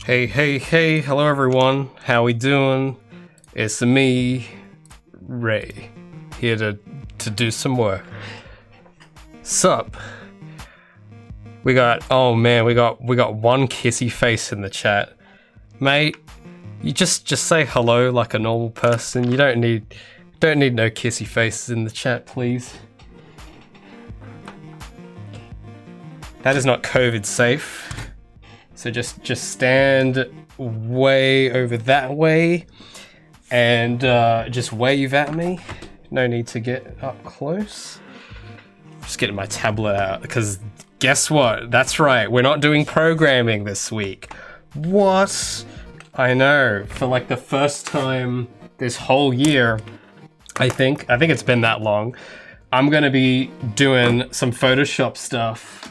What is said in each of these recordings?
Hey, hello everyone, how we doing? It's me, Ray, here to do some work. Sup? We got, oh man, we got one kissy face in the chat. Mate, you just say hello like a normal person. You don't need no kissy faces in the chat, please. That is not COVID safe. So just stand way over that way and just wave at me. No need to get up close. Just getting my tablet out because guess what? That's right, we're not doing programming this week. What? I know, for like the first time this whole year, I think it's been that long, I'm gonna be doing some Photoshop stuff.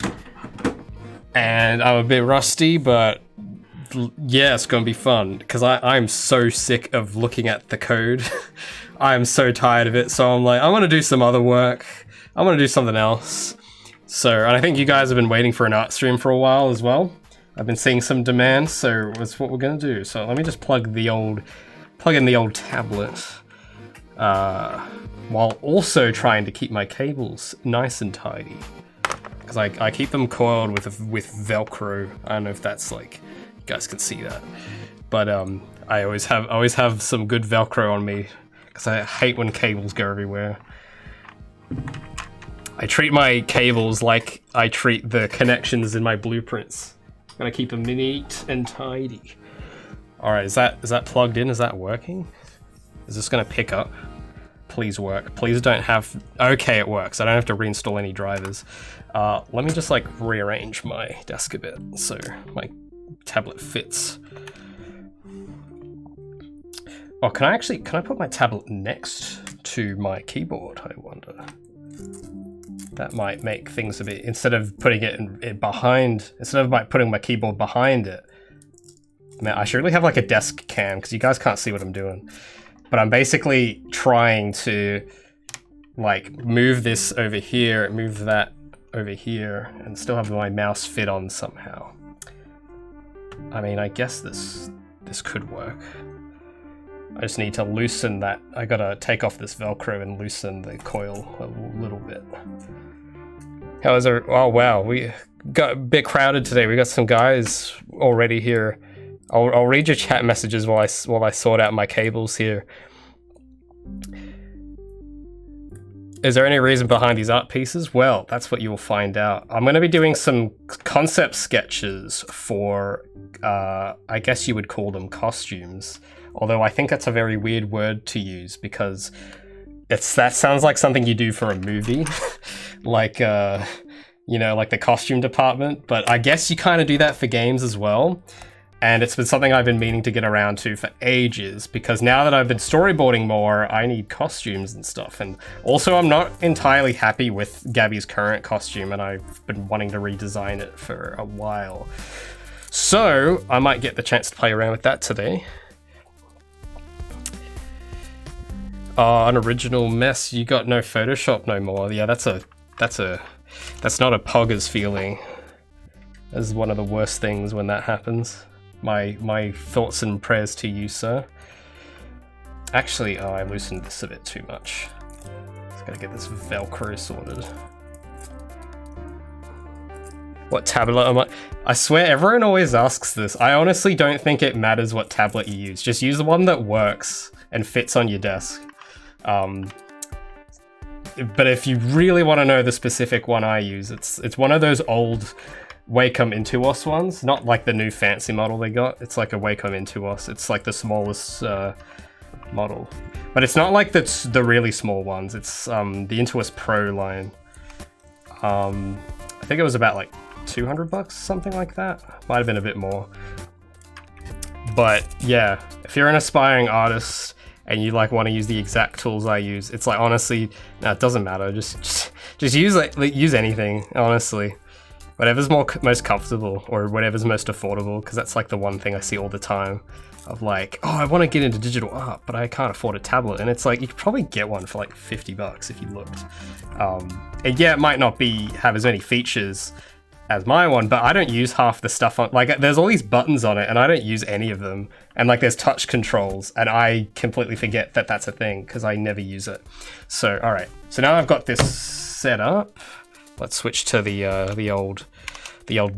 And I'm a bit rusty, but yeah, it's gonna be fun because I'm so sick of looking at the code. I'm so tired of it, so I'm like, I want to do some other work. I want to do something else. So, and I think you guys have been waiting for an art stream for a while as well. I've been seeing some demand, so that's what we're gonna do. So let me just plug in the old tablet, while also trying to keep my cables nice and tidy. Because I keep them coiled with Velcro. I don't know if that's like, you guys can see that, but I always have some good Velcro on me because I hate when cables go everywhere. I treat my cables like I treat the connections in my blueprints. I'm gonna keep them neat and tidy. All right, is that plugged in? Is that working? Is this gonna pick up? Please work. Please don't have. Okay, it works. I don't have to reinstall any drivers. Let me just like rearrange my desk a bit so my tablet fits. Oh, can I put my tablet next to my keyboard? I wonder. That might make things a bit, instead of putting it behind, instead of putting my keyboard behind it. Man, I should really have like a desk cam because you guys can't see what I'm doing. But I'm basically trying to like move this over here, move that over here, and still have my mouse fit on somehow. I mean, I guess this could work. I just need to loosen that. I gotta take off this Velcro and loosen the coil a little bit. How is our, oh wow, we got a bit crowded today. We got some guys already here. I'll read your chat messages while I sort out my cables here. Is there any reason behind these art pieces? Well, that's what you'll find out. I'm going to be doing some concept sketches for, I guess you would call them costumes. Although I think that's a very weird word to use because that sounds like something you do for a movie. Like, you know, like the costume department. But I guess you kind of do that for games as well. And it's been something I've been meaning to get around to for ages, because now that I've been storyboarding more, I need costumes and stuff. And also I'm not entirely happy with Gabby's current costume, and I've been wanting to redesign it for a while. So I might get the chance to play around with that today. An original mess. You got no Photoshop no more. Yeah, that's not a Poggers feeling. That's one of the worst things when that happens. My thoughts and prayers to you, sir. Actually, oh, I loosened this a bit too much. Just gotta get this Velcro sorted. What tablet am I? I swear everyone always asks this. I honestly don't think it matters what tablet you use. Just use the one that works and fits on your desk. But if you really want to know the specific one I use, it's one of those old Wacom Intuos ones, not like the new fancy model they got. It's like a Wacom Intuos. It's like the smallest model. But it's not like the really small ones. It's the Intuos Pro line. I think it was about like $200, something like that. Might have been a bit more. But yeah, if you're an aspiring artist and you like want to use the exact tools I use, it's like honestly, no, it doesn't matter. Just use use anything, honestly. Whatever's most comfortable or whatever's most affordable, because that's like the one thing I see all the time of like, oh, I want to get into digital art, but I can't afford a tablet. And it's like, you could probably get one for like $50 if you looked. And yeah, it might not have as many features as my one, but I don't use half the stuff on, like there's all these buttons on it and I don't use any of them. And like there's touch controls and I completely forget that that's a thing because I never use it. So, all right. So now I've got this set up. Let's switch to the old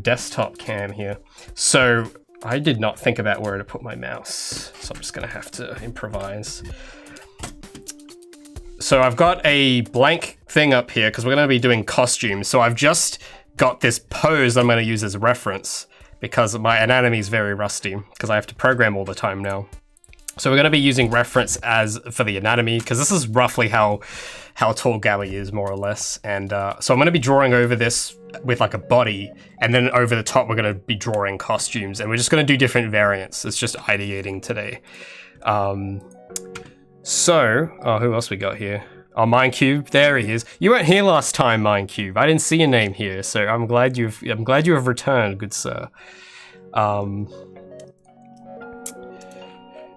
desktop cam here. So I did not think about where to put my mouse, so I'm just gonna have to improvise. So I've got a blank thing up here because we're gonna be doing costumes. So I've just got this pose I'm gonna use as a reference because my anatomy is very rusty because I have to program all the time now. So we're gonna be using reference for the anatomy because this is roughly how tall Gabby is, more or less. And so I'm gonna be drawing over this with like a body, and then over the top we're gonna be drawing costumes, and we're just gonna do different variants. It's just ideating today. So, who else we got here? Oh, Mindcube, there he is. You weren't here last time, Mindcube. I didn't see your name here, so I'm glad you have returned, good sir.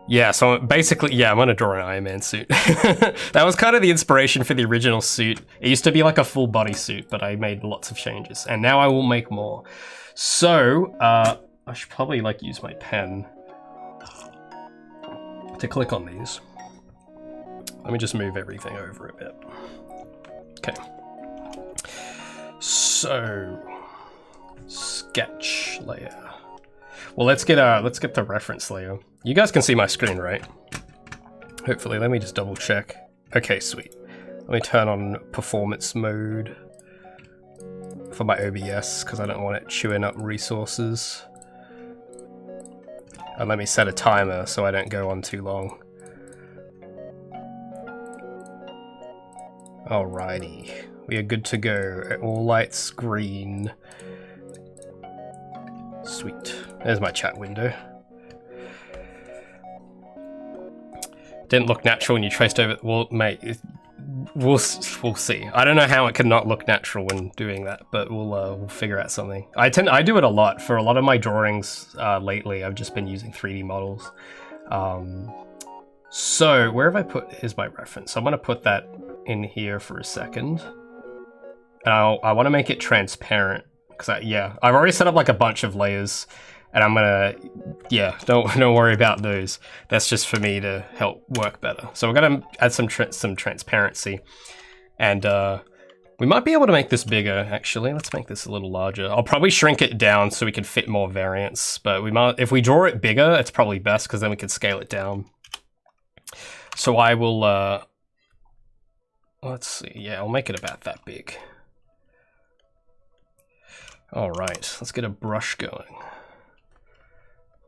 Yeah, so basically, yeah, I'm gonna draw an Iron Man suit. That was kind of the inspiration for the original suit. It used to be like a full body suit, but I made lots of changes, and now I will make more. So, I should probably like use my pen to click on these. Let me just move everything over a bit. Okay. So, sketch layer. Well, let's get the reference layer. You guys can see my screen, right? Hopefully, let me just double check. Okay, sweet. Let me turn on performance mode for my OBS because I don't want it chewing up resources. And let me set a timer so I don't go on too long. Alrighty, we are good to go. All lights green. Sweet. There's my chat window. Didn't look natural when you traced over. Well, mate, we'll see. I don't know how it could not look natural when doing that, but we'll figure out something. I do it a lot for a lot of my drawings lately. I've just been using 3D models. So where have I put? Here's my reference. So I'm gonna put that in here for a second, and I want to make it transparent because I've already set up like a bunch of layers. And I'm gonna, don't worry about those. That's just for me to help work better. So we're gonna add some transparency, and we might be able to make this bigger. Actually, let's make this a little larger. I'll probably shrink it down so we can fit more variants. But if we draw it bigger, it's probably best because then we can scale it down. So I will, let's see. Yeah, I'll make it about that big. All right, let's get a brush going.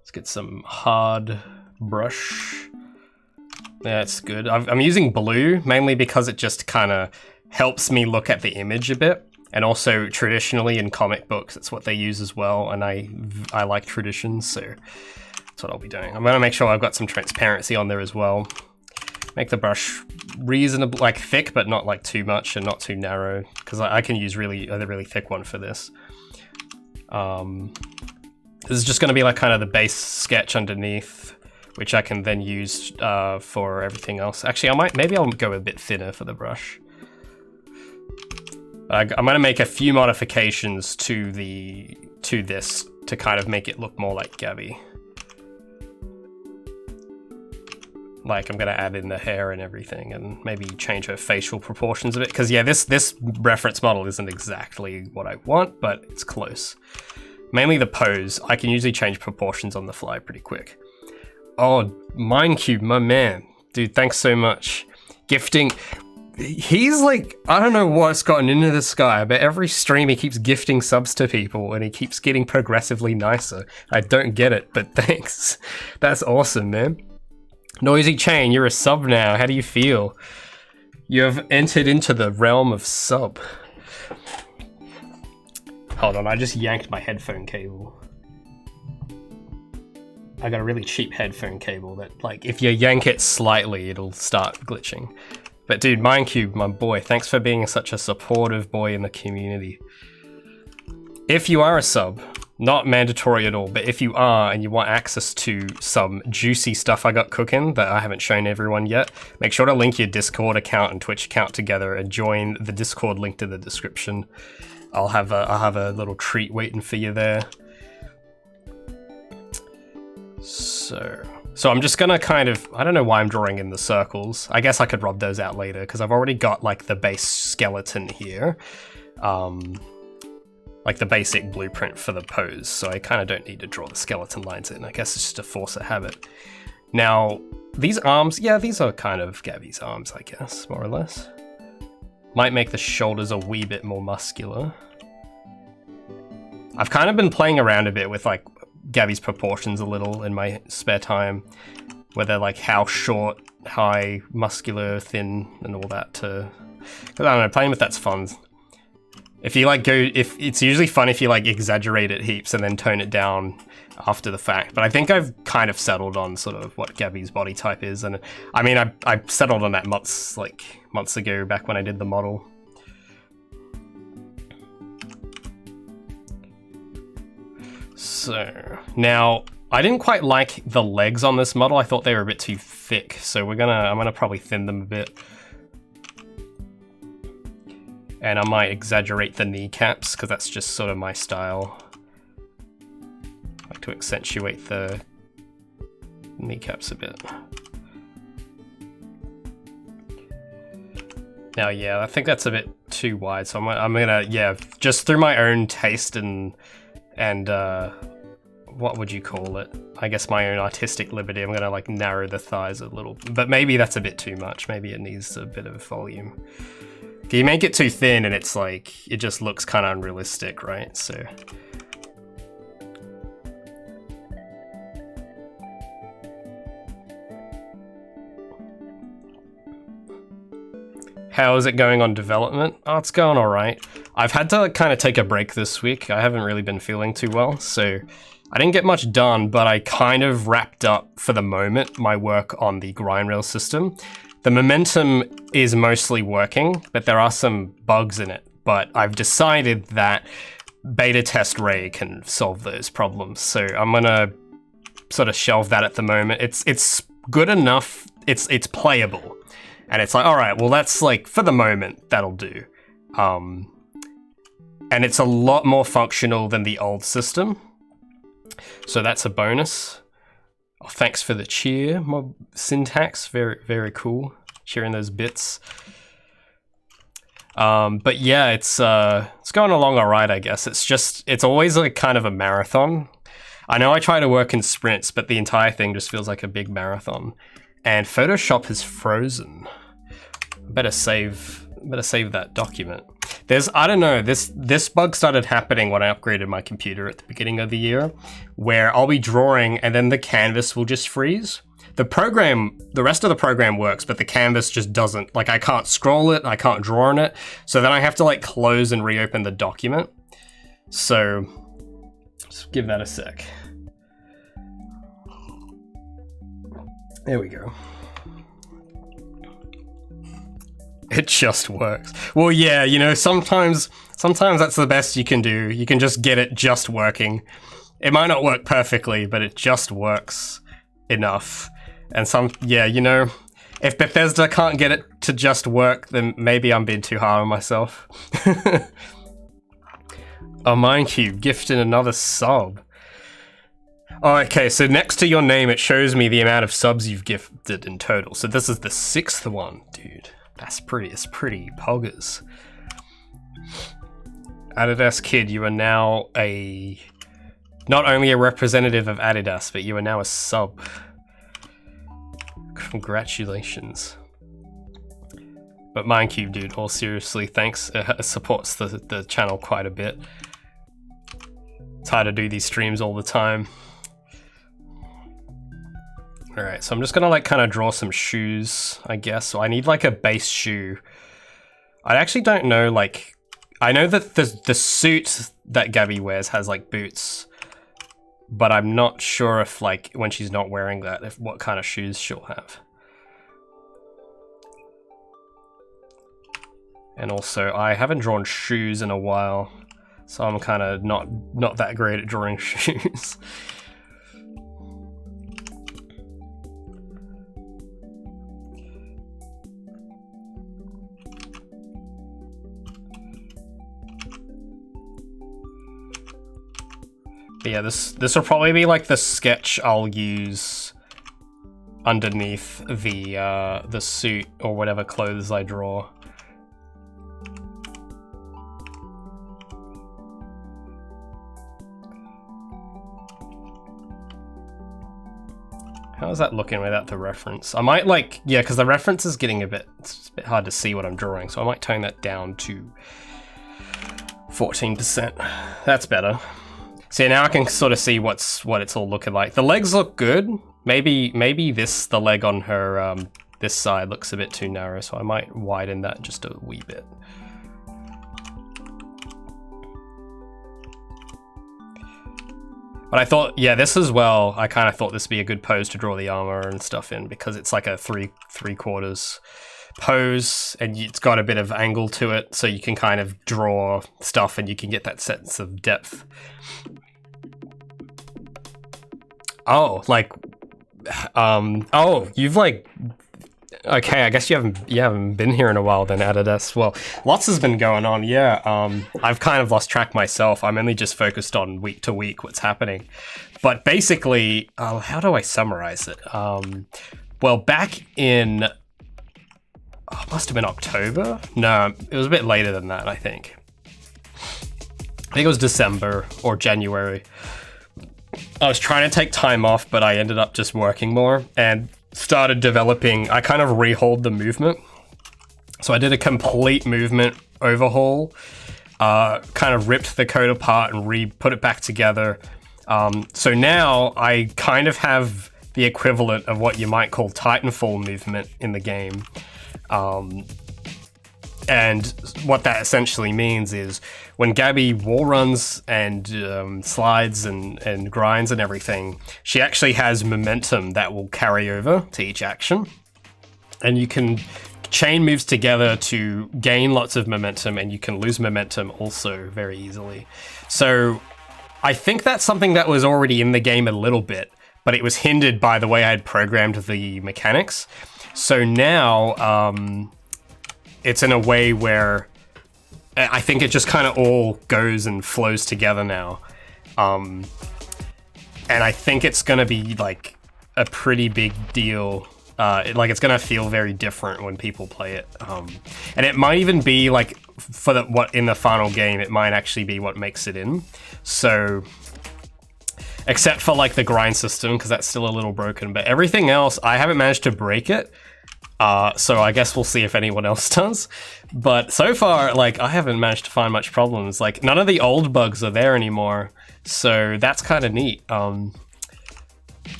Let's get some hard brush. That's good. I'm using blue mainly because it just kind of helps me look at the image a bit. And also traditionally in comic books, it's what they use as well. And I like traditions, so that's what I'll be doing. I'm gonna make sure I've got some transparency on there as well. Make the brush reasonable, like thick, but not like too much and not too narrow, because I can use a really thick one for this. This is just going to be like kind of the base sketch underneath, which I can then use for everything else. Actually, maybe I'll go a bit thinner for the brush. I'm going to make a few modifications to this to kind of make it look more like Gabby. Like I'm going to add in the hair and everything, and maybe change her facial proportions a bit. Because yeah, this reference model isn't exactly what I want, but it's close. Mainly the pose. I can usually change proportions on the fly pretty quick. Oh, Mindcube, my man. Dude, thanks so much. Gifting. He's like, I don't know what's gotten into this guy, but every stream he keeps gifting subs to people and he keeps getting progressively nicer. I don't get it, but thanks. That's awesome, man. Noisy Chain, you're a sub now. How do you feel? You have entered into the realm of sub. Hold on, I just yanked my headphone cable. I got a really cheap headphone cable that, like, if you yank it slightly, it'll start glitching. But dude, Mindcube, my boy, thanks for being such a supportive boy in the community. If you are a sub, not mandatory at all, but if you are and you want access to some juicy stuff I got cooking that I haven't shown everyone yet, make sure to link your Discord account and Twitch account together and join the Discord linked in the description. I'll have a little treat waiting for you there. So I'm just gonna kind of, I don't know why I'm drawing in the circles. I guess I could rub those out later because I've already got like the base skeleton here. Like the basic blueprint for the pose, so I kind of don't need to draw the skeleton lines in. I guess it's just a force of habit. Now, these arms, yeah, these are kind of Gabby's arms, I guess, more or less. Might make the shoulders a wee bit more muscular. I've kind of been playing around a bit with like Gabby's proportions a little in my spare time, where they're like how short, high, muscular, thin, and all that to... I don't know, playing with that's fun. If you like it's usually fun if you like exaggerate it heaps and then tone it down after the fact. But I think I've kind of settled on sort of what Gabby's body type is, and I mean I settled on that months ago back when I did the model. So now I didn't quite like the legs on this model. I thought they were a bit too thick, so I'm gonna probably thin them a bit. And I might exaggerate the kneecaps, because that's just sort of my style. I like to accentuate the kneecaps a bit. Now, yeah, I think that's a bit too wide, so I'm gonna, yeah, just through my own taste and what would you call it? I guess my own artistic liberty, I'm gonna like narrow the thighs a little, but maybe that's a bit too much. Maybe it needs a bit of volume. You make it too thin and it's like, it just looks kind of unrealistic, right? So. How is it going on development? Oh, it's going all right. I've had to kind of take a break this week. I haven't really been feeling too well, so I didn't get much done, but I kind of wrapped up for the moment my work on the grind rail system. The momentum is mostly working, but there are some bugs in it. But I've decided that beta test Ray can solve those problems. So I'm gonna sort of shelve that at the moment. It's good enough, it's playable. And it's like, all right, well that's like, for the moment, that'll do. And it's a lot more functional than the old system. So that's a bonus. Oh, thanks for the cheer, mob syntax. Very, very cool. Cheering those bits. But yeah, it's going along all right, I guess. It's always like kind of a marathon. I know I try to work in sprints, but the entire thing just feels like a big marathon. And Photoshop has frozen. Better save that document. I don't know, this bug started happening when I upgraded my computer at the beginning of the year, where I'll be drawing and then the canvas will just freeze. The rest of the program works, but the canvas just doesn't. Like, I can't scroll it, I can't draw on it, so then I have to like close and reopen the document. So, just give that a sec. There we go. It just works. Well, yeah, you know, sometimes that's the best you can do. You can just get it just working. It might not work perfectly, but it just works enough. And yeah, you know, if Bethesda can't get it to just work, then maybe I'm being too hard on myself. Oh, Mindcube, gifting another sub. Oh, okay, so next to your name, it shows me the amount of subs you've gifted in total. So this is the 6th one, dude. It's pretty poggers. Adidas Kid, you are now not only a representative of Adidas, but you are now a sub. Congratulations. But Mindcube, dude, all seriously, thanks. It supports the channel quite a bit. It's hard to do these streams all the time. All right, so I'm just gonna like kind of draw some shoes, I guess. So I need like a base shoe. I actually don't know, like, I know that the suit that Gabby wears has like boots, but I'm not sure if like when she's not wearing that, if what kind of shoes she'll have. And also, I haven't drawn shoes in a while, so I'm kind of not that great at drawing shoes. But yeah, this will probably be like the sketch I'll use underneath the suit or whatever clothes I draw. How's that looking without the reference? I might like, yeah, because the reference is getting it's a bit hard to see what I'm drawing, so I might tone that down to 14%. That's better. So now I can sort of see what it's all looking like. The legs look good. Maybe the leg on her this side looks a bit too narrow, so I might widen that just a wee bit. But I thought, yeah, this as well, I kind of thought this would be a good pose to draw the armor and stuff in, because it's like a three-quarters pose, and it's got a bit of angle to it, so you can kind of draw stuff and you can get that sense of depth. Oh, like, oh, you've like, okay, I guess you haven't been here in a while then, Adidas. Well, lots has been going on, yeah. I've kind of lost track myself. I'm only just focused on week to week what's happening. But basically, how do I summarize it? Well, back in, must have been October? No, it was a bit later than that, I think. I think it was December or January. I was trying to take time off, but I ended up just working more and started developing. I kind of rehauled the movement. So I did a complete movement overhaul, kind of ripped the code apart and put it back together. So now I kind of have the equivalent of what you might call Titanfall movement in the game. And what that essentially means is when Gabby wall runs and slides and grinds and everything, she actually has momentum that will carry over to each action. And you can chain moves together to gain lots of momentum, and you can lose momentum also very easily. So I think that's something that was already in the game a little bit, but it was hindered by the way I had programmed the mechanics. So now it's in a way where I think it just kind of all goes and flows together now. And I think it's going to be like a pretty big deal. It's going to feel very different when people play it. And it might even be like what in the final game, it might actually be what makes it in. So except for like the grind system, because that's still a little broken, but everything else, I haven't managed to break it. So I guess we'll see if anyone else does. But so far, like, I haven't managed to find much problems. Like, none of the old bugs are there anymore. So that's kind of neat. And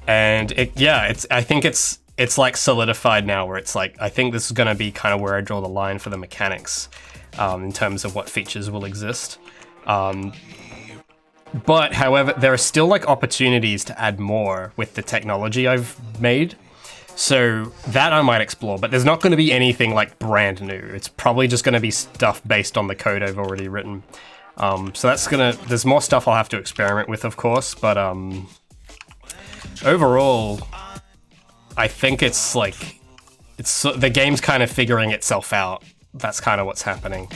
I think it's like solidified now, where it's like, I think this is going to be kind of where I draw the line for the mechanics, in terms of what features will exist. But however, there are still like opportunities to add more with the technology I've made. So that I might explore, but there's not going to be anything like brand new. It's probably just going to be stuff based on the code I've already written. So there's more stuff I'll have to experiment with, of course, but overall, I think the game's kind of figuring itself out. That's kind of what's happening.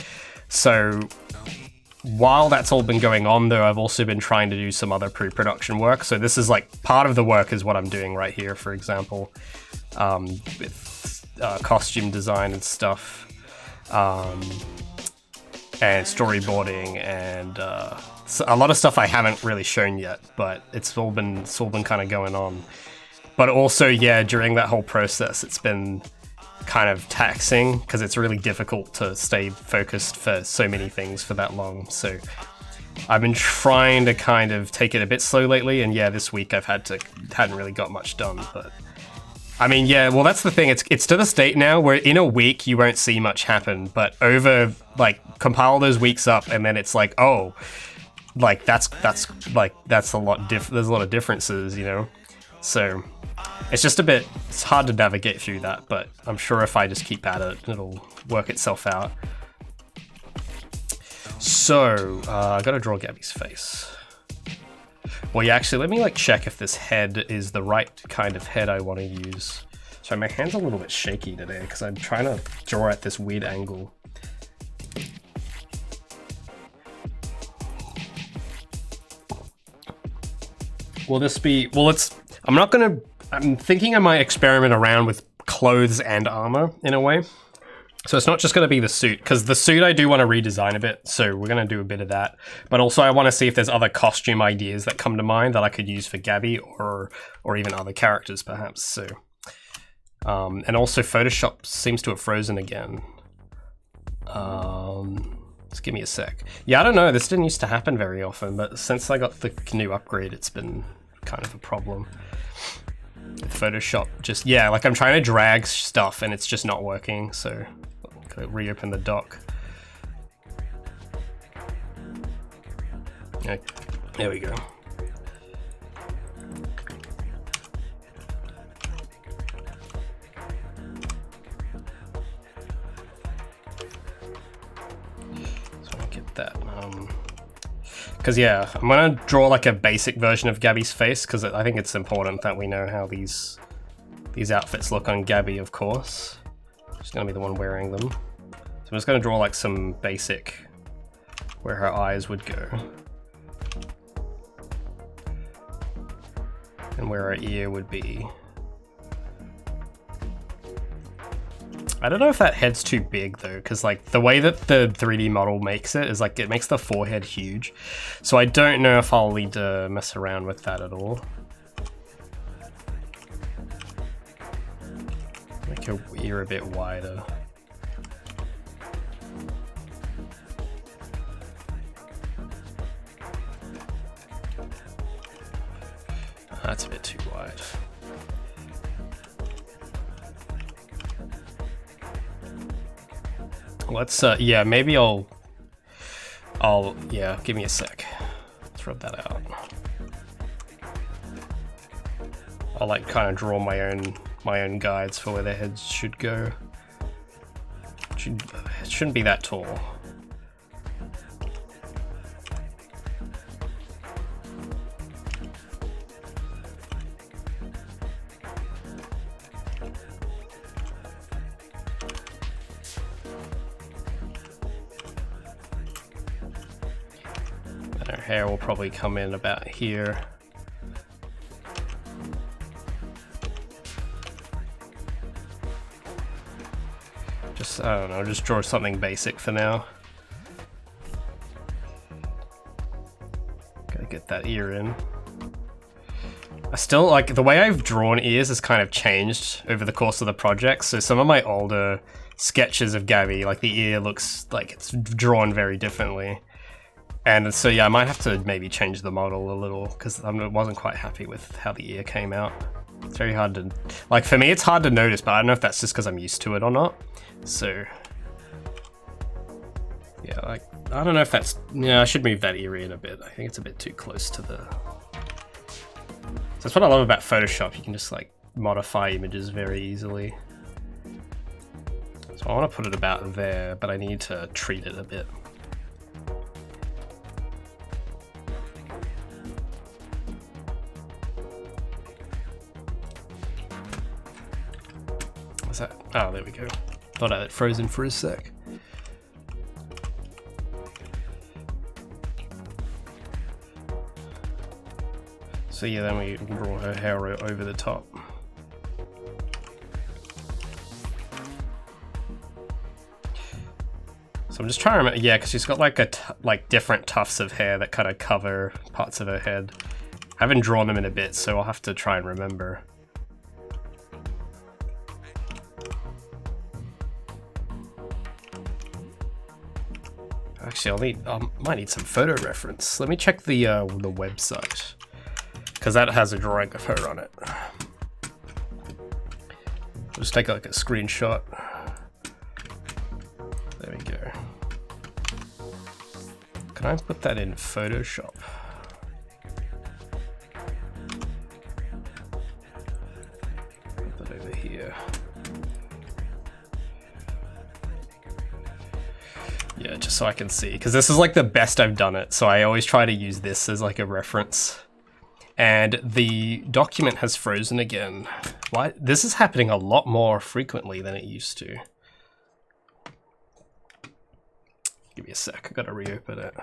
So while that's all been going on, though, I've also been trying to do some other pre-production work. So this is like part of the work is what I'm doing right here, for example, with costume design and stuff, and storyboarding, and a lot of stuff I haven't really shown yet, but it's all been kind of going on. But also, yeah, during that whole process, it's been kind of taxing because it's really difficult to stay focused for so many things for that long. So I've been trying to kind of take it a bit slow lately, and yeah, this week hadn't really got much done, but I mean, yeah, well, that's the thing. It's to the state now where in a week you won't see much happen, but over, like, compile those weeks up, and then it's like, oh, like, that's a lot there's a lot of differences, you know? So, it's just it's hard to navigate through that, but I'm sure if I just keep at it, it'll work itself out. So, I gotta draw Gabby's face. Well, yeah, actually, let me like check if this head is the right kind of head I want to use. So my hand's a little bit shaky today because I'm trying to draw at this weird angle. Will this be, well, I'm thinking I might experiment around with clothes and armor in a way. So it's not just going to be the suit, because the suit I do want to redesign a bit, so we're going to do a bit of that. But also I want to see if there's other costume ideas that come to mind that I could use for Gabby or even other characters perhaps. So, and also Photoshop seems to have frozen again. Just give me a sec. Yeah, I don't know, this didn't used to happen very often, but since I got the new upgrade, it's been kind of a problem. With Photoshop, just, yeah, like I'm trying to drag stuff and it's just not working, so I'll reopen the dock. Okay, there we go. So I'll get that. Because yeah, I'm gonna draw like a basic version of Gabby's face because I think it's important that we know how these outfits look on Gabby, of course. She's gonna be the one wearing them. So I'm just gonna draw like some basic where her eyes would go. And where her ear would be. I don't know if that head's too big though, because like the way that the 3D model makes it is like it makes the forehead huge. So I don't know if I'll need to mess around with that at all. Make her ear a bit wider. That's a bit too wide. Let's, yeah, maybe I'll, yeah, give me a sec. Let's rub that out. I'll like kind of draw my own guides for where their heads should go. It shouldn't be that tall. Hair will probably come in about here. Just, I don't know, just draw something basic for now. Gotta get that ear in. I still, like, the way I've drawn ears has kind of changed over the course of the project, so some of my older sketches of Gabby, like the ear looks like it's drawn very differently. And so yeah, I might have to maybe change the model a little because I wasn't quite happy with how the ear came out. It's very hard to, like for me it's hard to notice, but I don't know if that's just because I'm used to it or not. So yeah, like I don't know if that's, yeah, I should move that ear in a bit. I think it's a bit too close to the, so that's what I love about Photoshop. You can just like modify images very easily. So I want to put it about there, but I need to treat it a bit. What's that? Oh, there we go. Thought I had it frozen for a sec. So yeah, then we draw her hair over the top. So I'm just trying to remember, yeah, because she's got like different tufts of hair that kind of cover parts of her head. I haven't drawn them in a bit, so I'll have to try and remember. Actually, might need some photo reference. Let me check the website, because that has a drawing of her on it. Just take like a screenshot. There we go. Can I put that in Photoshop? Put that over here. Yeah, just so I can see, because this is like the best I've done it, so I always try to use this as like a reference. And the document has frozen again. Why? This is happening a lot more frequently than it used to. Give me a sec, I gotta reopen it.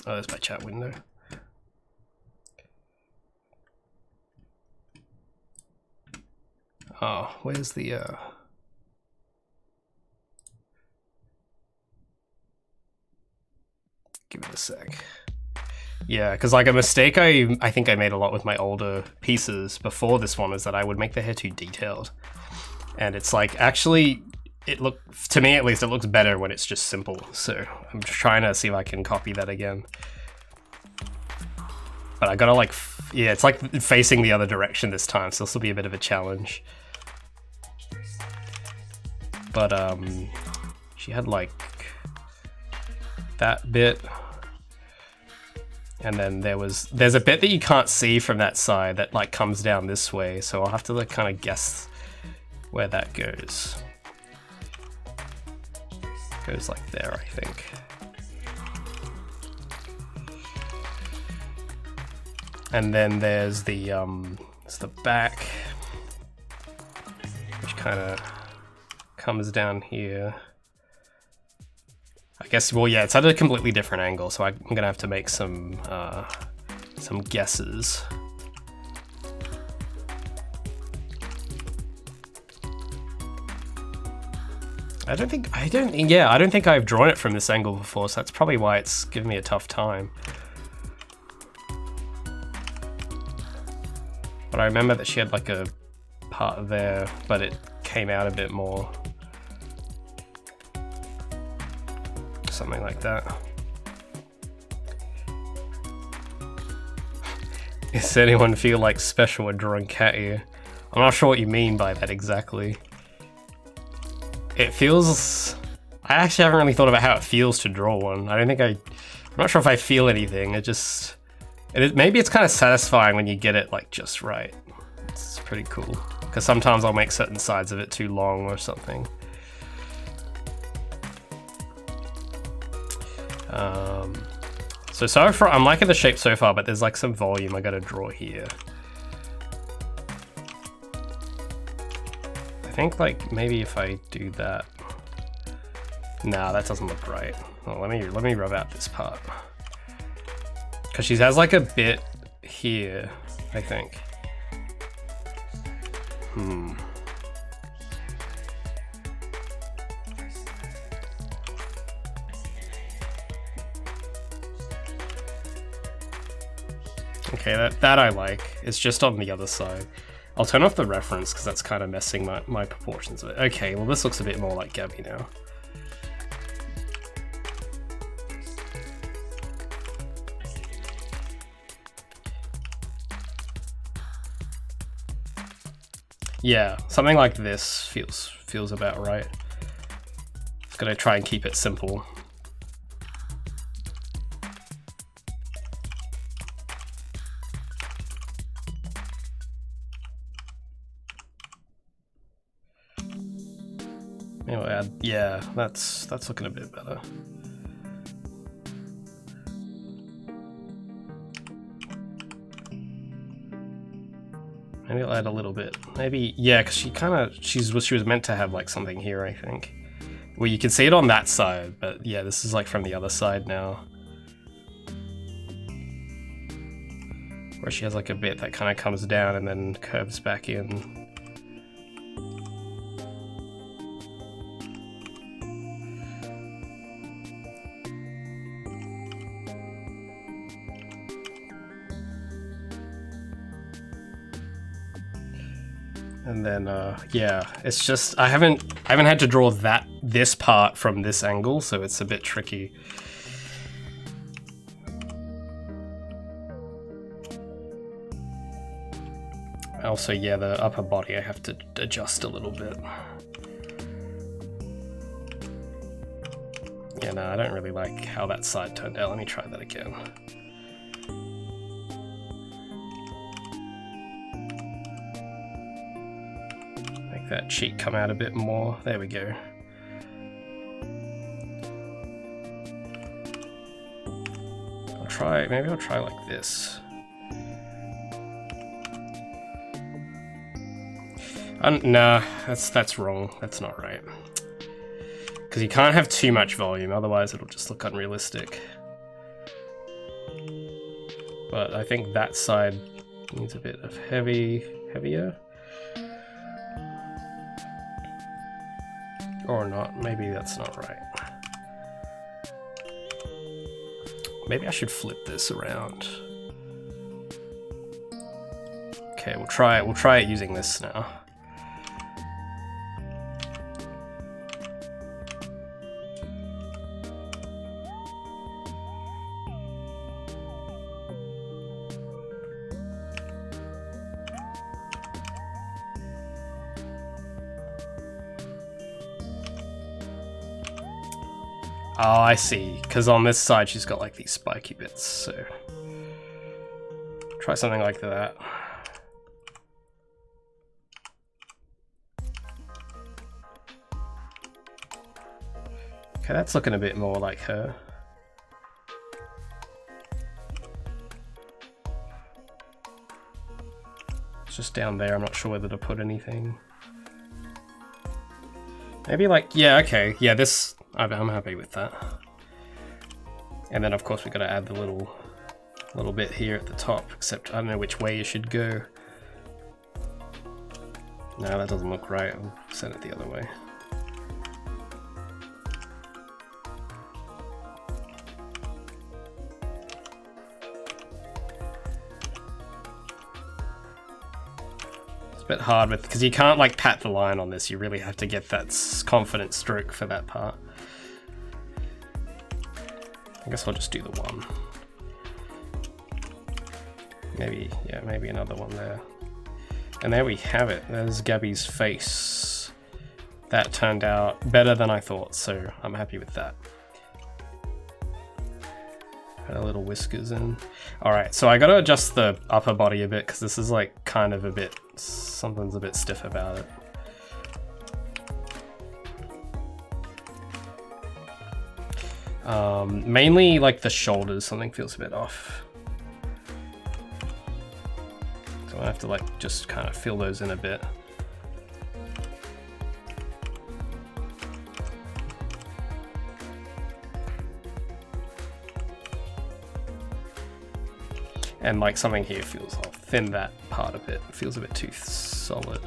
Oh, there's my chat window. Oh, where's the give it a sec. Yeah, because like a mistake I think I made a lot with my older pieces before this one is that I would make the hair too detailed. And it's like, actually, to me at least, it looks better when it's just simple. So I'm just trying to see if I can copy that again. But I gotta like, yeah, it's like facing the other direction this time, so this will be a bit of a challenge. But she had like that bit. And then there's a bit that you can't see from that side that like comes down this way, so I'll have to like kind of guess where that goes. Goes like there, I think. And then there's the back, which kind of comes down here. I guess, well, yeah, it's at a completely different angle, so I'm gonna have to make some guesses. I don't think I've drawn it from this angle before, so that's probably why it's giving me a tough time. But I remember that she had like a part there, but it came out a bit more. Something like that. Does anyone feel like special when drawing cat ear? I'm not sure what you mean by that exactly. It feels... I actually haven't really thought about how it feels to draw one. I'm not sure if I feel anything. Maybe it's kind of satisfying when you get it like just right. It's pretty cool. Because sometimes I'll make certain sides of it too long or something. So far, I'm liking the shape so far, but there's like some volume I gotta draw here. I think like maybe if I do that. Nah, that doesn't look right. Well, let me rub out this part. Cause she has like a bit here, I think. Okay, that I like. It's just on the other side. I'll turn off the reference because that's kind of messing my proportions of it. Okay, well this looks a bit more like Gabby now. Yeah, something like this feels about right. Just gonna try and keep it simple. Anyway, yeah, that's looking a bit better. Maybe I'll add a little bit. Maybe, yeah, because she was meant to have like something here, I think. Well, you can see it on that side, but yeah, this is like from the other side now. Where she has like a bit that kind of comes down and then curves back in. And then, yeah, it's just, I haven't had to draw this part from this angle, so it's a bit tricky. Also, yeah, the upper body I have to adjust a little bit. Yeah, no, I don't really like how that side turned out. Let me try that again. Make that cheek come out a bit more. There we go. Maybe I'll try like this. Nah, that's wrong. That's not right. Because you can't have too much volume, otherwise it'll just look unrealistic. But I think that side needs a bit of heavier. Or not, maybe that's not right. Maybe I should flip this around. Okay, we'll try it using this now. Oh, I see. Because on this side she's got like these spiky bits, so try something like that. Okay, that's looking a bit more like her. It's just down there, I'm not sure whether to put anything. Maybe like, yeah, okay, yeah, this, I'm happy with that. And then of course we got to add the little bit here at the top, except I don't know which way you should go. No, that doesn't look right, I'll send it the other way. Bit hard with, because you can't like pat the line on this, you really have to get that confident stroke for that part. I guess I'll just do the one. Maybe, yeah, maybe another one there. And there we have it, there's Gabby's face. That turned out better than I thought, so I'm happy with that. Add a little whiskers in. Alright, so I gotta adjust the upper body a bit, because this is like kind of a bit, something's a bit stiff about it. Mainly like the shoulders, something feels a bit off. So I have to like just kind of fill those in a bit. And like something here feels off. Thin that part a bit. It feels a bit too solid.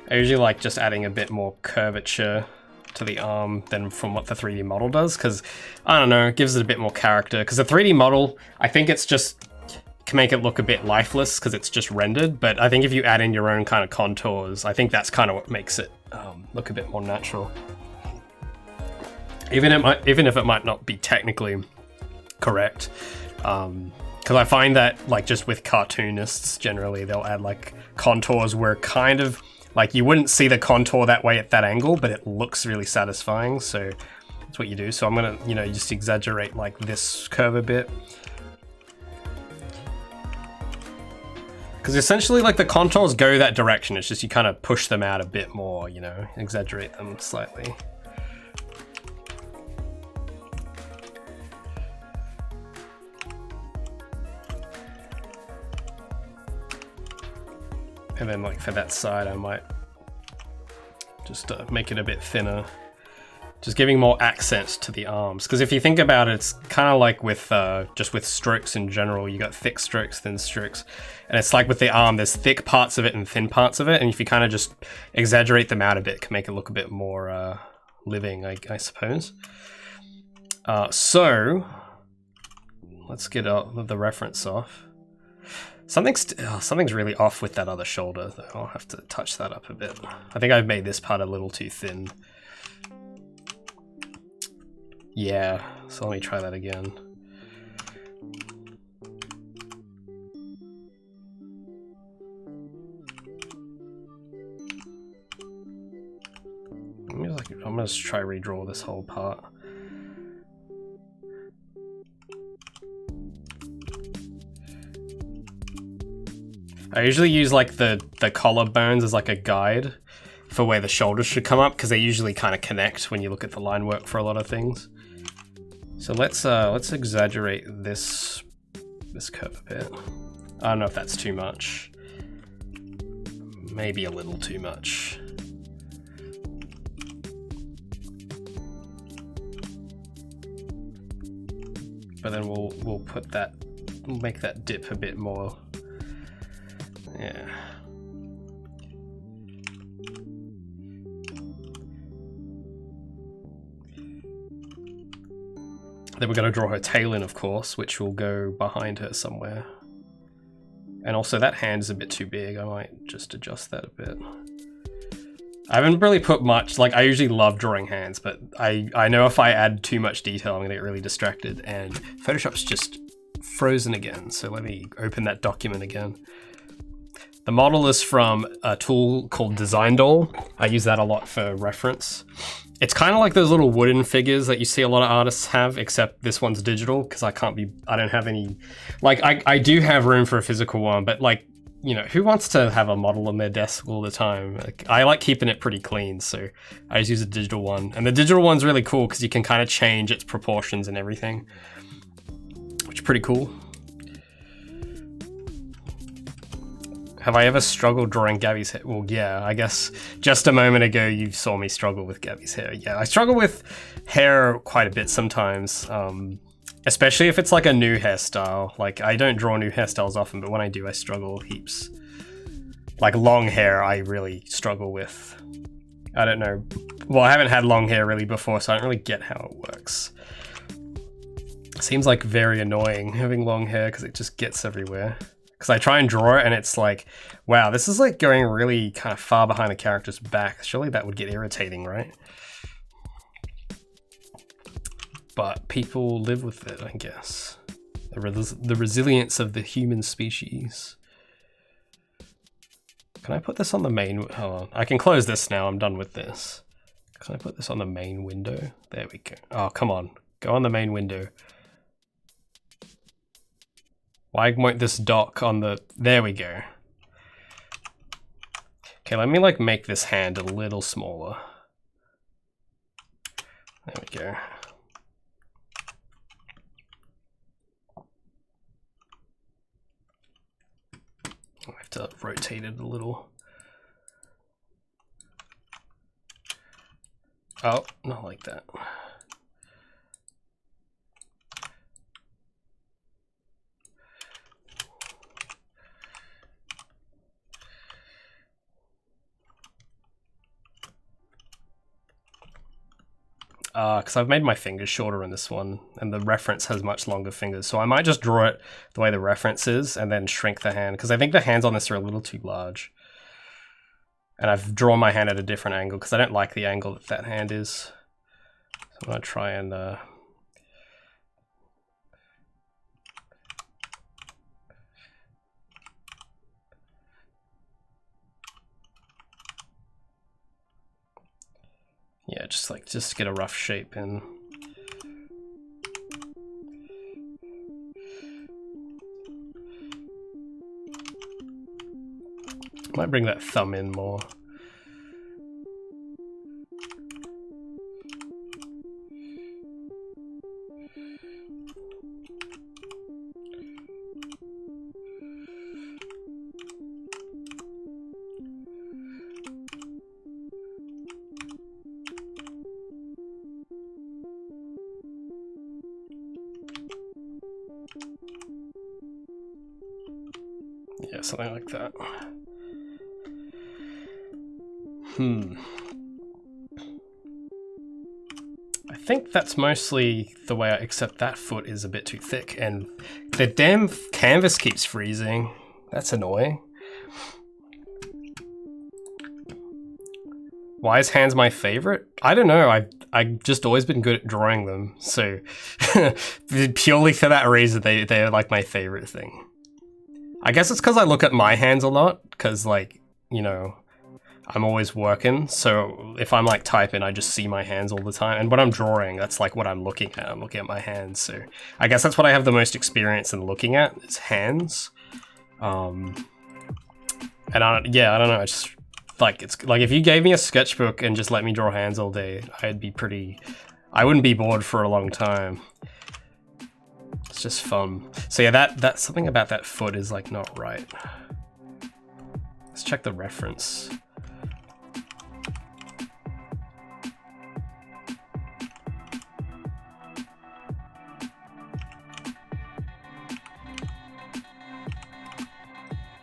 I usually like just adding a bit more curvature to the arm than from what the 3D model does, because I don't know, it gives it a bit more character. Because the 3D model, I think it's just can make it look a bit lifeless because it's just rendered, but I think if you add in your own kind of contours, I think that's kind of what makes it look a bit more natural. Even if it might not be technically correct, because I find that like just with cartoonists generally they'll add like contours where kind of like you wouldn't see the contour that way at that angle, but it looks really satisfying, so that's what you do. So I'm gonna, you know, just exaggerate like this curve a bit. Because essentially, like, the contours go that direction, it's just you kind of push them out a bit more, you know, exaggerate them slightly. And then, like, for that side, I might just make it a bit thinner. Just giving more accents to the arms. Because if you think about it, it's kind of like with just with strokes in general. You got thick strokes, thin strokes. And it's like with the arm, there's thick parts of it and thin parts of it. And if you kind of just exaggerate them out a bit, it can make it look a bit more living, I suppose. So, let's get the reference off. Something's really off with that other shoulder, though. I'll have to touch that up a bit. I think I've made this part a little too thin. Yeah, so let me try that again. I'm gonna just try redraw this whole part. I usually use like the collarbones as like a guide for where the shoulders should come up, because they usually kind of connect when you look at the line work for a lot of things. So let's exaggerate this curve a bit. I don't know if that's too much. Maybe a little too much. But then we'll put that, we'll make that dip a bit more. Yeah. Then we're going to draw her tail in, of course, which will go behind her somewhere. And also that hand's a bit too big. I might just adjust that a bit. I haven't really put much, like I usually love drawing hands, but I know if I add too much detail, I'm gonna get really distracted, and Photoshop's just frozen again. So let me open that document again. The model is from a tool called Design Doll. I use that a lot for reference. It's kind of like those little wooden figures that you see a lot of artists have, except this one's digital, because I don't have any, like I do have room for a physical one, but like, you know, who wants to have a model on their desk all the time? Like, I like keeping it pretty clean, so I just use a digital one. And the digital one's really cool because you can kind of change its proportions and everything, which is pretty cool. Have I ever struggled drawing Gabby's hair? Well, yeah, I guess just a moment ago you saw me struggle with Gabby's hair. Yeah, I struggle with hair quite a bit sometimes. Especially if it's like a new hairstyle. Like, I don't draw new hairstyles often, but when I do, I struggle heaps. Like long hair, I really struggle with. I don't know. Well, I haven't had long hair really before, so I don't really get how it works. Seems like very annoying having long hair because it just gets everywhere. Because I try and draw it and it's like, wow, this is like going really kind of far behind the character's back. Surely that would get irritating, right? But people live with it, I guess. The resilience of the human species. Can I put this on the main? Hold on. I can close this now. I'm done with this. Can I put this on the main window? There we go. Oh, come on. Go on the main window. Why won't this dock on the... There we go. Okay, let me like make this hand a little smaller. There we go. I have to rotate it a little. Oh, not like that. Because I've made my fingers shorter in this one, and the reference has much longer fingers, so I might just draw it the way the reference is, and then shrink the hand, because I think the hands on this are a little too large. And I've drawn my hand at a different angle, because I don't like the angle that that hand is. So I'm going to try and... yeah, just get a rough shape in. Might bring that thumb in more. Yeah, something like that. I think that's mostly the way except that foot is a bit too thick and the damn canvas keeps freezing. That's annoying. Why is hands my favorite? I don't know. I've just always been good at drawing them. So purely for that reason, they're like my favorite thing. I guess it's because I look at my hands a lot, because like, you know, I'm always working. So if I'm like typing, I just see my hands all the time. And when I'm drawing, that's like what I'm looking at. I'm looking at my hands. So I guess that's what I have the most experience in looking at, is hands. And I don't know. It's just like, it's like if you gave me a sketchbook and just let me draw hands all day, I wouldn't be bored for a long time. It's just fun. So yeah, that's something about that foot is like not right. Let's check the reference.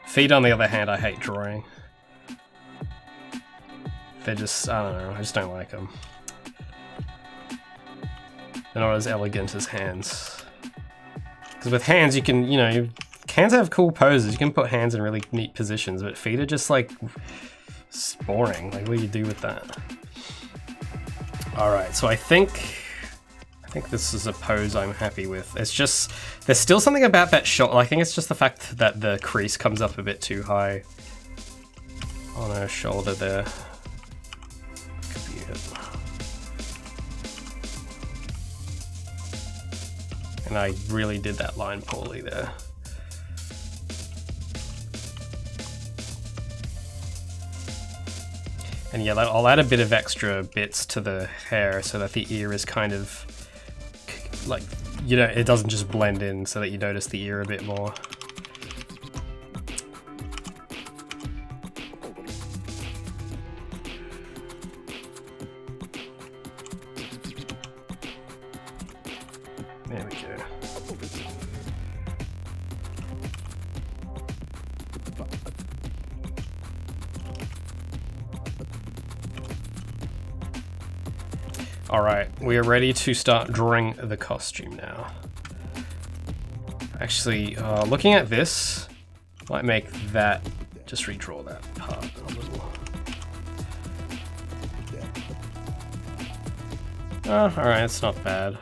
Feet, on the other hand, I hate drawing. They're just, I don't know, I just don't like them. They're not as elegant as hands. Because with hands, you can, you know, hands have cool poses. You can put hands in really neat positions, but feet are just like, it's boring. Like, what do you do with that? All right, so I think this is a pose I'm happy with. It's just, there's still something about that shot. I think it's just the fact that the crease comes up a bit too high on her shoulder there. Could be it. And I really did that line poorly there. And yeah, I'll add a bit of extra bits to the hair so that the ear is kind of like, you know, it doesn't just blend in, so that you notice the ear a bit more. There we go. Alright, we are ready to start drawing the costume now. Actually, looking at this, might make that, just redraw that part a little. Oh, alright, it's not bad.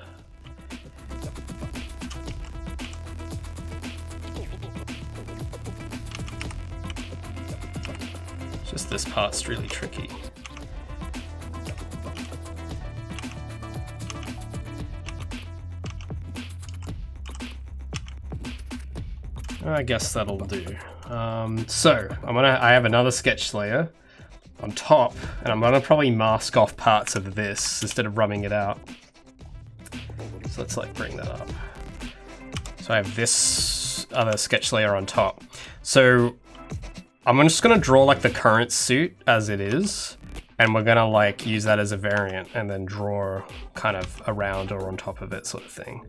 It's just this part's really tricky. I guess that'll do. So I have another sketch layer on top, and I'm gonna probably mask off parts of this instead of rubbing it out. So let's like bring that up. So I have this other sketch layer on top. So I'm just gonna draw like the current suit as it is, and we're gonna like use that as a variant and then draw kind of around or on top of it, sort of thing.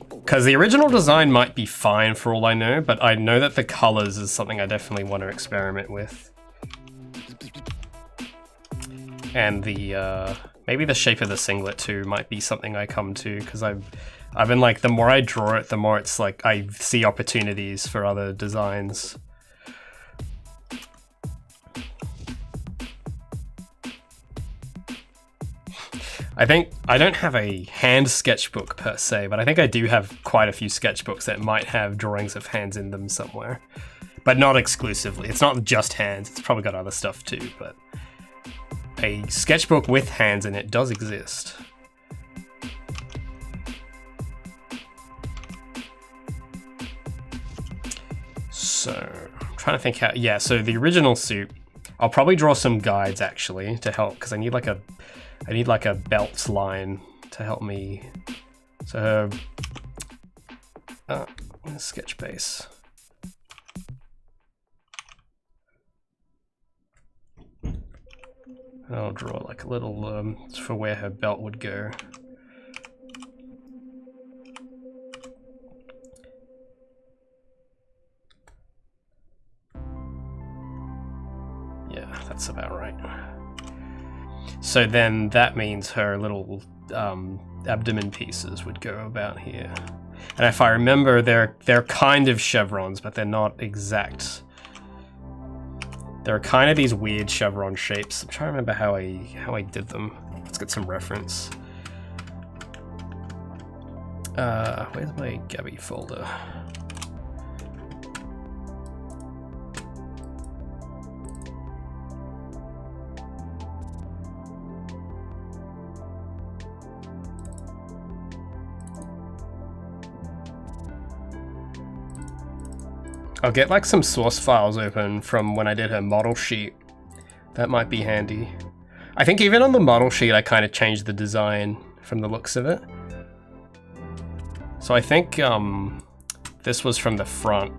Because the original design might be fine for all I know, but I know that the colors is something I definitely want to experiment with. And the maybe the shape of the singlet too might be something I come to, because I've been like, the more I draw it, the more it's like I see opportunities for other designs. I think I don't have a hand sketchbook per se, but I think I do have quite a few sketchbooks that might have drawings of hands in them somewhere, but not exclusively. It's not just hands, it's probably got other stuff too, but a sketchbook with hands in it does exist. So, I'm trying to think how, yeah, so the original suit, I'll probably draw some guides actually to help, because I need like a belt line to help me. So sketch base. I'll draw like a little for where her belt would go. Yeah, that's about right. So then that means her little abdomen pieces would go about here. And if I remember, they're kind of chevrons, but they're not exact. There are kind of these weird chevron shapes. I'm trying to remember how I did them. Let's get some reference. Where's my Gabby folder? I'll get like some source files open from when I did her model sheet. That might be handy. I think even on the model sheet I kind of changed the design from the looks of it. So I think this was from the front.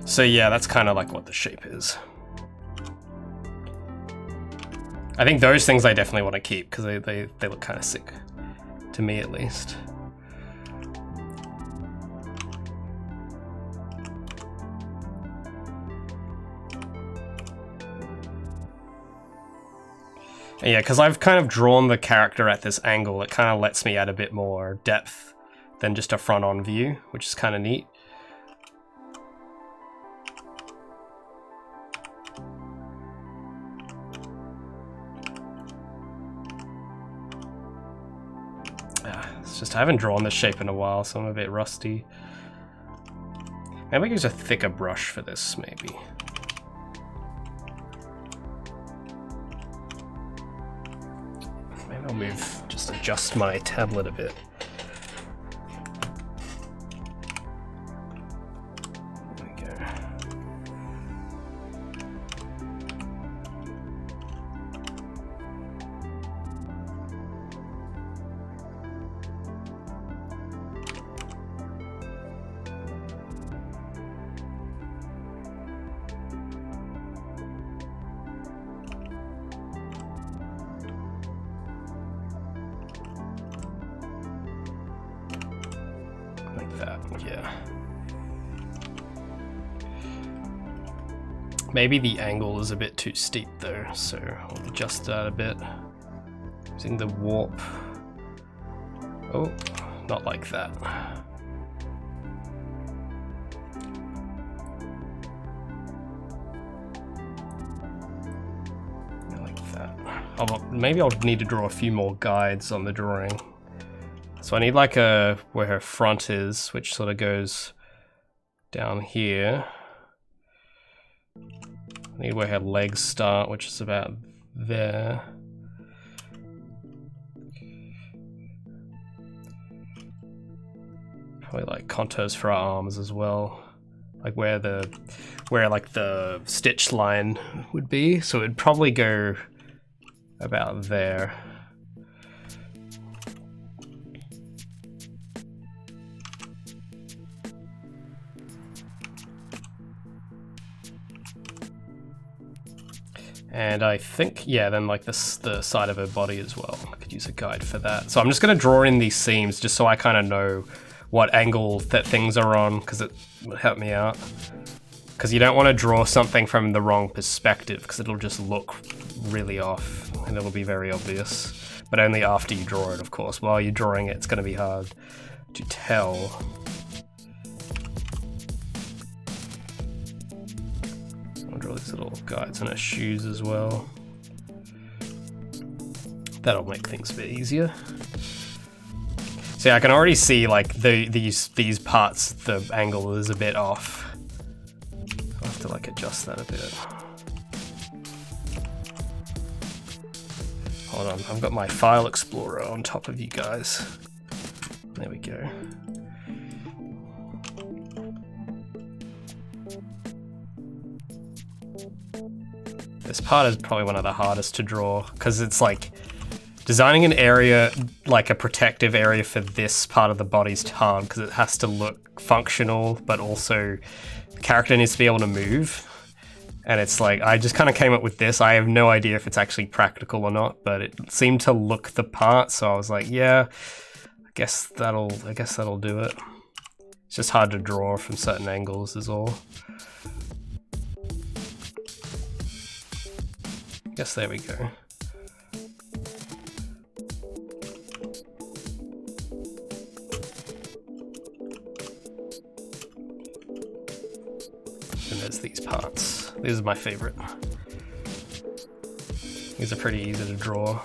So yeah, that's kind of like what the shape is. I think those things I definitely want to keep because they look kind of sick, to me at least. Yeah, because I've kind of drawn the character at this angle, it kind of lets me add a bit more depth than just a front-on view, which is kind of neat. It's just I haven't drawn this shape in a while, so I'm a bit rusty. Maybe we use a thicker brush for this, maybe. I'll move, just adjust my tablet a bit. There we go. Yeah. Maybe the angle is a bit too steep though, so I'll adjust that a bit. Using the warp. Oh, not like that. Like that. Maybe I'll need to draw a few more guides on the drawing. So I need like where her front is, which sort of goes down here. I need where her legs start, which is about there. Probably like contours for our arms as well. Like where like the stitch line would be. So it'd probably go about there. And I think, yeah, then like the side of her body as well. I could use a guide for that. So I'm just going to draw in these seams just so I kind of know what angle that things are on, because it would help me out. Because you don't want to draw something from the wrong perspective, because it'll just look really off and it'll be very obvious. But only after you draw it, of course. While you're drawing it, it's going to be hard to tell. Draw these little guides on her shoes as well. That'll make things a bit easier. So yeah, I can already see like these parts, the angle is a bit off. I'll have to like adjust that a bit. Hold on, I've got my file explorer on top of you guys. There we go. This part is probably one of the hardest to draw because it's like designing an area, like a protective area for this part of the body's hard because it has to look functional, but also the character needs to be able to move. And it's like, I just kind of came up with this. I have no idea if it's actually practical or not, but it seemed to look the part. So I was like, yeah, I guess that'll do it. It's just hard to draw from certain angles is all. Guess there we go. there's these parts. These are my favorite. These are pretty easy to draw.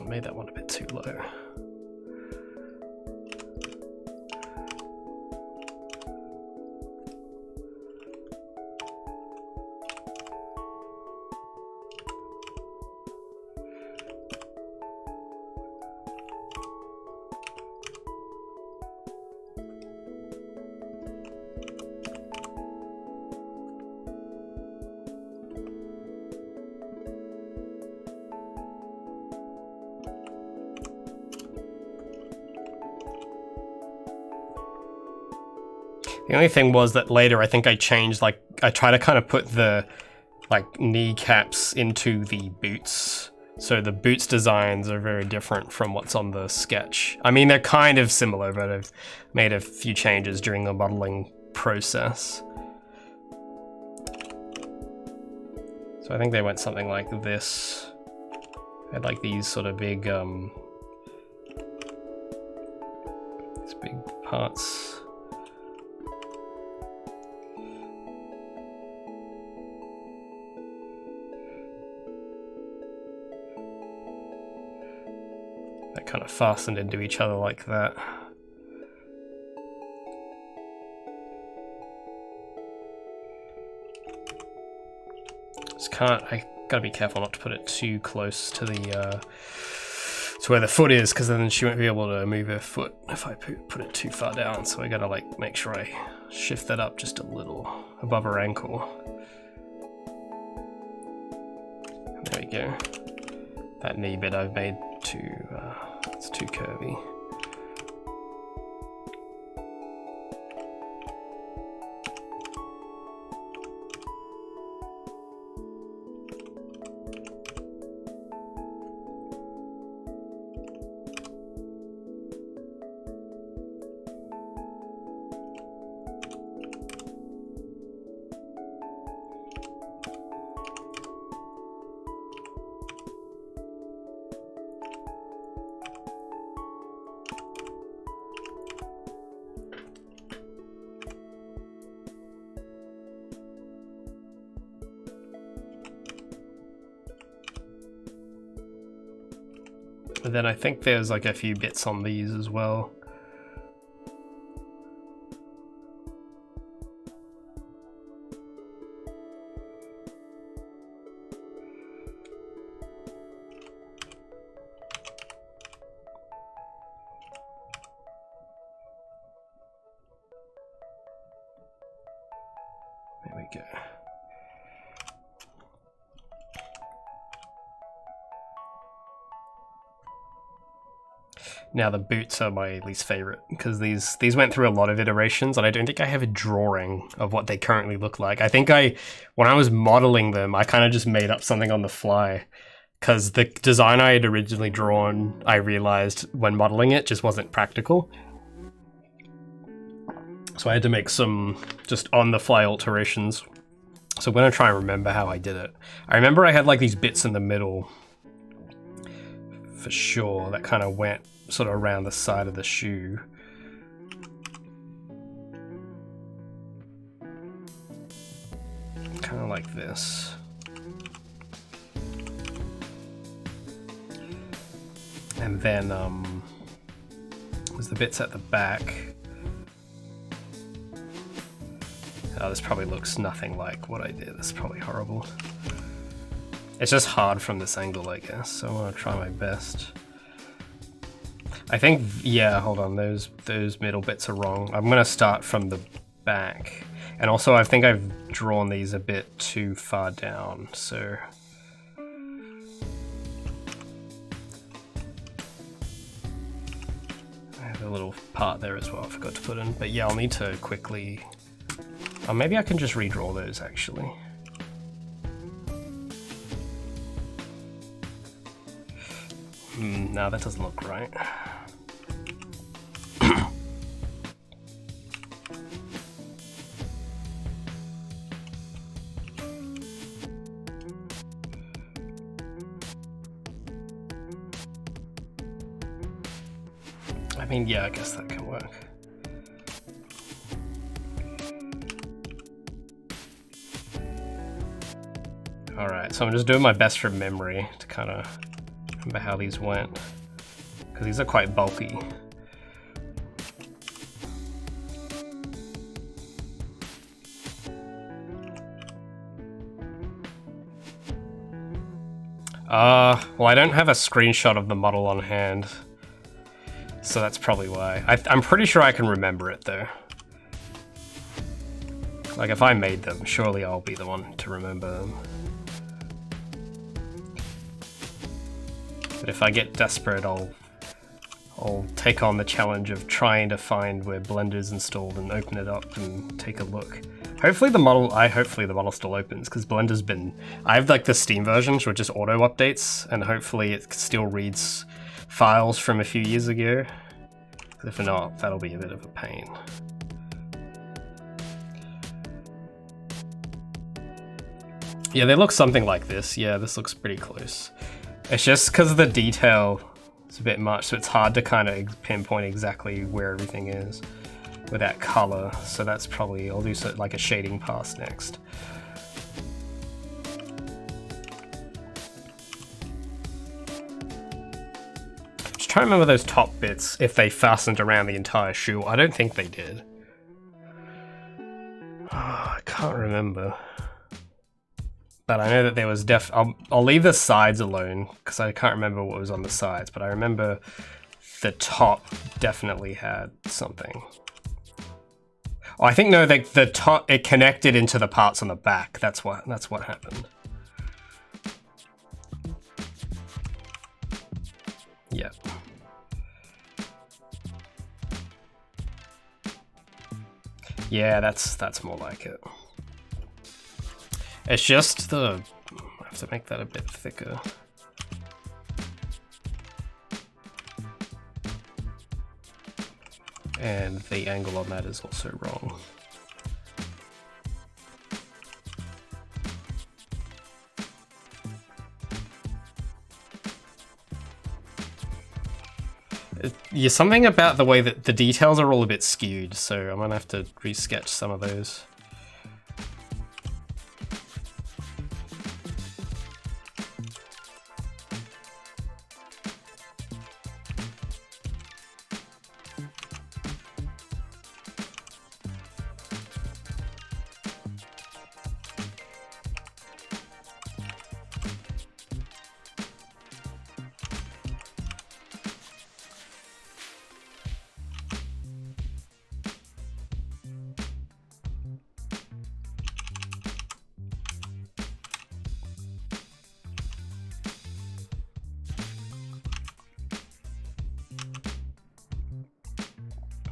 I made that one a bit too low. The only thing was that later I think I changed, like, I try to kind of put the, like, kneecaps into the boots. So the boots designs are very different from what's on the sketch. I mean, they're kind of similar, but I've made a few changes during the modeling process. So I think they went something like this. Had like these sort of big, these big parts. That kind of fastened into each other like that. I gotta be careful not to put it too close to the to where the foot is, because then she won't be able to move her foot if I put it too far down. So I gotta like make sure I shift that up just a little above her ankle. There we go. That knee bit I've made too it's too curvy. And then I think there's like a few bits on these as well. There we go. Now the boots are my least favorite, because these went through a lot of iterations, and I don't think I have a drawing of what they currently look like. I think when I was modeling them, I kind of just made up something on the fly, because the design I had originally drawn, I realized when modeling it, just wasn't practical. So I had to make some just on-the-fly alterations. So I'm going to try and remember how I did it. I remember I had like these bits in the middle, for sure, that kind of went sort of around the side of the shoe. Kind of like this. And then there's the bits at the back. Oh, this probably looks nothing like what I did. This is probably horrible. It's just hard from this angle, I guess, so I'm gonna try my best. I think, yeah, hold on, those middle bits are wrong. I'm gonna start from the back. And also I think I've drawn these a bit too far down, so... I have a little part there as well I forgot to put in. But yeah, I'll need to quickly... maybe I can just redraw those, actually. No, that doesn't look right. I mean, yeah, I guess that can work. Alright, so I'm just doing my best from memory to kind of remember how these went, because these are quite bulky. Well, I don't have a screenshot of the model on hand, so that's probably why. I'm pretty sure I can remember it though. Like if I made them, surely I'll be the one to remember them. But if I get desperate, I'll take on the challenge of trying to find where Blender's installed and open it up and take a look. Hopefully the model still opens, because Blender's been... I have like the Steam versions, which just auto updates, and hopefully it still reads files from a few years ago. If not, that'll be a bit of a pain. Yeah, they look something like this. Yeah, this looks pretty close. It's just because of the detail, it's a bit much, so it's hard to kind of pinpoint exactly where everything is with that color. So that's probably, I'll do like a shading pass next. Just trying to remember those top bits, if they fastened around the entire shoe. I don't think they did. I can't remember. But I know that there was I'll leave the sides alone, because I can't remember what was on the sides, but I remember the top definitely had something. Oh, I think no, the top, it connected into the parts on the back. That's what happened. Yeah. Yeah, that's more like it. It's just I have to make that a bit thicker. And the angle on that is also wrong. Yeah, something about the way that the details are all a bit skewed, so I'm gonna have to resketch some of those.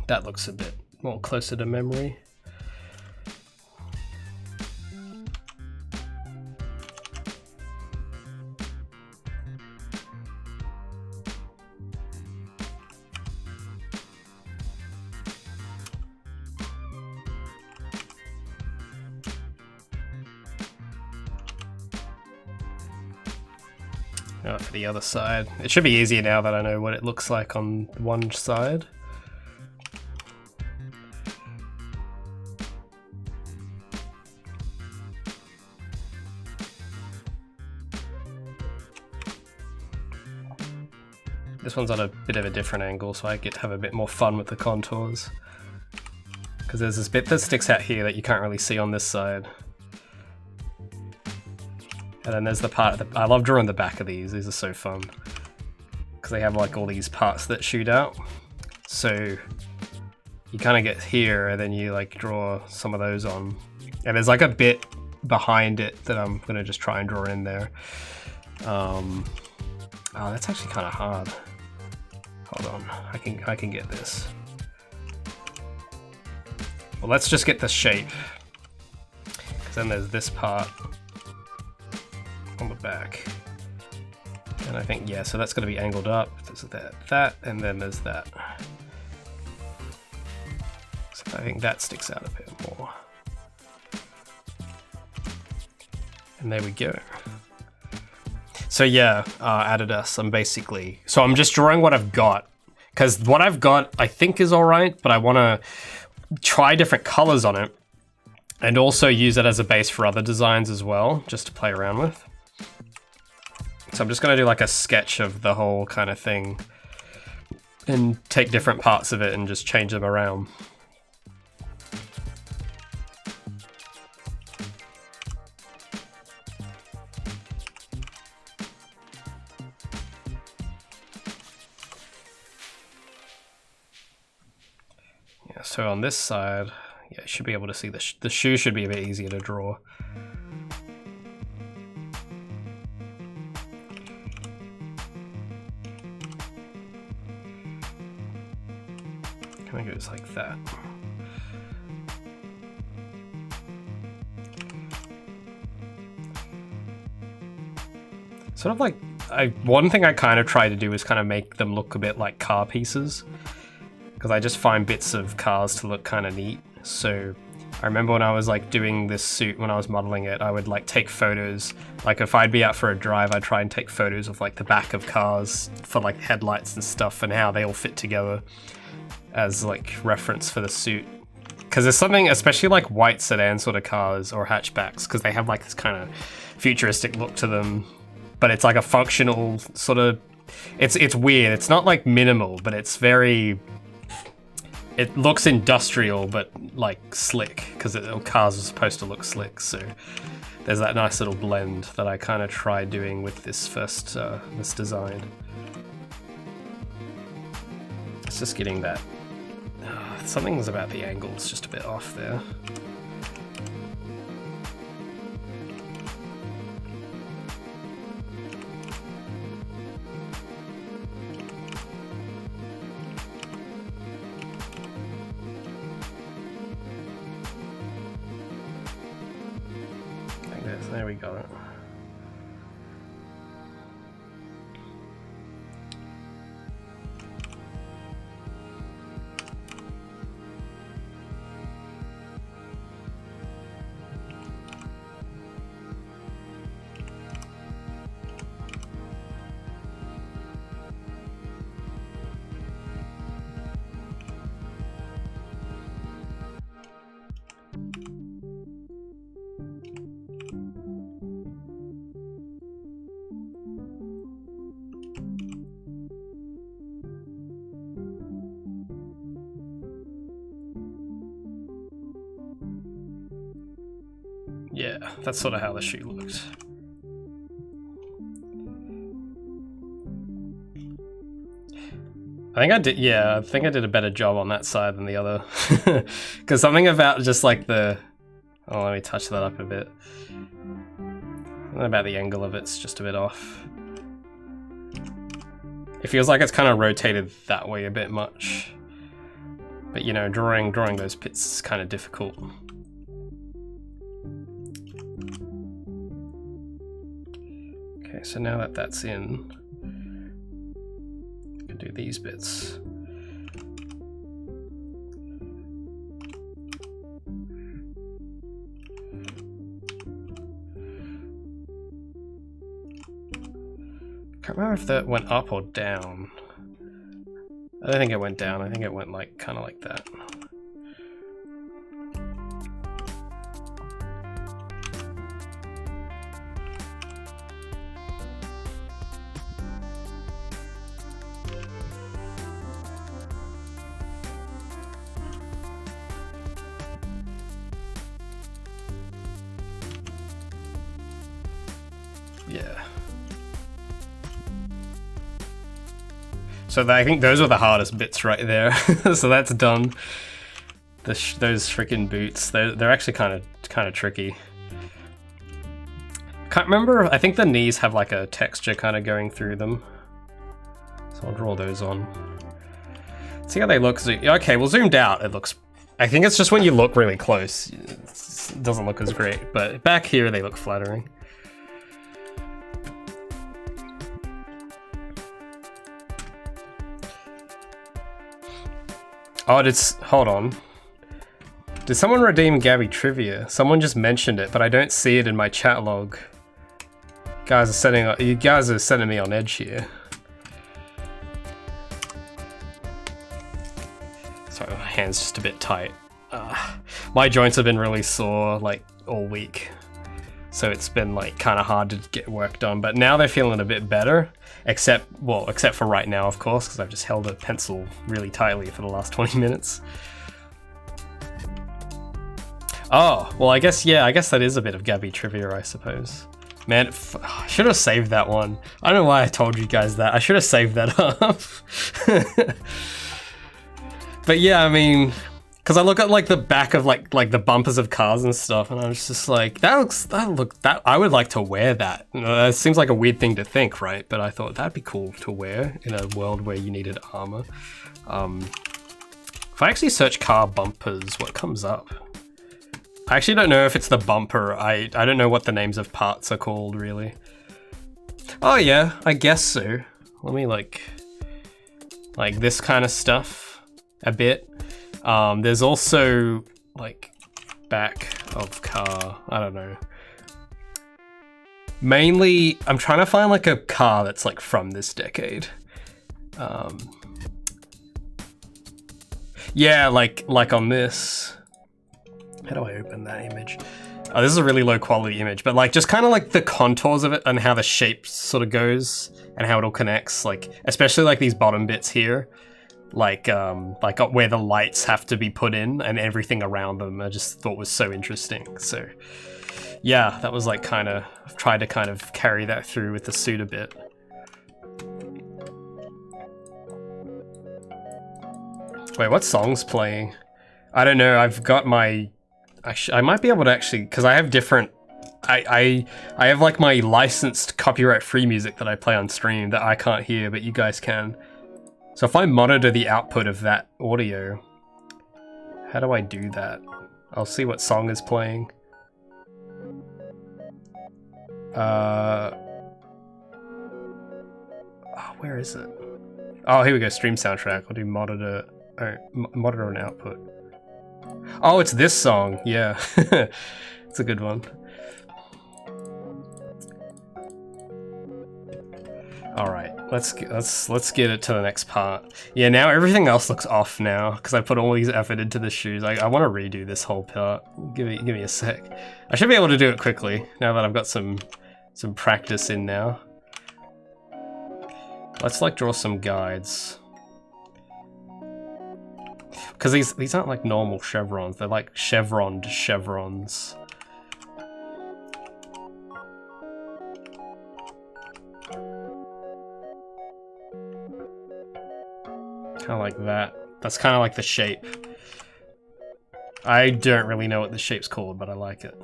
That looks a bit more closer to memory. Now for the other side. It should be easier now that I know what it looks like on one side. This one's on a bit of a different angle, so I get to have a bit more fun with the contours. Because there's this bit that sticks out here that you can't really see on this side. And then there's the part, I love drawing the back of these are so fun. Because they have like all these parts that shoot out. So you kind of get here and then you like draw some of those on. And there's like a bit behind it that I'm going to just try and draw in there. Oh, that's actually kind of hard. Hold on, I can get this. Well, let's just get the shape. Because then there's this part on the back. And I think, yeah, so that's going to be angled up. There's that, and then there's that. So I think that sticks out a bit more. And there we go. So yeah, Adidas, I'm just drawing what I've got, Because what I've got, I think is all right, but I want to try different colors on it and also use it as a base for other designs as well, just to play around with. So I'm just going to do like a sketch of the whole kind of thing and take different parts of it and just change them around. So on this side, yeah, you should be able to see the shoe should be a bit easier to draw. Kind of goes like that. Sort of like, one thing I kind of try to do is kind of make them look a bit like car pieces. Because I just find bits of cars to look kind of neat. So I remember when I was like doing this suit, when I was modeling it, I would like take photos. Like if I'd be out for a drive, I'd try and take photos of like the back of cars for like headlights and stuff and how they all fit together as like reference for the suit. Because there's something, especially like white sedan sort of cars or hatchbacks, because they have like this kind of futuristic look to them, but it's like a functional sort of, it's weird. It's not like minimal, but it's very, it looks industrial, but like slick, because cars are supposed to look slick. So there's that nice little blend that I kind of tried doing with this first, this design. It's just getting that, something's about the angles just a bit off there. There we go. Yeah, that's sort of how the shoe looked. I think I did, yeah, I think I did a better job on that side than the other. Because something about just like the, oh, let me touch that up a bit. Something about the angle of it's just a bit off. It feels like it's kind of rotated that way a bit much. But you know, drawing those bits is kind of difficult. Okay, so now that that's in, I can do these bits. Can't remember if that went up or down. I don't think it went down. I think it went like kind of like that. Yeah. So I think those were the hardest bits right there. So that's done. Those freaking boots, they're actually kind of tricky. Can't remember. I think the knees have like a texture kind of going through them. So I'll draw those on. See how they look. Okay, well zoomed out, it looks. I think it's just when you look really close, it doesn't look as great. But back here, they look flattering. Oh, hold on. Did someone redeem Gabby Trivia? Someone just mentioned it, but I don't see it in my chat log. You guys are sending me on edge here. Sorry, my hand's just a bit tight. My joints have been really sore like all week, so it's been like kind of hard to get work done. But now they're feeling a bit better, except for right now, of course, because I've just held a pencil really tightly for the last 20 minutes. Oh, well, I guess that is a bit of Gabby trivia, I suppose. Man, I should have saved that one. I don't know why I told you guys that. I should have saved that up. But yeah, I mean, because I look at like the back of like the bumpers of cars and stuff, and I was just like, that I would like to wear that. You know, that seems like a weird thing to think, right? But I thought that'd be cool to wear in a world where you needed armor. If I actually search car bumpers, what comes up? I actually don't know if it's the bumper. I don't know what the names of parts are called, really. Oh yeah, I guess so. Let me like this kind of stuff a bit. There's also like back of car, I don't know. Mainly, I'm trying to find like a car that's like from this decade. Yeah, like on this. How do I open that image? Oh, this is a really low quality image, but like just kind of like the contours of it and how the shape sort of goes and how it all connects, like especially like these bottom bits here, like where the lights have to be put in and everything around them. I just thought was so interesting. So yeah, that was like I've tried to kind of carry that through with the suit a bit. Wait, what song's playing? I don't know. I've got my. I might be able to actually, because I have different. I have like my licensed copyright-free music that I play on stream that I can't hear, but you guys can. So if I monitor the output of that audio, how do I do that? I'll see what song is playing. Oh, where is it? Oh, here we go. Stream soundtrack. I'll do monitor. Monitor and output. Oh, it's this song. Yeah, it's a good one. All right, let's get it to the next part. Yeah, now everything else looks off now because I put all these effort into the shoes. I want to redo this whole part. Give me a sec. I should be able to do it quickly now that I've got some practice in now. Let's like draw some guides. Because these aren't like normal chevrons, they're like chevroned chevrons. Kind of like that. That's kind of like the shape. I don't really know what the shape's called, but I like it.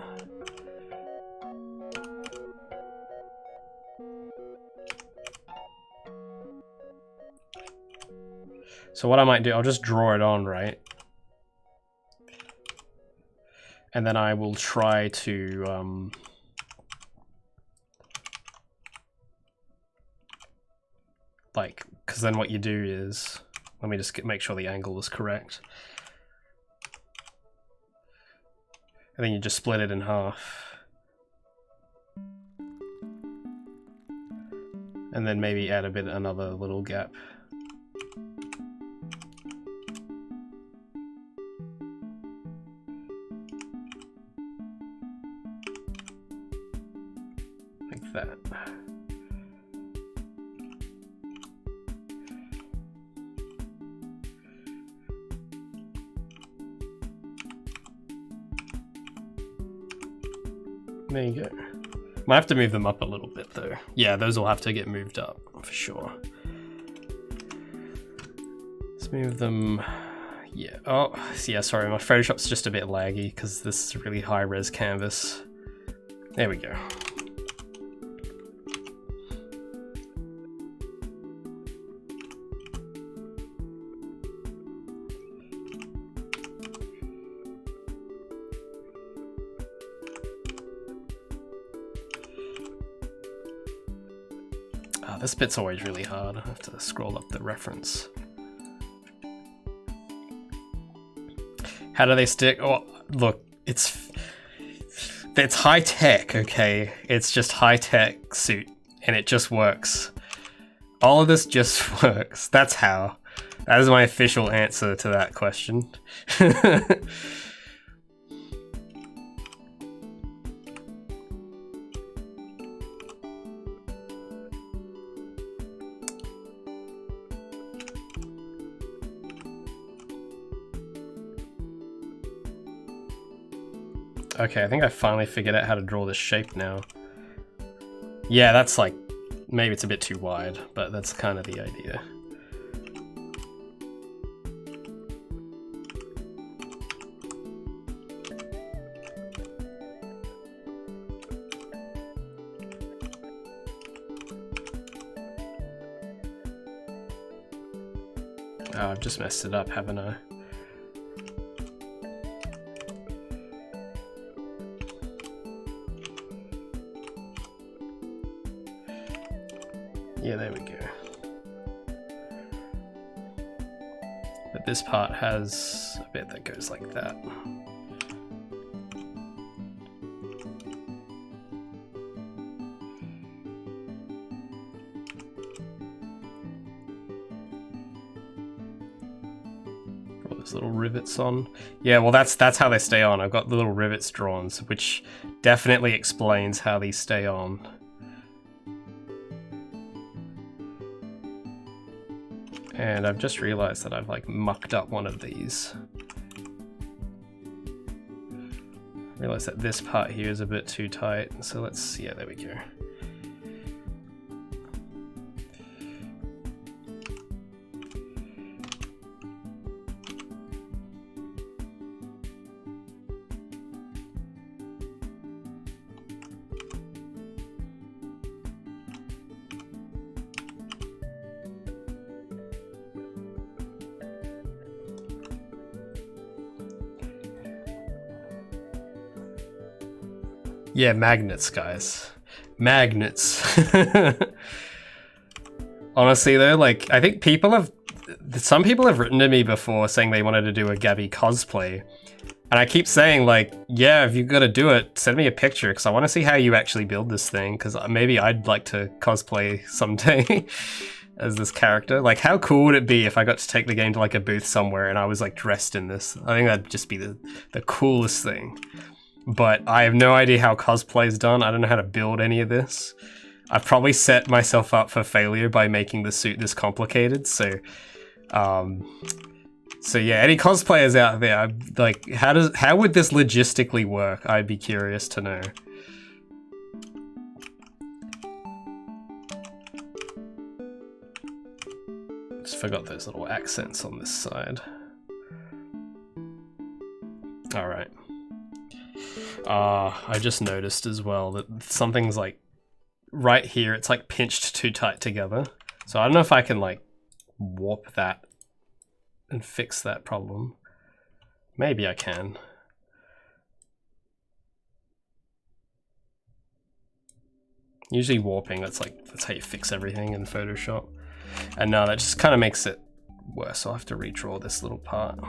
So what I might do, I'll just draw it on, right? And then I will try to like, because then what you do is, let me just make sure the angle is correct. And then you just split it in half. And then maybe add another little gap. Like that. There you go. Might have to move them up a little bit though. Yeah, those will have to get moved up for sure. Let's move them. Yeah. Oh, yeah. Sorry, my Photoshop's just a bit laggy because this is a really high-res canvas. There we go. This bit's always really hard. I have to scroll up the reference. How do they stick? Oh, look, it's high tech, okay? It's just high tech suit, and it just works. All of this just works. That's how. That is my official answer to that question. Okay, I think I finally figured out how to draw this shape now. Yeah, that's like, maybe it's a bit too wide, but that's kind of the idea. Oh, I've just messed it up, haven't I? Yeah, there we go. But this part has a bit that goes like that. All those little rivets on. Yeah, well that's how they stay on. I've got little rivets drawn, which definitely explains how these stay on. And I've just realized that I've like mucked up one of these. I realized that this part here is a bit too tight, so let's, yeah, there we go. Yeah, magnets, guys. Magnets. Honestly though, like, I think some people have written to me before saying they wanted to do a Gabby cosplay. And I keep saying like, yeah, if you've got to do it, send me a picture because I want to see how you actually build this thing because maybe I'd like to cosplay someday as this character. Like, how cool would it be if I got to take the game to like a booth somewhere and I was like dressed in this? I think that'd just be the coolest thing. But I have no idea how cosplay is done. I don't know how to build any of this. I've probably set myself up for failure by making the suit this complicated. So yeah, any cosplayers out there, like, how would this logistically work? I'd be curious to know. Just forgot those little accents on this side. All right. I just noticed as well that something's like right here, it's like pinched too tight together. So I don't know if I can like warp that and fix that problem. Maybe I can. Usually warping, that's how you fix everything in Photoshop. And no, that just kind of makes it worse. I'll have to redraw this little part.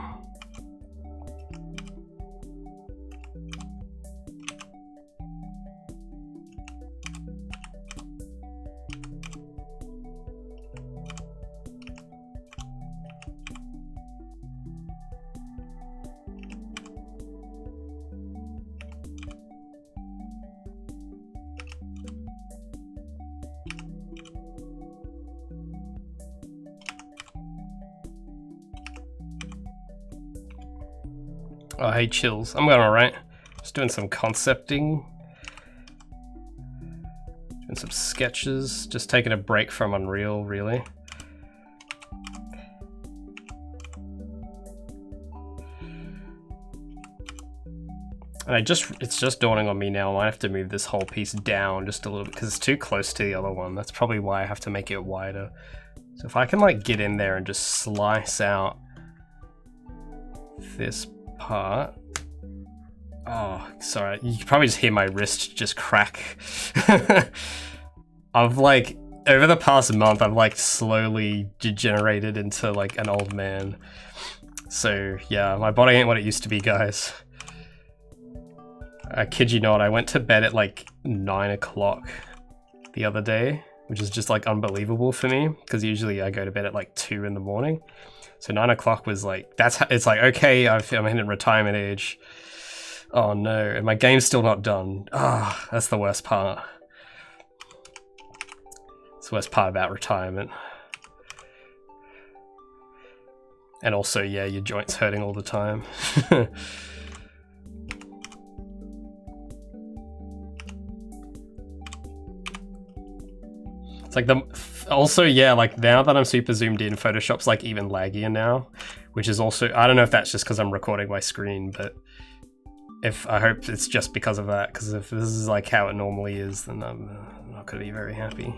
Oh, hey, chills. I'm going alright. Just doing some concepting. Doing some sketches. Just taking a break from Unreal, really. And it's just dawning on me now, I might have to move this whole piece down just a little bit because it's too close to the other one. That's probably why I have to make it wider. So if I can like get in there and just slice out this part. Oh, sorry. You can probably just hear my wrist just crack. I've like, over the past month, I've like slowly degenerated into like an old man. So yeah, my body ain't what it used to be, guys. I kid you not, I went to bed at like 9 o'clock the other day. which is just like unbelievable for me because usually I go to bed at like 2 in the morning. So 9 o'clock was like, it's like, okay, I'm hitting retirement age. Oh no, and my game's still not done. Ah, that's the worst part. It's the worst part about retirement. And also, yeah, your joints hurting all the time. It's like also, yeah, like now that I'm super zoomed in, Photoshop's like even laggier now, which is also, I don't know if that's just because I'm recording my screen, but I hope it's just because of that, because if this is like how it normally is, then I'm not going to be very happy.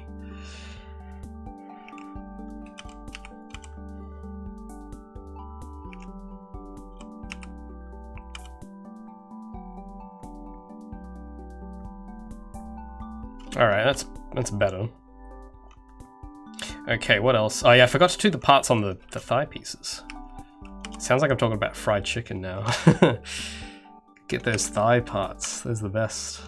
All right, that's better. Okay, what else? Oh yeah, I forgot to do the parts on the thigh pieces. Sounds like I'm talking about fried chicken now. Get those thigh parts, those are the best.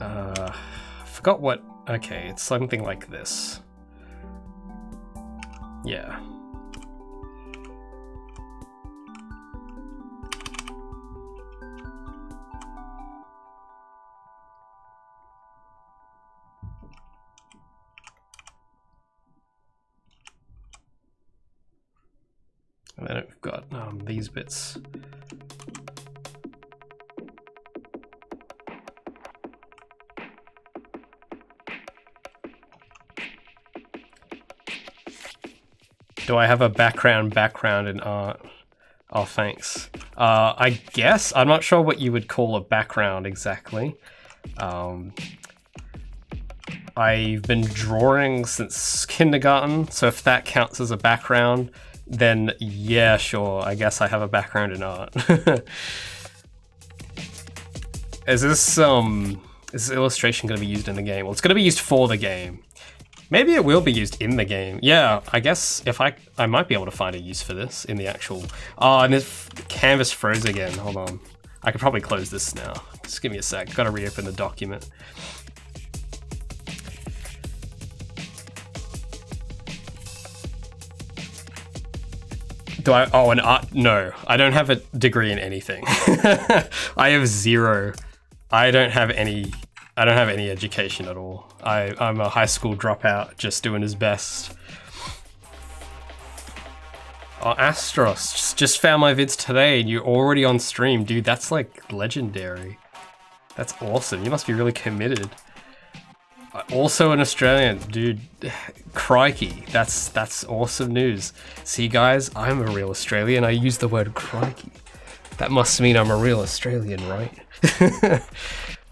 I forgot what, okay, it's something like this. Yeah. And then we've got these bits. Do I have a background in art? Oh, thanks. I guess. I'm not sure what you would call a background exactly. I've been drawing since kindergarten, so if that counts as a background, then yeah, sure, I guess I have a background in art. Is this illustration going to be used in the game? Well, it's going to be used for the game. Maybe it will be used in the game. Yeah, I guess if I might be able to find a use for this in the actual... Oh, and this canvas froze again. Hold on. I could probably close this now. Just give me a sec. Got to reopen the document. Do I? Oh, an art? No, I don't have a degree in anything. I have zero. I don't have any education at all. I'm a high school dropout, just doing his best. Oh, Astros, just found my vids today and you're already on stream. Dude, that's like legendary. That's awesome. You must be really committed. Also an Australian, dude. Crikey, that's awesome news. See guys, I'm a real Australian. I use the word crikey. That must mean I'm a real Australian, right?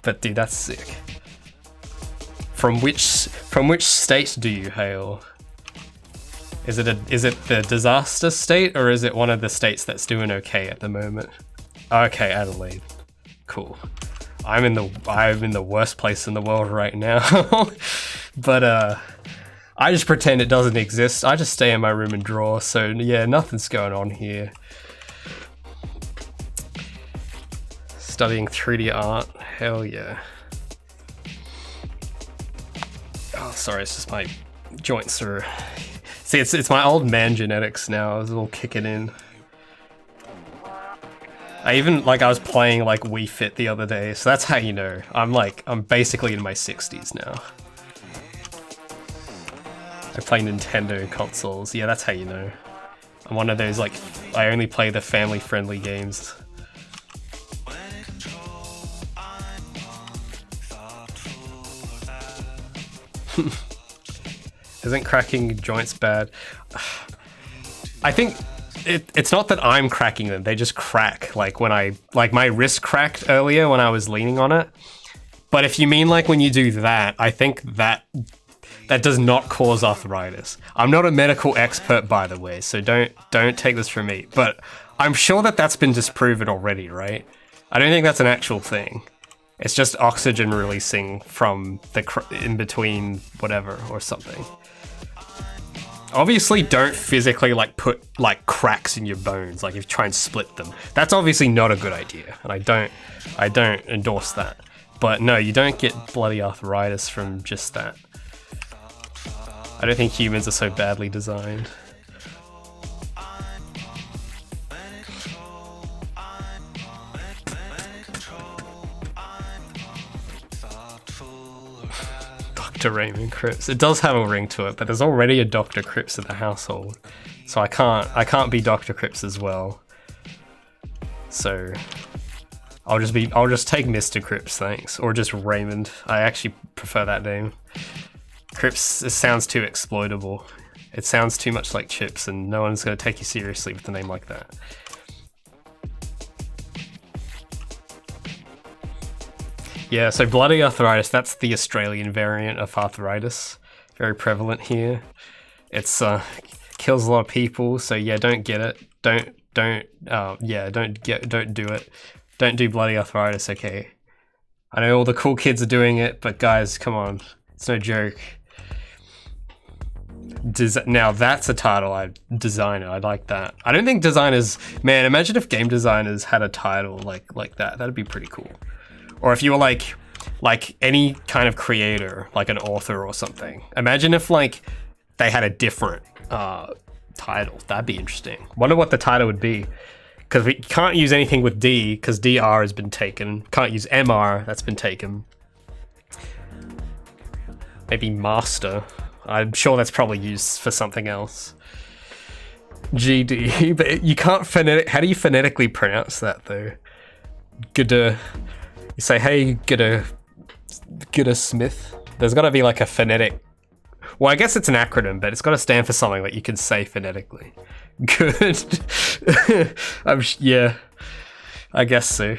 But dude, that's sick. From which state do you hail? Is it the disaster state, or is it one of the states that's doing okay at the moment? Okay, Adelaide. Cool. I'm in the worst place in the world right now. But I just pretend it doesn't exist. I just stay in my room and draw, so yeah, nothing's going on here. Studying 3D art, hell yeah. Oh, sorry, it's just my joints are... See, it's my old man genetics now, it's all kicking in. I was playing like Wii Fit the other day, so that's how you know. I'm basically in my 60s now. I play Nintendo consoles, yeah, that's how you know. I'm one of those, like, I only play the family-friendly games. Isn't cracking joints bad? I think it's not that I'm cracking them, they just crack. Like my wrist cracked earlier when I was leaning on it. But if you mean like when you do that, I think that does not cause arthritis. I'm not a medical expert, by the way, so don't take this from me. But I'm sure that's been disproven already, right? I don't think that's an actual thing. It's just oxygen releasing from the in between whatever or something. Obviously, don't physically like put like cracks in your bones, like if you try and split them. That's obviously not a good idea, and I don't endorse that. But no, you don't get bloody arthritis from just that. I don't think humans are so badly designed. Dr. Raymond Cripps. It does have a ring to it, but there's already a Dr. Cripps in the household. So I can't be Dr. Cripps as well. So I'll just take Mr. Cripps, thanks. Or just Raymond. I actually prefer that name. Cripps, it sounds too exploitable. It sounds too much like chips, and no one's going to take you seriously with a name like that. Yeah, so bloody arthritis, that's the Australian variant of arthritis. Very prevalent here. It's kills a lot of people, so yeah, don't get it. Don't do it. Don't do bloody arthritis, okay? I know all the cool kids are doing it, but guys, come on. It's no joke. Now that's a title designer. I like that. I don't think designers, man, imagine if game designers had a title like that. That'd be pretty cool. Or if you were like any kind of creator, like an author or something. Imagine if like they had a different title. That'd be interesting. Wonder what the title would be. Because we can't use anything with D, because DR has been taken. Can't use MR, that's been taken. Maybe master. I'm sure that's probably used for something else. GD, but you can't how do you phonetically pronounce that though? G'da, you say, hey, G'da Smith. There's gotta be like a phonetic, well, I guess it's an acronym, but it's gotta stand for something that you can say phonetically. Good. Yeah, I guess so.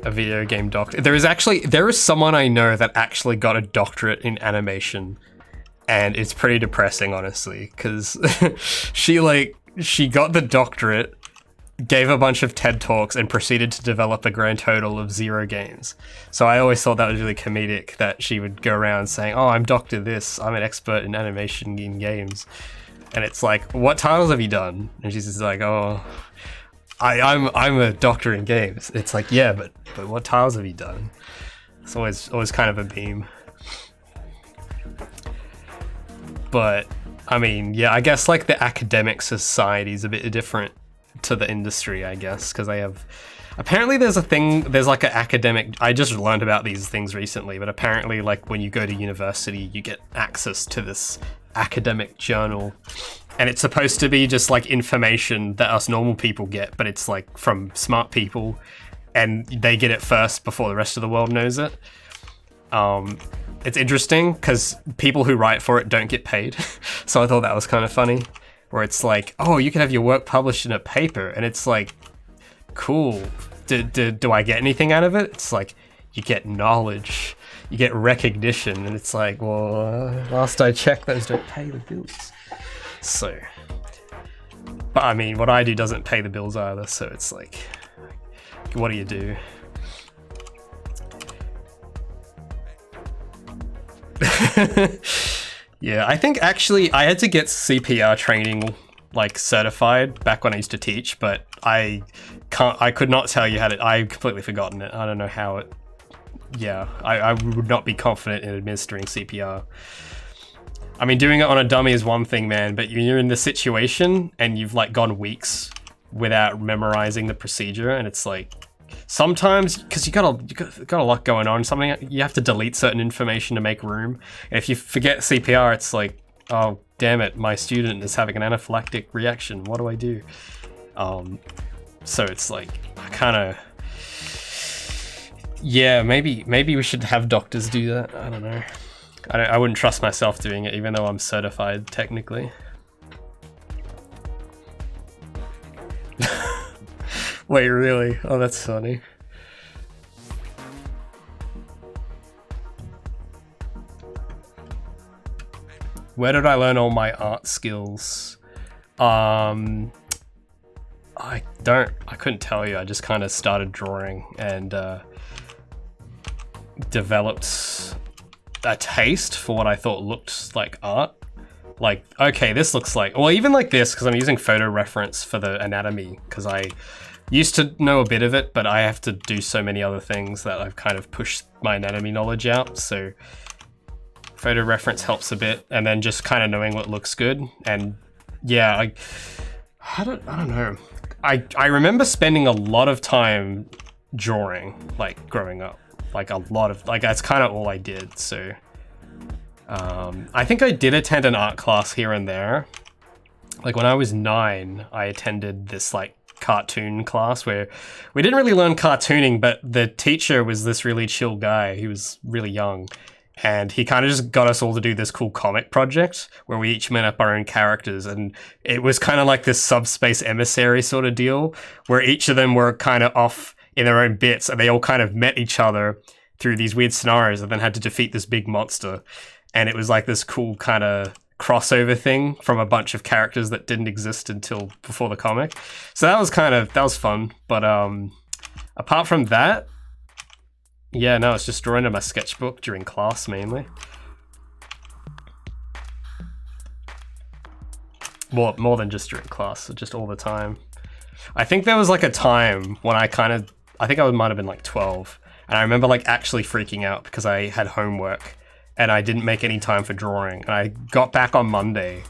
A video game doctor. There is someone I know that actually got a doctorate in animation, and it's pretty depressing, honestly, because she got the doctorate, gave a bunch of TED Talks, and proceeded to develop a grand total of 0 games. So I always thought that was really comedic, that she would go around saying, oh, I'm Dr. This, I'm an expert in animation in games. And it's like, what titles have you done? And she's just like, oh, I'm a doctor in games. It's like, yeah, but what titles have you done? It's always kind of a meme. But I mean, yeah, I guess like the academic society is a bit different to the industry, I guess, because they have, apparently there's like an academic, I just learned about these things recently, but apparently like when you go to university you get access to this academic journal, and it's supposed to be just like information that us normal people get, but it's like from smart people, and they get it first before the rest of the world knows it. It's interesting because people who write for it don't get paid. So I thought that was kind of funny, where it's like, oh, you can have your work published in a paper, and it's like, cool. Do I get anything out of it? It's like, you get knowledge, you get recognition, and it's like, well, last I checked, those don't pay the bills. So, but I mean, what I do doesn't pay the bills either, so it's like, what do you do? Yeah, I think actually I had to get CPR training like certified back when I used to teach, but I could not tell you how to, I've completely forgotten it. I don't know how it, yeah, I would not be confident in administering CPR. I mean, doing it on a dummy is one thing, man, but you're in the situation and you've like gone weeks without memorizing the procedure, and it's like, sometimes, because you got a lot going on, something you have to delete certain information to make room. And if you forget CPR, it's like, oh damn it, my student is having an anaphylactic reaction. What do I do? So it's like, I kind of, yeah, maybe we should have doctors do that. I don't know. I wouldn't trust myself doing it, even though I'm certified technically. Wait, really? Oh, that's funny. Where did I learn all my art skills? I couldn't tell you. I just kind of started drawing and developed a taste for what I thought looked like art. Like, okay, this looks like, well, even like this, because I'm using photo reference for the anatomy, because I Used to know a bit of it, but I have to do so many other things that I've kind of pushed my anatomy knowledge out, so photo reference helps a bit, and then just kind of knowing what looks good. And yeah, I don't know. I remember spending a lot of time drawing, like growing up, like a lot of, like that's kind of all I did. So I think I did attend an art class here and there. Like when I was 9, I attended this like cartoon class where we didn't really learn cartooning, but the teacher was this really chill guy. He was really young. And he kind of just got us all to do this cool comic project where we each made up our own characters. And it was kind of like this subspace emissary sort of deal where each of them were kind of off in their own bits and they all kind of met each other through these weird scenarios and then had to defeat this big monster. And it was like this cool kind of crossover thing from a bunch of characters that didn't exist until before the comic. So that was fun. But apart from that, yeah, no, it's just drawing in my sketchbook during class mainly. Well, more than just during class, just all the time. I think there was like a time when I think I might have been like 12, and I remember like actually freaking out because I had homework and I didn't make any time for drawing. And I got back on Monday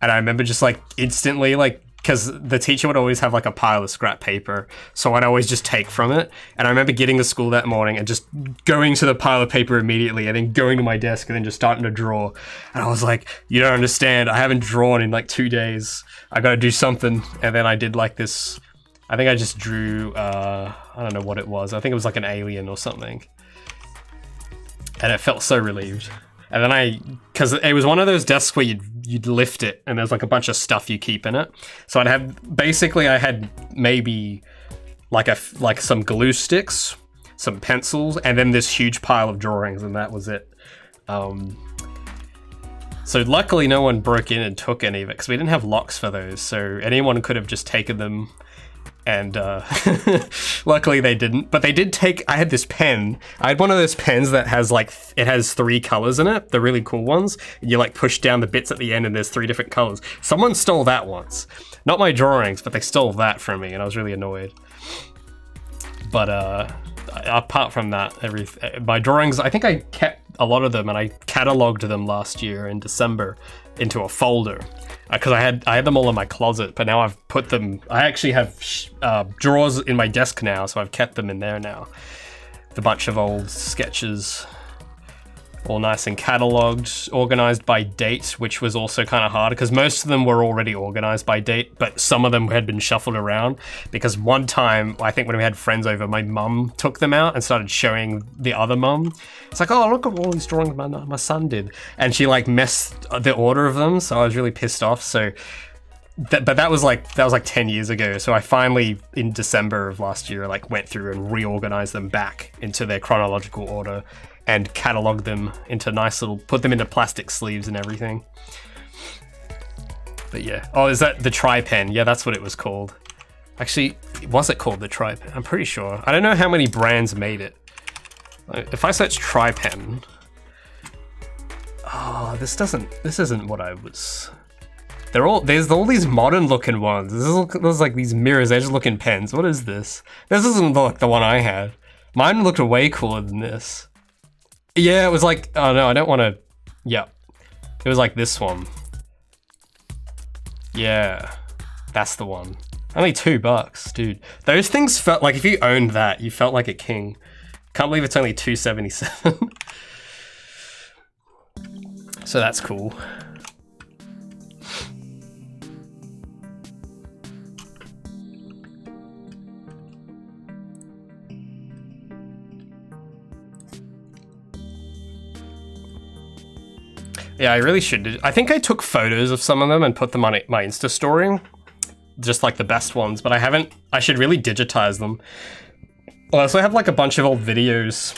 and I remember just like instantly like, because the teacher would always have like a pile of scrap paper, so I'd always just take from it. And I remember getting to school that morning and just going to the pile of paper immediately and then going to my desk and then just starting to draw. And I was like, you don't understand, I haven't drawn in like 2 days. I gotta do something. And then I did like this, I think I just drew, I don't know what it was. I think it was like an alien or something. And it felt so relieved. And then because it was one of those desks where you'd lift it and there's like a bunch of stuff you keep in it. So I had maybe like some glue sticks, some pencils, and then this huge pile of drawings, and that was it. So luckily no one broke in and took any of it because we didn't have locks for those. So anyone could have just taken them. And luckily they didn't, but they did take, I had this pen. I had one of those pens that has like, it has 3 colors in it, the really cool ones. And you like push down the bits at the end and there's 3 different colors. Someone stole that once. Not my drawings, but they stole that from me and I was really annoyed. But apart from that, my drawings, I think I kept a lot of them and I cataloged them last year in December into a folder. Because I had them all in my closet, but now I've put them. I actually have drawers in my desk now, so I've kept them in there now. The bunch of old sketches, all nice and catalogued, organized by date, which was also kind of hard because most of them were already organized by date, but some of them had been shuffled around. Because one time, I think when we had friends over, my mum took them out and started showing the other mum. It's like, oh, look at all these drawings my son did, and she like messed the order of them, so I was really pissed off. So, but that was like 10 years ago. So I finally, in December of last year, like went through and reorganized them back into their chronological order. And catalog them into nice little, put them into plastic sleeves and everything. But yeah. Oh, is that the Tri-Pen? Yeah, that's what it was called. Actually, was it called the Tri-Pen? I'm pretty sure. I don't know how many brands made it. If I search Tri-Pen, oh, this isn't what I was. There's all these modern looking ones. There's like these mirror's edge looking pens. What is this? This isn't like the one I had. Mine looked way cooler than this. Yeah, it was like, oh no, I don't want to, yeah. It was like this one. Yeah, that's the one. Only $2, dude. Those things felt like, if you owned that, you felt like a king. Can't believe it's only $2.77. So that's cool. Yeah, I really should. I think I took photos of some of them and put them on my Insta story. Just like the best ones, but I haven't. I should really digitize them. I also have like a bunch of old videos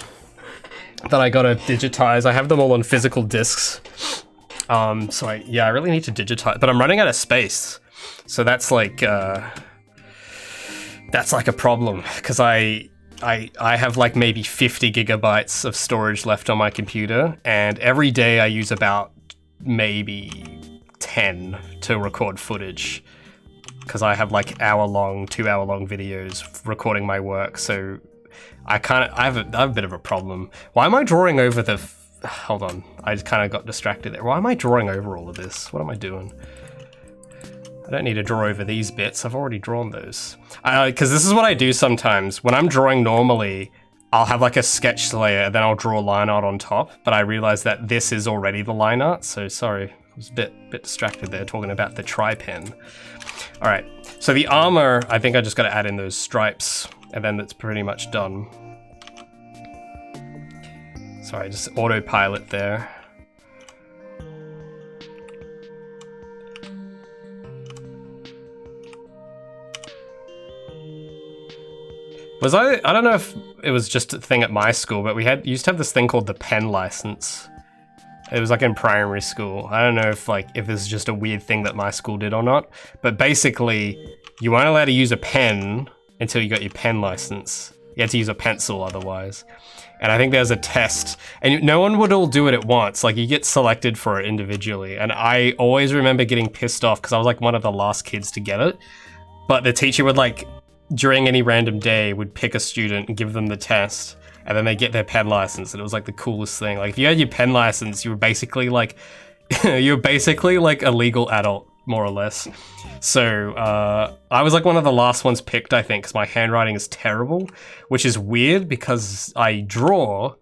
that I gotta digitize. I have them all on physical discs. So I really need to digitize, but I'm running out of space. So that's like a problem because I have like maybe 50 gigabytes of storage left on my computer, and every day I use about maybe 10 to record footage. because I have like hour-long, 2-hour-long videos recording my work, so I have a bit of a problem. Why am I drawing over the... Hold on, I just kind of got distracted there. Why am I drawing over all of this? What am I doing? I don't need to draw over these bits, I've already drawn those. Because this is what I do sometimes. When I'm drawing normally, I'll have like a sketch layer, and then I'll draw line art on top, but I realize that this is already the line art, so sorry. I was a bit distracted there talking about the tri-pen. All right, so the armor, I think I just gotta add in those stripes, and then it's pretty much done. Sorry, just autopilot there. I don't know if it was just a thing at my school, but we used to have this thing called the pen license. It was like in primary school. I don't know if this is just a weird thing that my school did or not, but basically you weren't allowed to use a pen until you got your pen license. You had to use a pencil otherwise. And I think there's a test, and no one would all do it at once. Like, you get selected for it individually. And I always remember getting pissed off because I was like one of the last kids to get it. But the teacher would during any random day, would pick a student and give them the test, and then they get their pen license, and it was like the coolest thing. Like, if you had your pen license, you were basically like, a legal adult, more or less. So I was like one of the last ones picked, I think, because my handwriting is terrible, which is weird because I draw,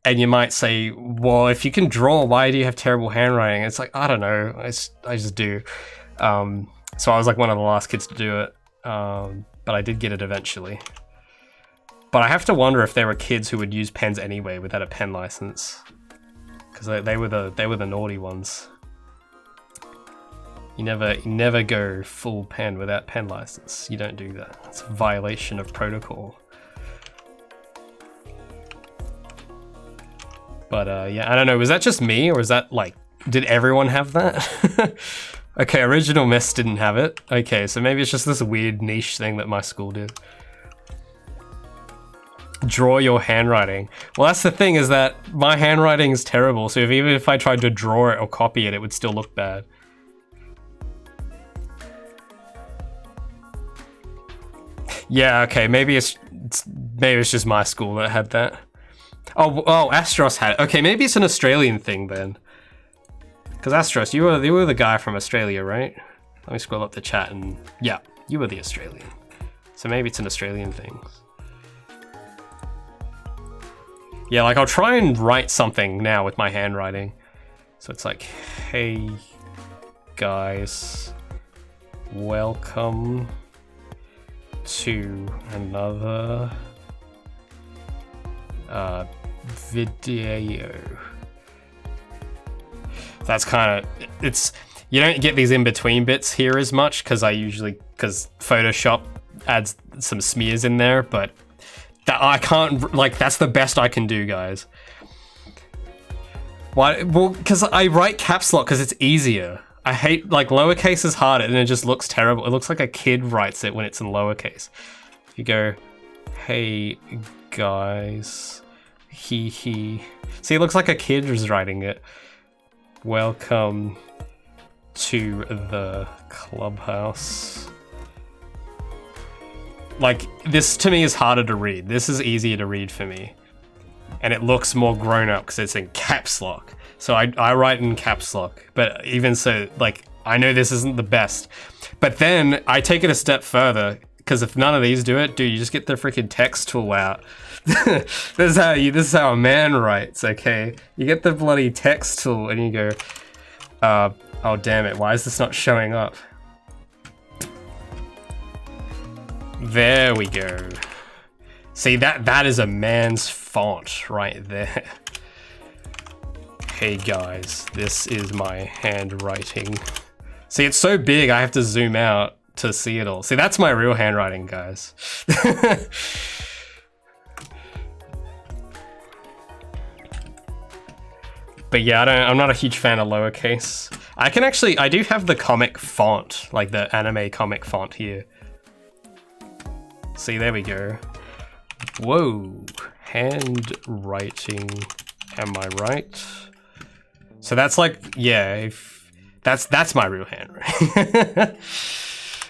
and you might say, well, if you can draw, why do you have terrible handwriting? It's like, I don't know, I just do. So I was like one of the last kids to do it. But I did get it eventually. But I have to wonder if there were kids who would use pens anyway without a pen license, because they were the naughty ones. You never go full pen without pen license. You don't do that. It's a violation of protocol. But yeah, I don't know. Was that just me, or is that did everyone have that? Okay, Original Mess didn't have it. Okay, so maybe it's just this weird niche thing that my school did. Draw your handwriting. Well, that's the thing, is that my handwriting is terrible, so even if I tried to draw it or copy it, it would still look bad. Yeah, okay, maybe it's just my school that had that. Oh, Astros had it. Okay, maybe it's an Australian thing then. Because Astros, you were the guy from Australia, right? Let me scroll up the chat and... Yeah, you were the Australian. So maybe it's an Australian thing. Yeah, I'll try and write something now with my handwriting. So it's like, hey guys, welcome to another video. That's kind of, you don't get these in-between bits here as much because Photoshop adds some smears in there, but I can't, that's the best I can do, guys. Why? Well, because I write caps lock because it's easier. I hate, lowercase is harder and it just looks terrible. It looks like a kid writes it when it's in lowercase. If you go, hey guys, he. See, it looks like a kid is writing it. Welcome to the clubhouse. This to me is harder to read. This is easier to read for me. And it looks more grown up because it's in caps lock. So I write in caps lock. But even so, I know this isn't the best. But then I take it a step further, because if none of these do it, dude, you just get the freaking text tool out. This is how a man writes, okay? You get the bloody text tool and you go, oh damn it, why is this not showing up? There we go. See, that is a man's font right there. Hey guys, this is my handwriting. See, it's so big I have to zoom out to see it all. See, that's my real handwriting, guys. But yeah, I'm not a huge fan of lowercase. I do have the comic font, the anime comic font here. See, there we go. Whoa, handwriting, am I right? So that's yeah, if that's my real handwriting.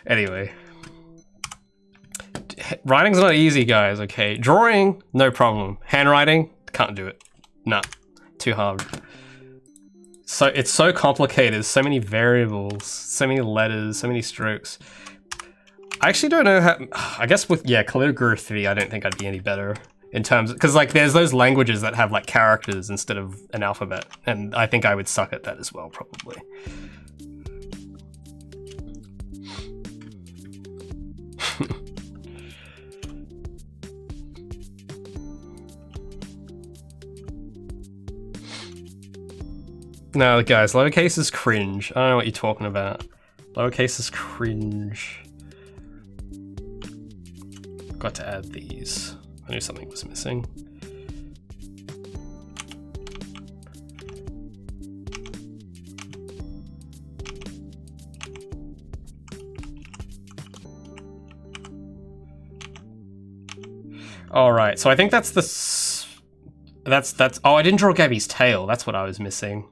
Anyway. Writing's not easy, guys, okay? Drawing, no problem. Handwriting, can't do it. Nah, too hard. So it's so complicated, so many variables, so many letters, so many strokes. I actually don't know how, I guess with, yeah, calligraphy, I don't think I'd be any better in terms, because like there's those languages that have like characters instead of an alphabet, and I think I would suck at that as well, probably. No, guys, lowercase is cringe. I don't know what you're talking about. Lowercase is cringe. Got to add these. I knew something was missing. All right, so I think that's the... Oh, I didn't draw Gabby's tail. That's what I was missing.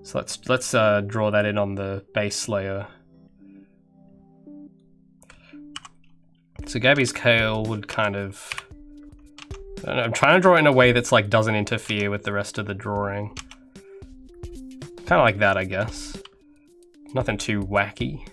So let's draw that in on the base layer. So Gabby's tail would kind of... I don't know, I'm trying to draw it in a way that's like doesn't interfere with the rest of the drawing. Kind of like that, I guess. Nothing too wacky.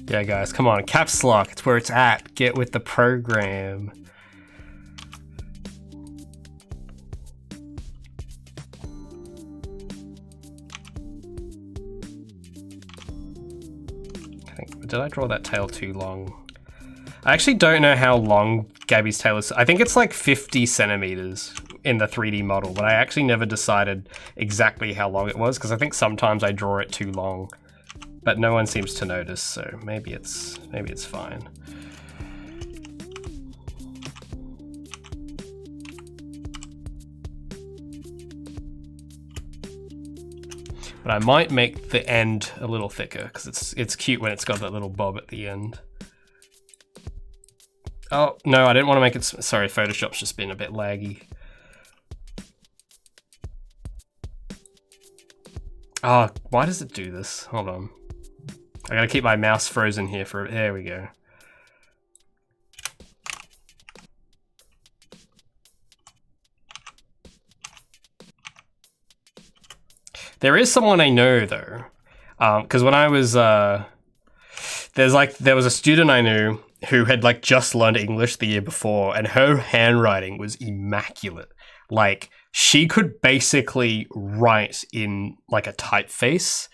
Yeah, guys, come on, caps lock, it's where it's at. Get with the program. Did I draw that tail too long? I actually don't know how long Gabby's tail is. I think it's like 50 centimeters in the 3D model, but I actually never decided exactly how long it was because I think sometimes I draw it too long. But no one seems to notice, so maybe it's fine. But I might make the end a little thicker because it's cute when it's got that little bob at the end. Oh no, I didn't want to make it. Sorry, Photoshop's just been a bit laggy. Oh, why does it do this? Hold on. I gotta keep my mouse frozen here for, there we go. There is someone I know though, because when I was, there was a student I knew who had like just learned English the year before, and her handwriting was immaculate. Like she could basically write in like a typeface.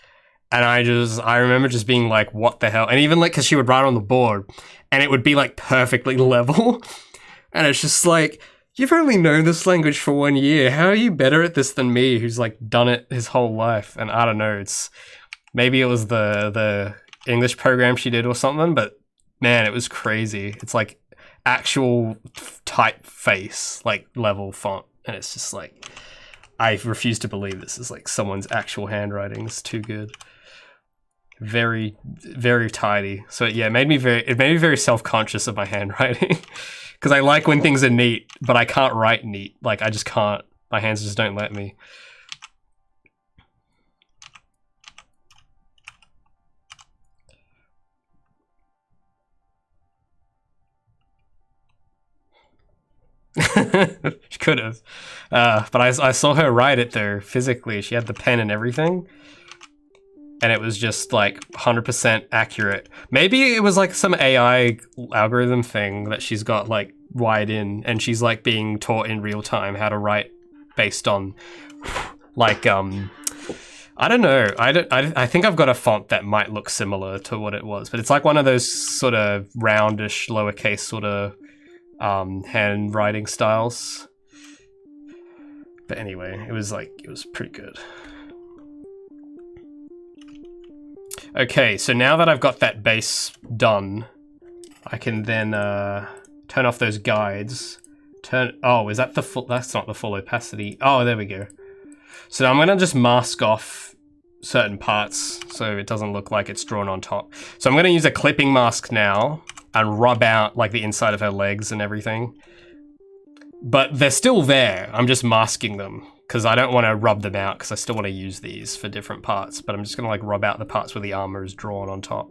And I remember just being like, what the hell? And even like, cause she would write on the board and it would be like perfectly level. And it's just like, you've only known this language for 1 year. How are you better at this than me, who's like done it his whole life? And I don't know, maybe it was the English program she did or something, but man, it was crazy. It's like actual typeface, like level font. And it's just like, I refuse to believe this is like someone's actual handwriting. It's too good. Very, very tidy. So yeah, it made me very self-conscious of my handwriting because I like when things are neat, but I can't write neat. Like I just can't. My hands just don't let me. She could have, but I saw her write it though physically. She had the pen and everything. And it was just like 100% accurate. Maybe it was like some AI algorithm thing that she's got like wired in, and she's like being taught in real time how to write based on like I don't know. I think I've got a font that might look similar to what it was, but it's like one of those sort of roundish lowercase sort of handwriting styles. But anyway, it was pretty good. Okay, so now that I've got that base done, I can then turn off those guides. Oh, is that the full? That's not the full opacity. Oh, there we go. So now I'm gonna just mask off certain parts so it doesn't look like it's drawn on top. So I'm gonna use a clipping mask now, and rub out like the inside of her legs and everything. But they're still there. I'm just masking them because I don't want to rub them out because I still want to use these for different parts. But I'm just going to like rub out the parts where the armor is drawn on top,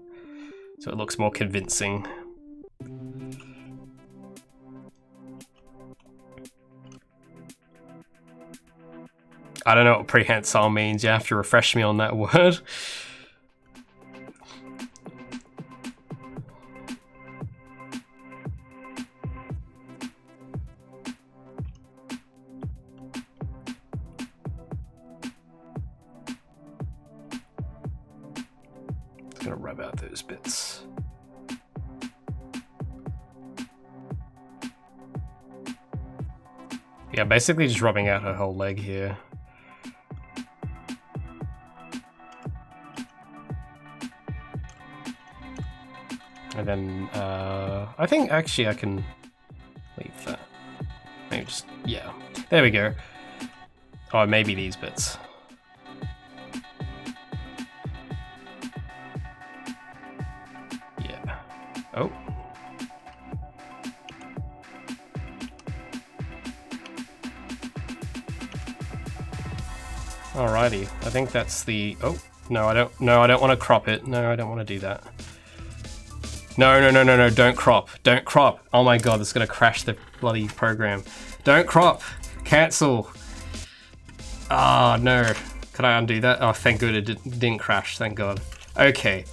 so it looks more convincing. I don't know what prehensile means. You have to refresh me on that word. Just gonna rub out those bits. Yeah, basically just rubbing out her whole leg here. And then, I think actually I can leave that. Maybe just, yeah. There we go. Oh, maybe these bits. Yeah. Oh. Alrighty. I think that's the, oh, no, I don't want to crop it. No, I don't want to do that. No, don't crop. Don't crop. Oh my god, it's gonna crash the bloody program. Don't crop. Cancel. Ah, oh, no. Could I undo that? Oh, thank god it didn't crash, thank god. Okay.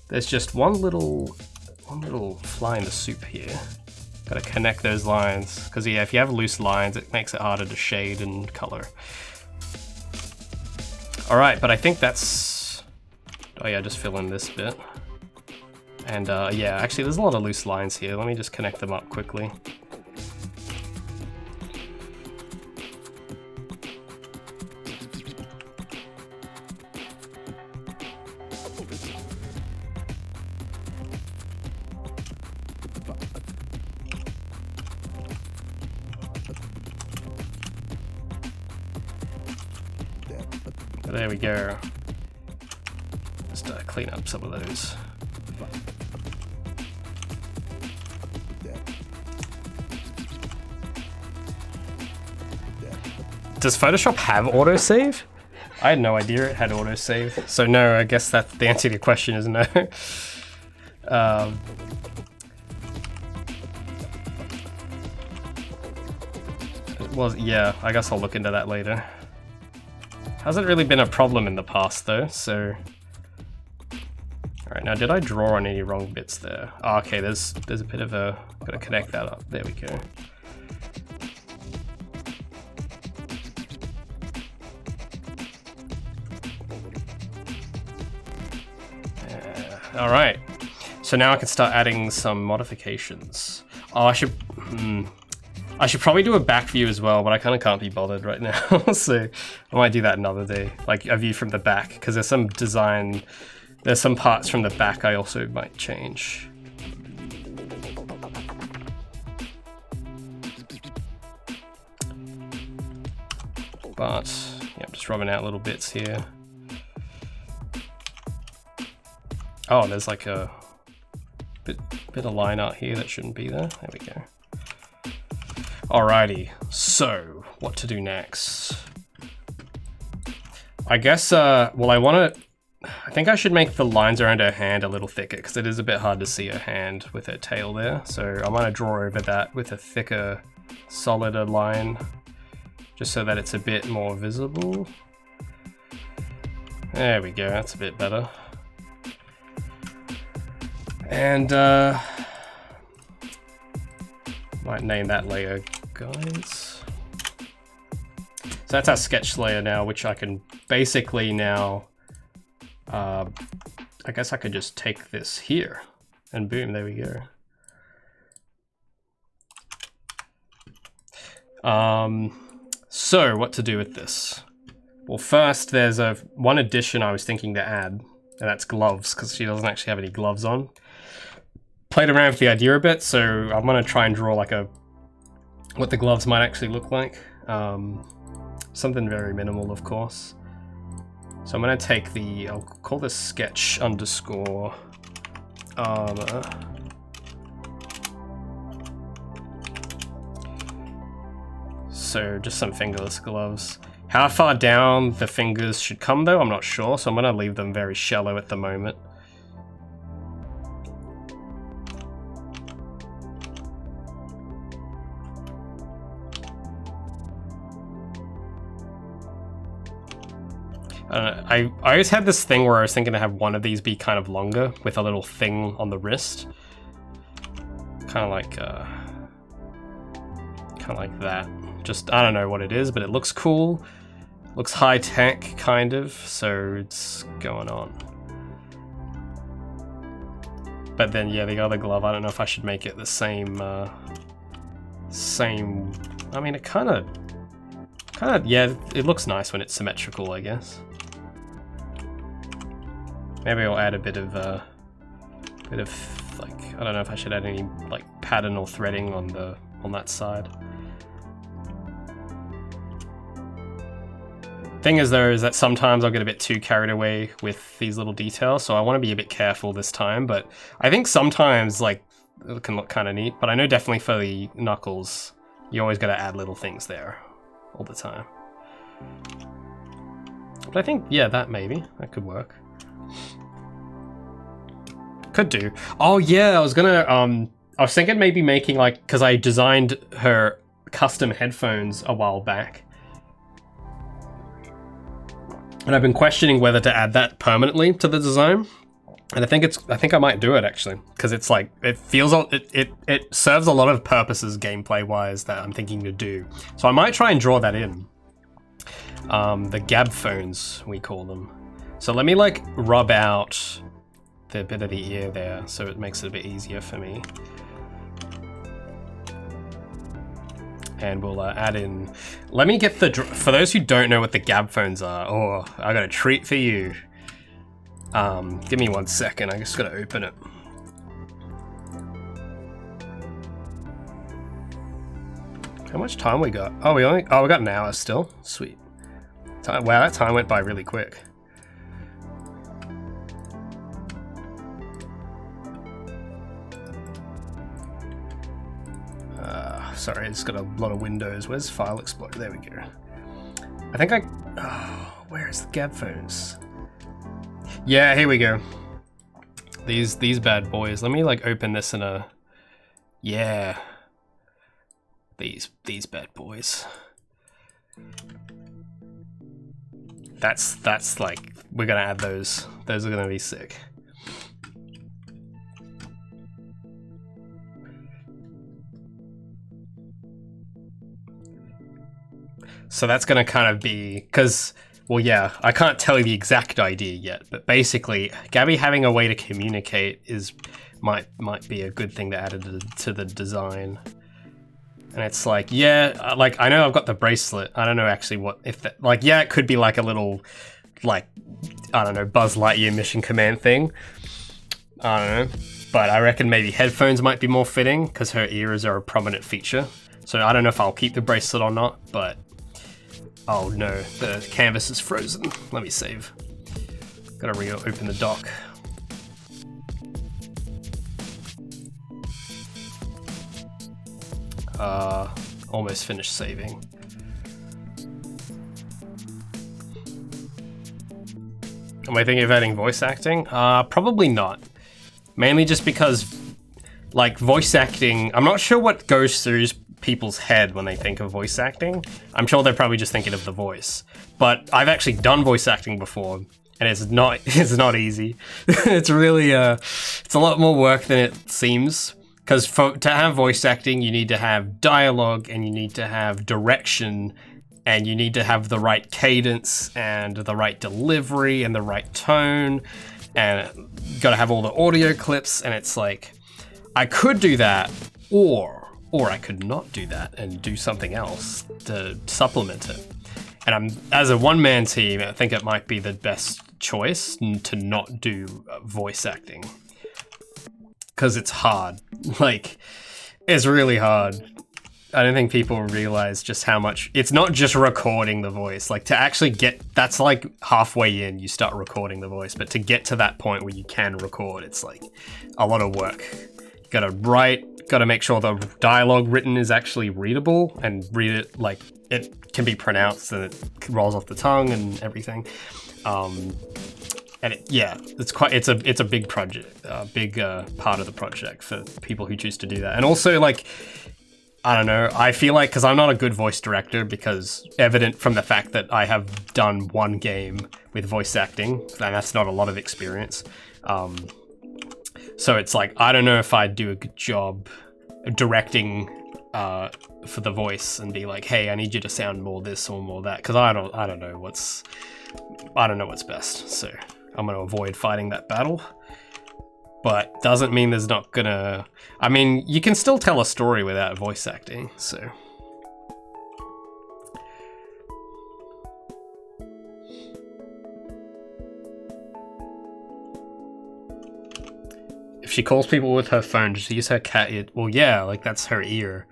There's just one little fly in the soup here. Gotta connect those lines. Because yeah, if you have loose lines, it makes it harder to shade and color. Alright, but I think that's... Oh yeah, just fill in this bit. And yeah, actually there's a lot of loose lines here. Let me just connect them up quickly. There we go. Just clean up some of those. Does Photoshop have autosave? I had no idea it had autosave. So no, I guess that the answer to your question is no. Well, yeah, I guess I'll look into that later. Hasn't really been a problem in the past though, so... Alright, now did I draw on any wrong bits there? Oh, okay, there's a bit of a... Gotta connect that up. There we go. Alright, so now I can start adding some modifications. Oh, I should probably do a back view as well, but I kind of can't be bothered right now, so I might do that another day, like a view from the back, because there's some design, there's some parts from the back I also might change. But, yeah, I'm just rubbing out little bits here. Oh, there's like a bit of line art here that shouldn't be there. There we go. Alrighty, so what to do next? I guess, well, I think I should make the lines around her hand a little thicker because it is a bit hard to see her hand with her tail there. So I'm gonna draw over that with a thicker, solider line, just so that it's a bit more visible. There we go, that's a bit better. And might name that layer guys. So that's our sketch layer now, which I can basically now, I guess I could just take this here and boom, there we go. So what to do with this? Well, first there's one addition I was thinking to add, and that's gloves, because she doesn't actually have any gloves on. Played around with the idea a bit, so I'm gonna try and draw like what the gloves might actually look like. Something very minimal, of course. So I'm gonna take I'll call this sketch underscore armor. so just some fingerless gloves. How far down the fingers should come though, I'm not sure, so I'm gonna leave them very shallow at the moment. I always had this thing where I was thinking to have one of these be kind of longer with a little thing on the wrist. Kind of like that. Just, I don't know what it is, but it looks cool. Looks high tech, kind of, so it's going on. But then, yeah, the other glove, I don't know if I should make it the same, I mean, it kind of, yeah, it looks nice when it's symmetrical, I guess. Maybe I'll add a bit of like, I don't know if I should add any like pattern or threading on that side. Thing is though, is that sometimes I'll get a bit too carried away with these little details, so I want to be a bit careful this time, but I think sometimes like it can look kind of neat, but I know definitely for the knuckles, you always got to add little things there all the time. But I think, yeah, that could work. Could do. Oh yeah, I was thinking maybe making like, because I designed her custom headphones a while back. And I've been questioning whether to add that permanently to the design. And I think I might do it actually, because it's like, it serves a lot of purposes gameplay wise that I'm thinking to do. So I might try and draw that in. The gab phones, we call them. So let me like rub out the bit of the ear there so it makes it a bit easier for me. And we'll add in, let me get for those who don't know what the gab phones are, oh, I got a treat for you. Give me 1 second, I just gotta open it. How much time we got? Oh, we got an hour still. Sweet. Wow, that time went by really quick. Sorry, it's got a lot of windows. Where's File Explorer? There we go. I think where's the gab phones? Yeah, here we go. These bad boys. Let me like open this in a, yeah. These bad boys. That's like, we're gonna add those. Those are gonna be sick. So that's gonna kind of be, because, well, yeah, I can't tell you the exact idea yet, but basically, Gabby having a way to communicate might be a good thing to add to the design. And it's like, yeah, like I know I've got the bracelet. I don't know actually like, yeah, it could be like a little, like, I don't know, Buzz Lightyear mission command thing. I don't know, but I reckon maybe headphones might be more fitting because her ears are a prominent feature. So I don't know if I'll keep the bracelet or not, but. Oh no, the canvas is frozen. Let me save. Gotta reopen the dock. Almost finished saving. Am I thinking of adding voice acting? Probably not. Mainly just because, like, voice acting, I'm not sure what goes through people's head when they think of voice acting. I'm sure they're probably just thinking of the voice. But I've actually done voice acting before, and it's not easy. It's really it's a lot more work than it seems. Because to have voice acting, you need to have dialogue, and you need to have direction, and you need to have the right cadence, and the right delivery, and the right tone, and you gotta have all the audio clips, and it's like, I could do that, or I could not do that and do something else to supplement it. And as a one-man team, I think it might be the best choice to not do voice acting. Because it's hard. Like, it's really hard. I don't think people realize just how much, it's not just recording the voice. Like, to actually that's like halfway in, you start recording the voice. But to get to that point where you can record, it's like a lot of work. You gotta write, gotta make sure the dialogue written is actually readable and read it like it can be pronounced and it rolls off the tongue and everything. And it's a big project, a big part of the project for people who choose to do that. And also, like, I don't know, I feel like, because I'm not a good voice director, because evident from the fact that I have done one game with voice acting, and that's not a lot of experience. So it's like, I don't know if I'd do a good job directing for the voice and be like, hey, I need you to sound more this or more that, because I don't know what's best. So I'm going to avoid fighting that battle. But doesn't mean there's not gonna... I mean, you can still tell a story without voice acting, so... If she calls people with her phone, just use her cat ear. Well, yeah, like, that's her ear.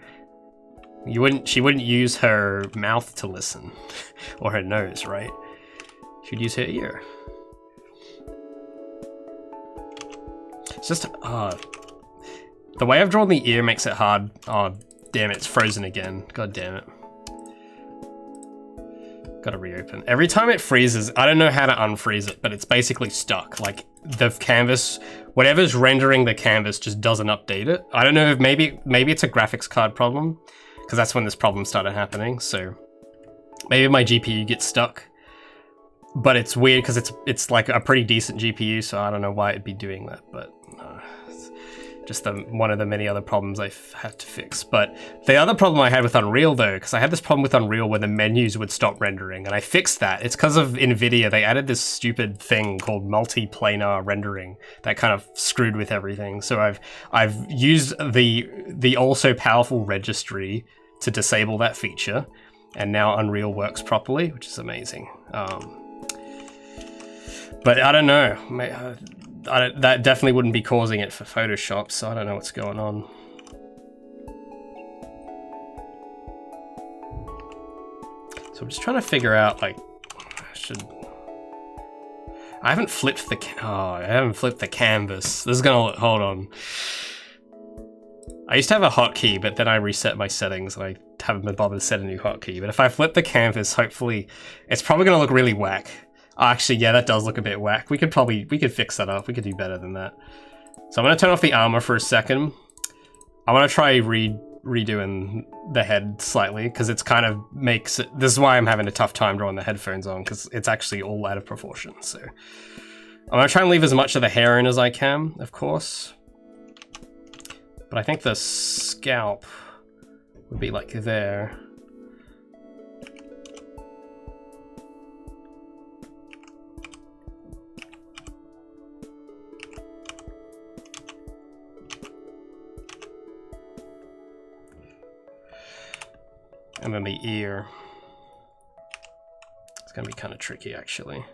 She wouldn't use her mouth to listen. Or her nose, right? She'd use her ear. It's just, the way I've drawn the ear makes it hard. Oh, damn it, it's frozen again. God damn it. Gotta reopen. Every time it freezes, I don't know how to unfreeze it, but it's basically stuck. Like, the canvas, whatever's rendering the canvas just doesn't update it. I don't know if maybe it's a graphics card problem, because that's when this problem started happening, so maybe my GPU gets stuck. But it's weird because it's like a pretty decent GPU, so I don't know why it'd be doing that, but it's just one of the many other problems I've had to fix. But the other problem I had with Unreal, though, because I had this problem with Unreal where the menus would stop rendering, and I fixed that. It's because of NVIDIA. They added this stupid thing called multi-planar rendering that kind of screwed with everything. So I've used the also powerful registry to disable that feature, and now Unreal works properly, which is amazing. But I don't know, that definitely wouldn't be causing it for Photoshop, so I don't know what's going on. So I'm just trying to figure out, like, I haven't flipped the canvas. This is gonna, hold on. I used to have a hotkey, but then I reset my settings and I haven't been bothered to set a new hotkey. But if I flip the canvas, hopefully, it's probably gonna look really whack. Actually, yeah, that does look a bit whack. We could fix that up. We could do better than that. So I'm gonna turn off the armor for a second. I wanna try redoing the head slightly, because it's kind of makes it... This is why I'm having a tough time drawing the headphones on, because it's actually all out of proportion, so... I'm gonna try and leave as much of the hair in as I can, of course. But I think the scalp would be like there. And then the ear. It's gonna be kind of tricky, actually.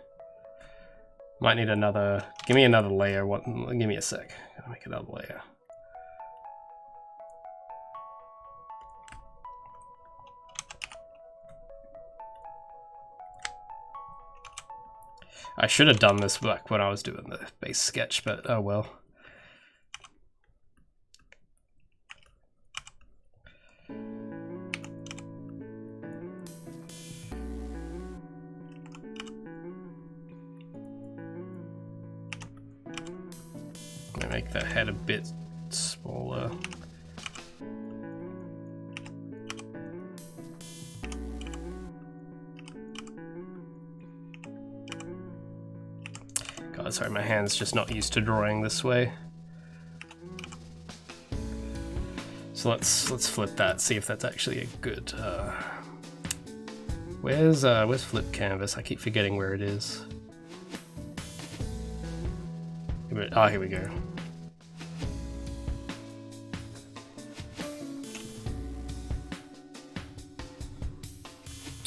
Might need another... Give me another layer. Give me a sec. Gotta make another layer. I should have done this back when I was doing the base sketch, but oh well. Make the head a bit smaller. God, sorry, my hand's just not used to drawing this way. So let's flip that, see if that's actually a good. Where's flip canvas? I keep forgetting where it is. Ah, here we go.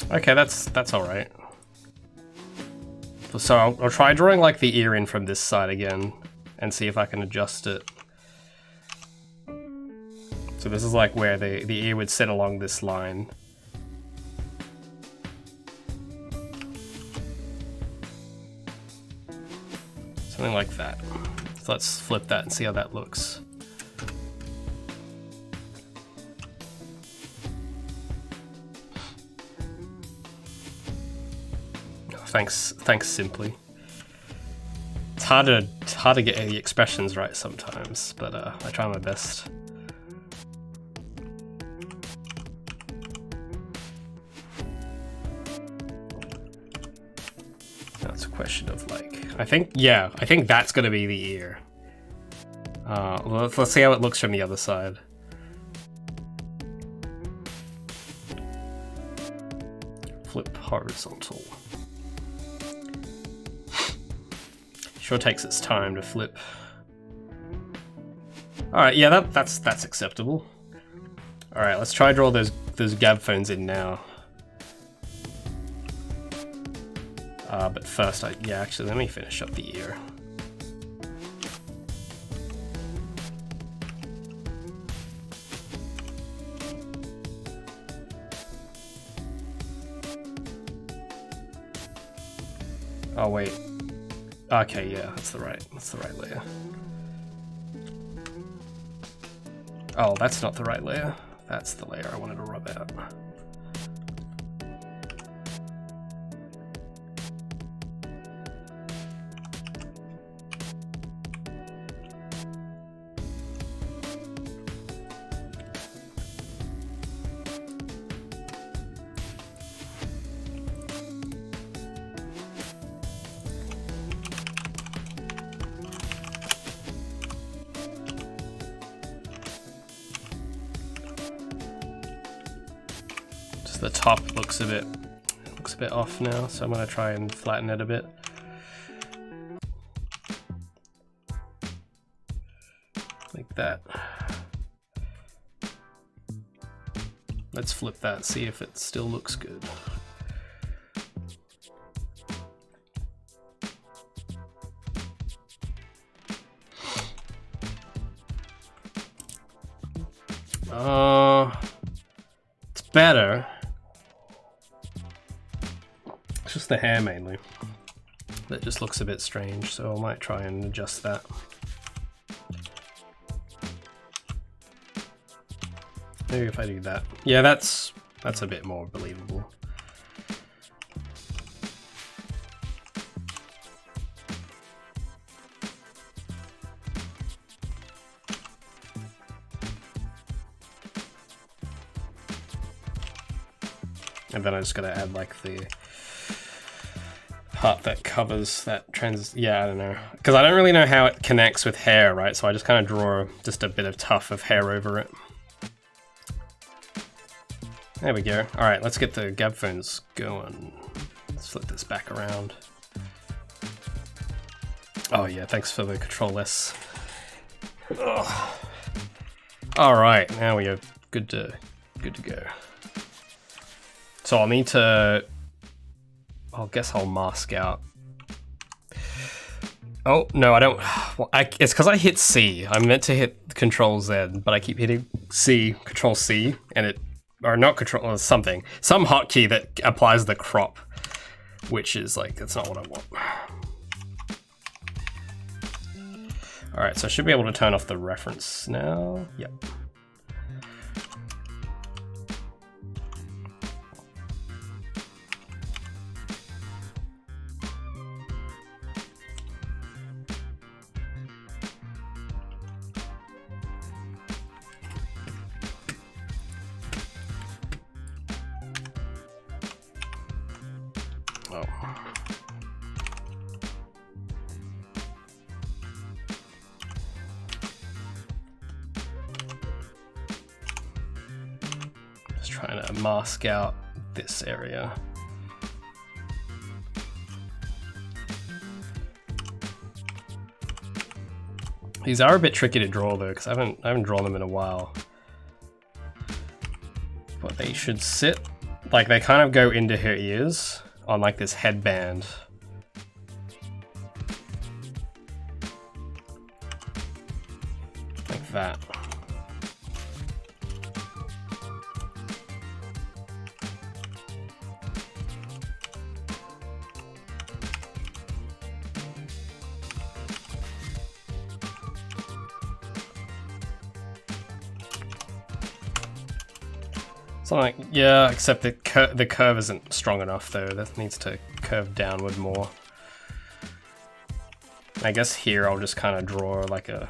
Okay, that's all right. So I'll try drawing like the ear in from this side again and see if I can adjust it. So this is like where the ear would sit along this line. Something like that. So let's flip that and see how that looks. Thanks, Simply. It's hard to get the expressions right sometimes, but I try my best. That's a question of like, I think that's gonna be the ear. Let's see how it looks from the other side. Flip horizontal. Sure takes its time to flip. All right, yeah, that's acceptable. All right, let's try draw those gab phones in now. But first, actually, let me finish up the ear. Oh wait. Okay, yeah, that's the right layer. Oh, that's not the right layer. That's the layer I wanted to rub out. The top looks a bit off now, so I'm gonna try and flatten it a bit. Like that. Let's flip that, see if it still looks good. It's better. It's just the hair mainly that just looks a bit strange, so I might try and adjust that. Maybe if I do that. Yeah, that's a bit more believable. And then I just gotta add like the part that covers that yeah, I don't know. Because I don't really know how it connects with hair, right? So I just kind of draw just a bit of tuft of hair over it. There we go. All right, let's get the gab phones going. Let's flip this back around. Oh yeah, thanks for the Control S. Ugh. All right, now we are good to go. So I'll need to, guess I'll mask out. Oh, no, I don't. Well, it's because I hit C. I meant to hit Control Z, but I keep hitting C, Control C, and it, or not Control, or something. Some hotkey that applies the crop, which is like, that's not what I want. All right, so I should be able to turn off the reference now. Yep. Trying to mask out this area. These are a bit tricky to draw though, because I haven't drawn them in a while. But they should sit, like they kind of go into her ears on like this headband. Like that. Something like, yeah, except the curve isn't strong enough though. That needs to curve downward more. I guess here I'll just kind of draw like a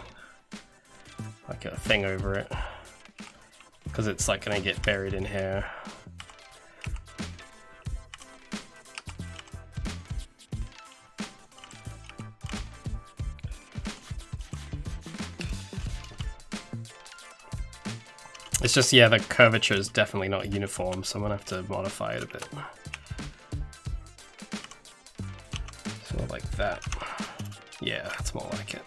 thing over it, because it's like gonna get buried in hair. It's just, yeah, the curvature is definitely not uniform, so I'm gonna have to modify it a bit. Sort of like that. Yeah, that's more like it.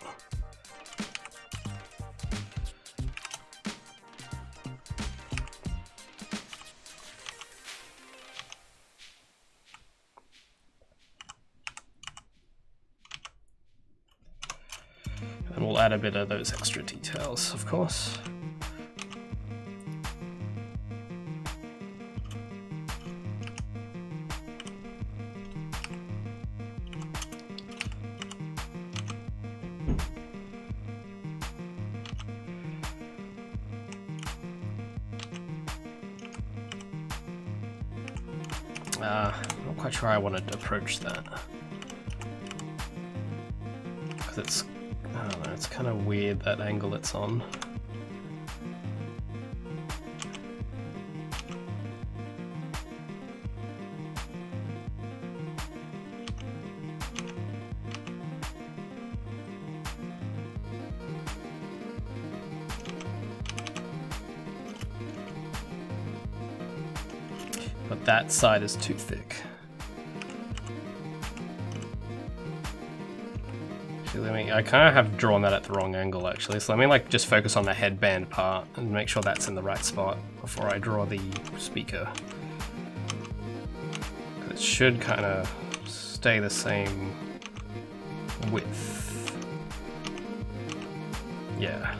And we'll add a bit of those extra details, of course. I'm not quite sure how I wanted to approach that, because it's, I don't know, it's kind of weird that angle it's on. But that side is too thick. Actually, I kind of have drawn that at the wrong angle actually, so let me like just focus on the headband part and make sure that's in the right spot before I draw the speaker. It should kind of stay the same width. Yeah.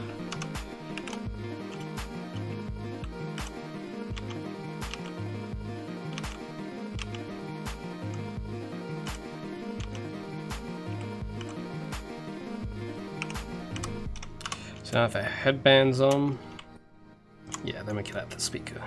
So now if the headband's on, yeah, then we can add the speaker.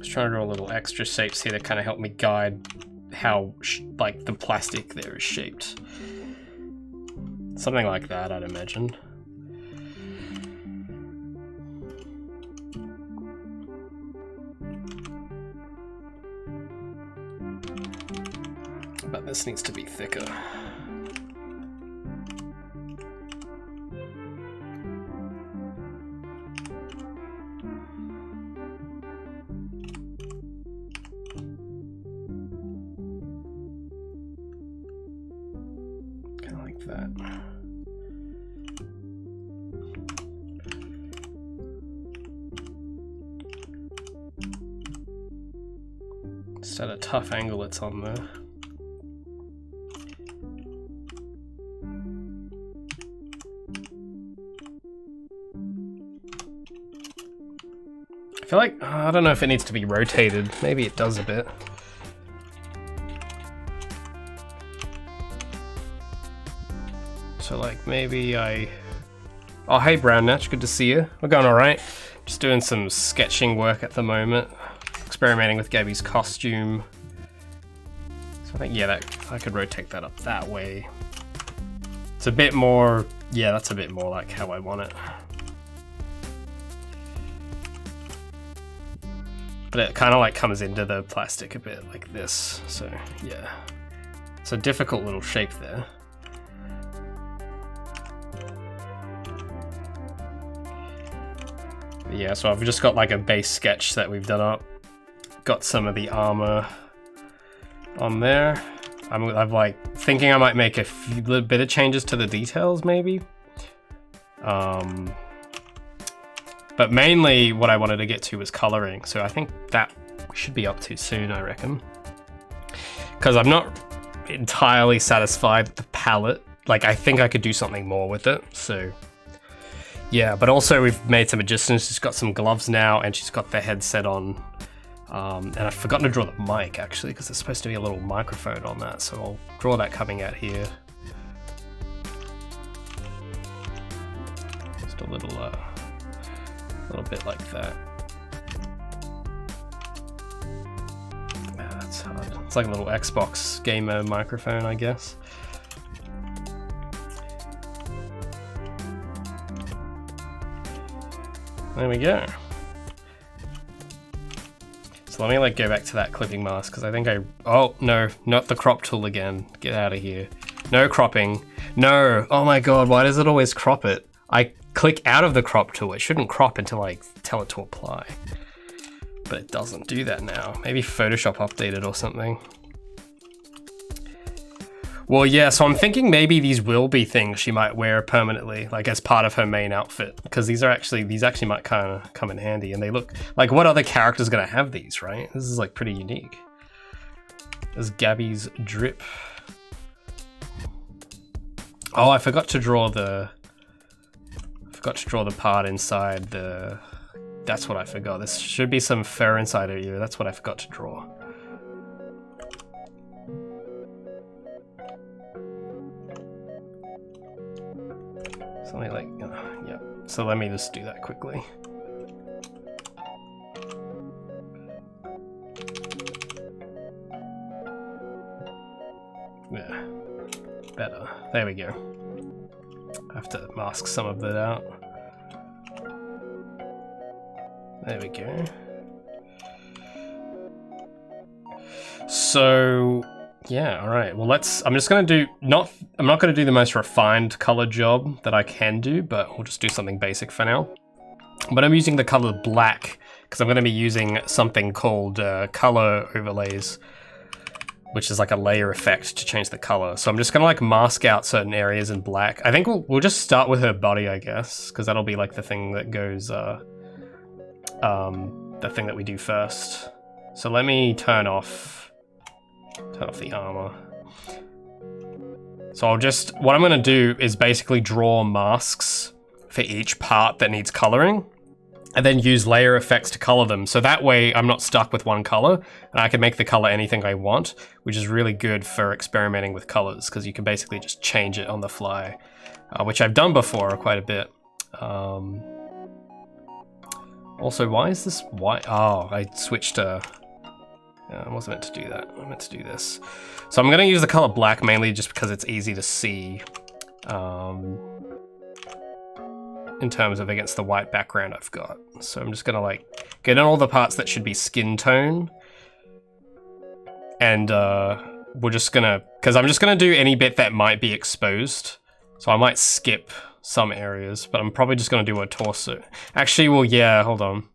Trying to draw a little extra shapes here to kind of help me guide how like the plastic there is shaped. Something like that, I'd imagine. But this needs to be thicker. That. Just at a tough angle it's on there. I feel like, I don't know if it needs to be rotated. Maybe it does a bit. So like maybe oh hey Brown Natch, good to see you. We're going alright. Just doing some sketching work at the moment. Experimenting with Gabby's costume. So I think, yeah, that I could rotate that up that way. It's a bit more, yeah, that's a bit more like how I want it. But it kind of like comes into the plastic a bit like this. So yeah, it's a difficult little shape there. Yeah, so I've just got like a base sketch that we've done up. Got some of the armor on there. I'm like thinking I might make a little bit of changes to the details maybe. But mainly what I wanted to get to was coloring. So I think that we should be up to soon, I reckon. Because I'm not entirely satisfied with the palette. Like, I think I could do something more with it, so... Yeah, but also we've made some adjustments. She's got some gloves now, and she's got the headset on. And I've forgotten to draw the mic, actually, because there's supposed to be a little microphone on that, so I'll draw that coming out here. Just a little bit like that. That's hard. It's like a little Xbox gamer microphone, I guess. There we go. So let me like go back to that clipping mask because I think oh no, not the crop tool again. Get out of here. No cropping. No. Oh my god, why does it always crop it? I click out of the crop tool. It shouldn't crop until I tell it to apply. But it doesn't do that now. Maybe Photoshop updated or something. Well, yeah, so I'm thinking maybe these will be things she might wear permanently, like as part of her main outfit, because these actually might kind of come in handy, and they look like, what other character's gonna have these, right? This is like pretty unique. There's Gabby's drip. Oh, I forgot to draw the part inside the. That's what I forgot. This should be some fur inside her ear. That's what I forgot to draw. Something like, yeah. So let me just do that quickly. Yeah, better. There we go. I have to mask some of that out. There we go. So, yeah, all right. Well, I'm just gonna do, I'm not gonna do the most refined color job that I can do, but we'll just do something basic for now. But I'm using the color black because I'm gonna be using something called color overlays, which is like a layer effect to change the color. So I'm just gonna like mask out certain areas in black. I think we'll just start with her body, I guess, because that'll be like the thing that goes, the thing that we do first. So let me turn off the armor. So what I'm gonna do is basically draw masks for each part that needs coloring, and then use layer effects to color them. So that way I'm not stuck with one color, and I can make the color anything I want, which is really good for experimenting with colors, because you can basically just change it on the fly, which I've done before quite a bit. Also, why is this white? Oh, I switched to... I wasn't meant to do that. I meant to do this. So I'm going to use the color black mainly just because it's easy to see in terms of against the white background I've got. So I'm just going to like get in all the parts that should be skin tone. And we're just going to... Because I'm just going to do any bit that might be exposed. So I might skip some areas, but I'm probably just going to do a torso. Actually, well, yeah, hold on.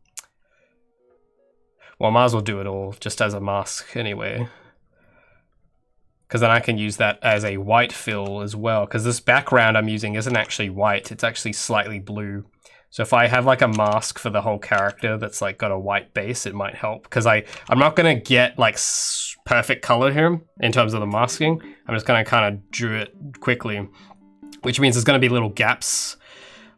Well, I might as well do it all just as a mask anyway. Because then I can use that as a white fill as well. Because this background I'm using isn't actually white, it's actually slightly blue. So if I have like a mask for the whole character that's like got a white base, it might help. Because I'm not going to get like perfect color here in terms of the masking. I'm just going to kind of draw it quickly. Which means there's going to be little gaps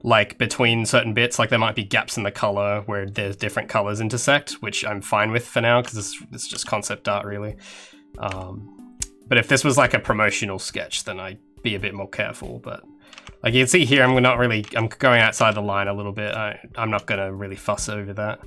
like between certain bits, like there might be gaps in the color where there's different colors intersect, which I'm fine with for now because it's just concept art really. But if this was like a promotional sketch, then I'd be a bit more careful. But like you can see here, I'm going outside the line a little bit. I'm not going to really fuss over that.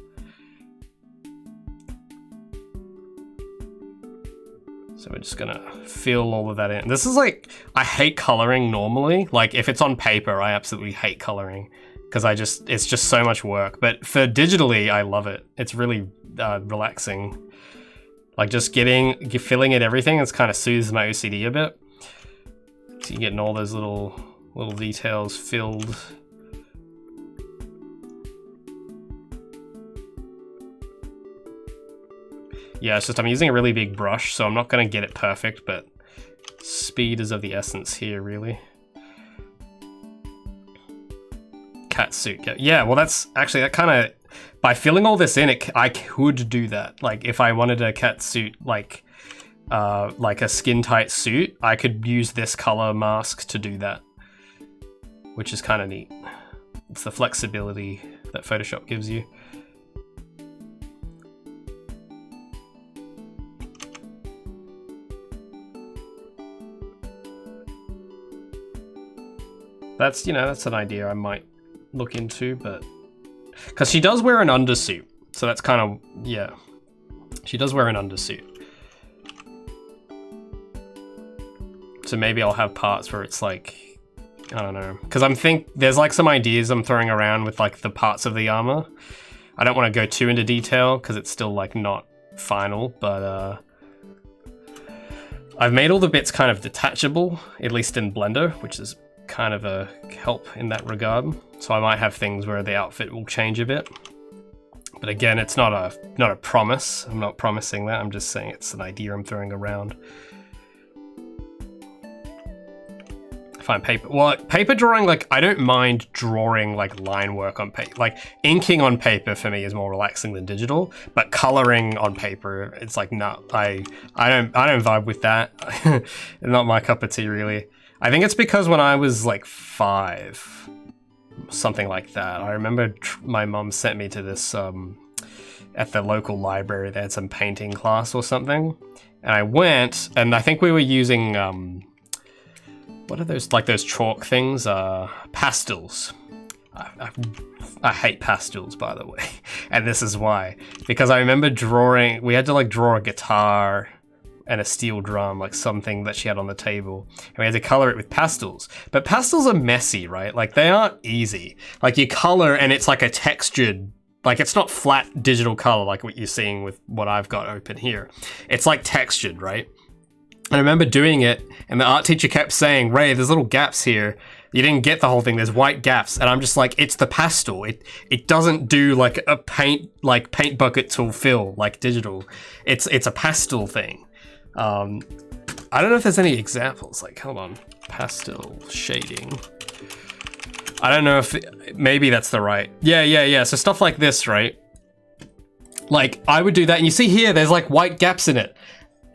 So we're just gonna fill all of that in. This is like, I hate coloring normally. Like if it's on paper, I absolutely hate coloring because it's just so much work. But for digitally, I love it. It's really relaxing. Like just filling in everything, it's kind of soothes my OCD a bit. So you're getting all those little details filled. Yeah, it's just I'm using a really big brush, so I'm not going to get it perfect, but speed is of the essence here, really. cat suit. Yeah, well that's actually, that kind of, by filling all this in, I could do that. Like if I wanted a cat suit, like a skin tight suit, I could use this color mask to do that, which is kind of neat. It's the flexibility that Photoshop gives you. That's, you know, that's an idea I might look into, but because she does wear an undersuit, so that's kind of, yeah, she does wear an undersuit. So maybe I'll have parts where it's like, I don't know, because there's like some ideas I'm throwing around with like the parts of the armor. I don't want to go too into detail because it's still like not final, but I've made all the bits kind of detachable, at least in Blender, which is kind of a help in that regard. So I might have things where the outfit will change a bit. But again, it's not a promise. I'm not promising that. I'm just saying it's an idea I'm throwing around. Find paper. Well, paper drawing, like I don't mind drawing like line work on paper. Like inking on paper for me is more relaxing than digital, but coloring on paper, it's like no, I don't vibe with that. Not my cup of tea really. I think it's because when I was like 5, something like that, I remember my mum sent me to this at the local library. They had some painting class or something, and I went, and I think we were using what are those, like those chalk things? Pastels. I hate pastels, by the way, and this is why. Because I remember drawing, we had to like draw a guitar and a steel drum, like something that she had on the table, and we had to color it with pastels. But pastels are messy, right? Like they aren't easy. Like you color and it's like a textured, like it's not flat digital color like what you're seeing with what I've got open here. It's like textured, right? And I remember doing it, and the art teacher kept saying, Ray, there's little gaps here. You didn't get the whole thing, there's white gaps. And I'm just like, it's the pastel. It doesn't do like a paint bucket tool fill like digital. It's a pastel thing. I don't know if there's any examples, like, hold on, pastel shading. I don't know if, maybe that's the right, yeah. So stuff like this, right? Like, I would do that, and you see here, there's like white gaps in it.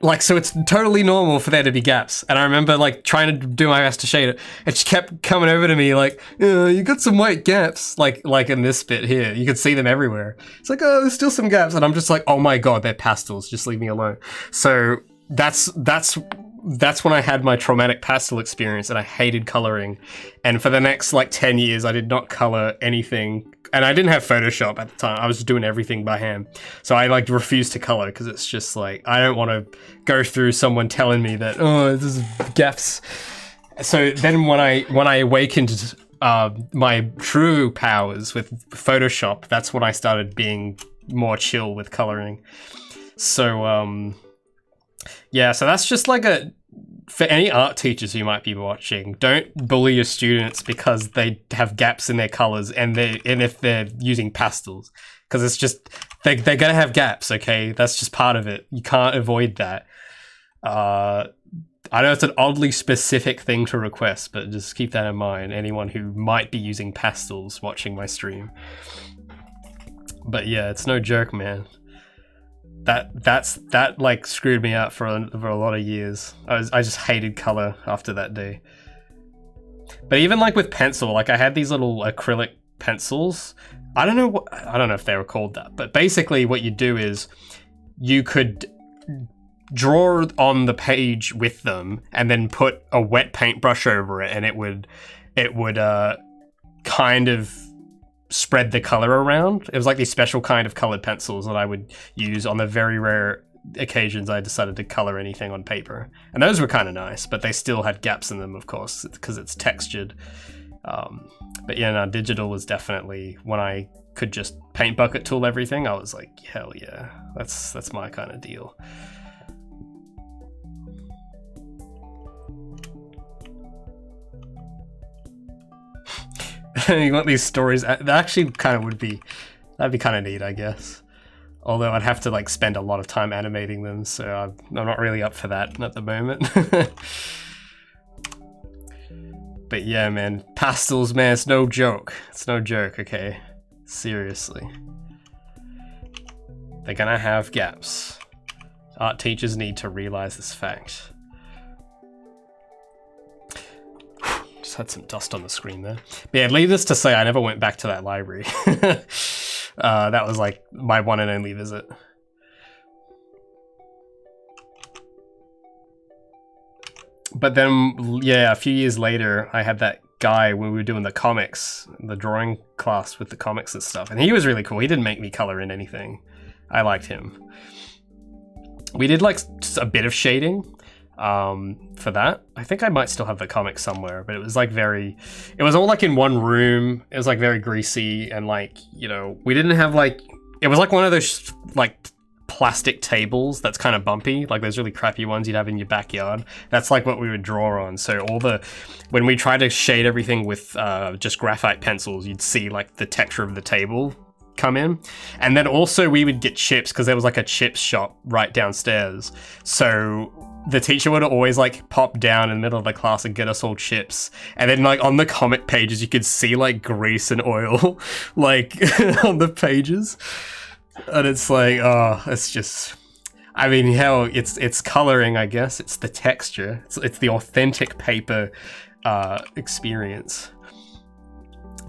Like, so it's totally normal for there to be gaps. And I remember like trying to do my best to shade it, and she kept coming over to me like, you got some white gaps, like in this bit here. You could see them everywhere. It's like, oh, there's still some gaps. And I'm just like, oh my God, they're pastels, just leave me alone. So that's when I had my traumatic pastel experience, and I hated coloring. And for the next like 10 years, I did not color anything. And I didn't have Photoshop at the time. I was doing everything by hand. So I like refused to color because it's just like, I don't want to go through someone telling me that, oh, this is gaps. So then when I awakened my true powers with Photoshop, that's when I started being more chill with coloring. So, yeah, so that's just like for any art teachers who might be watching, don't bully your students because they have gaps in their colors and if they're using pastels, because it's just, they're gonna have gaps, okay? That's just part of it. You can't avoid that. I know it's an oddly specific thing to request, but just keep that in mind, anyone who might be using pastels watching my stream. But yeah, it's no joke, man. That like screwed me out for a lot of years. I just hated color after that day. But even like with pencil, like I had these little acrylic pencils. I don't know if they were called that, but basically what you do is you could draw on the page with them and then put a wet paintbrush over it, and it would kind of spread the color around. It was like these special kind of colored pencils that I would use on the very rare occasions I decided to color anything on paper. And those were kind of nice, but they still had gaps in them, of course, because it's textured. But yeah, no, digital was definitely when I could just paint bucket tool everything. I was like, hell yeah, that's my kind of deal. You want these stories? That actually kind of that'd be kind of neat, I guess. Although I'd have to like spend a lot of time animating them, so I'm not really up for that at the moment. But yeah, man, pastels, man, it's no joke. It's no joke, okay? Seriously. They're gonna have gaps. Art teachers need to realize this fact. Just had some dust on the screen there. But yeah, needless to say, I never went back to that library. That was like my one and only visit. But then, yeah, a few years later, I had that guy when we were doing the comics, the drawing class with the comics and stuff, and he was really cool. He didn't make me color in anything. I liked him. We did like just a bit of shading for that. I think I might still have the comics somewhere, but it was like it was all like in one room. It was like very greasy and like, you know, we didn't have like, it was like one of those like plastic tables that's kind of bumpy, like those really crappy ones you'd have in your backyard. That's like what we would draw on. So when we tried to shade everything with just graphite pencils, you'd see like the texture of the table come in. And then also we would get chips because there was like a chips shop right downstairs. So the teacher would always like pop down in the middle of the class and get us all chips. And then like on the comic pages, you could see like grease and oil like on the pages. And it's like, oh, it's just, I mean, hell, it's coloring, I guess. It's the texture. It's the authentic paper experience.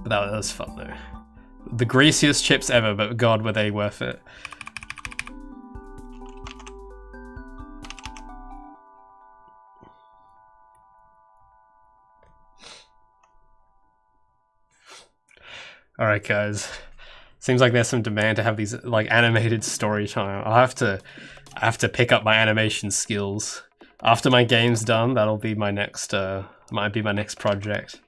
But that was fun though. The greasiest chips ever, but God, were they worth it. All right, guys. Seems like there's some demand to have these like animated story time. I have to pick up my animation skills. After my game's done, that'll be my next might be my next project.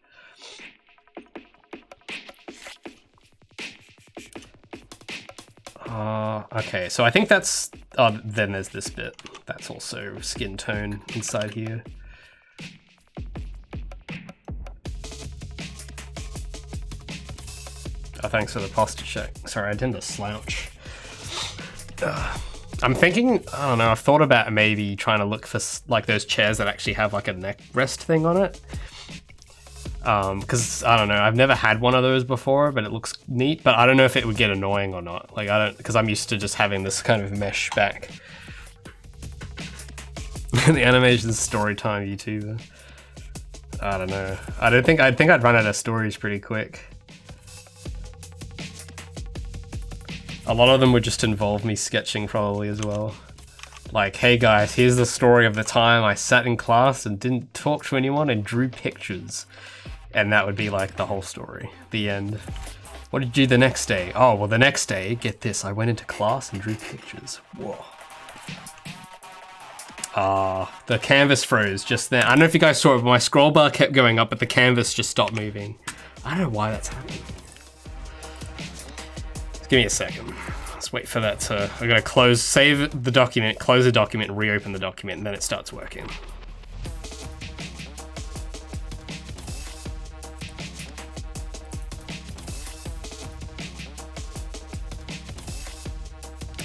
Okay, so I think that's then there's this bit. That's also skin tone inside here. Oh, thanks for the posture check. Sorry, I tend to slouch. I'm thinking, I don't know, I've thought about maybe trying to look for like those chairs that actually have like a neck rest thing on it. Because I don't know, I've never had one of those before, but it looks neat, but I don't know if it would get annoying or not. Like, because I'm used to just having this kind of mesh back. The animation story time YouTuber. I don't know. I think I'd run out of stories pretty quick. A lot of them would just involve me sketching probably as well. Like, hey guys, here's the story of the time I sat in class and didn't talk to anyone and drew pictures. And that would be like the whole story, the end. What did you do the next day? Oh, well the next day, get this, I went into class and drew pictures. Whoa. The canvas froze just then. I don't know if you guys saw it, but my scroll bar kept going up, but the canvas just stopped moving. I don't know why that's happening. Give me a second. Let's wait for that to... I gotta save the document, close the document, reopen the document, and then it starts working.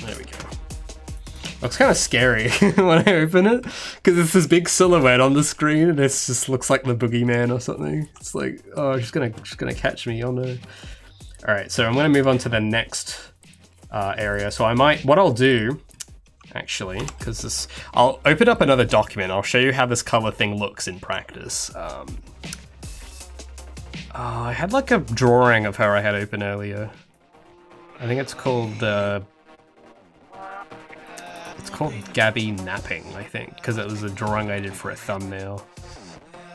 There we go. Looks kind of scary when I open it, because it's this big silhouette on the screen, and it just looks like the boogeyman or something. It's like, oh, she's gonna catch me. Oh no. All right, so I'm going to move on to the next area. So what I'll do, actually, because I'll open up another document. I'll show you how this color thing looks in practice. I had like a drawing of her I had open earlier. I think it's called Gabby Napping, I think, because it was a drawing I did for a thumbnail.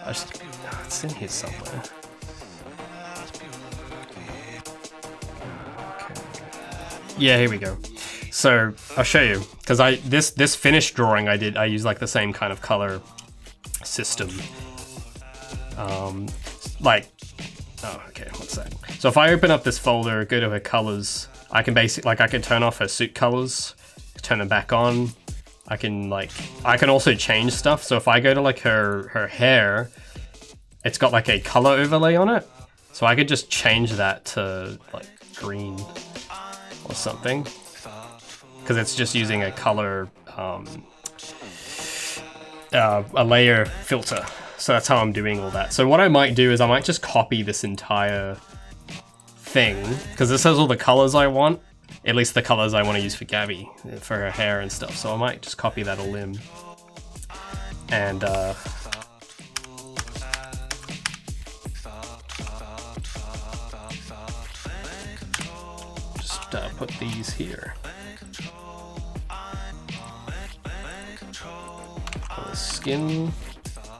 It's in here somewhere. Yeah, here we go. So I'll show you, because this finished drawing I use like the same kind of color system. Okay, one sec. So if I open up this folder, go to her colors, I can I can turn off her suit colors, turn them back on. I can also change stuff. So if I go to like her hair, it's got like a color overlay on it. So I could just change that to like green or something, because it's just using a color, a layer filter. So that's how I'm doing all that. So what I might do is I might just copy this entire thing, because this has all the colors I want, at least the colors I want to use for Gabby, for her hair and stuff. So I might just copy that all in. And just put these here. The skin.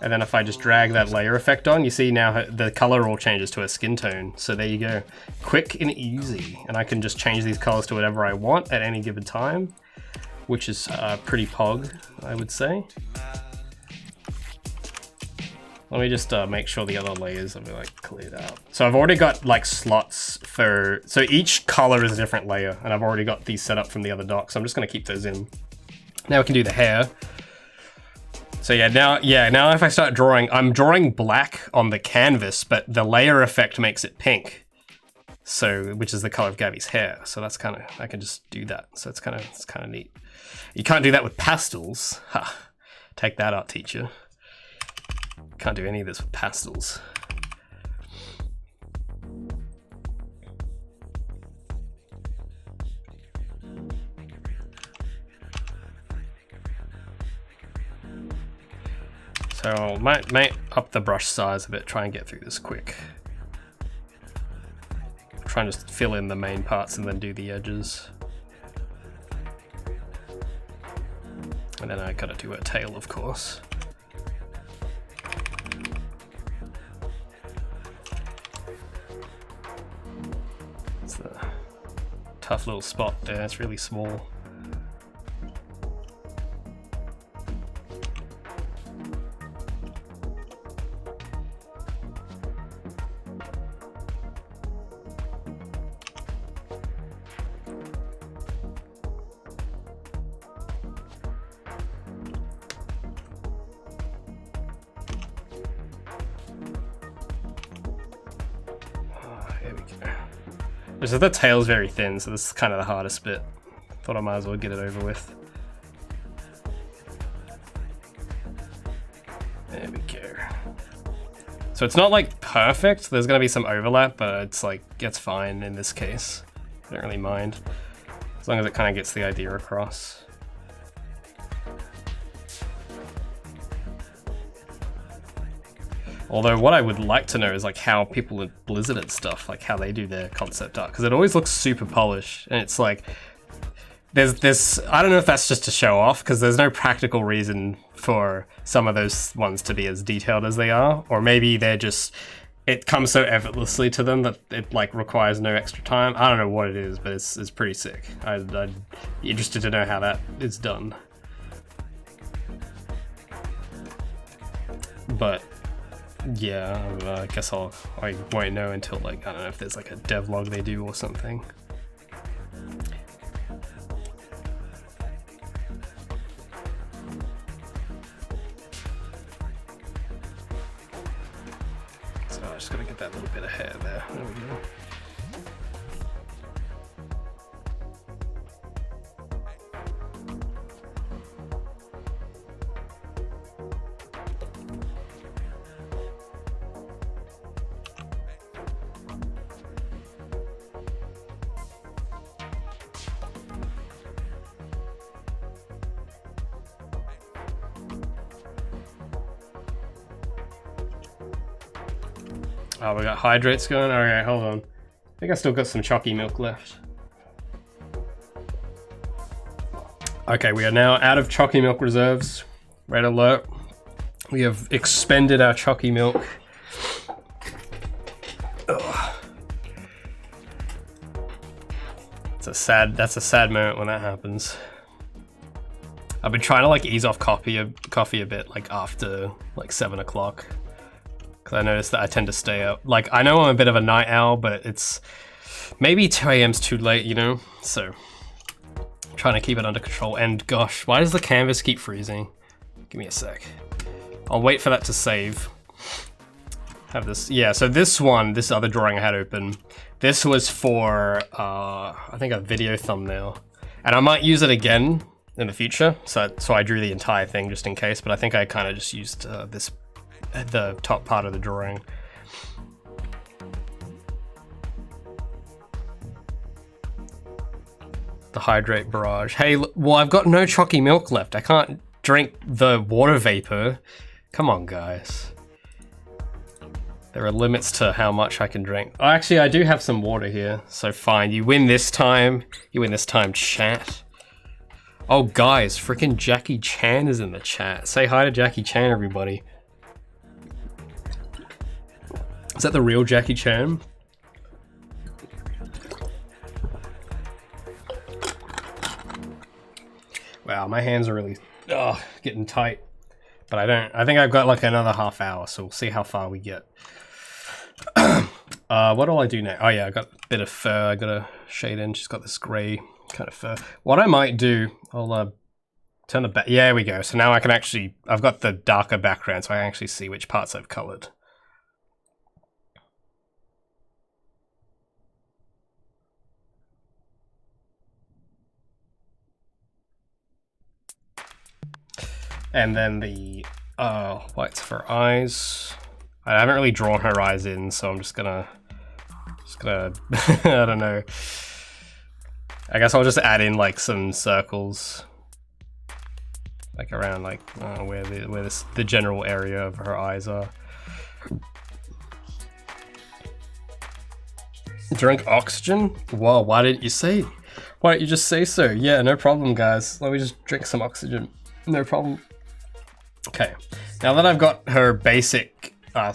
And then if I just drag that layer effect on, you see now the color all changes to a skin tone. So there you go. Quick and easy. And I can just change these colors to whatever I want at any given time, which is pretty pog, I would say. Let me just make sure the other layers are like cleared out. So I've already got like slots for, so each color is a different layer, and I've already got these set up from the other doc, so I'm just gonna keep those in. Now we can do the hair. So now if I start drawing, I'm drawing black on the canvas, but the layer effect makes it pink. So, which is the color of Gabby's hair. So that's kind of, I can just do that. So it's kind of neat. You can't do that with pastels. Ha, take that, art teacher. Can't do any of this with pastels. So I might up the brush size a bit, try and get through this quick. Try and just fill in the main parts and then do the edges. And then I gotta do a tail, of course. It's a tough little spot there, it's really small. So the tail's very thin, so this is kind of the hardest bit. Thought I might as well get it over with. There we go. So it's not like perfect, there's gonna be some overlap, but it's like, it's fine in this case. I don't really mind, as long as it kind of gets the idea across. Although what I would like to know is like how people at Blizzard and stuff, like how they do their concept art, because it always looks super polished, and it's like, there's I don't know if that's just to show off, because there's no practical reason for some of those ones to be as detailed as they are, or maybe they're just, it comes so effortlessly to them that it like requires no extra time. I don't know what it is, but it's pretty sick. I'd be interested to know how that is done. But yeah, I guess I won't know until like, I don't know if there's like a devlog they do or something. So I just gotta get that little bit of hair there. There we go. Oh, we got hydrates going? Alright, hold on. I think I still got some chalky milk left. Okay, we are now out of chalky milk reserves. Red alert. We have expended our chalky milk. Ugh. That's a sad moment when that happens. I've been trying to like ease off coffee a bit, like after like 7 o'clock. Because I noticed that I tend to stay up. Like, I know I'm a bit of a night owl, but it's maybe 2 a.m.'s too late, you know? So, I'm trying to keep it under control. And gosh, why does the canvas keep freezing? Give me a sec. I'll wait for that to save. Have this, yeah, so this other drawing I had open, this was for, I think a video thumbnail. And I might use it again in the future. So I drew the entire thing just in case, but I think I kind of just used this the top part of the drawing. The hydrate barrage. Hey, well, I've got no chalky milk left. I can't drink the water vapor. Come on, guys. There are limits to how much I can drink. Oh, actually, I do have some water here, so fine. You win this time. You win this time, chat. Oh, guys, freaking Jackie Chan is in the chat. Say hi to Jackie Chan, everybody. Is that the real Jackie Chan? Wow, my hands are really getting tight. But I think I've got like another half hour, so we'll see how far we get. What do I do now? Oh yeah, I got a bit of fur. I got a shade in. She's got this grey kind of fur. What I might do, I'll turn the back. Yeah, there we go. So now I can actually, I've got the darker background, so I can actually see which parts I've coloured. And then the whites for eyes. I haven't really drawn her eyes in, so I'm just gonna I don't know. I guess I'll just add in like some circles, like around like where the general area of her eyes are. Drink oxygen? Whoa, why didn't you say? Why don't you just say so? Yeah, no problem, guys. Let me just drink some oxygen. No problem. Okay, now that I've got her basic,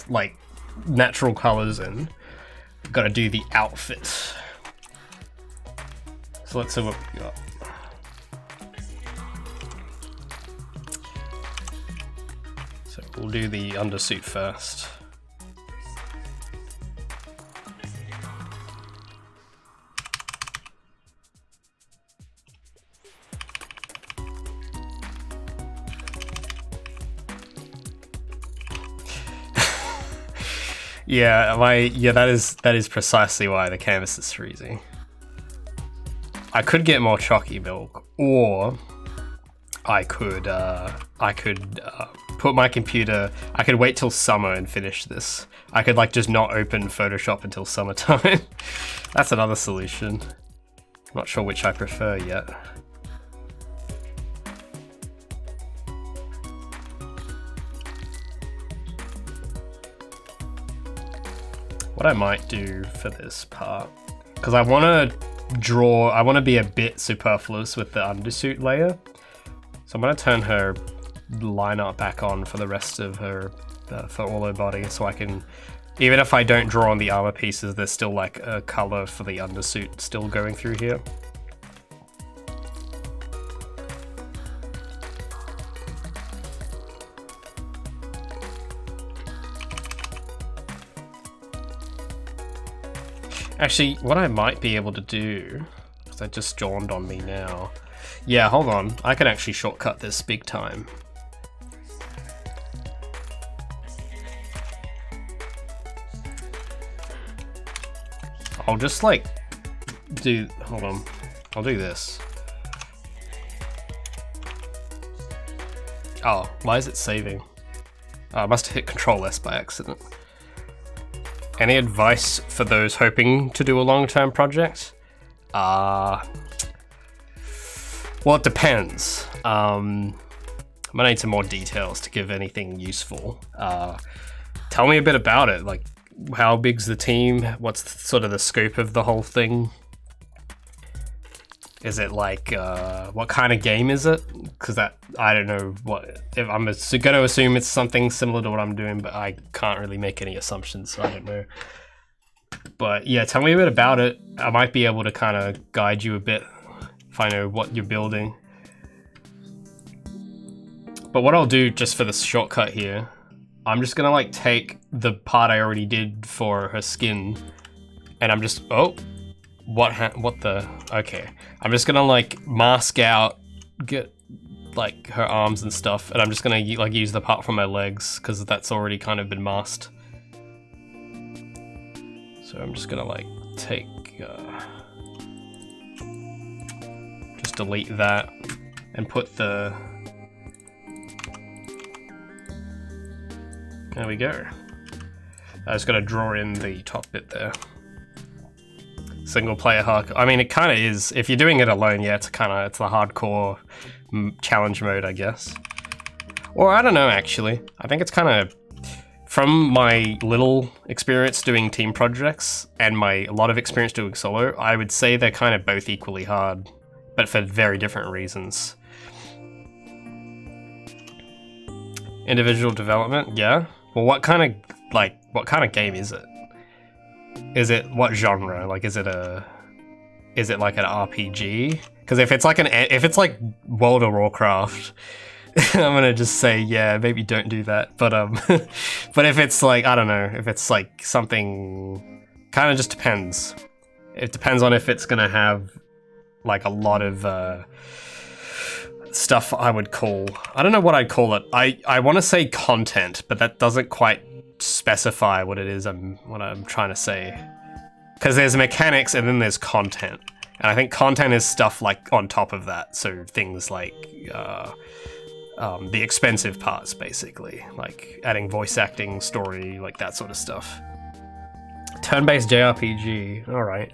like, natural colors in, I've got to do the outfit. So let's see what we got. So we'll do the undersuit first. Yeah, that is precisely why the canvas is freezing. I could get more chalky milk, or I could put my computer. I could wait till summer and finish this. I could like just not open Photoshop until summertime. That's another solution. I'm not sure which I prefer yet. What I might do for this part, because I want to be a bit superfluous with the undersuit layer, so I'm going to turn her line art back on for the rest of her, for all her body, so I can, even if I don't draw on the armor pieces, there's still like a color for the undersuit still going through here. Actually, what I might be able to do, because that just dawned on me now. Yeah, hold on. I can actually shortcut this big time. I'll just like hold on. I'll do this. Oh, why is it saving? Oh, I must have hit Control S by accident. Any advice for those hoping to do a long-term project? Well, it depends. I'm gonna need some more details to give anything useful. Tell me a bit about it. Like, how big's the team? What's sort of the scope of the whole thing? Is it like, what kind of game is it? Because I don't know what, if I'm gonna assume it's something similar to what I'm doing, but I can't really make any assumptions, so I don't know. But yeah, tell me a bit about it. I might be able to kind of guide you a bit if I know what you're building. But what I'll do just for the shortcut here, I'm just gonna like take the part I already did for her skin, and I'm just, okay. I'm just gonna like mask out, get like her arms and stuff, and I'm just gonna like use the part from my legs because that's already kind of been masked. So I'm just gonna like take, just delete that and put the There we go. I just gotta draw in the top bit there. Single player hardcore. I mean, it kind of is. If you're doing it alone, yeah, it's the hardcore challenge mode, I guess. Or I don't know, actually. I think it's kind of, from my little experience doing team projects and my lot of experience doing solo, I would say they're kind of both equally hard, but for very different reasons. Individual development, yeah. Well, what kind of game is it? Is it what genre? Like, is it like an RPG? Because if it's like World of Warcraft, I'm gonna just say, yeah, maybe don't do that. But but if it's like, I don't know, if it's like something, kind of just depends. It depends on if it's gonna have like a lot of stuff. I don't know what I'd call it. I want to say content, but that doesn't quite specify what it is what I'm trying to say, because there's mechanics and then there's content, and I think content is stuff like on top of that, so things like the expensive parts, basically, like adding voice acting, story, like that sort of stuff. Turn-based JRPG, all right.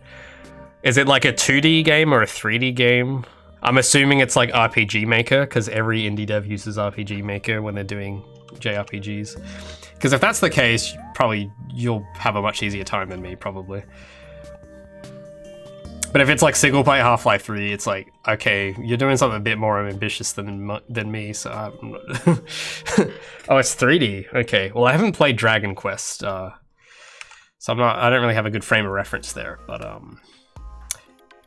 Is it like a 2D game or a 3D game? I'm assuming it's like RPG Maker, because every indie dev uses RPG Maker when they're doing JRPGs. Because if that's the case, you'll have a much easier time than me, probably. But if it's like single player Half-Life 3, it's like, okay, you're doing something a bit more ambitious than me, so I'm not... Oh, it's 3D. Okay, well, I haven't played Dragon Quest, so I don't really have a good frame of reference there, but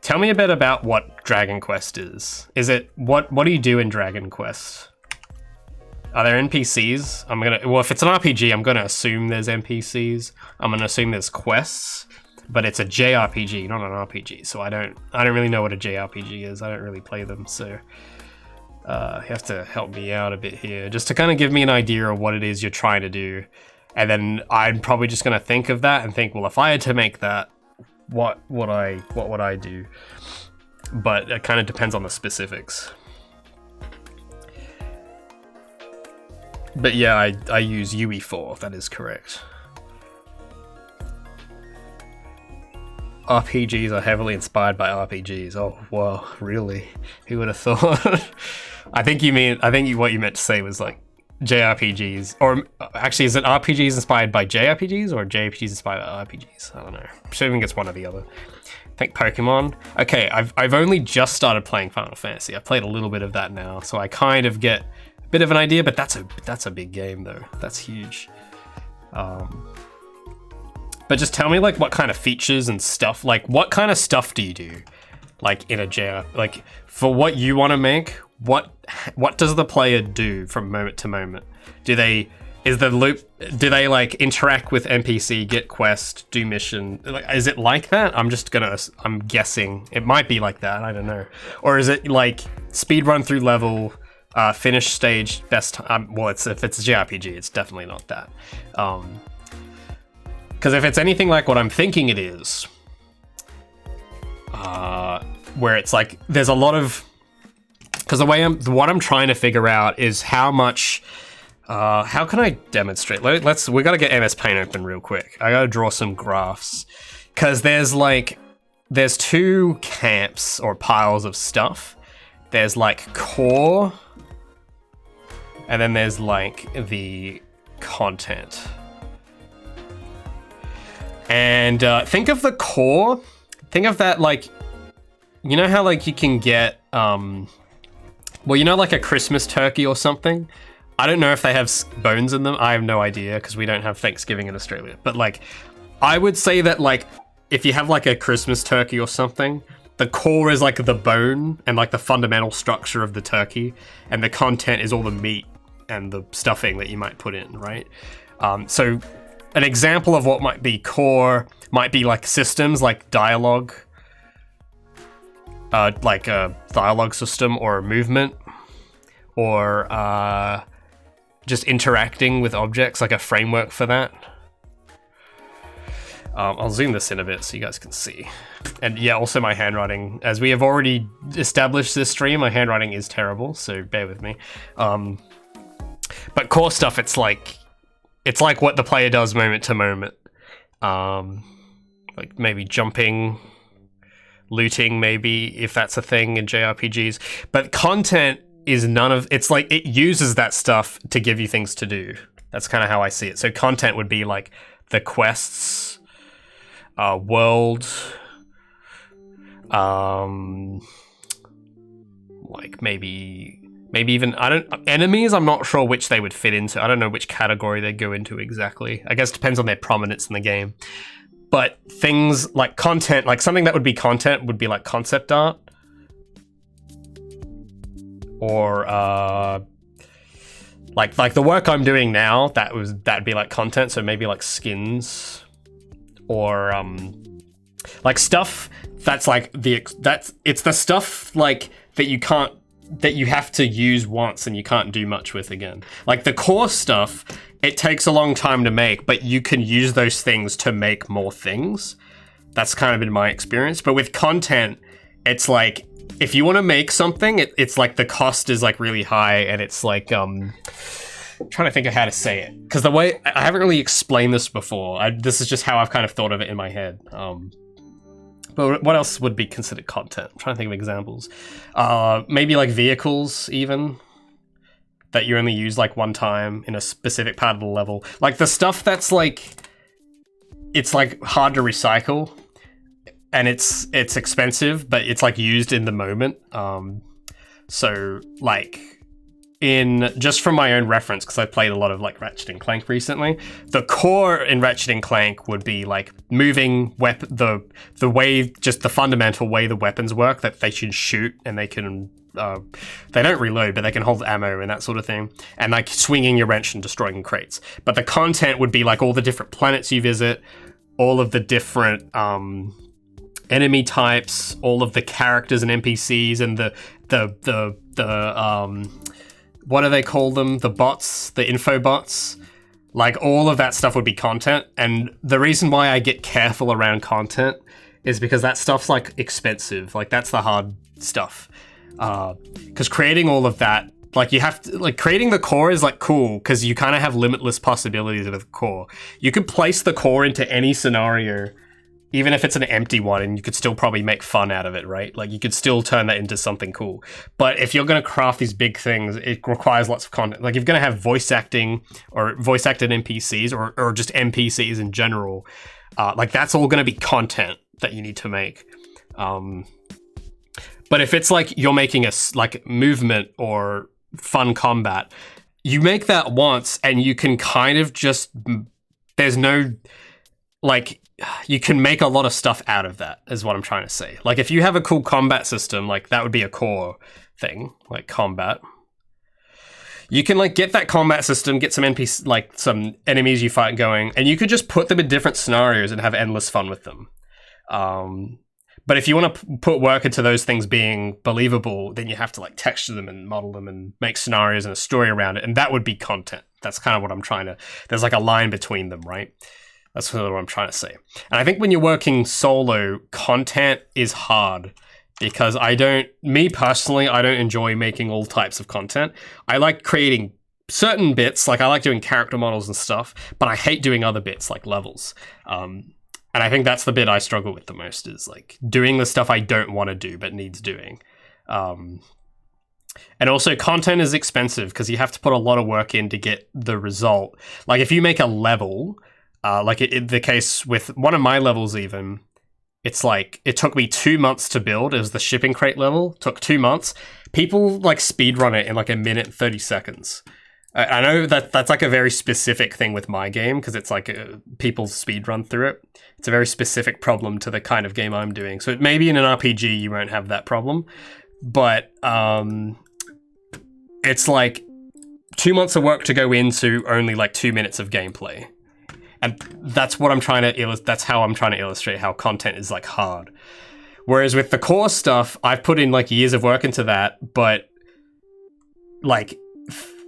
tell me a bit about what Dragon Quest is. What do you do in Dragon Quest? Are there NPCs? Well, if it's an RPG, I'm gonna assume there's NPCs. I'm gonna assume there's quests, but it's a JRPG, not an RPG. So I don't really know what a JRPG is. I don't really play them, so you have to help me out a bit here, just to kind of give me an idea of what it is you're trying to do. And then I'm probably just gonna think of that and think, well, if I had to make that, what would I do? But it kind of depends on the specifics. But yeah, I use UE4, that is correct. RPGs are heavily inspired by RPGs. Oh, wow, really? Who would have thought? I think what you meant to say was like JRPGs, or actually, is it RPGs inspired by JRPGs or JRPGs inspired by RPGs? I don't know. I'm assuming it's one or the other. I think Pokemon. Okay, I've only just started playing Final Fantasy. I've played a little bit of that now, so I kind of get a bit of an idea. But that's a big game though. That's huge. But just tell me like what kind of features and stuff. Like what kind of stuff do you do? Like in a JR, like for what you want to make. What does the player do from moment to moment? Do they like interact with NPC, get quest, do mission? Like, is it like that? I'm guessing it might be like that. I don't know. Or is it like speed run through level, finish stage, best time? Well, if it's a JRPG, it's definitely not that. Because if it's anything like what I'm thinking it is, where it's like there's a lot of, because what I'm trying to figure out is how much. How can I demonstrate? We gotta get MS Paint open real quick. I gotta draw some graphs, because there's two camps or piles of stuff. There's like core, and then there's like the content. And think of the core. Think of that like, you know how like you can get well, you know, like a Christmas turkey or something. I don't know if they have bones in them. I have no idea because we don't have Thanksgiving in Australia. But like, I would say that like, if you have like a Christmas turkey or something, the core is like the bone and like the fundamental structure of the turkey, and the content is all the meat and the stuffing that you might put in, right? So an example of what might be core might be like systems like dialogue, like a dialogue system or a movement, or just interacting with objects, like a framework for that. I'll zoom this in a bit so you guys can see. And yeah, also my handwriting, as we have already established this stream, my handwriting is terrible, so bear with me. But core stuff, it's it's like what the player does moment to moment. Like maybe jumping, looting, maybe, if that's a thing in JRPGs. But content is none of... It's like it uses that stuff to give you things to do. That's kind of how I see it. So content would be like the quests, world, like maybe even enemies. I'm not sure which they would fit into. I don't know which category they go into exactly. I guess it depends on their prominence in the game. But things like content, like something that would be content would be like concept art, or like the work I'm doing now, that'd be like content. So maybe like skins, or like stuff that's like it's the stuff like that you have to use once and you can't do much with again. Like the core stuff, it takes a long time to make, but you can use those things to make more things. That's kind of been my experience. But with content, it's like, if you want to make something, it's like the cost is like really high, and it's like, I'm trying to think of how to say it. Because the way, I haven't really explained this before. This is just how I've kind of thought of it in my head. But what else would be considered content? I'm trying to think of examples. Maybe like vehicles, even, that you only use like one time in a specific part of the level. Like the stuff that's like, it's like hard to recycle, and it's expensive, but it's like used in the moment. So like, just from my own reference, because I played a lot of like Ratchet and Clank recently, the core in Ratchet and Clank would be like moving the way, just the fundamental way the weapons work, that they should shoot and they can they don't reload, but they can hold ammo and that sort of thing, and like swinging your wrench and destroying crates. But the content would be like all the different planets you visit, all of the different enemy types, all of the characters and NPCs, and the what do they call them? The bots, the info bots. Like all of that stuff would be content. And the reason why I get careful around content is because that stuff's like expensive. Like that's the hard stuff. Because creating all of that, like you have to, like creating the core is like cool because you kind of have limitless possibilities with the core. You could place the core into any scenario, even if it's an empty one, and you could still probably make fun out of it, right? Like you could still turn that into something cool. But if you're going to craft these big things, it requires lots of content. Like if you're going to have voice acting or voice acted NPCs or just NPCs in general, like that's all going to be content that you need to make. But if it's like you're making a like movement or fun combat, you make that once and you can kind of just, there's no, like, you can make a lot of stuff out of that, is what I'm trying to say. Like, if you have a cool combat system, like, that would be a core thing, like combat. You can, like, get that combat system, get some NPC, like, some enemies you fight going, and you could just put them in different scenarios and have endless fun with them. But if you want to put work into those things being believable, then you have to, like, texture them and model them and make scenarios and a story around it, and that would be content. That's kind of what I'm trying to... There's, like, a line between them, right? That's what I'm trying to say. And I think when you're working solo, content is hard because me personally, I don't enjoy making all types of content. I like creating certain bits, like I like doing character models and stuff, but I hate doing other bits like levels. And I think that's the bit I struggle with the most, is like doing the stuff I don't want to do but needs doing. And also content is expensive because you have to put a lot of work in to get the result. Like if you make a level... like in the case with one of my levels even, it's like, it took me 2 months to build. It was the shipping crate level, took 2 months. People like speedrun it in like a minute and 30 seconds. I know that that's like a very specific thing with my game because it's like people speedrun through it. It's a very specific problem to the kind of game I'm doing. So maybe in an RPG you won't have that problem, but it's like 2 months of work to go into only like 2 minutes of gameplay. And that's what I'm trying to that's how I'm trying to illustrate how content is like hard. Whereas with the core stuff, I've put in like years of work into that, but like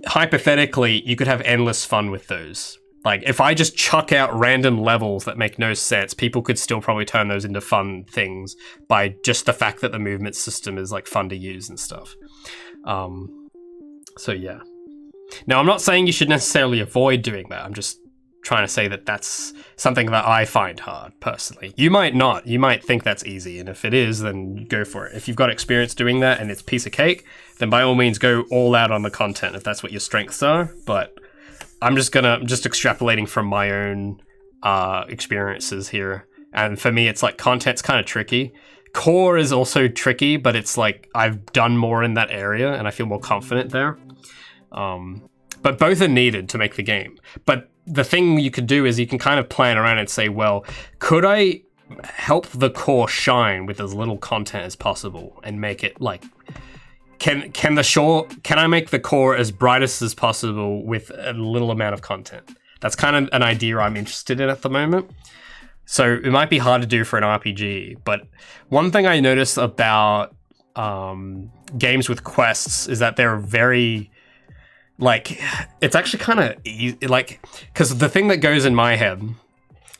hypothetically, you could have endless fun with those. Like if I just chuck out random levels that make no sense, people could still probably turn those into fun things by just the fact that the movement system is like fun to use and stuff. So yeah. Now I'm not saying you should necessarily avoid doing that. I'm just trying to say that that's something that I find hard, personally. You might not. You might think that's easy, and if it is, then go for it. If you've got experience doing that and it's a piece of cake, then by all means go all out on the content if that's what your strengths are, but I'm just extrapolating from my own experiences here. And for me, it's like content's kind of tricky. Core is also tricky, but it's like I've done more in that area and I feel more confident there. But both are needed to make the game. But the thing you could do is you can kind of plan around and say, well, could I help the core shine with as little content as possible and make it like, can I make the core as brightest as possible with a little amount of content? That's kind of an idea I'm interested in at the moment. So it might be hard to do for an RPG, but one thing I noticed about games with quests is that they're very, like, it's actually kind of easy, like, because the thing that goes in my head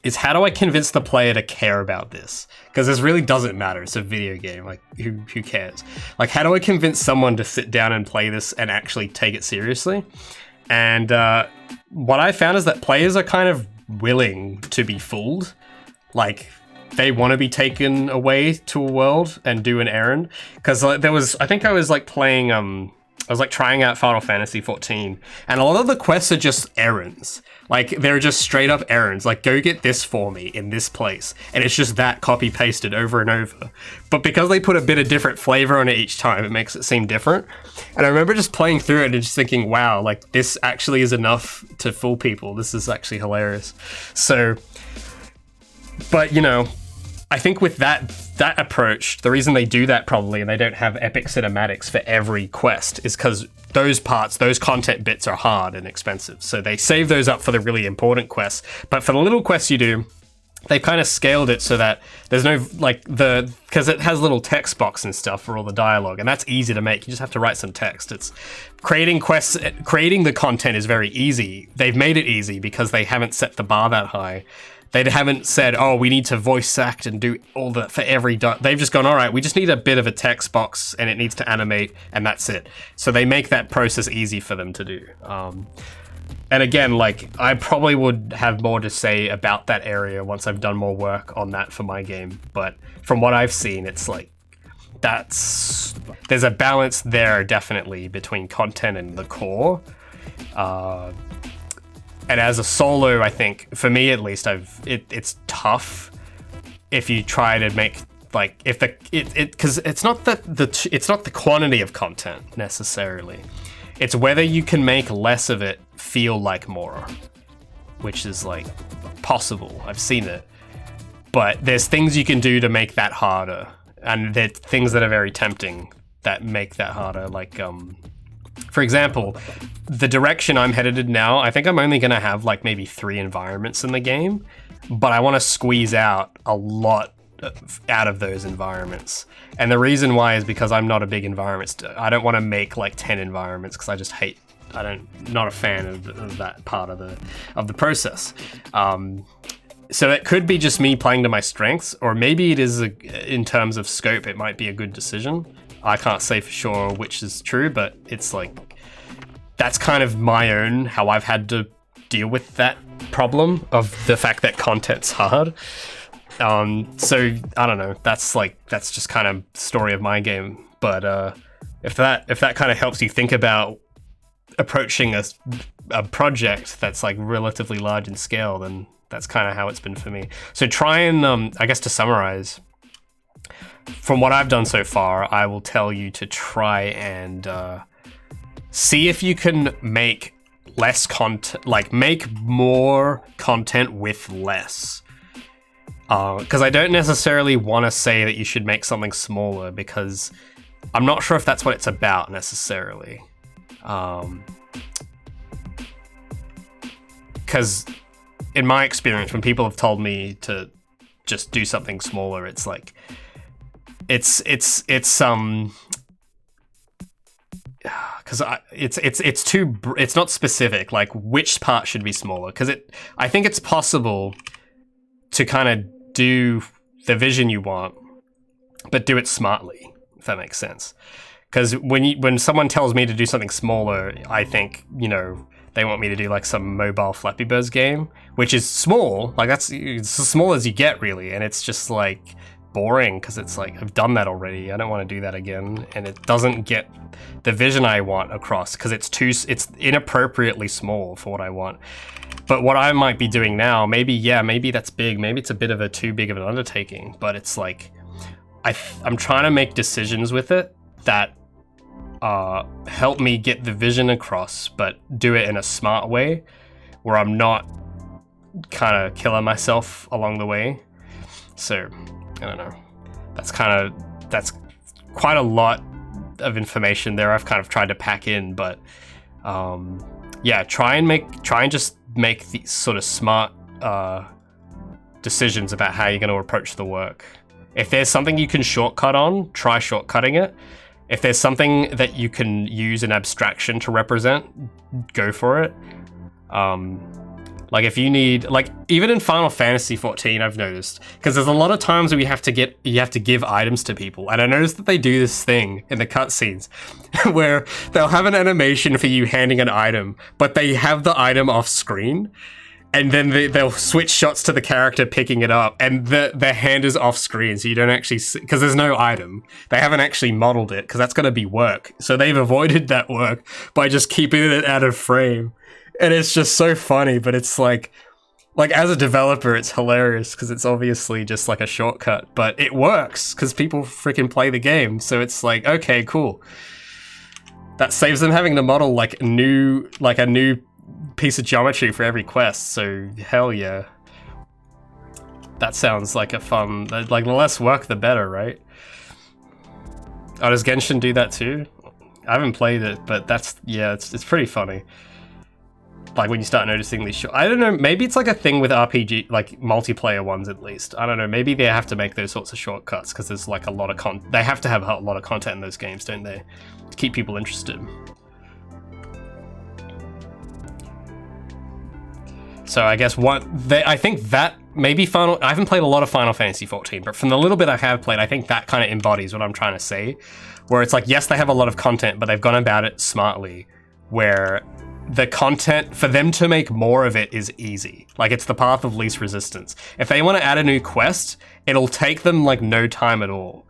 is how do I convince the player to care about this? Because this really doesn't matter. It's a video game. Like, who cares? Like, how do I convince someone to sit down and play this and actually take it seriously? And what I found is that players are kind of willing to be fooled. Like, they want to be taken away to a world and do an errand. Because I think I was like playing, I was like trying out Final Fantasy 14, and a lot of the quests are just errands. Like, they're just straight up errands. Like, go get this for me in this place. And it's just that copy pasted over and over. But because they put a bit of different flavor on it each time, it makes it seem different. And I remember just playing through it and just thinking, wow, like, this actually is enough to fool people. This is actually hilarious. So, but, you know, I think with that approach, the reason they do that probably, and they don't have epic cinematics for every quest, is because those content bits are hard and expensive. So they save those up for the really important quests. But for the little quests you do, they've kind of scaled it so that there's no, like, because it has little text box and stuff for all the dialogue, and that's easy to make. You just have to write some text. It's creating the content is very easy. They've made it easy because they haven't set the bar that high. They haven't said, oh, we need to voice act and do all that for every... They've just gone, all right, we just need a bit of a text box and it needs to animate, and that's it. So they make that process easy for them to do. And again, like, I probably would have more to say about that area once I've done more work on that for my game. But from what I've seen, it's like, there's a balance there, definitely, between content and the core. And as a solo, I think, for me at least, it's tough if you try to make, like, because it's not the quantity of content necessarily. It's whether you can make less of it feel like more, which is like possible. I've seen it, but there's things you can do to make that harder, and there's things that are very tempting that make that harder. Like, for example, the direction I'm headed in now, I think I'm only going to have like maybe 3 environments in the game, but I want to squeeze out a lot out of those environments. And the reason why is because I'm not a big environment. I don't want to make like 10 environments because I just hate, not a fan of that part of the process. So it could be just me playing to my strengths, or maybe it is in terms of scope, it might be a good decision. I can't say for sure which is true, but it's like, that's kind of my own, how I've had to deal with that problem of the fact that content's hard. So I don't know, that's just kind of story of my game. But if that kind of helps you think about approaching a project that's like relatively large in scale, then that's kind of how it's been for me. So try and, I guess to summarize, from what I've done so far, I will tell you to try and see if you can make less content, like make more content with less. Because I don't necessarily want to say that you should make something smaller, because I'm not sure if that's what it's about necessarily. Because in my experience, when people have told me to just do something smaller, it's like, it's not specific, like which part should be smaller, because I think it's possible to kind of do the vision you want, but do it smartly, if that makes sense. Because when someone tells me to do something smaller, I think, you know, they want me to do like some mobile Flappy Birds game, which is small. Like it's as small as you get really, and it's just like boring because it's like I've done that already. I don't want to do that again, and it doesn't get the vision I want across because it's inappropriately small for what I want. But what I might be doing now, maybe that's big. Maybe it's a bit of a too big of an undertaking. But it's like I'm trying to make decisions with it that help me get the vision across, but do it in a smart way where I'm not kind of killing myself along the way. So I don't know. That's quite a lot of information there. I've kind of tried to pack in, but yeah, try and just make these sort of smart decisions about how you're going to approach the work. If there's something you can shortcut on, try shortcutting it. If there's something that you can use an abstraction to represent, go for it. Like if you need, like even in Final Fantasy 14, I've noticed, because there's a lot of times where you have to give items to people, and I noticed that they do this thing in the cutscenes where they'll have an animation for you handing an item, but they have the item off screen, and then they'll switch shots to the character picking it up, and their hand is off screen, so you don't actually see, because there's no item. They haven't actually modeled it, because that's going to be work. So they've avoided that work by just keeping it out of frame. And it's just so funny, but it's like as a developer, it's hilarious because it's obviously just like a shortcut, but it works because people freaking play the game. So it's like, okay, cool. That saves them having to model like a new piece of geometry for every quest. So hell yeah. That sounds like a fun, like the less work, the better, right? Oh, does Genshin do that too? I haven't played it, but it's pretty funny. Like when you start noticing these I don't know, maybe it's like a thing with RPG, like multiplayer ones at least. I don't know, maybe they have to make those sorts of shortcuts because there's like a lot of they have to have a lot of content in those games, don't they? To keep people interested. So I guess I think that maybe I haven't played a lot of Final Fantasy 14, but from the little bit I have played, I think that kind of embodies what I'm trying to say. Where it's like, yes, they have a lot of content, but they've gone about it smartly, where the content, for them to make more of it is easy. Like it's the path of least resistance. If they want to add a new quest, it'll take them like no time at all.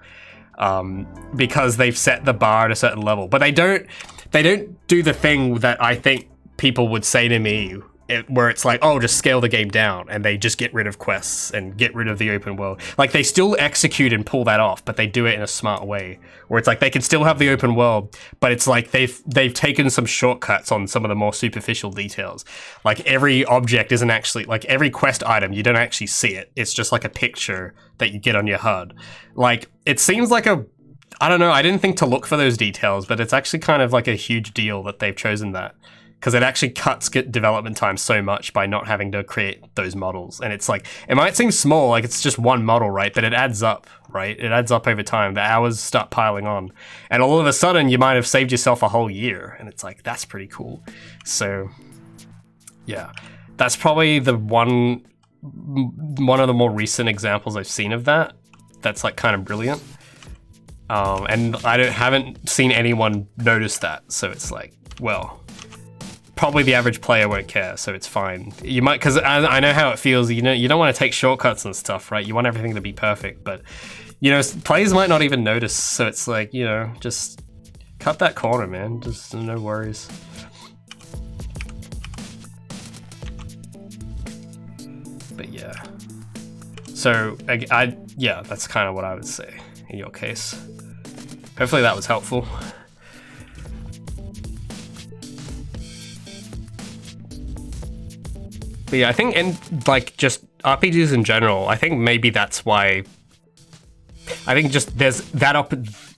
Because they've set the bar at a certain level. But they don't do the thing that I think people would say to me, where it's like, oh, just scale the game down, and they just get rid of quests and get rid of the open world. Like they still execute and pull that off, but they do it in a smart way, where it's like they can still have the open world, but it's like they've taken some shortcuts on some of the more superficial details. Like every object isn't actually, like every quest item, you don't actually see it. It's just like a picture that you get on your HUD. Like it seems like I don't know, I didn't think to look for those details, but it's actually kind of like a huge deal that they've chosen that. Because it actually cuts development time so much by not having to create those models. And it's like, it might seem small, like it's just one model, right? But it adds up, right? It adds up over time. The hours start piling on. And all of a sudden, you might have saved yourself a whole year. And it's like, that's pretty cool. So, yeah. That's probably the one of the more recent examples I've seen of that. That's like kind of brilliant. And I haven't seen anyone notice that. So it's like, well, probably the average player won't care, so it's fine. You might, because I know how it feels. You know, you don't want to take shortcuts and stuff, right? You want everything to be perfect, but you know, players might not even notice. So it's like, you know, just cut that corner, man. Just no worries. But yeah, so yeah, that's kind of what I would say in your case. Hopefully that was helpful. But yeah, I think in like just RPGs in general, I think maybe that's why. I think just there's that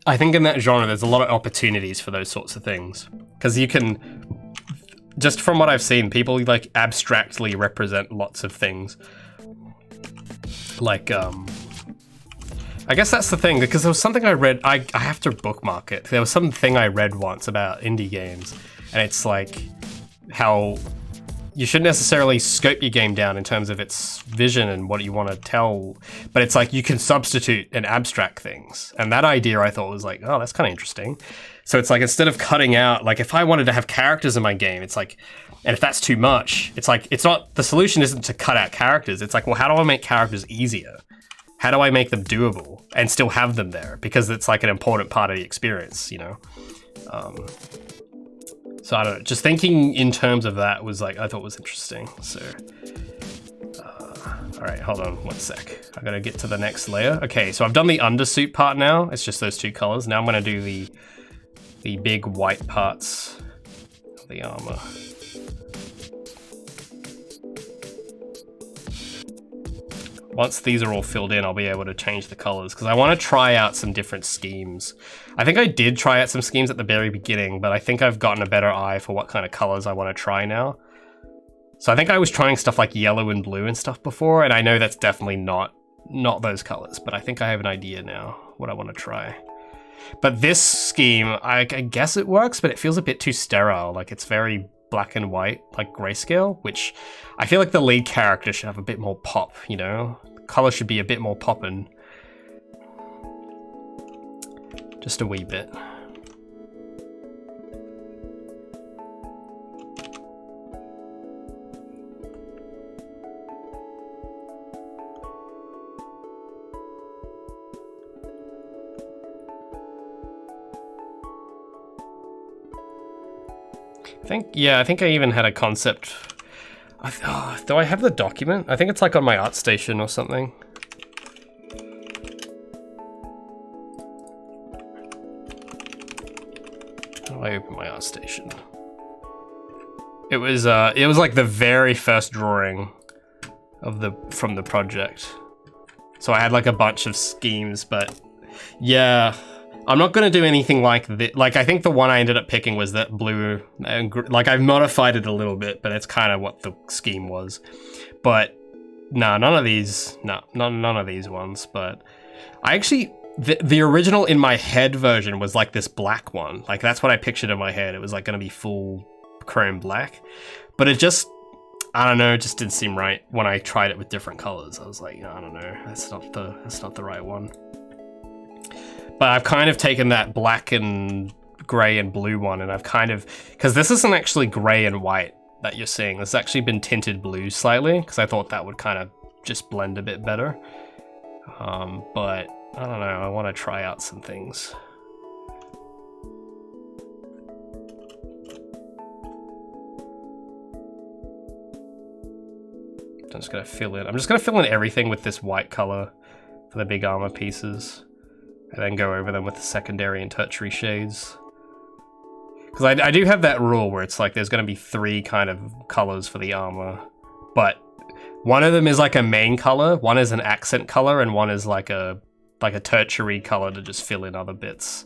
I think in that genre there's a lot of opportunities for those sorts of things, because you can, just from what I've seen, people like abstractly represent lots of things. Like I guess that's the thing, because there was something I read. I have to bookmark it. There was something I read once about indie games, and it's like how you shouldn't necessarily scope your game down in terms of its vision and what you want to tell, but it's like you can substitute and abstract things. And that idea I thought was like, oh, that's kind of interesting. So it's like, instead of cutting out, like if I wanted to have characters in my game, it's like, and if that's too much, it's like, it's not, the solution isn't to cut out characters. It's like, well, how do I make characters easier? How do I make them doable and still have them there? Because it's like an important part of the experience, you know? So I don't know, just thinking in terms of that was like, I thought was interesting. So, all right, hold on 1 sec. I gotta get to the next layer. Okay, so I've done the undersuit part now. It's just those 2 colors. Now I'm gonna do the big white parts of the armor. Once these are all filled in, I'll be able to change the colors because I want to try out some different schemes. I think I did try out some schemes at the very beginning, but I think I've gotten a better eye for what kind of colors I want to try now. So I think I was trying stuff like yellow and blue and stuff before, and I know that's definitely not those colors, but I think I have an idea now what I want to try. But this scheme, I guess it works, but it feels a bit too sterile. Like it's very black and white, like grayscale, which I feel like the lead character should have a bit more pop, you know? The color should be a bit more poppin'. Just a wee bit. I think I even had a concept. Do I have the document? I think it's like on my art station or something. How do I open my art station? It was like the very first drawing of from the project. So I had like a bunch of schemes, but yeah. I'm not going to do anything like this. Like, I think the one I ended up picking was that blue. Like, I've modified it a little bit, but it's kind of what the scheme was. But, no, none of these ones. But I actually, the original in my head version was like this black one. Like, that's what I pictured in my head. It was like going to be full chrome black. But it just, I don't know, it just didn't seem right when I tried it with different colors. I was like, I don't know, that's not the right one. But I've kind of taken that black and gray and blue one, and I've kind of, because this isn't actually gray and white that you're seeing. It's actually been tinted blue slightly, because I thought that would kind of just blend a bit better. But I don't know, I want to try out some things. I'm just gonna fill in everything with this white color for the big armor pieces. And then go over them with the secondary and tertiary shades. Because I do have that rule where it's like there's going to be 3 kind of colors for the armor. But one of them is like a main color, one is an accent color, and one is like a tertiary color to just fill in other bits.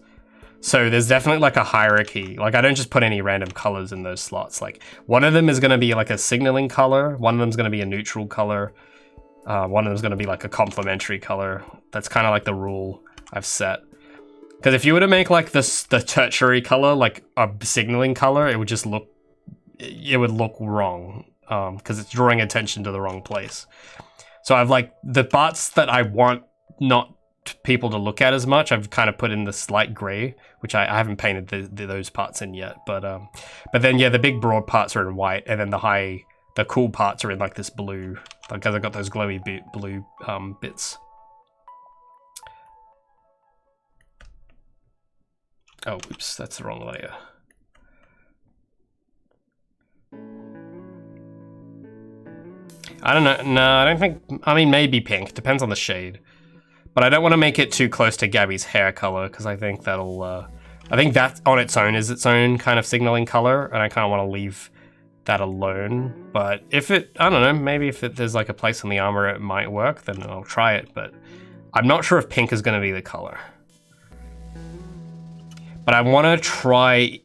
So there's definitely like a hierarchy. Like I don't just put any random colors in those slots. Like one of them is going to be like a signaling color, one of them is going to be a neutral color, one of them is going to be like a complementary color. That's kind of like the rule I've set. Because if you were to make like the tertiary color like a signaling color, it would just look wrong, because it's drawing attention to the wrong place. So I've like the parts that I want not people to look at as much, I've kind of put in the light gray, which I haven't painted those parts in yet, but then yeah, the big broad parts are in white, and then the cool parts are in like this blue, because I got those glowy blue bits. Oh, oops, that's the wrong layer. I don't know, no, I don't think, I mean, maybe pink, depends on the shade. But I don't want to make it too close to Gabby's hair color, because I think that'll, I think that on its own is its own kind of signaling color, and I kind of want to leave that alone. But if it, I don't know, maybe if there's like a place in the armor it might work, then I'll try it, but I'm not sure if pink is going to be the color. But I want to try,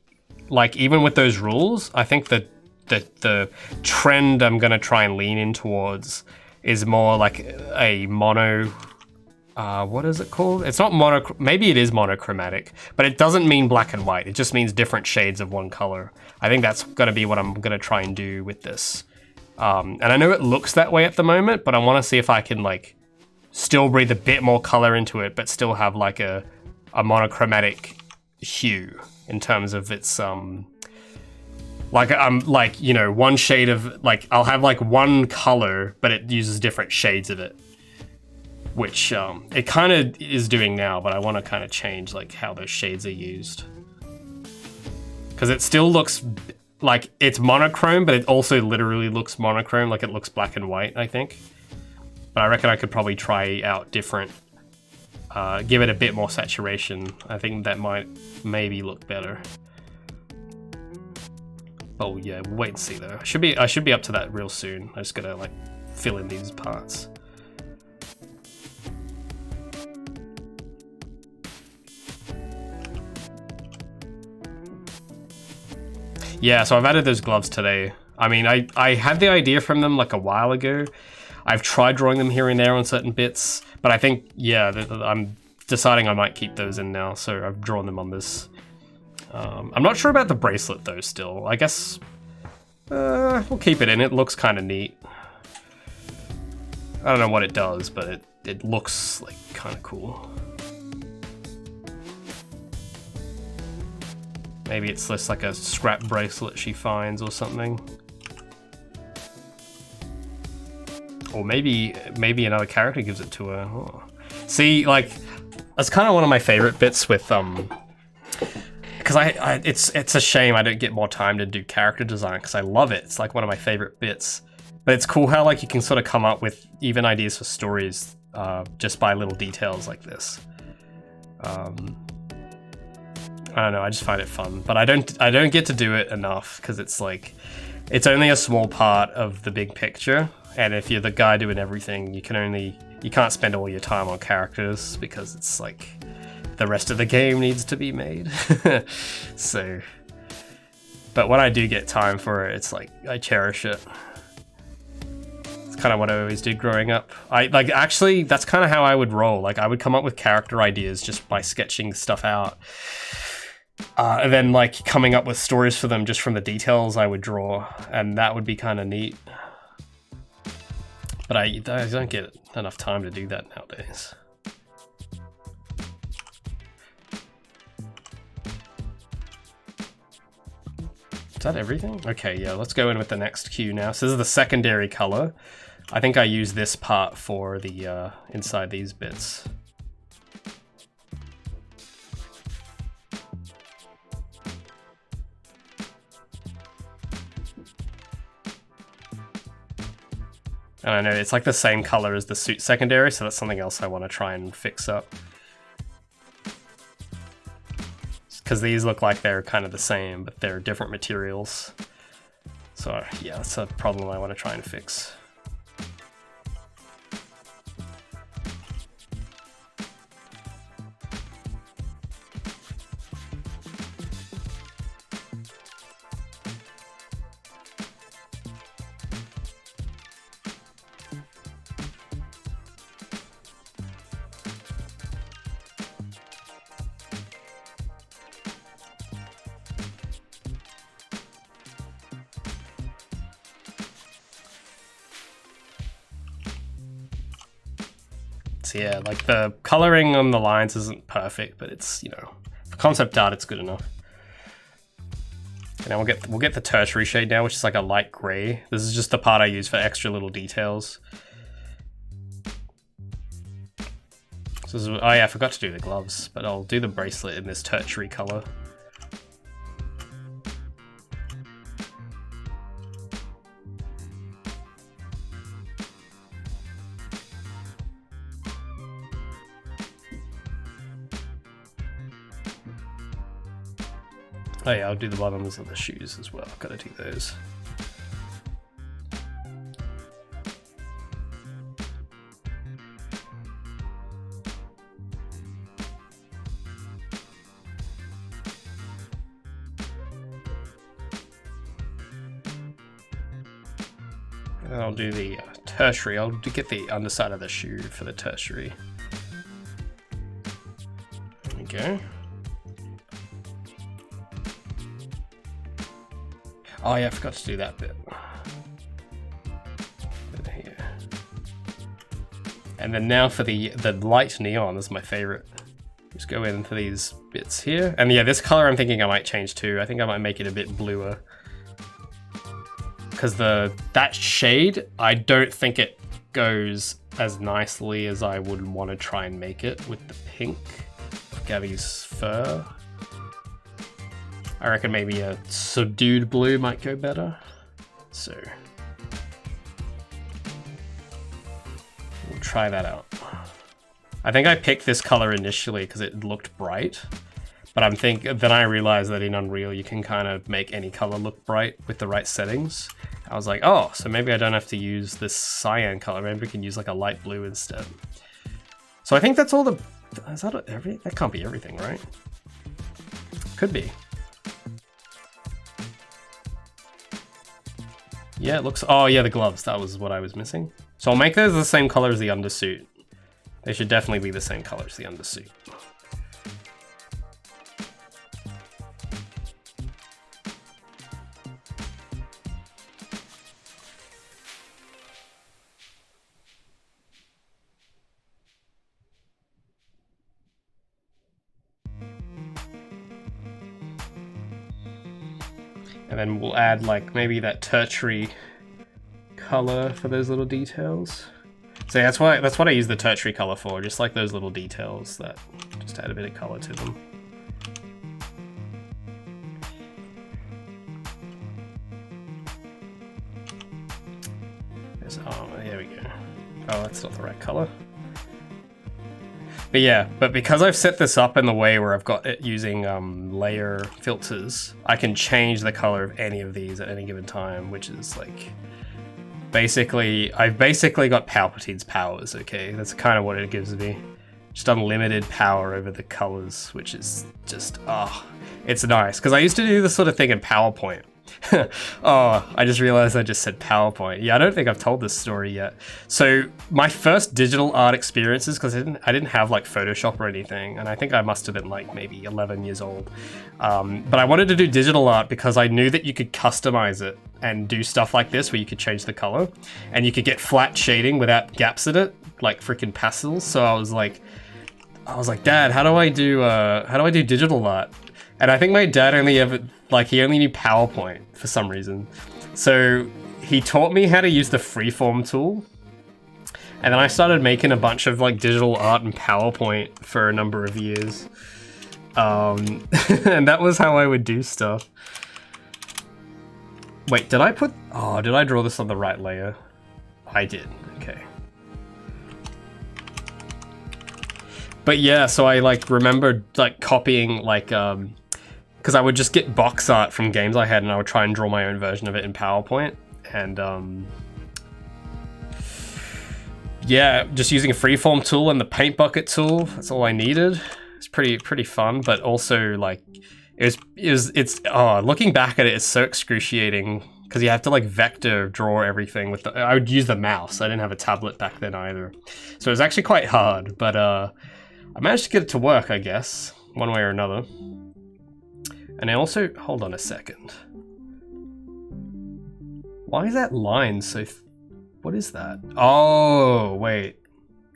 like, even with those rules, I think that the trend I'm going to try and lean in towards is more like a mono, what is it called? It's not mono, maybe it is monochromatic, but it doesn't mean black and white. It just means different shades of one color. I think that's going to be what I'm going to try and do with this. And I know it looks that way at the moment, but I want to see if I can like still breathe a bit more color into it, but still have like a monochromatic hue in terms of its like you know, one shade of like, I'll have like one color, but it uses different shades of it, which it kind of is doing now, but I want to kind of change like how those shades are used, because it still looks like it's monochrome, but it also literally looks monochrome, like it looks black and white, I think. But I reckon I could probably try out different, give it a bit more saturation. I think that might maybe look better. Oh yeah, we'll wait and see though. I should be up to that real soon. I just gotta like fill in these parts. Yeah, so I've added those gloves today. I mean, I had the idea from them like a while ago. I've tried drawing them here and there on certain bits, but I think, yeah, I'm deciding I might keep those in now, so I've drawn them on this. I'm not sure about the bracelet though still. I guess we'll keep it in. It looks kind of neat. I don't know what it does, but it looks like kind of cool. Maybe it's just like a scrap bracelet she finds or something. Or maybe another character gives it to her. Oh. See, like, that's kind of one of my favorite bits with because it's a shame I don't get more time to do character design, because I love it. It's like one of my favorite bits. But it's cool how like you can sort of come up with even ideas for stories just by little details like this. I don't know, I just find it fun, but I don't get to do it enough, because it's like, it's only a small part of the big picture, and if you're the guy doing everything, you can't spend all your time on characters, because it's like, the rest of the game needs to be made. So, but when I do get time for it, it's like, I cherish it. It's kind of what I always did growing up. Actually, that's kind of how I would roll. Like, I would come up with character ideas just by sketching stuff out. And then like coming up with stories for them just from the details I would draw, and that would be kind of neat. But I don't get enough time to do that nowadays. Is that everything? Okay, yeah, let's go in with the next cue now. So this is the secondary color. I think I use this part for the inside these bits. And I know it's like the same color as the suit secondary, so that's something else I want to try and fix up. Because these look like they're kind of the same, but they're different materials. So yeah, that's a problem I want to try and fix. So yeah, like the coloring on the lines isn't perfect, but it's, you know, for concept art, it's good enough. And now we'll get the tertiary shade now, which is like a light gray. This is just the part I use for extra little details. So this is, oh yeah, I forgot to do the gloves, but I'll do the bracelet in this tertiary color. Oh yeah, I'll do the bottoms of the shoes as well. I've got to do those. And I'll do the tertiary. I'll get the underside of the shoe for the tertiary. There we go. Oh yeah, I forgot to do that bit. And then now for the light neon is my favorite. Just go into these bits here. And yeah, this color I'm thinking I might change too. I think I might make it a bit bluer. Because that shade, I don't think it goes as nicely as I would want to try and make it with the pink of Gabby's fur. I reckon maybe a subdued blue might go better. So we'll try that out. I think I picked this color initially because it looked bright, but then I realized that in Unreal you can kind of make any color look bright with the right settings. I was like, oh, so maybe I don't have to use this cyan color. Maybe we can use like a light blue instead. So I think that's all that can't be everything, right? Could be. Yeah, it looks, oh yeah, the gloves, that was what I was missing. So I'll make those the same color as the undersuit. They should definitely be the same color as the undersuit. And then we'll add like maybe that tertiary color for those little details. So that's what I use the tertiary color for, just like those little details that just add a bit of color to them. Oh, there we go. Oh, that's not the right color. But yeah, because I've set this up in the way where I've got it using layer filters, I can change the color of any of these at any given time, which is like, I've basically got Palpatine's powers, okay? That's kind of what it gives me. Just unlimited power over the colors, which is just, it's nice. Because I used to do this sort of thing in PowerPoint. Oh, I just realized I just said PowerPoint. Yeah, I don't think I've told this story yet. So my first digital art experiences, because I didn't have like Photoshop or anything, and I think I must have been like maybe 11 years old. But I wanted to do digital art because I knew that you could customize it and do stuff like this where you could change the color and you could get flat shading without gaps in it, like freaking pastels. So I was like, Dad, how do I do digital art? And I think my dad he only knew PowerPoint for some reason. So he taught me how to use the freeform tool. And then I started making a bunch of like digital art in PowerPoint for a number of years. And that was how I would do stuff. Wait, did I draw this on the right layer? I did, okay. But yeah, so I like remembered like copying like, because I would just get box art from games I had and I would try and draw my own version of it in PowerPoint. And yeah, just using a freeform tool and the paint bucket tool, that's all I needed. It's pretty fun, but also like, looking back at it, it's so excruciating because you have to like vector draw everything with I would use the mouse. I didn't have a tablet back then either. So it was actually quite hard, but I managed to get it to work, I guess, one way or another. And I also, hold on a second. Why is that line so, what is that? Oh, wait,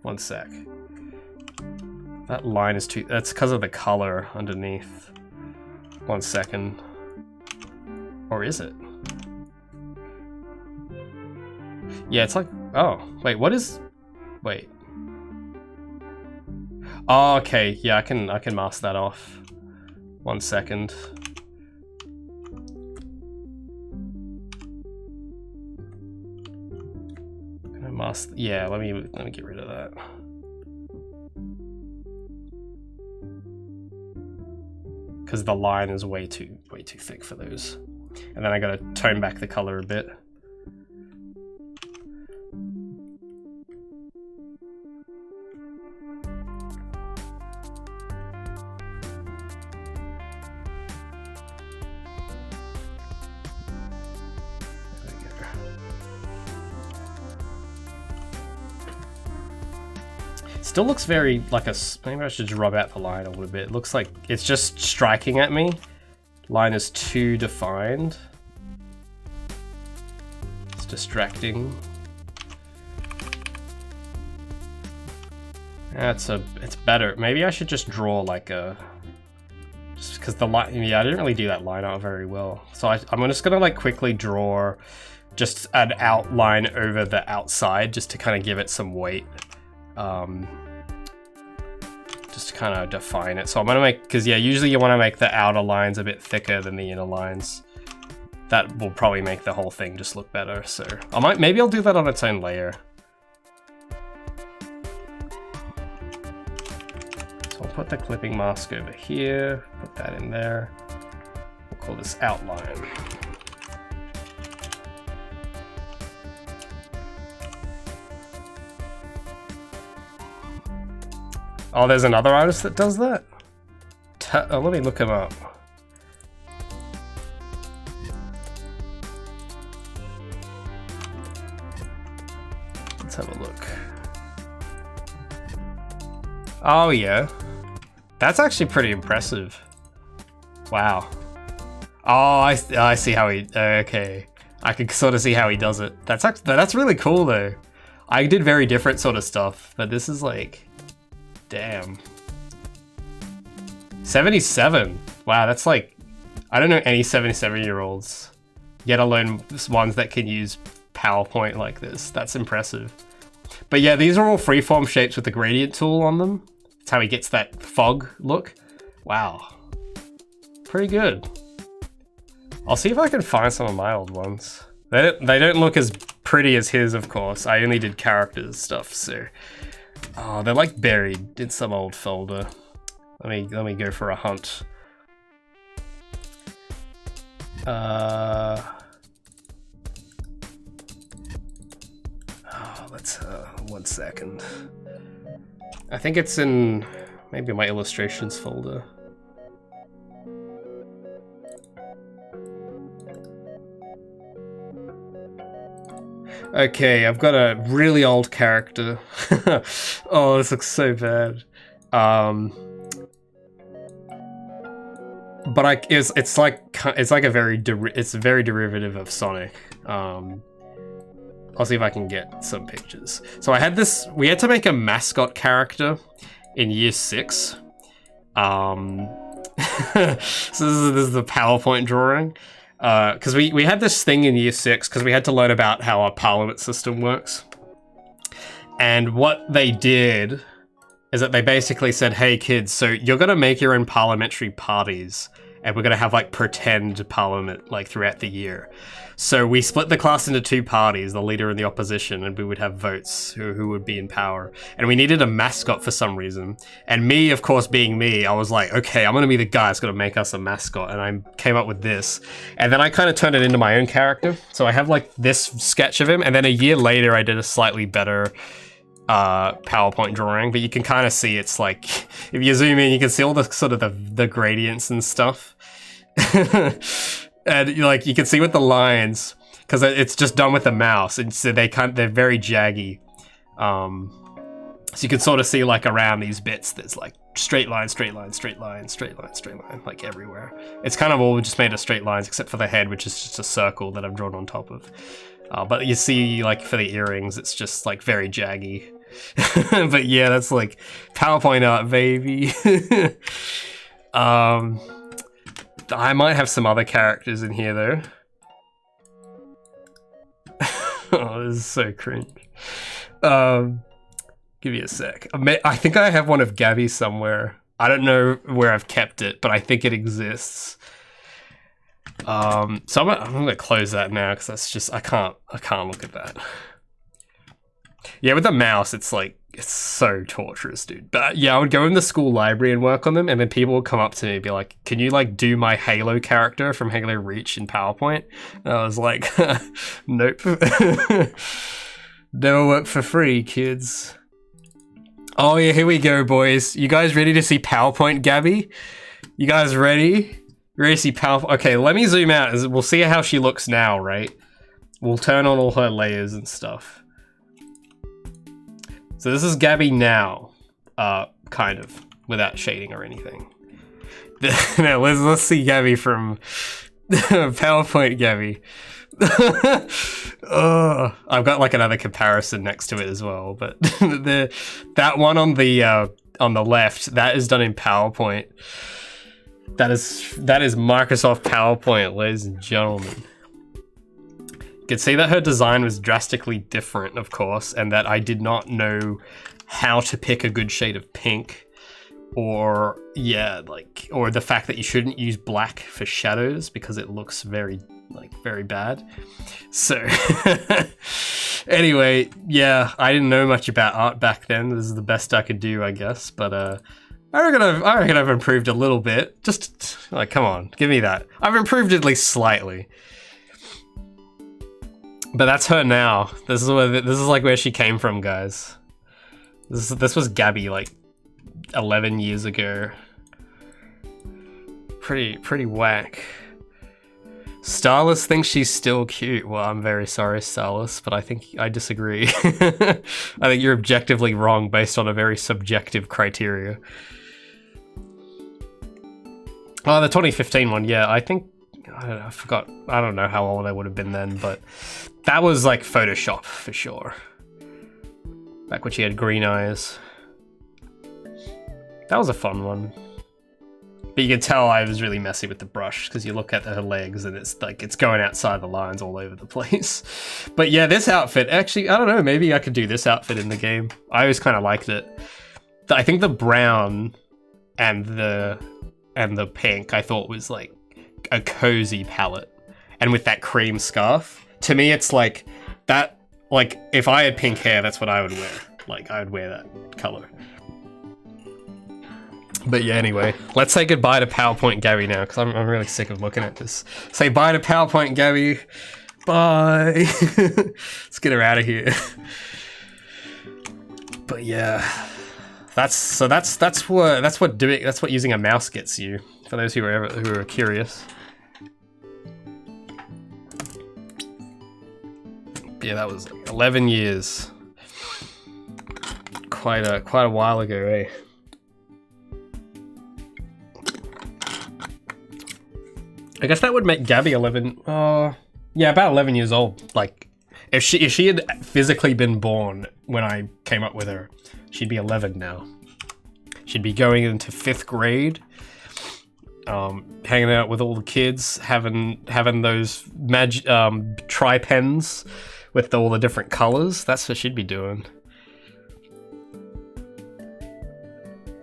one sec. That line is too, that's because of the color underneath. 1 second. Or is it? Yeah, it's like, oh, wait, what is, wait. Oh, okay, yeah, I can mask that off. 1 second. Can I mask? Yeah, let me get rid of that. Because the line is way too thick for those. And then I gotta tone back the color a bit. Still looks very like maybe I should just rub out the line a little bit. It looks like it's just striking at me. Line is too defined. It's distracting. It's better. Maybe I should just draw like a, just because the line, yeah, I didn't really do that line art very well. So I'm just gonna like quickly draw just an outline over the outside just to kind of give it some weight. Just to kind of define it. So I'm gonna make, because yeah, usually you want to make the outer lines a bit thicker than the inner lines. That will probably make the whole thing just look better. So maybe I'll do that on its own layer. So I'll put the clipping mask over here, put that in there. We'll call this outline. Oh, there's another artist that does that? Oh, let me look him up. Let's have a look. Oh, yeah. That's actually pretty impressive. Wow. Oh, I see how he... Okay. I can sort of see how he does it. That's really cool, though. I did very different sort of stuff, but this is like... Damn. 77. Wow, that's like... I don't know any 77-year-olds, yet alone ones that can use PowerPoint like this. That's impressive. But yeah, these are all freeform shapes with the gradient tool on them. That's how he gets that fog look. Wow. Pretty good. I'll see if I can find some of my old ones. They don't look as pretty as his, of course. I only did characters stuff, so... Oh, they're like buried in some old folder. Let me go for a hunt. Let's 1 second. I think it's in maybe my illustrations folder. Okay, I've got a really old character. Oh, this looks so bad. But it's very derivative of Sonic. I'll see if I can get some pictures. So we had to make a mascot character in year 6. So this is the PowerPoint drawing. Because we had this thing in year 6 because we had to learn about how our parliament system works. And what they did is that they basically said, hey kids, so you're gonna make your own parliamentary parties and we're gonna have like pretend parliament like throughout the year. So we split the class into 2 parties, the leader and the opposition, and we would have votes who would be in power. And we needed a mascot for some reason. And me, of course, being me, I was like, okay, I'm gonna be the guy that's gonna make us a mascot. And I came up with this. And then I kind of turned it into my own character. So I have like this sketch of him. And then a year later, I did a slightly better PowerPoint drawing. But you can kind of see it's like, if you zoom in, you can see all the sort of the gradients and stuff. And like you can see with the lines, because it's just done with the mouse, and so they're very jaggy. So you can sort of see like around these bits, there's like straight line, straight line, straight line, straight line, straight line, like everywhere. It's kind of all just made of straight lines, except for the head, which is just a circle that I've drawn on top of. But you see, like for the earrings, it's just like very jaggy. But yeah, that's like PowerPoint art, baby. I might have some other characters in here though. Oh, this is so cringe. Give me a sec. I think I have one of Gabby somewhere. I don't know where I've kept it, but I think it exists. So I'm gonna close that now because that's just I can't look at that. Yeah, with the mouse, it's so torturous, dude. But yeah, I would go in the school library and work on them, and then people would come up to me and be like, can you like do my Halo character from Halo Reach in PowerPoint? And I was like, nope. Never work for free, kids. Oh yeah, here we go, boys. You guys ready to see PowerPoint Gabby? You guys ready? Ready to see PowerPoint? Okay, let me zoom out. We'll see how she looks now, right? We'll turn on all her layers and stuff. So this is Gabby now, kind of, without shading or anything. Now let's see Gabby from PowerPoint Gabby. I've got like another comparison next to it as well, but that one on the left, that is done in PowerPoint. That is Microsoft PowerPoint, ladies and gentlemen. You can see that her design was drastically different, of course, and that I did not know how to pick a good shade of pink, or or the fact that you shouldn't use black for shadows because it looks very bad. So anyway, yeah, I didn't know much about art back then. This is the best I could do, I guess, but I reckon I've improved a little bit. Just like, come on, give me that. I've improved at least slightly. But that's her now. This is like where she came from, guys. This was Gabby like 11 years ago. Pretty whack. Starless thinks she's still cute. Well, I'm very sorry, Starless, but I think I disagree. I think you're objectively wrong based on a very subjective criteria. Oh, the 2015 one, yeah, I think, I forgot, I don't know how old I would have been then, but that was like Photoshop for sure. Back when she had green eyes. That was a fun one. But you can tell I was really messy with the brush because you look at her legs and it's like it's going outside the lines all over the place. But yeah, this outfit, actually, I don't know, maybe I could do this outfit in the game. I always kind of liked it. I think the brown and the pink I thought was like a cozy palette. And with that cream scarf, to me it's like that, like if I had pink hair, that's what I would wear. Like I would wear that color. But yeah, anyway, let's say goodbye to PowerPoint Gabby now, because I'm really sick of looking at this. Say bye to PowerPoint Gabby. Bye. Let's get her out of here. But yeah, that's what using a mouse gets you. For those who are curious. Yeah, that was like 11 years. Quite a while ago, eh? I guess that would make Gabby 11. Yeah, about 11 years old. Like, if she had physically been born when I came up with her, she'd be 11 now. She'd be going into 5th grade, hanging out with all the kids, having those tri-pens with all the different colors. That's what she'd be doing.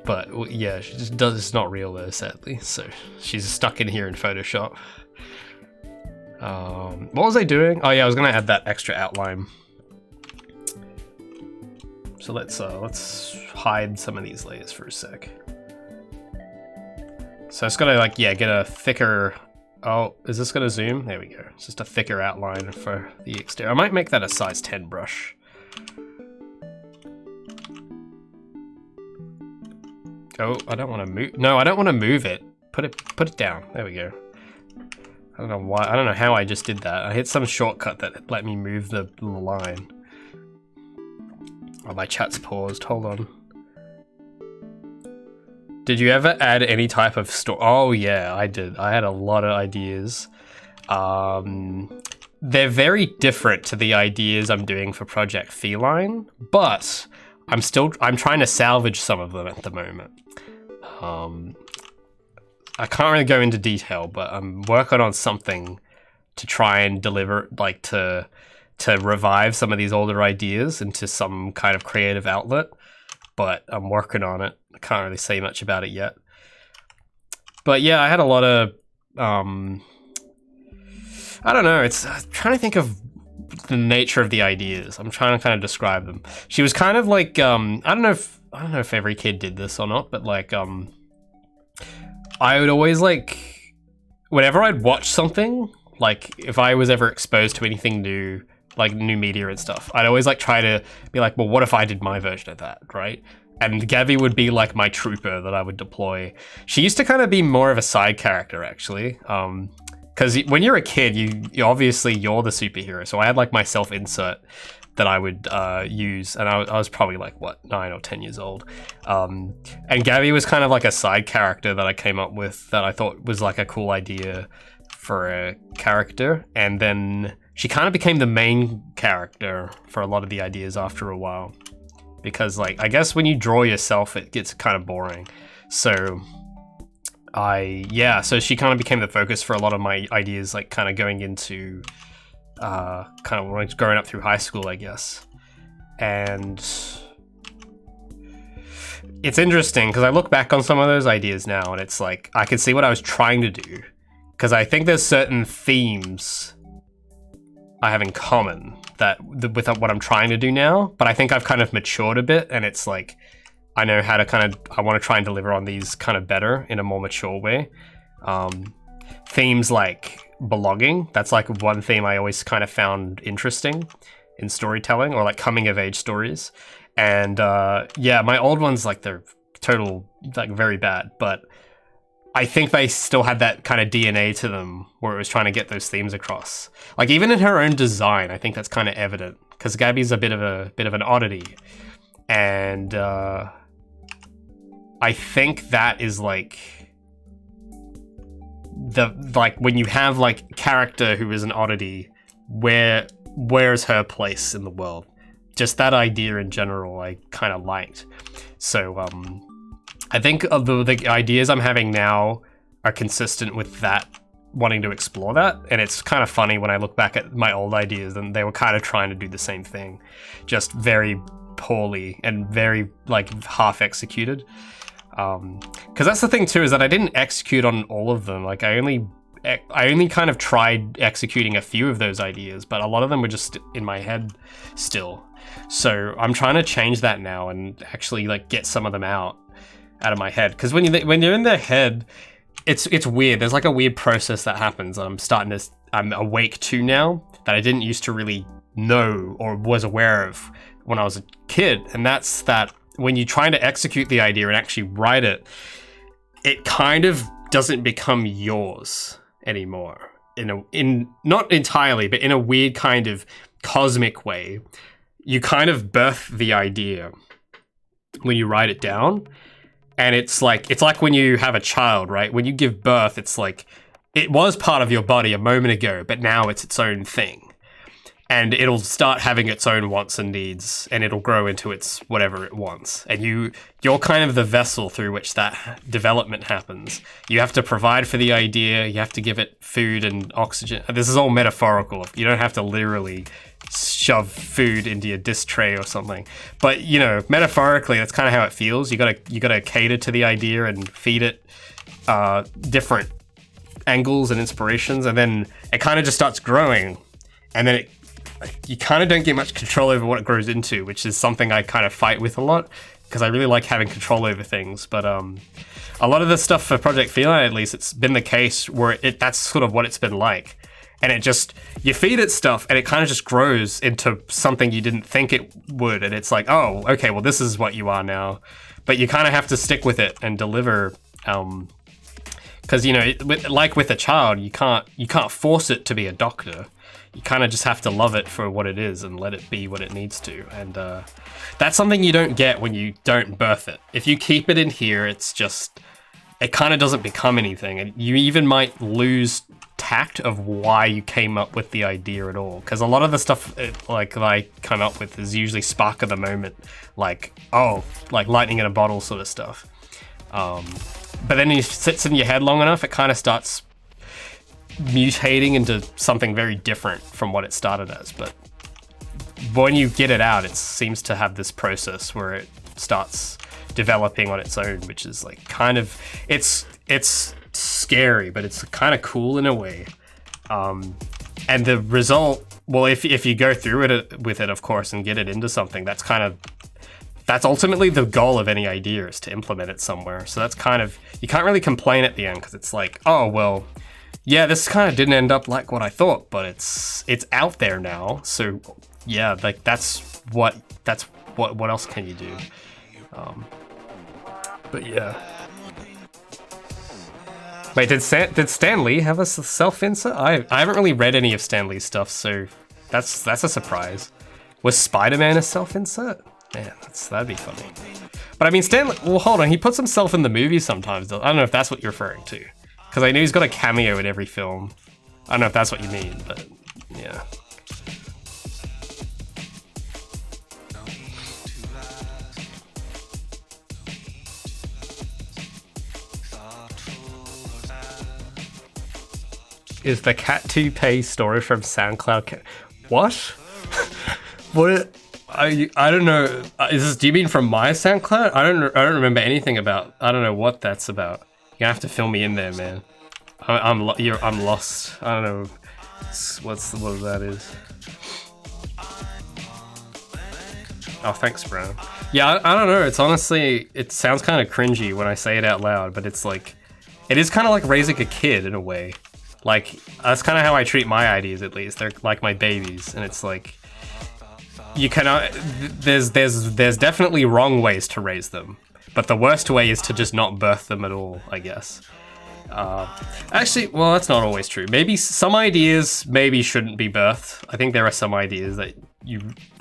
But yeah, she just does. It's not real though, sadly. So she's stuck in here in Photoshop. What was I doing? Oh yeah, I was gonna add that extra outline. So let's hide some of these layers for a sec. So it's gonna like, yeah, get a thicker. Oh, is this gonna zoom? There we go. It's just a thicker outline for the exterior. I might make that a size 10 brush. Oh, I don't want to move. No, I don't want to move it. Put it down. There we go. I don't know why. I don't know how I just did that. I hit some shortcut that let me move the line. Oh, my chat's paused. Hold on. Did you ever add any type of story? Oh yeah, I did. I had a lot of ideas. They're very different to the ideas I'm doing for Project Feline, but I'm trying to salvage some of them at the moment. I can't really go into detail, but I'm working on something to try and deliver, like to revive some of these older ideas into some kind of creative outlet. But I'm working on it. I can't really say much about it yet. But yeah, I had a lot of, I don't know. I'm trying to think of the nature of the ideas. I'm trying to kind of describe them. She was kind of like, I don't know if every kid did this or not, but like, I would always like, whenever I'd watch something, like if I was ever exposed to anything new, like new media and stuff, I'd always like try to be like, well, what if I did my version of that, right? And Gabby would be like my trooper that I would deploy. She used to kind of be more of a side character, actually. Because when you're a kid, you obviously you're the superhero. So I had like my self-insert that I would use, and I was probably like, what, 9 or 10 years old. And Gabby was kind of like a side character that I came up with that I thought was like a cool idea for a character. And then she kind of became the main character for a lot of the ideas after a while. Because, like, I guess when you draw yourself, it gets kind of boring. So, so she kind of became the focus for a lot of my ideas, like, kind of going into, kind of when I was growing up through high school, I guess. And it's interesting, because I look back on some of those ideas now, and it's like, I can see what I was trying to do. Because I think there's certain themes I have in common with what I'm trying to do now, but I think I've kind of matured a bit, and it's like I know how to I want to try and deliver on these kind of better in a more mature way. Themes like belonging, that's like one theme I always kind of found interesting in storytelling, or like coming of age stories. And my old ones, like, they're total, like, very bad, but I think they still had that kind of DNA to them where it was trying to get those themes across. Like, even in her own design, I think that's kind of evident, because Gabby's a bit of an oddity. And I think that is like when you have like character who is an oddity, where's her place in the world? Just that idea in general I kind of liked. So I think the ideas I'm having now are consistent with that, wanting to explore that. And it's kind of funny when I look back at my old ideas, and they were kind of trying to do the same thing, just very poorly and very, like, half executed. Because that's the thing too, is that I didn't execute on all of them. Like, I only kind of tried executing a few of those ideas, but a lot of them were just in my head still. So I'm trying to change that now and actually, like, get some of them out of my head, because when you're in their head, it's weird. There's like a weird process that happens. I'm awake to now that I didn't used to really know or was aware of when I was a kid, and that's that when you're trying to execute the idea and actually write it, it kind of doesn't become yours anymore. In not entirely, but in a weird kind of cosmic way. You kind of birth the idea when you write it down. And it's like when you have a child, right? When you give birth, it's like it was part of your body a moment ago, but now it's its own thing. And it'll start having its own wants and needs, and it'll grow into its whatever it wants. And you're kind of the vessel through which that development happens. You have to provide for the idea, you have to give it food and oxygen. This is all metaphorical. You don't have to literally shove food into your disc tray or something, but you know, metaphorically, that's kind of how it feels. You gotta cater to the idea and feed it different angles and inspirations, and then it kind of just starts growing, and then you kind of don't get much control over what it grows into, which is something I kind of fight with a lot, because I really like having control over things. But a lot of the stuff for Project Feline, at least, it's been the case where that's sort of what it's been like. And it just, you feed it stuff and it kind of just grows into something you didn't think it would. And it's like, oh, okay, well, this is what you are now. But you kind of have to stick with it and deliver. Because, you know, like with a child, you can't force it to be a doctor. You kind of just have to love it for what it is and let it be what it needs to. And that's something you don't get when you don't birth it. If you keep it in here, it's just, it kind of doesn't become anything. And you even might lose tact of why you came up with the idea at all, because a lot of the stuff like that I come up with is usually spark of the moment, like lightning in a bottle sort of stuff. But then it sits in your head long enough, it kind of starts mutating into something very different from what it started as. But when you get it out, it seems to have this process where it starts developing on its own, which is like kind of, it's scary, but it's kind of cool in a way. And the result, well, if you go through it with it, of course, and get it into something, that's ultimately the goal of any idea, is to implement it somewhere. So that's kind of, you can't really complain at the end, because it's like, oh, well, yeah, this kind of didn't end up like what I thought, but it's out there now. So yeah, like what else can you do? But yeah. Wait, did Stan Lee have a self-insert? I haven't really read any of Stan Lee's stuff, so that's a surprise. Was Spider-Man a self-insert? Man, that'd be funny. But I mean, Stan Lee, well, hold on, he puts himself in the movies sometimes. I don't know if that's what you're referring to, because I know he's got a cameo in every film. I don't know if that's what you mean, but yeah. Is the cat toupee story from SoundCloud? What? What? I don't know. Do you mean from my SoundCloud? I don't remember anything about. I don't know what that's about. You have to fill me in there, man. I'm lost. I don't know. What that is. Oh, thanks, bro. Yeah, I don't know. It's honestly, it sounds kind of cringy when I say it out loud, but it's like, it is kind of like raising a kid in a way. Like, that's kind of how I treat my ideas, at least. They're like my babies, and it's like, you cannot. There's definitely wrong ways to raise them, but the worst way is to just not birth them at all, I guess. Actually, well, that's not always true. Maybe some ideas maybe shouldn't be birthed. I think there are some ideas that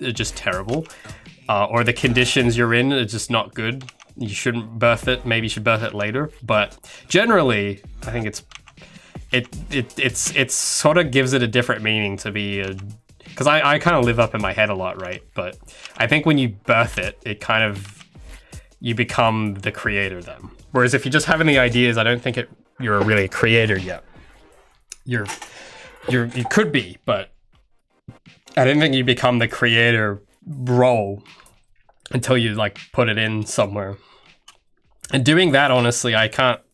are just terrible. Or the conditions you're in are just not good. You shouldn't birth it. Maybe you should birth it later. But generally, I think it's sort of gives it a different meaning to be because I kind of live up in my head a lot, right? But I think when you birth it, you become the creator then. Whereas if you're just having the ideas, I don't think you're really a creator yet. You could be, but I don't think you become the creator role until you like put it in somewhere. And doing that, honestly,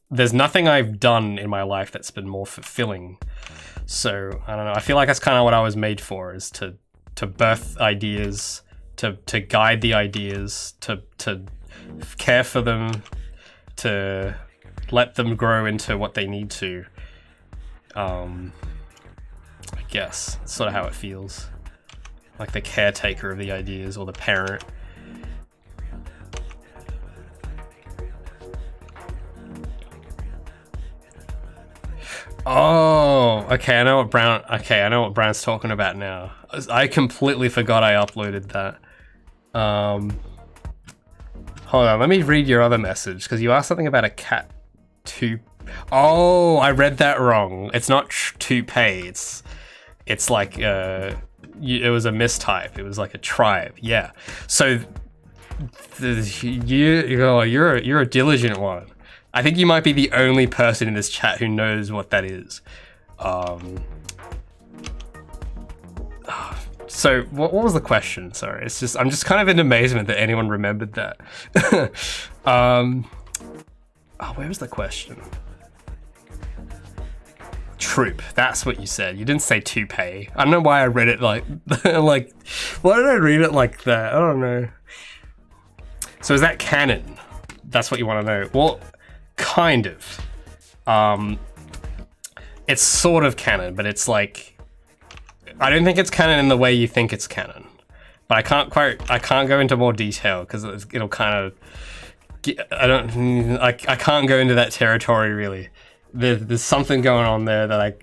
there's nothing I've done in my life that's been more fulfilling. So I don't know. I feel like that's kind of what I was made for, is to birth ideas, to guide the ideas, to care for them, to let them grow into what they need to. I guess that's sort of how it feels. Like the caretaker of the ideas, or the parent. Oh, okay. I know what Brown's talking about now. I completely forgot I uploaded that. Hold on, let me read your other message, because you asked something about a cat toupee. Oh, I read that wrong. It's not toupee. It's like it was a mistype. It was like a tribe. Yeah. So you're a diligent one. I think you might be the only person in this chat who knows what that is. So what was the question? Sorry, I'm just kind of in amazement that anyone remembered that. Where was the question? Troop, that's what you said. You didn't say toupee. I don't know why I read it like like, why did I read it like that? I don't know. So is that canon? That's what you want to know. Well, kind of. It's sort of canon, but it's like, I don't think it's canon in the way you think it's canon. But I can't go into more detail because it'll kind of, I can't go into that territory really. There's something going on there that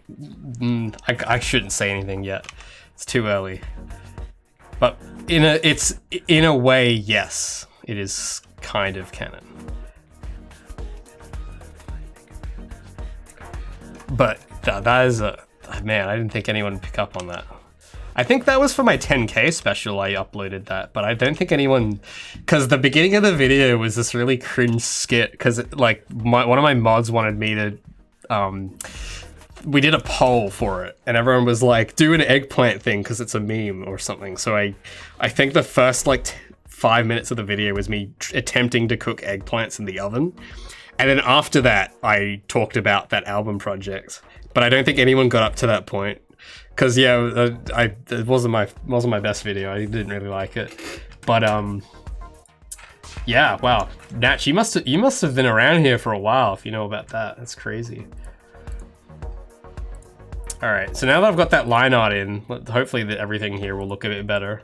I shouldn't say anything yet. It's too early. But it's in a way, yes, it is kind of canon. But that is man, I didn't think anyone would pick up on that. I think that was for my 10K special. I uploaded that, but I don't think anyone, because the beginning of the video was this really cringe skit, because like one of my mods wanted me to, we did a poll for it, and everyone was like, do an eggplant thing because it's a meme or something. So I think the first like 5 minutes of the video was me attempting to cook eggplants in the oven. And then after that, I talked about that album project, but I don't think anyone got up to that point. Cause yeah, it wasn't my best video. I didn't really like it, but yeah, wow, Natch, you must have been around here for a while if you know about that. That's crazy. All right, so now that I've got that line art in, hopefully everything here will look a bit better.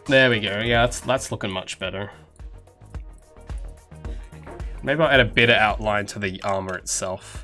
There we go. Yeah, that's looking much better. Maybe I'll add a bit of outline to the armor itself.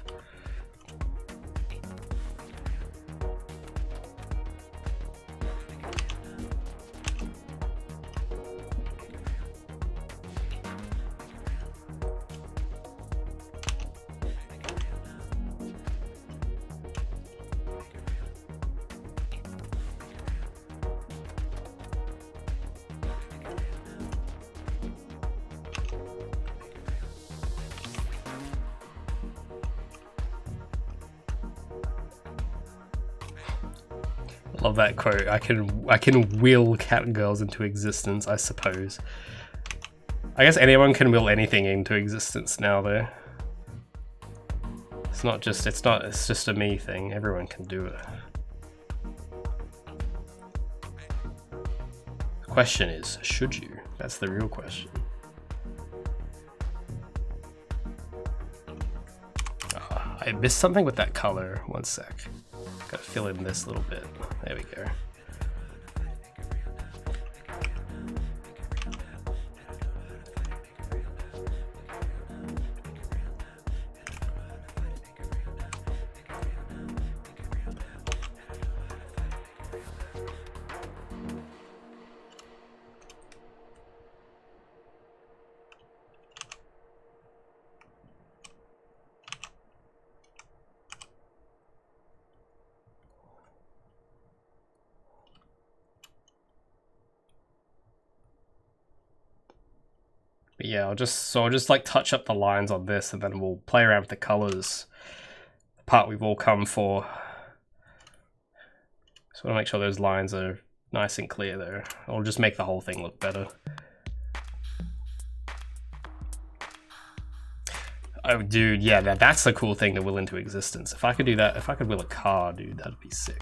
Love that quote. I can will cat girls into existence, I suppose. I guess anyone can will anything into existence now though. It's just a me thing. Everyone can do it. The question is, should you? That's the real question. I missed something with that color. One sec. Gotta fill in this little bit. There we go. But yeah, I'll just like touch up the lines on this, and then we'll play around with the colors. The part we've all come for. So I want to make sure those lines are nice and clear though. I'll just make the whole thing look better. Oh dude, yeah, that's a cool thing to will into existence. If I could do that, if I could will a car, dude, that'd be sick.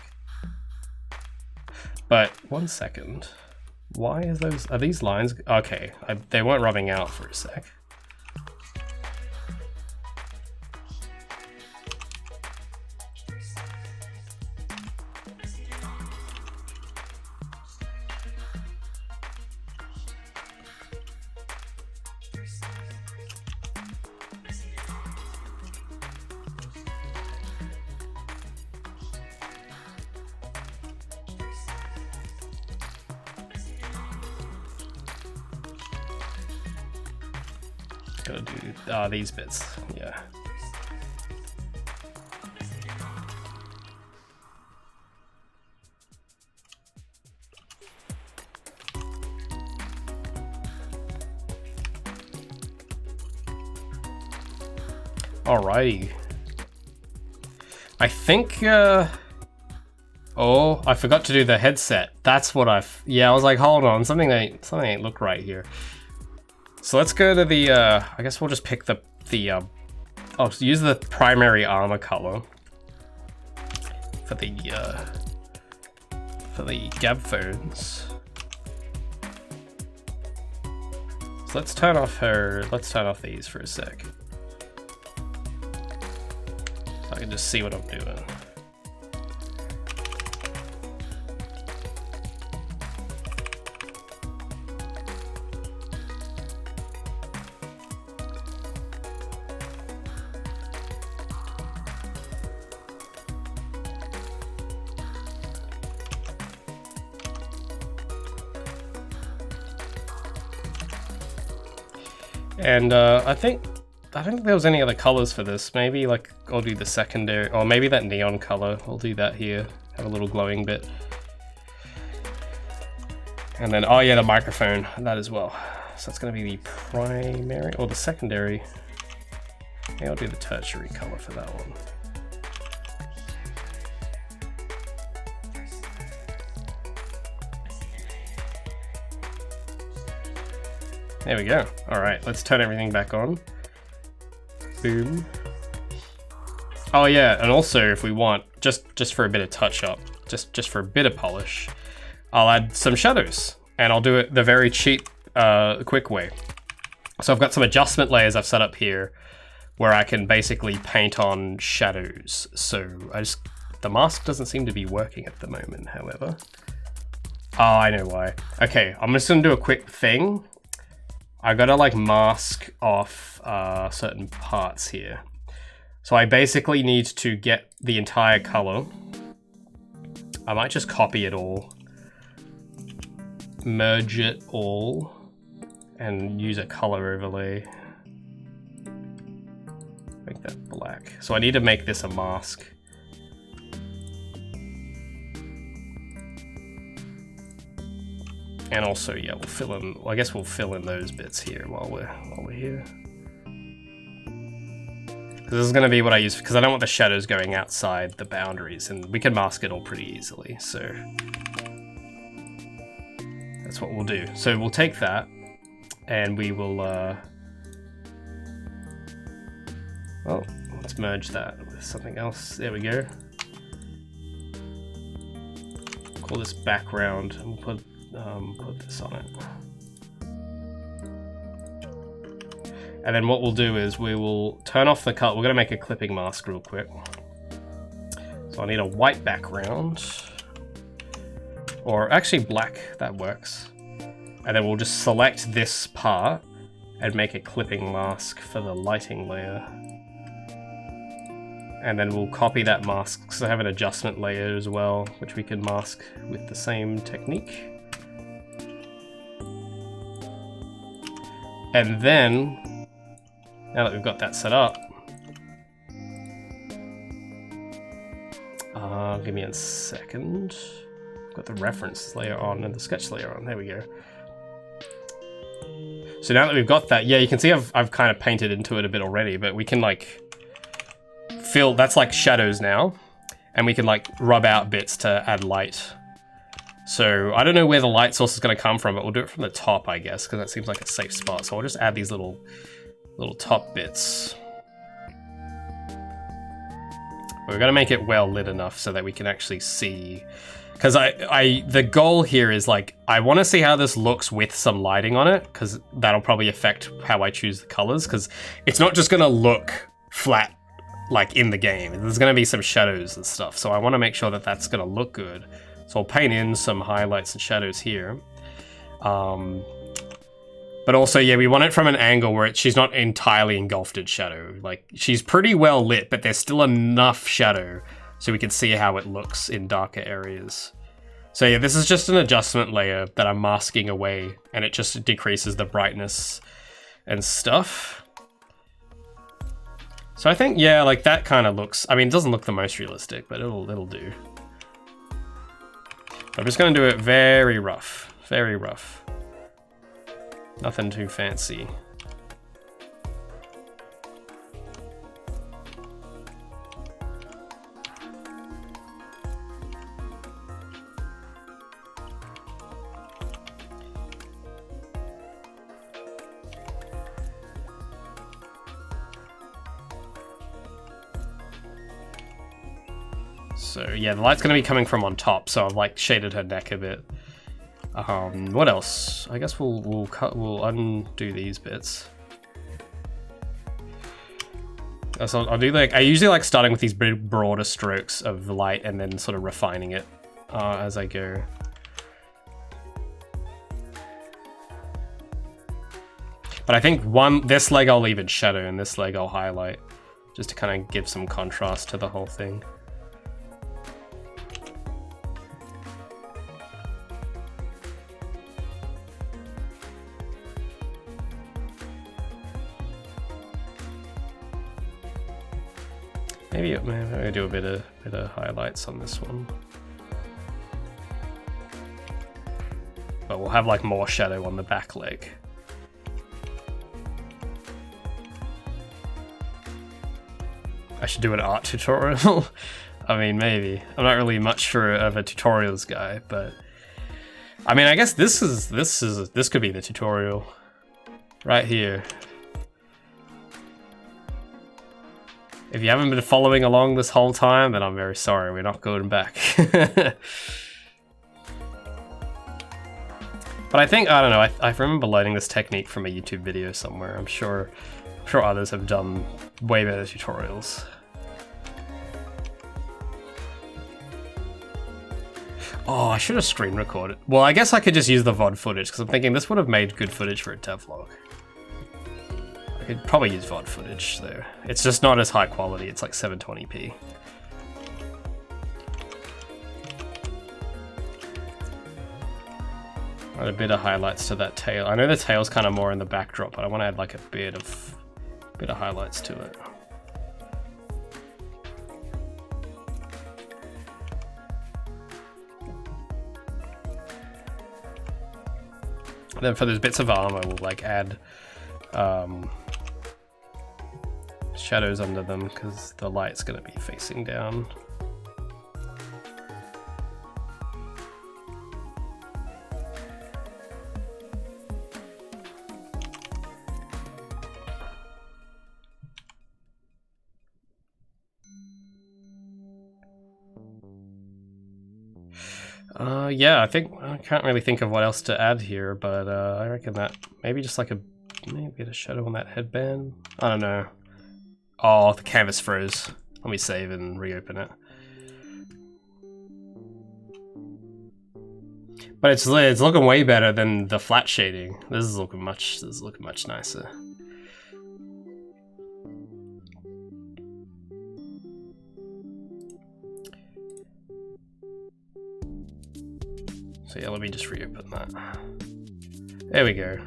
But one second. Why are these lines? Okay, they weren't rubbing out for a sec. Gotta do these bits, yeah. Alrighty. I think, oh, I forgot to do the headset. That's what yeah, I was like, hold on, something ain't look right here. So let's go to the, I guess we'll just pick I'll use the primary armor color for the Gab phones. So let's turn off these for a sec. So I can just see what I'm doing. And I don't think there was any other colors for this. Maybe like I'll do the secondary, or maybe that neon color. I'll do that here. Have a little glowing bit. And then, oh yeah, the microphone, that as well. So that's gonna be the primary, or the secondary. Maybe I'll do the tertiary color for that one. There we go. All right, let's turn everything back on. Boom. Oh yeah, and also if we want, just for a bit of touch up, just for a bit of polish, I'll add some shadows, and I'll do it the very cheap, quick way. So I've got some adjustment layers I've set up here, where I can basically paint on shadows. So the mask doesn't seem to be working at the moment, however. Oh, I know why. Okay, I'm just gonna do a quick thing. I gotta like mask off certain parts here. So I basically need to get the entire color. I might just copy it all, merge it all, and use a color overlay. Make that black. So I need to make this a mask. And also, yeah, we'll fill in. Well, I guess we'll fill in those bits here while we're here. This is going to be what I use, because I don't want the shadows going outside the boundaries, and we can mask it all pretty easily, so that's what we'll do. So we'll take that, and we will, well, let's merge that with something else. There we go. Call this background, and we'll put this on it. And then what we'll do is we will turn off the color. We're going to make a clipping mask real quick. So I need a white background. Or actually black, that works. And then we'll just select this part and make a clipping mask for the lighting layer. And then we'll copy that mask, because I have an adjustment layer as well, which we can mask with the same technique. And then, now that we've got that set up, give me a second. Got the reference layer on and the sketch layer on. There we go. So now that we've got that, yeah, you can see I've kind of painted into it a bit already, but we can like fill, that's like shadows now, and we can like rub out bits to add light. So I don't know where the light source is going to come from, but we'll do it from the top, I guess, because that seems like a safe spot. So I'll just add these little top bits. We're going to make it well lit enough so that we can actually see, because the goal here is like, I want to see how this looks with some lighting on it, because that'll probably affect how I choose the colors, because it's not just going to look flat like in the game. There's going to be some shadows and stuff, so I want to make sure that that's going to look good. So I'll paint in some highlights and shadows here. But also, yeah, we want it from an angle where she's not entirely engulfed in shadow. Like, she's pretty well lit, but there's still enough shadow so we can see how it looks in darker areas. So yeah, this is just an adjustment layer that I'm masking away, and it just decreases the brightness and stuff. So I think, yeah, like that kind of looks, I mean, it doesn't look the most realistic, but it'll do. I'm just gonna do it very rough, very rough. Nothing too fancy. So yeah, the light's gonna be coming from on top, so I've like shaded her neck a bit. What else? I guess we'll undo these bits. So I'll do like, I usually like starting with these big broader strokes of light and then sort of refining it as I go. But I think this leg I'll leave in shadow and this leg I'll highlight, just to kind of give some contrast to the whole thing. Maybe I'm gonna do a bit of highlights on this one, but we'll have like more shadow on the back leg. I should do an art tutorial. I mean, maybe. I'm not really much of a tutorials guy, but I mean, I guess this could be the tutorial right here. If you haven't been following along this whole time, then I'm very sorry, we're not going back. But I think, I don't know, I remember learning this technique from a YouTube video somewhere. I'm sure others have done way better tutorials. Oh, I should have screen recorded. Well, I guess I could just use the VOD footage, because I'm thinking this would have made good footage for a devlog. I could probably use VOD footage there. It's just not as high quality, it's like 720p. Add a bit of highlights to that tail. I know the tail's kind of more in the backdrop, but I want to add like a bit of highlights to it. And then for those bits of armor, we'll like add shadows under them because the light's gonna be facing down. Yeah, I can't really think of what else to add here, but I reckon that maybe just like maybe a shadow on that headband. I don't know. Oh, the canvas froze. Let me save and reopen it. But it's looking way better than the flat shading. This is looking much nicer. So yeah, let me just reopen that. There we go.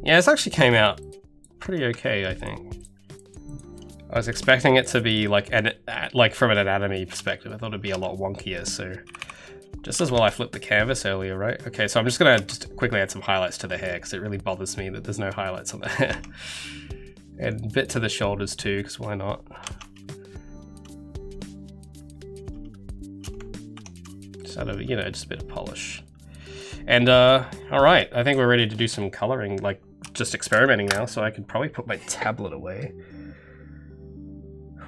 Yeah, this actually came out pretty okay, I think. I was expecting it to be like from an anatomy perspective, I thought it'd be a lot wonkier, so just as well I flipped the canvas earlier, right? Okay, so I'm just gonna quickly add some highlights to the hair because it really bothers me that there's no highlights on the hair. And a bit to the shoulders too, because why not? Just out of, you know, just a bit of polish. And all right, I think we're ready to do some coloring, like just experimenting now, so I could probably put my tablet away.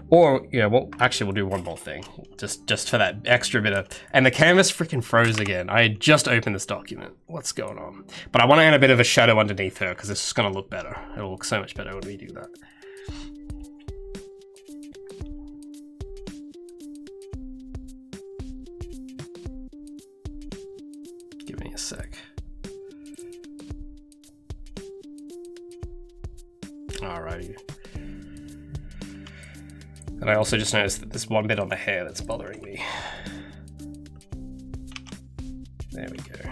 Or, yeah, well, actually we'll do one more thing, just for that extra bit of, and the canvas freaking froze again. I just opened this document. What's going on? But I want to add a bit of a shadow underneath her, because it's gonna look better. It'll look so much better when we do that. Give me a sec. Alrighty. And I also just noticed that there's one bit on the hair that's bothering me. There we go.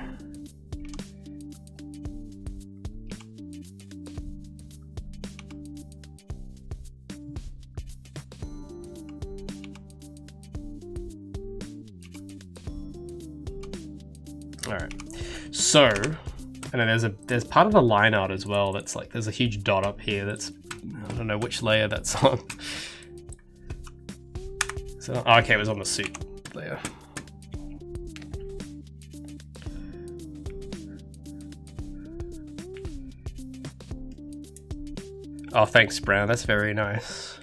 Alright. So, and then there's part of the line art as well that's like, there's a huge dot up here that's, I don't know which layer that's on. So, oh, okay, it was on the suit layer. Oh, thanks, Brown. That's very nice.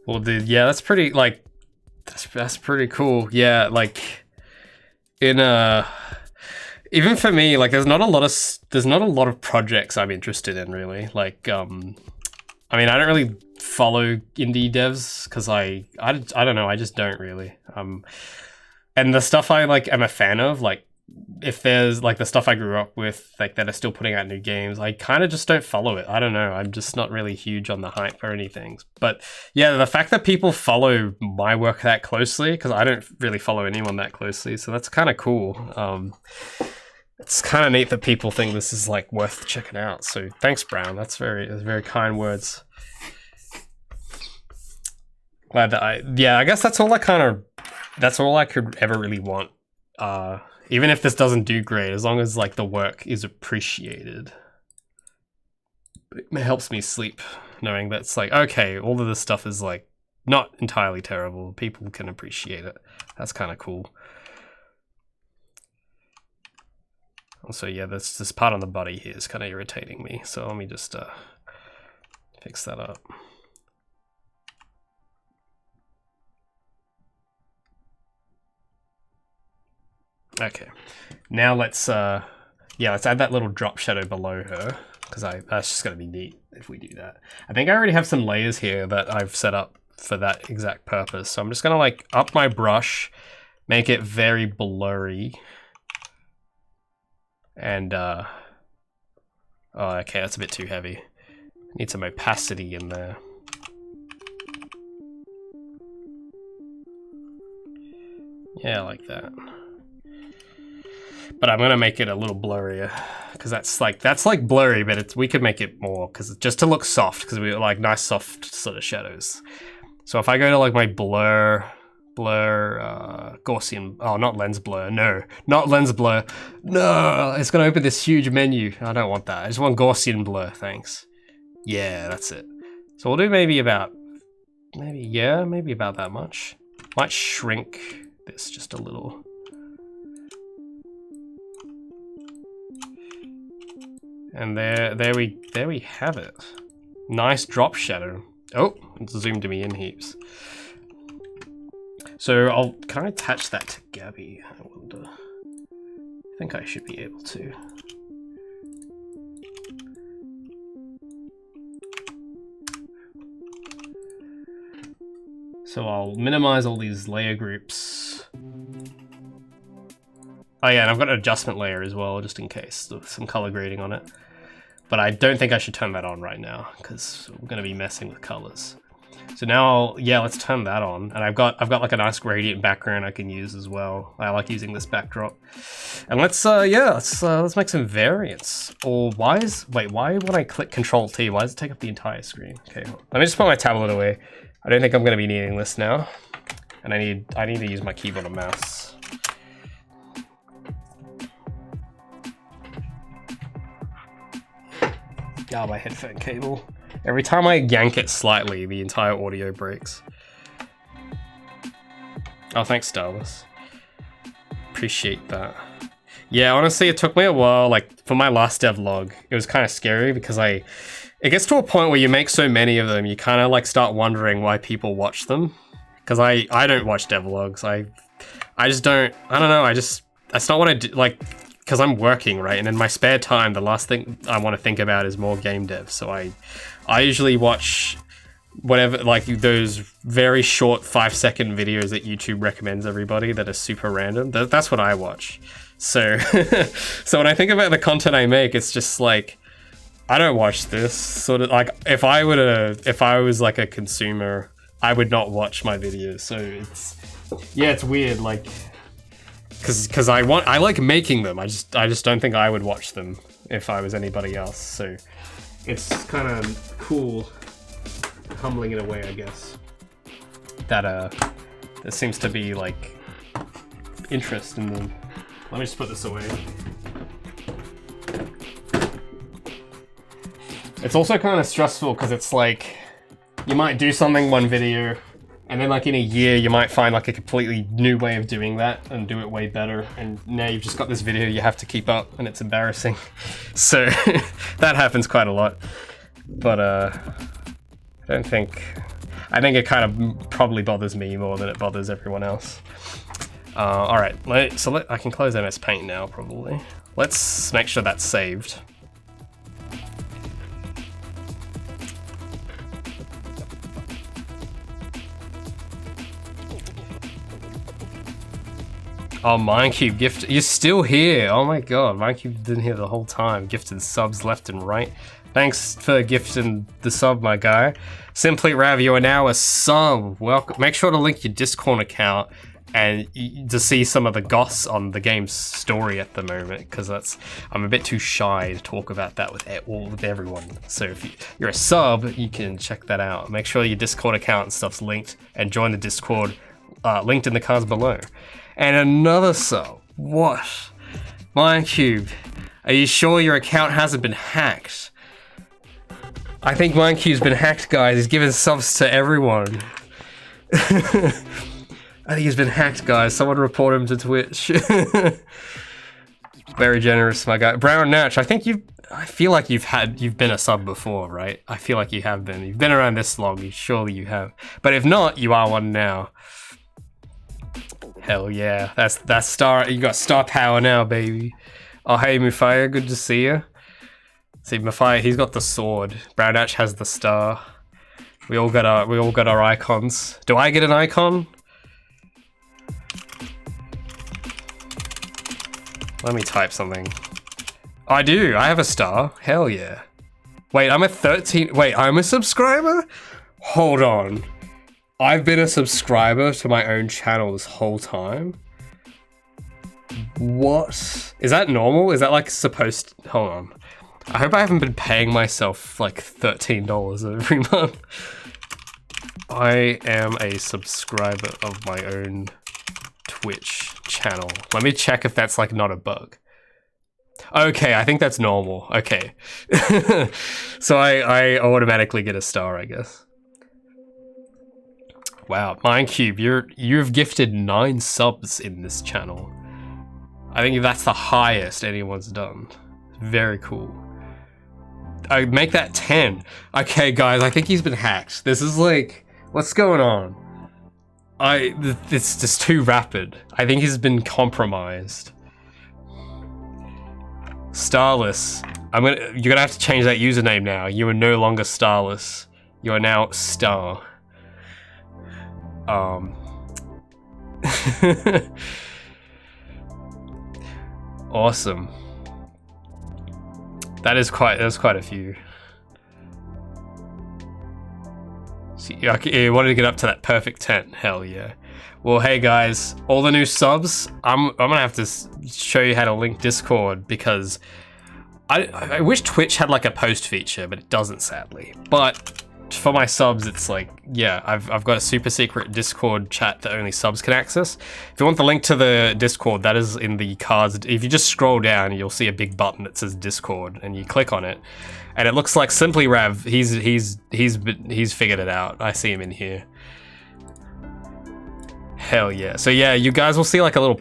Well, dude, yeah, that's pretty, like, that's pretty cool. Yeah, like, even for me, like, there's not a lot of projects I'm interested in, really. Like, I mean, I don't really follow indie devs because I don't know, I just don't really. And the stuff I like am a fan of, like, if there's like the stuff I grew up with, like that are still putting out new games, I kind of just don't follow it. I don't know. I'm just not really huge on the hype or anything. But yeah, the fact that people follow my work that closely, because I don't really follow anyone that closely, so that's kind of cool. It's kind of neat that people think this is like worth checking out. So thanks, Brown. That's very kind words. Glad that I guess that's all I could ever really want. Even if this doesn't do great, as long as like the work is appreciated. It helps me sleep knowing that it's like, okay, all of this stuff is like not entirely terrible. People can appreciate it. That's kind of cool. Also, yeah, this part on the body here is kind of irritating me. So let me just fix that up. Okay, now let's add that little drop shadow below her, because that's just gonna be neat if we do that. I think I already have some layers here that I've set up for that exact purpose. So I'm just gonna like up my brush, make it very blurry. And oh, okay, that's a bit too heavy. Need some opacity in there. Yeah, like that. But I'm gonna make it a little blurrier because that's like blurry, but we could make it more because just to look soft, because we like nice soft sort of shadows. So if I go to like my blur blur, Gaussian, oh, not lens blur, no, not lens blur, no, it's gonna open this huge menu. I don't want that, I just want Gaussian blur, thanks. Yeah, that's it. So we'll do maybe about that much. Might shrink this just a little. And there we have it. Nice drop shadow. Oh, it's zoomed me in heaps. So can I attach that to Gabby? I wonder. I think I should be able to. So I'll minimize all these layer groups. Oh yeah, and I've got an adjustment layer as well, just in case, some color grading on it. But I don't think I should turn that on right now, because we're going to be messing with colors. So now, yeah, let's turn that on. And I've got like a nice gradient background I can use as well. I like using this backdrop. And let's make some variants. Or why when I click Control T, why does it take up the entire screen? Okay, let me just put my tablet away. I don't think I'm going to be needing this now. And I need to use my keyboard and mouse. Ah, my headphone cable. Every time I yank it slightly, the entire audio breaks. Oh, thanks, Starless. Appreciate that. Yeah, honestly, it took me a while. Like, for my last devlog, it was kind of scary because it gets to a point where you make so many of them, you kind of like start wondering why people watch them. Because I don't watch devlogs. I just don't, I don't know, that's not what I do, like, because I'm working, right? And in my spare time, the last thing I want to think about is more game dev. So I usually watch whatever, like those very short 5-second videos that YouTube recommends everybody that are super random. That's what I watch. So, so when I think about the content I make, it's just like, I don't watch this. Sort of like, if I was like a consumer, I would not watch my videos. So it's weird, like, Cause I like making them. I just don't think I would watch them if I was anybody else. So it's kind of cool, humbling in a way, I guess. That there seems to be like interest in them. Let me just put this away. It's also kind of stressful because it's like you might do something one video. And then like in a year, you might find like a completely new way of doing that and do it way better. And now you've just got this video you have to keep up and it's embarrassing. So that happens quite a lot. But I think it kind of probably bothers me more than it bothers everyone else. All right, I can close MS Paint now probably. Let's make sure that's saved. Oh, Mindcube gift, you're still here. Oh my god, Mindcube's been here the whole time, gifting subs left and right. Thanks for gifting the sub, my guy. Simply Rav, you are now a sub. Welcome. Make sure to link your Discord account and to see some of the goss on the game's story at the moment, because I'm a bit too shy to talk about that with everyone. So if you're a sub, you can check that out. Make sure your Discord account and stuff's linked, and join the Discord, linked in the cards below. And another sub. What? Mindcube, are you sure your account hasn't been hacked? I think Mindcube's been hacked, guys. He's giving subs to everyone. I think he's been hacked, guys. Someone report him to Twitch. Very generous, my guy. Brown Natch, I feel like you've been a sub before, right? I feel like you have been. You've been around this long, surely you have. But if not, you are one now. Hell yeah, that's star. You got star power now, baby. Oh hey, Mufaya, good to see you. See, Mufaya, he's got the sword. Brown Ash has the star. We all got our icons. Do I get an icon? Let me type something. I do. I have a star. Hell yeah. Wait, I'm a subscriber? Hold on. I've been a subscriber to my own channel this whole time? What? Is that normal? Is that like supposed to... Hold on. I hope I haven't been paying myself like $13 every month. I am a subscriber of my own Twitch channel. Let me check if that's like not a bug. Okay, I think that's normal. Okay. So I automatically get a star, I guess. Wow, Mindcube, you've gifted 9 subs in this channel. I think that's the highest anyone's done. Very cool. I make that 10. Okay, guys, I think he's been hacked. This is like, what's going on? It's just too rapid. I think he's been compromised. Starless. You're gonna have to change that username now. You are no longer Starless. You are now Star. Awesome. There's quite a few. So you wanted to get up to that perfect 10. Hell yeah. Well, hey guys, all the new subs, I'm gonna have to show you how to link Discord, because I wish Twitch had like a post feature, but it doesn't, sadly. But for my subs, it's like, yeah, I've got a super secret Discord chat that only subs can access. If you want the link to the Discord, that is in the cards. If you just scroll down, you'll see a big button that says Discord, and you click on it, and it looks like Simply Rav. He's figured it out. I see him in here. Hell yeah. So yeah, you guys will see like a little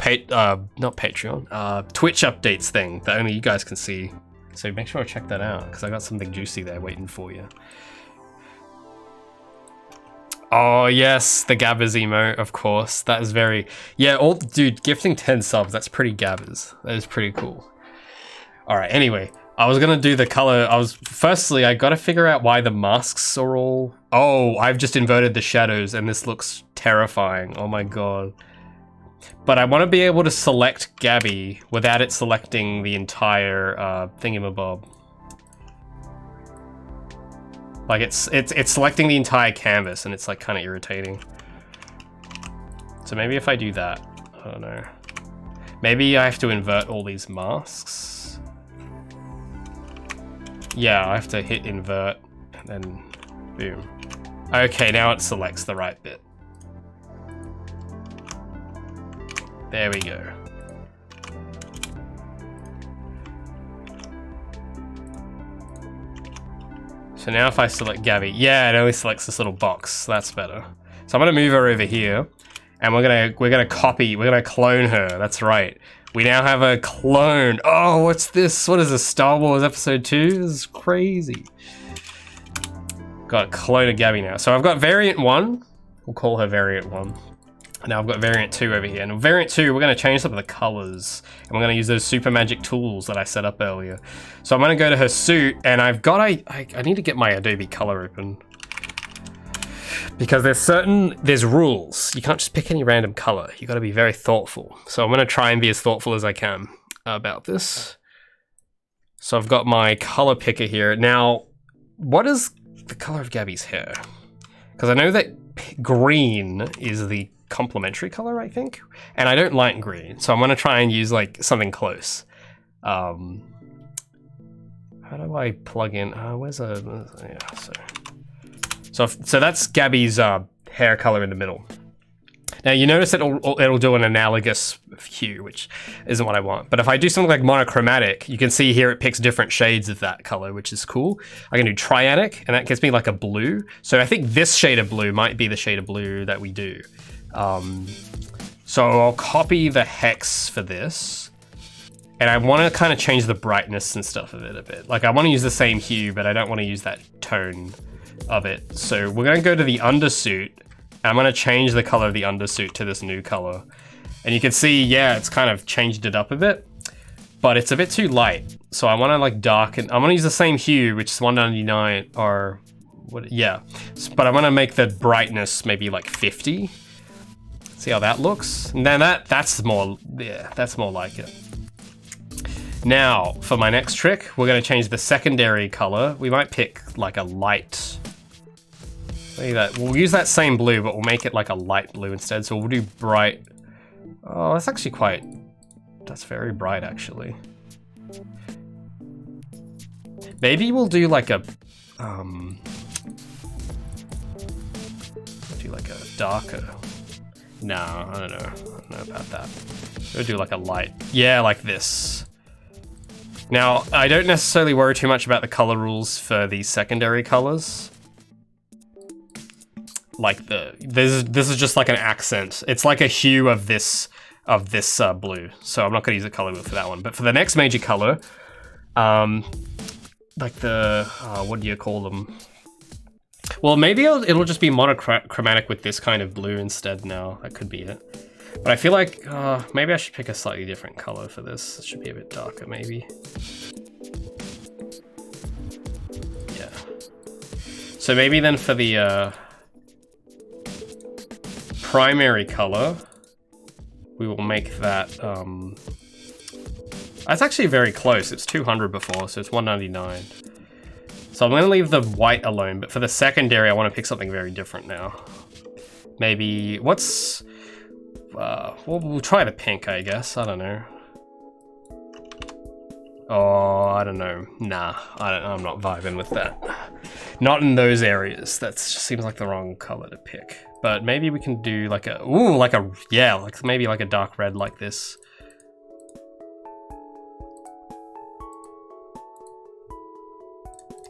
not Patreon, Twitch updates thing that only you guys can see. So make sure to check that out, because I got something juicy there waiting for you. Oh yes, the Gabbers emote, of course. That is very, yeah, dude, gifting 10 subs, that's pretty Gabbers. That is pretty cool. All right, anyway, I was gonna do the color. Firstly, I gotta figure out why the masks are all, oh, I've just inverted the shadows and this looks terrifying. Oh my God. But I wanna be able to select Gabby without it selecting the entire thingamabob. Like it's selecting the entire canvas, and it's like kind of irritating. So maybe if I do that, I don't know. Maybe I have to invert all these masks. Yeah, I have to hit invert, and then boom. Okay, now it selects the right bit. There we go. So now if I select Gabby, yeah, it only selects this little box. That's better. So I'm gonna move her over here, and we're gonna clone her. That's right. We now have a clone. Oh, what's this? What is this? Star Wars Episode 2? This is crazy. Got a clone of Gabby now. So I've got variant 1. We'll call her variant 1. Now I've got variant 2 over here. And variant 2, we're going to change some of the colors. And we're going to use those super magic tools that I set up earlier. So I'm going to go to her suit, and I've got I need to get my Adobe Color open. Because there's rules. You can't just pick any random color. You got to be very thoughtful. So I'm going to try and be as thoughtful as I can about this. So I've got my color picker here. Now, what is the color of Gabby's hair? Because I know that green is the complementary color, I think, and I don't like green, so I'm gonna try and use like something close. How do I plug in? So that's Gabby's hair color in the middle. Now you notice it'll do an analogous hue, which isn't what I want. But if I do something like monochromatic, you can see here it picks different shades of that color, which is cool. I can do triadic, and that gives me like a blue. So I think this shade of blue might be the shade of blue that we do. So I'll copy the hex for this, and I want to kind of change the brightness and stuff of it a bit. Like I want to use the same hue, but I don't want to use that tone of it. So we're going to go to the undersuit, and I'm going to change the color of the undersuit to this new color. And you can see, yeah, it's kind of changed it up a bit, but it's a bit too light. So I want to like darken. I'm going to use the same hue, which is 199 or what? Yeah, but I'm going to make the brightness maybe like 50. See how that looks? And then that's more, yeah, that's more like it. Now, for my next trick, we're gonna change the secondary color. We might pick like a light. Look at that. We'll use that same blue, but we'll make it like a light blue instead. So we'll do bright. Oh, that's actually that's very bright actually. Maybe we'll do like a, darker. Nah, I don't know. I don't know about that. We'll do like a light. Yeah, like this. Now, I don't necessarily worry too much about the color rules for the secondary colors. Like this is just like an accent. It's like a hue of this blue. So I'm not gonna use a color wheel for that one. But for the next major color, like the what do you call them? Well, maybe it'll just be monochromatic with this kind of blue instead now. That could be it. But I feel like maybe I should pick a slightly different color for this. It should be a bit darker, maybe. Yeah. So maybe then for the primary color, we will make that. That's actually very close. It's 200 before, so it's 199. So I'm gonna leave the white alone, but for the secondary, I want to pick something very different now. Maybe what's we'll try the pink, I guess. I don't know. Oh, I don't know. Nah, I'm not vibing with that. Not in those areas. That just seems like the wrong color to pick. But maybe we can do like a like maybe like a dark red like this.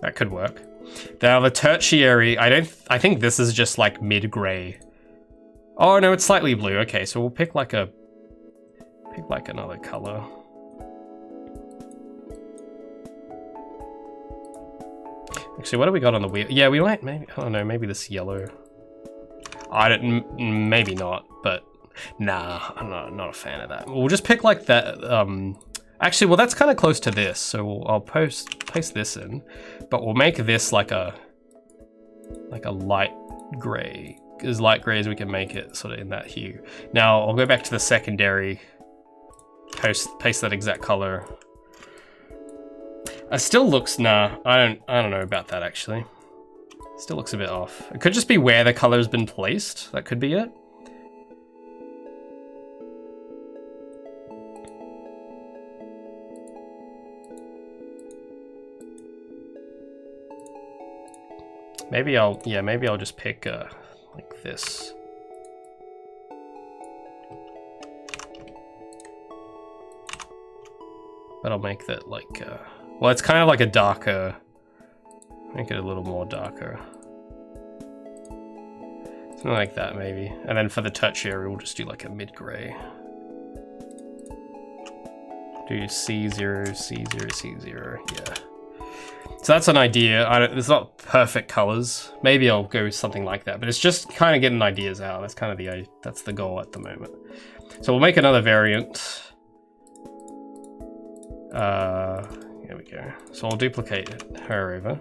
That could work. Now the tertiary, I think this is just like mid-gray. Oh no, it's slightly blue. Okay, so we'll pick like another color. Actually, what do we got on the wheel? Yeah, we might maybe, oh no, maybe this yellow. Maybe not, but nah, I'm not a fan of that. We'll just pick like that, actually, well, that's kind of close to this, so I'll place this in, but we'll make this like a light gray, as light gray as we can make it, sort of in that hue. Now I'll go back to the secondary, paste that exact color. It still looks I don't know about that actually. Still looks a bit off. It could just be where the color's been placed. That could be it. Maybe I'll just pick like this. But I'll make that like well, it's kind of like a darker, make it a little more darker. Something like that maybe. And then for the tertiary, we'll just do like a mid-gray. Do C0, C0, C0, yeah. So that's an idea. It's not perfect colors. Maybe I'll go with something like that, but it's just kind of getting ideas out. That's kind of that's the goal at the moment. So we'll make another variant. Here we go. So I'll duplicate her over.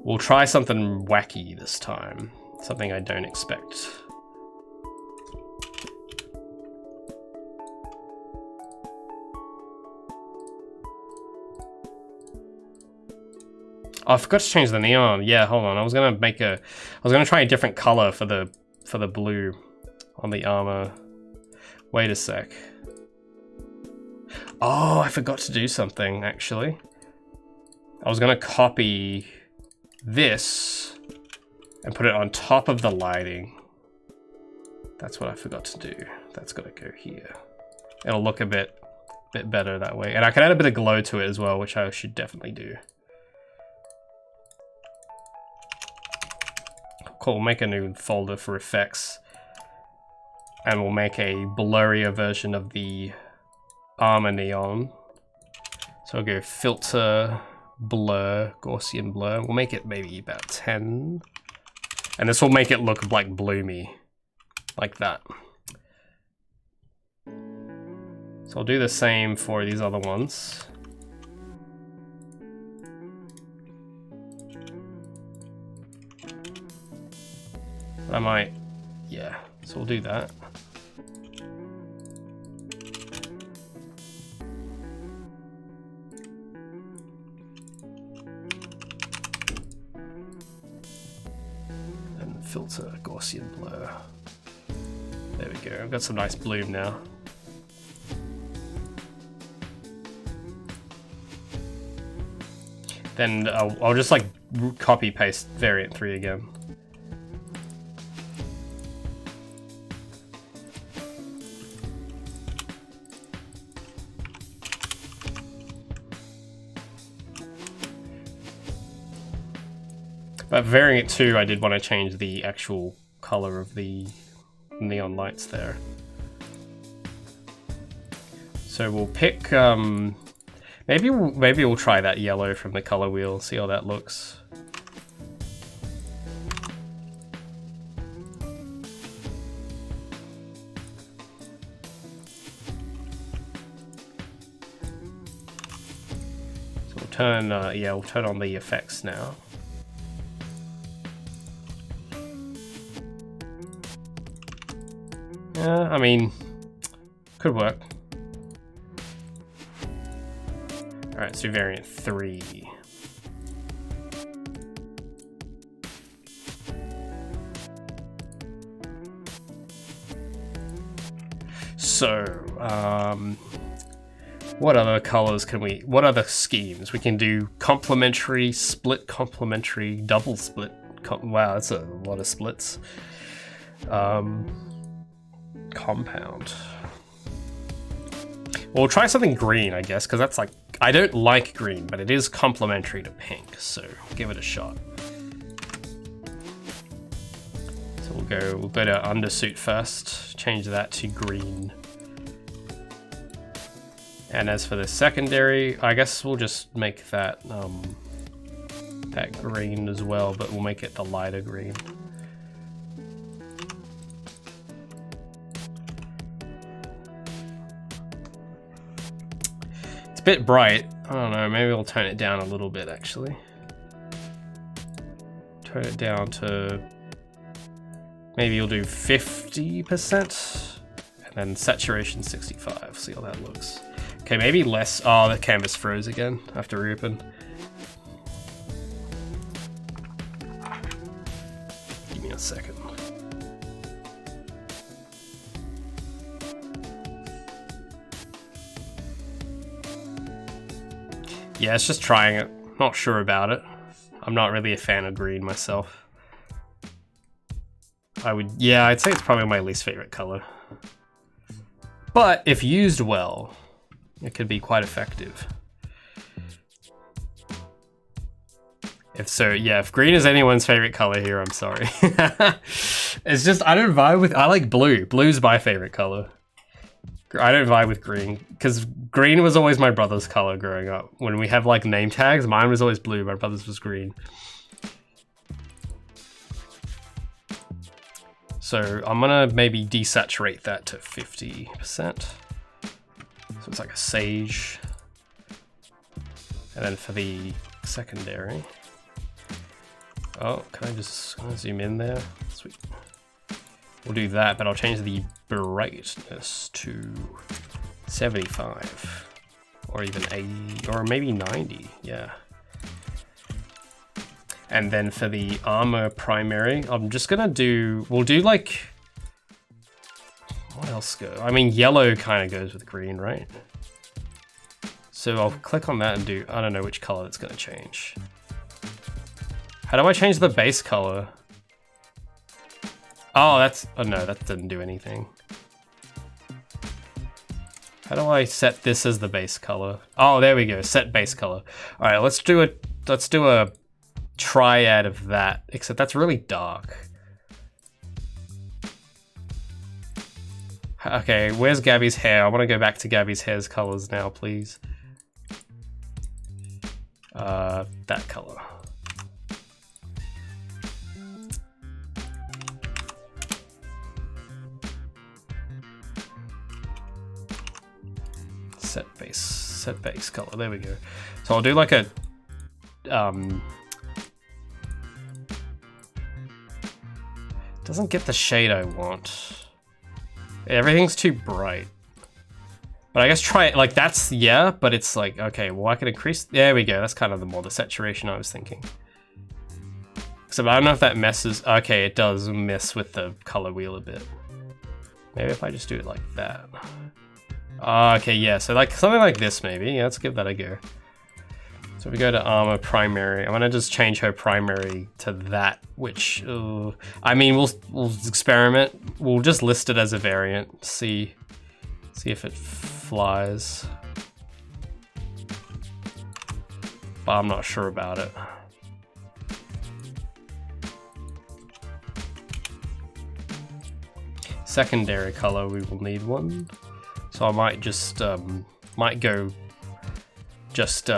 We'll try something wacky this time. Something I don't expect. Oh, I forgot to change the neon. Yeah, hold on. I was gonna try a different color for the blue on the armor. Wait a sec. Oh, I forgot to do something actually. I was gonna copy this and put it on top of the lighting. That's what I forgot to do. That's gotta go here. It'll look a bit better that way. And I can add a bit of glow to it as well, which I should definitely do. Cool, we'll make a new folder for effects. And we'll make a blurrier version of the armor neon. So I'll go filter, blur, Gaussian blur. We'll make it maybe about 10. And this will make it look like bloomy, like that. So I'll do the same for these other ones. I might, yeah, so we'll do that. And filter Gaussian blur. There we go, I've got some nice bloom now. Then I'll just like copy paste variant 3 again. But variant 2, I did want to change the actual color of the neon lights there. So we'll pick, maybe we'll try that yellow from the color wheel, see how that looks. So we'll turn, yeah, we'll turn on the effects now. Yeah, I mean, could work. Alright, let's do variant 3. So, what other colors can we, what other schemes? We can do complementary, split complementary, double split. Wow, that's a lot of splits. Compound. We'll try something green, I guess, because that's like, I don't like green, but it is complementary to pink, so give it a shot. So we'll go to undersuit first, change that to green. And as for the secondary, I guess we'll just make that that green as well, but we'll make it the lighter green. It's a bit bright. I don't know, maybe we'll turn it down a little bit actually. Turn it down to, maybe you'll do 50% and then saturation 65. See how that looks. Okay, maybe less. Oh, the canvas froze again. I have to reopen. Give me a second. Yeah, it's just trying it. Not sure about it. I'm not really a fan of green myself. Yeah, I'd say it's probably my least favorite color. But if used well, it could be quite effective. If green is anyone's favorite color here, I'm sorry. It's just, I don't vibe with, I like blue. Blue's my favorite color. I don't vibe with green, because green was always my brother's color growing up. When we have like name tags, mine was always blue, my brother's was green. So I'm gonna maybe desaturate that to 50%. So it's like a sage. And then for the secondary. Oh, can I just zoom in there? Sweet. We'll do that, but I'll change the brightness to 75. Or even 80, or maybe 90, yeah. And then for the armor primary, I'm just gonna do, we'll do like, what else go? I mean, yellow kind of goes with green, right? So I'll click on that and do, I don't know which color it's gonna change. How do I change the base color? Oh, oh no, that didn't do anything. How do I set this as the base color? Oh, there we go, set base color. All right, let's do a triad of that, except that's really dark. Okay, where's Gabby's hair? I want to go back to Gabby's hair's colors now, please. That color. Set base color, there we go. So I'll do like a, doesn't get the shade I want. Everything's too bright. But I guess try it, like that's, yeah, but it's like, okay, well I can increase, there we go, that's kind of the saturation I was thinking. So I don't know if that messes, okay, it does mess with the color wheel a bit. Maybe if I just do it like that. Okay, yeah, so like something like this maybe, yeah, let's give that a go. So if we go to armor primary, I'm gonna just change her primary to that, which, I mean, we'll experiment. We'll just list it as a variant, see if it flies. But I'm not sure about it. secondary color, we will need one. So I might just might go just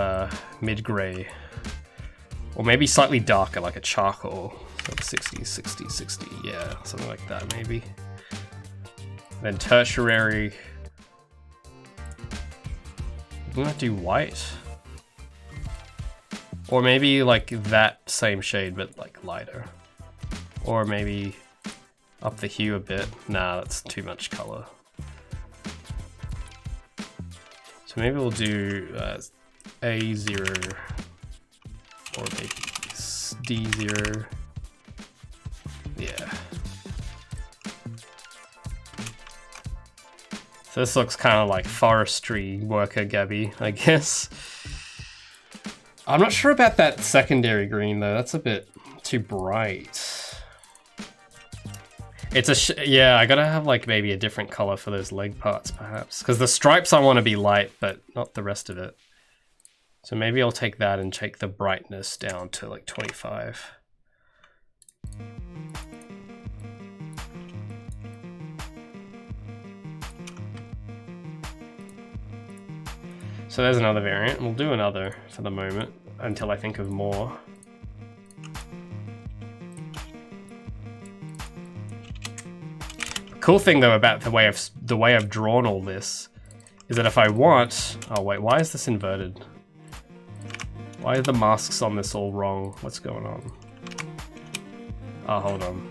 mid-gray, or maybe slightly darker, like a charcoal. So 60, 60, 60, yeah, something like that maybe. Then tertiary, I'm gonna do white, or maybe like that same shade but like lighter, or maybe up the hue a bit. Nah, that's too much color. So maybe we'll do A0 or maybe D0. Yeah. So this looks kind of like forestry worker Gabby, I guess. I'm not sure about that secondary green though. That's a bit too bright. It's a yeah, I gotta have like maybe a different color for those leg parts perhaps. Because the stripes I want to be light, but not the rest of it. So maybe I'll take that and take the brightness down to like 25. So there's another variant. We'll do another for the moment until I think of more. Cool thing though about the way I've drawn all this is that if I want, oh wait, why is this inverted? Why are the masks on this all wrong? What's going on? Oh, hold on.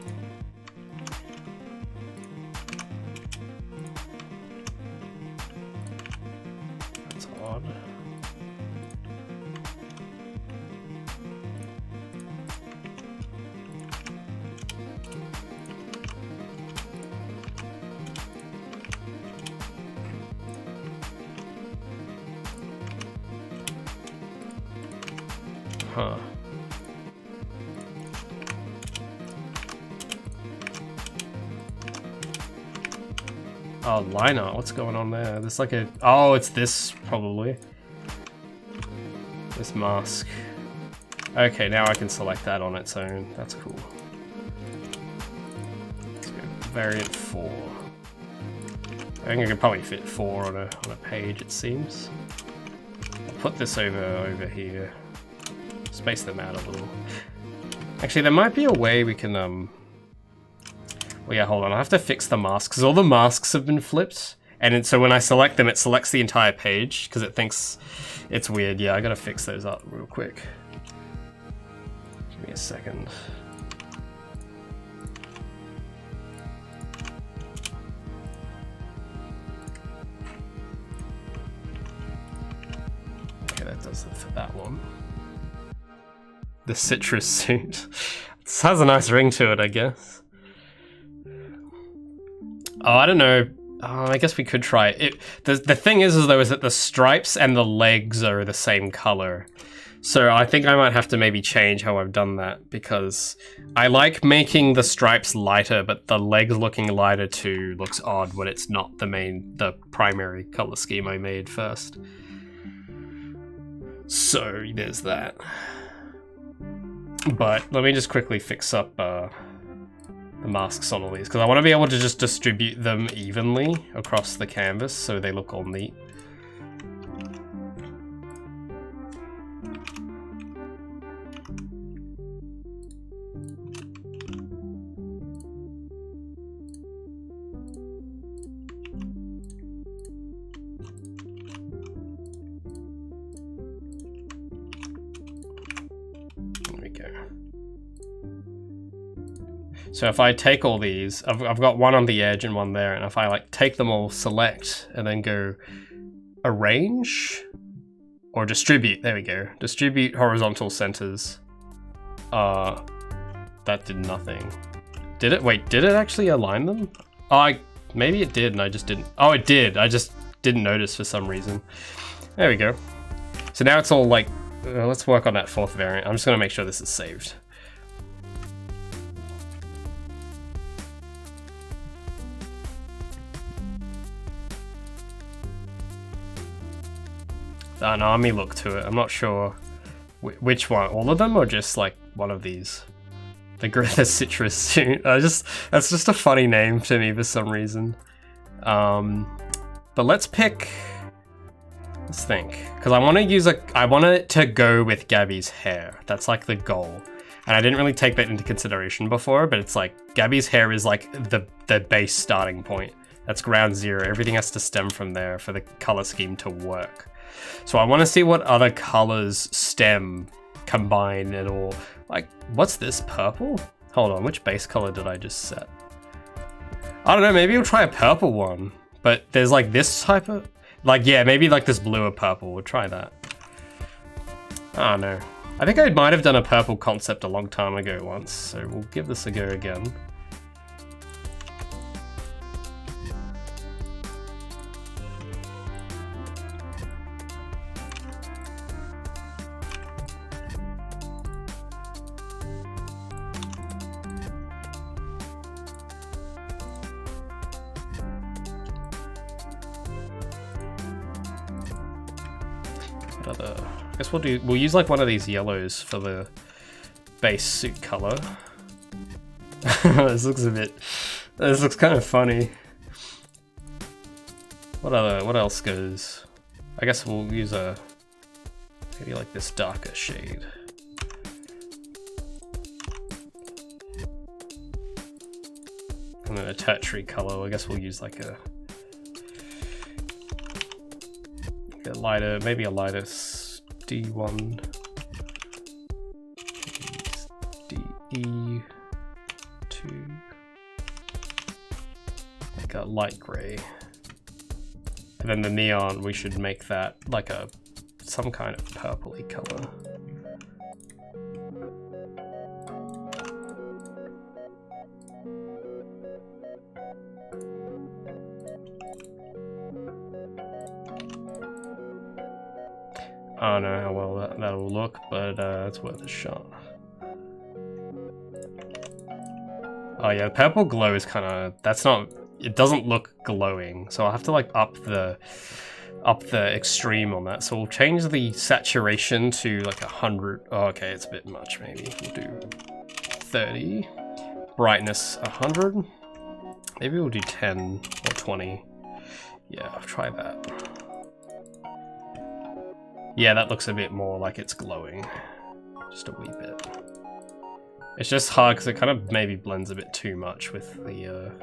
That's odd. Huh. Oh, line art, what's going on there? There's like a, oh, it's this probably. This mask. Okay, now I can select that on its own. That's cool. Let's go variant 4. I think I could probably fit 4 on a page, it seems. I'll put this over here. Space them out a little. Actually, there might be a way we can, well, yeah, hold on. I have to fix the masks, because all the masks have been flipped. And so when I select them, it selects the entire page, because it thinks it's weird. Yeah, I gotta fix those up real quick. Give me a second. Okay, that does it for that one. The citrus suit. This has a nice ring to it, I guess. Oh, I don't know. I guess we could try it. The thing is though, is that the stripes and the legs are the same color. So I think I might have to maybe change how I've done that, because I like making the stripes lighter, but the legs looking lighter too looks odd when it's not the primary color scheme I made first. So there's that. But let me just quickly fix up the masks on all these, because I want to be able to just distribute them evenly across the canvas so they look all neat. So if I take all these, I've got one on the edge and one there, and if I like take them all, select, and then go arrange, or distribute, there we go. Distribute horizontal centers. That did nothing. Did it? Wait, did it actually align them? Oh, maybe it did and I just didn't. Oh, it did. I just didn't notice for some reason. There we go. So now it's all like, let's work on that fourth variant. I'm just gonna make sure this is saved. An army look to it. I'm not sure which one. All of them or just like one of these? the citrus suit. That's just a funny name to me for some reason. But let's think, because I want it to go with Gabby's hair. That's like the goal. And I didn't really take that into consideration before, but it's like Gabby's hair is like the base starting point. That's ground zero. Everything has to stem from there for the color scheme to work. So I want to see what other colors stem, combine it all. Like, what's this, purple? Hold on, which base color did I just set? I don't know, maybe we'll try a purple one. But there's like this type of, like, yeah, maybe like this blue or purple. We'll try that. I don't know. I think I might have done a purple concept a long time ago once, so we'll give this a go again. I guess we'll use like one of these yellows for the base suit color. This looks kind of funny. What else goes? I guess we'll use maybe like this darker shade. And then a tertiary color. I guess we'll use like a lighter, maybe a lighter D1, DE2, like a light gray. And then the neon, we should make that like some kind of purpley color. I don't know how well that'll look, but it's worth a shot. Oh yeah, purple glow is kind of, it doesn't look glowing, so I'll have to like up the extreme on that. So we'll change the saturation to like 100. Oh, okay, it's a bit much. Maybe we'll do 30. Brightness 100. Maybe we'll do 10 or 20. Yeah, I'll try that. Yeah, that looks a bit more like it's glowing. Just a wee bit. It's just hard because it kind of maybe blends a bit too much with the...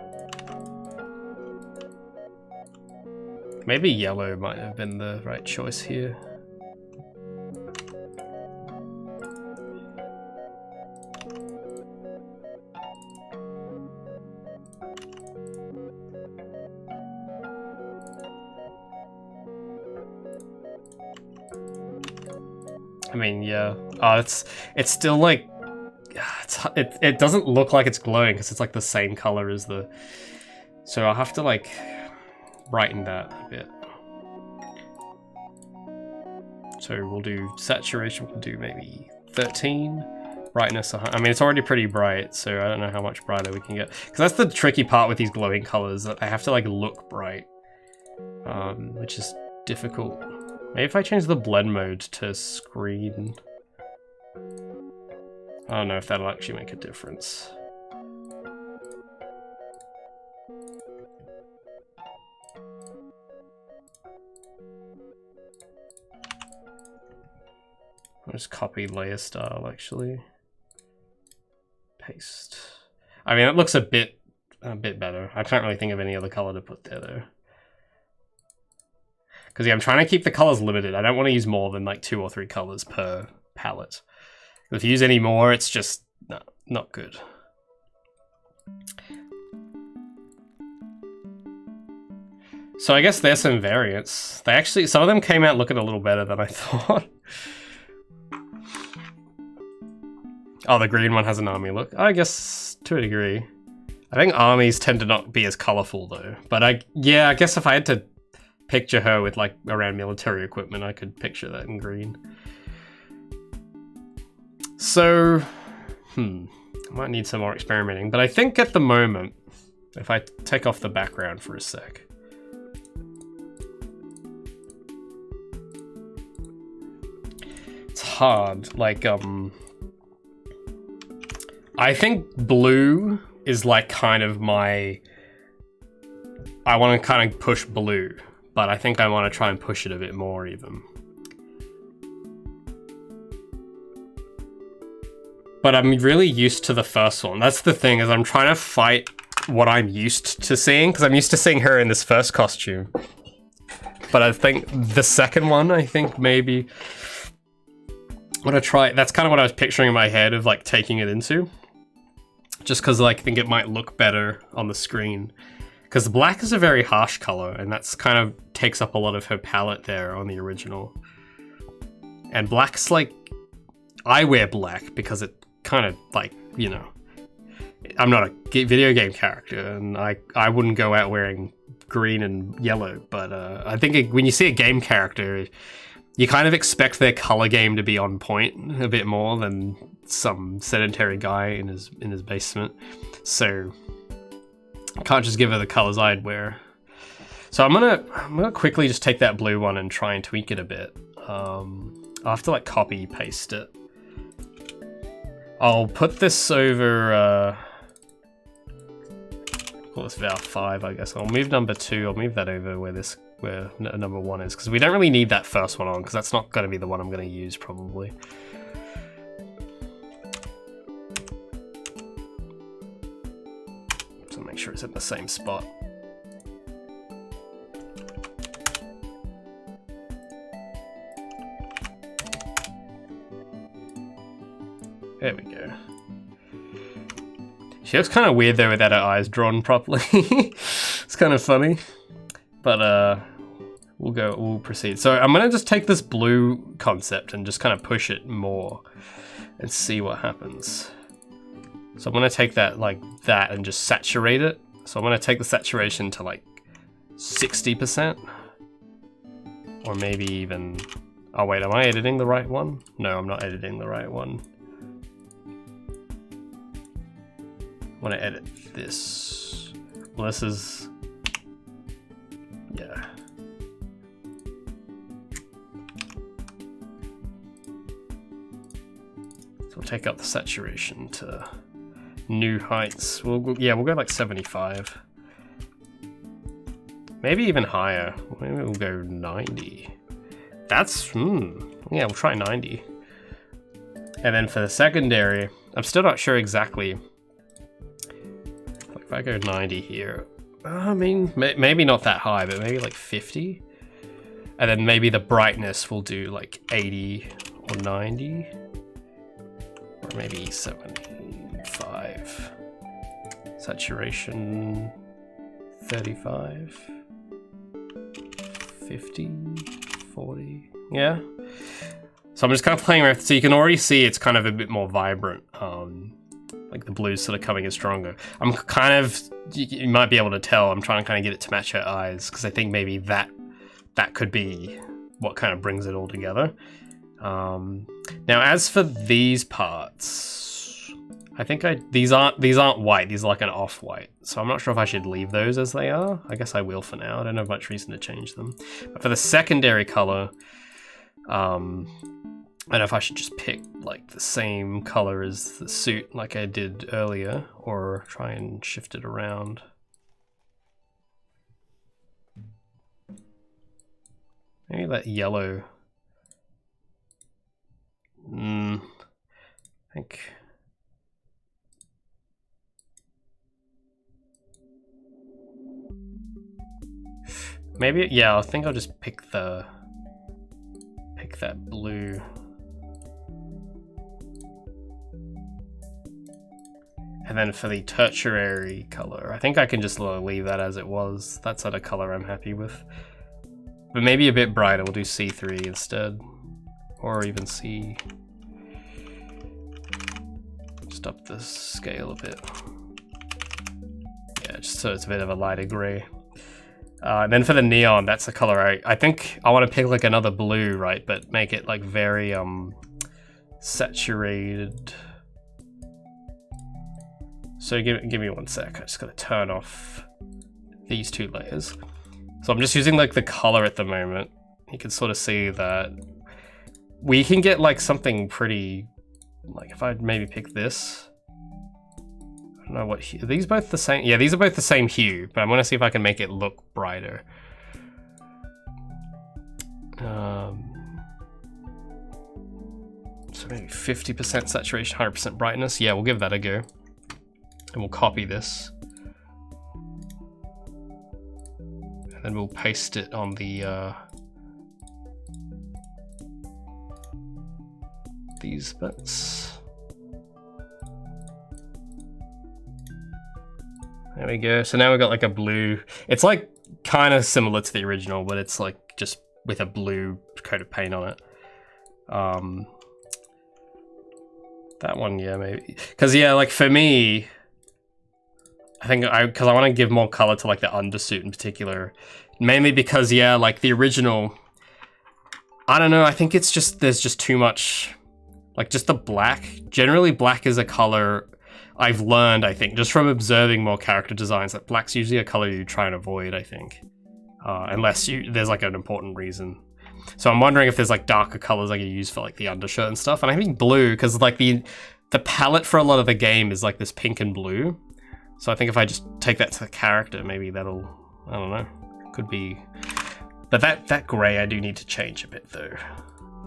Maybe yellow might have been the right choice here. I mean, yeah. Oh, it's still like, it doesn't look like it's glowing because it's like the same color as the. So I'll have to like brighten that a bit. So we'll do saturation. We'll do maybe 13. Brightness. I mean, it's already pretty bright, so I don't know how much brighter we can get. Because that's the tricky part with these glowing colors, that they have to like look bright, which is difficult. Maybe if I change the blend mode to screen. I don't know if that'll actually make a difference. I'll just copy layer style actually. Paste. I mean, it looks a bit better. I can't really think of any other color to put there though. Because yeah, I'm trying to keep the colors limited. I don't want to use more than like 2 or 3 colors per palette. If you use any more, it's just not good. So I guess there's some variants. Some of them came out looking a little better than I thought. Oh, the green one has an army look. I guess to a degree. I think armies tend to not be as colorful though. But I guess if I had to picture her with like around military equipment, I could picture that in green. So, I might need some more experimenting, but I think at the moment, if I take off the background for a sec, it's hard. Like, I think blue is like kind of my... I want to kind of push blue, but I think I want to try and push it a bit more even. But I'm really used to the first one. That's the thing, is I'm trying to fight what I'm used to seeing, because I'm used to seeing her in this first costume. But I think the second one, I think maybe... I'm gonna try... That's kind of what I was picturing in my head of like taking it into. Just because like, I think it might look better on the screen. Because the black is a very harsh color, and that's kind of takes up a lot of her palette there on the original. And black's like... I wear black because it kind of like, you know... I'm not a video game character, and I wouldn't go out wearing green and yellow, but I think when you see a game character, you kind of expect their color game to be on point a bit more than some sedentary guy in his basement. So I can't just give her the colors I'd wear. So I'm gonna quickly just take that blue one and try and tweak it a bit. I'll have to like copy paste it. I'll put this over. Call this valve 5, I guess. I'll move number 2. I'll move that over where number 1 is, because we don't really need that first one on, because that's not going to be the one I'm going to use probably. So make sure it's in the same spot. There we go. She looks kind of weird though without her eyes drawn properly. It's kind of funny, but we'll proceed. So I'm gonna just take this blue concept and just kind of push it more and see what happens. So I'm gonna take that like that and just saturate it. So I'm gonna take the saturation to like 60%, or maybe even, oh wait, am I editing the right one? No, I'm not editing the right one. I want to edit this. Well, this is... yeah. So we'll take up the saturation to new heights. We'll go like 75. Maybe even higher. Maybe we'll go 90. That's... yeah, we'll try 90. And then for the secondary, I'm still not sure exactly... If I go 90 here, I mean, maybe not that high, but maybe like 50. And then maybe the brightness will do like 80 or 90. Or maybe 75. Saturation, 35. 50, 40, yeah. So I'm just kind of playing around, so you can already see it's kind of a bit more vibrant. Like the blue's sort of coming in stronger. I'm kind of, you might be able to tell, I'm trying to kind of get it to match her eyes, because I think maybe that could be what kind of brings it all together. Now as for these parts, I think these aren't white, these are like an off-white. So I'm not sure if I should leave those as they are. I guess I will for now, I don't have much reason to change them. But for the secondary color, I don't know if I should just pick like the same color as the suit like I did earlier, or try and shift it around. Maybe that yellow. I think. Maybe, yeah, I think I'll just pick that blue. And then for the tertiary color, I think I can just leave that as it was. That's not a color I'm happy with. But maybe a bit brighter, we'll do C3 instead. Or even C. Just up the scale a bit. Yeah, just so it's a bit of a lighter gray. And then for the neon, that's the color I think I want to pick like another blue, right? But make it like very saturated. So give me one sec, I just gotta turn off these two layers. So I'm just using like the color at the moment. You can sort of see that we can get like something pretty, like if I maybe pick this, don't know what hue. Are these both the same? Yeah, these are both the same hue, but I'm gonna see if I can make it look brighter. So maybe 50% saturation, 100% brightness. Yeah, we'll give that a go. And we'll copy this. And then we'll paste it on the these bits. There we go. So now we've got like a blue. It's like kind of similar to the original, but it's like just with a blue coat of paint on it. That one, yeah, maybe. Because yeah, like for me, I think because I want to give more color to like the undersuit in particular, mainly because yeah, like the original, I don't know. I think it's just there's just too much, like just the black. Generally, black is a color I've learned. I think just from observing more character designs that black's usually a color you try and avoid. I think, unless there's like an important reason. So I'm wondering if there's like darker colors I can use for like the undershirt and stuff. And I think blue, because like the palette for a lot of the game is like this pink and blue. So I think if I just take that to the character, maybe that'll, I don't know, could be. But that gray I do need to change a bit though.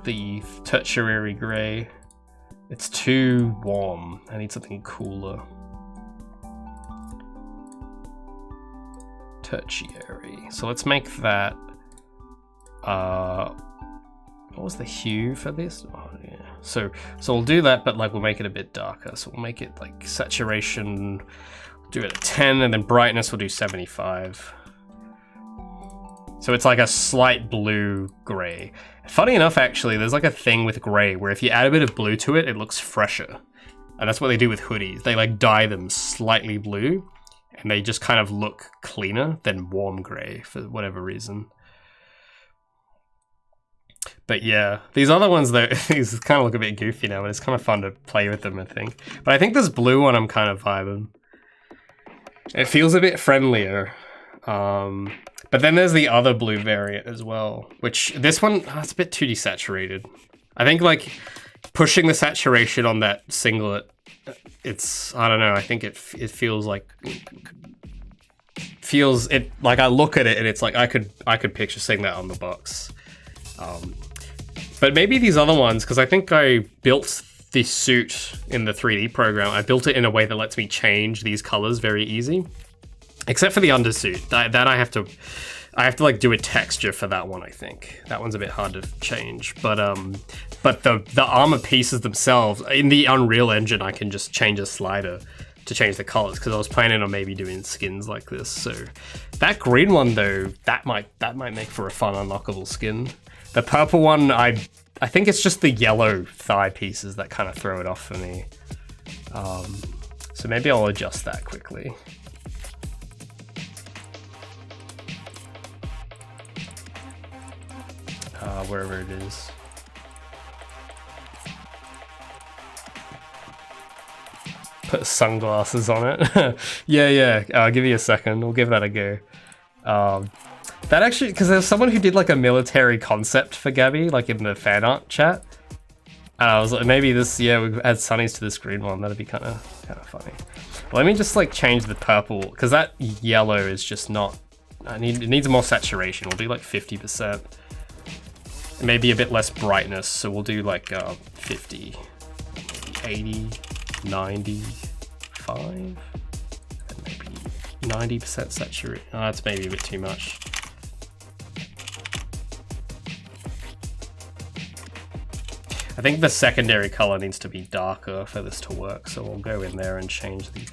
The tertiary gray, it's too warm. I need something cooler. Tertiary. So let's make that. What was the hue for this? Oh yeah. So we'll do that, but like we'll make it a bit darker. So we'll make it like saturation, do it at 10, and then brightness we'll do 75. So it's like a slight blue gray. Funny enough, actually, there's like a thing with gray where if you add a bit of blue to it, it looks fresher. And that's what they do with hoodies. They like dye them slightly blue, and they just kind of look cleaner than warm gray for whatever reason. But yeah, these other ones though, these kind of look a bit goofy now, but it's kind of fun to play with them, I think. But I think this blue one I'm kind of vibing. It feels a bit friendlier. But then there's the other blue variant as well, which this one, it's a bit too desaturated. I think like pushing the saturation on that singlet, it's, I don't know, I think it feels like, like I look at it and it's like I could picture seeing that on the box. But maybe these other ones, because I think I built the suit in the 3D program. I built it in a way that lets me change these colors very easy, except for the undersuit. That I have to like do a texture for that one. I think that one's a bit hard to change. But the armor pieces themselves in the Unreal Engine, I can just change a slider to change the colors, because I was planning on maybe doing skins like this. So that green one though, that might make for a fun unlockable skin. The purple one, I think it's just the yellow thigh pieces that kind of throw it off for me. So maybe I'll adjust that quickly. Wherever it is. Put sunglasses on it. yeah. Give me a second. We'll give that a go. That actually, because there's someone who did like a military concept for Gabby, like in the fan art chat. And I was like, maybe this, yeah, we add sunnies to this green one. That'd be kind of funny. Let me just like change the purple, because that yellow is just not. It needs more saturation. We'll do like 50%. Maybe a bit less brightness. So we'll do like 50, 80, 95, and maybe 90% saturate. Oh, that's maybe a bit too much. I think the secondary color needs to be darker for this to work, so we'll go in there and change the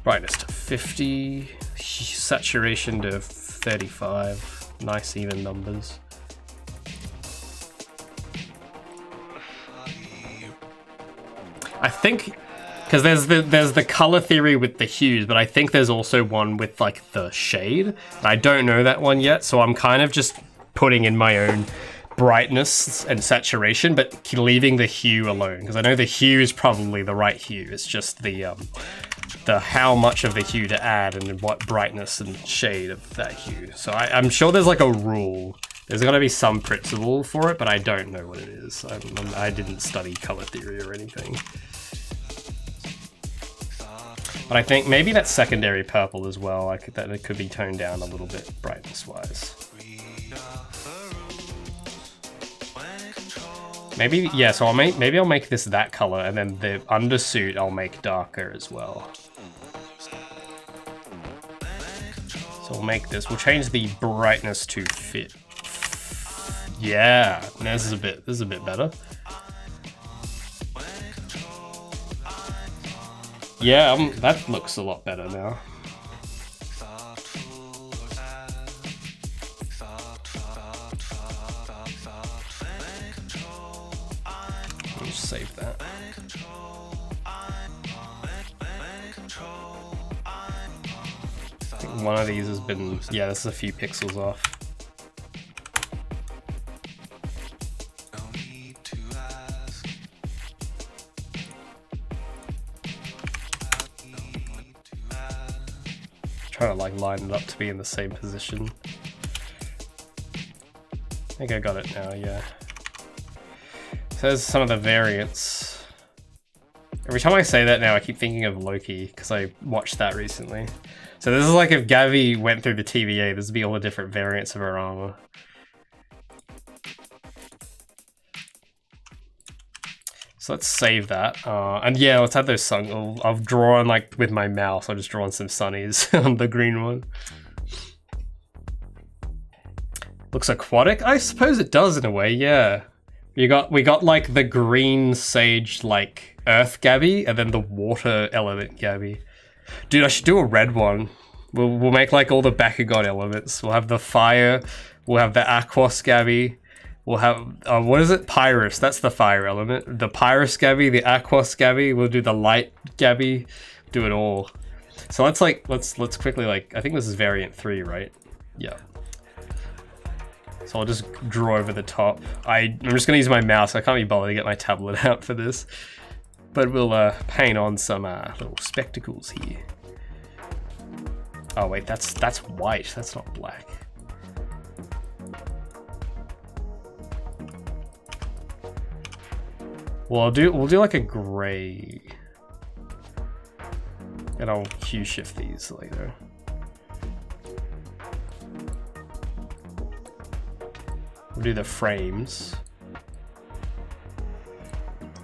brightness to 50, saturation to 35, nice even numbers. I think, because there's the color theory with the hues, but I think there's also one with like the shade. I don't know that one yet, so I'm kind of just putting in my own brightness and saturation, but leaving the hue alone, because I know the hue is probably the right hue. It's just the how much of the hue to add and what brightness and shade of that hue. So I'm sure there's like a rule. There's got to be some principle for it, but I don't know what it is. I didn't study color theory or anything. But I think maybe that's secondary purple as well. Like that it could be toned down a little bit brightness-wise. Maybe, yeah, so maybe I'll make this that color, and then the undersuit I'll make darker as well. So we'll make this, we'll change the brightness to fit. Yeah, this is a bit better. Yeah, that looks a lot better now. Save that. I think one of these has been, yeah, this is a few pixels off. Try to like line it up to be in the same position. I think I got it now, yeah. So there's some of the variants. Every time I say that now, I keep thinking of Loki, because I watched that recently. So this is like if Gavi went through the TVA, this would be all the different variants of her armor. So let's save that. And yeah, let's have those sun. I've drawn like with my mouse, I'll just draw on some sunnies on the green one. Looks aquatic? I suppose it does in a way, yeah. We got like the green sage like earth Gabby and then the water element Gabby. Dude, I should do a red one. We'll make like all the Bakugan elements. We'll have the fire, we'll have the Aquos Gabby, we'll have what is it? Pyrus, that's the fire element. The Pyrus Gabby, the Aquos Gabby, we'll do the light Gabby, do it all. So let's quickly like, I think this is variant 3, right? Yeah. So I'll just draw over the top. I'm just gonna use my mouse. I can't be bothered to get my tablet out for this. But we'll paint on some little spectacles here. Oh wait, that's white. That's not black. Well, we'll do like a gray, and I'll Q shift these later. We'll do the frames,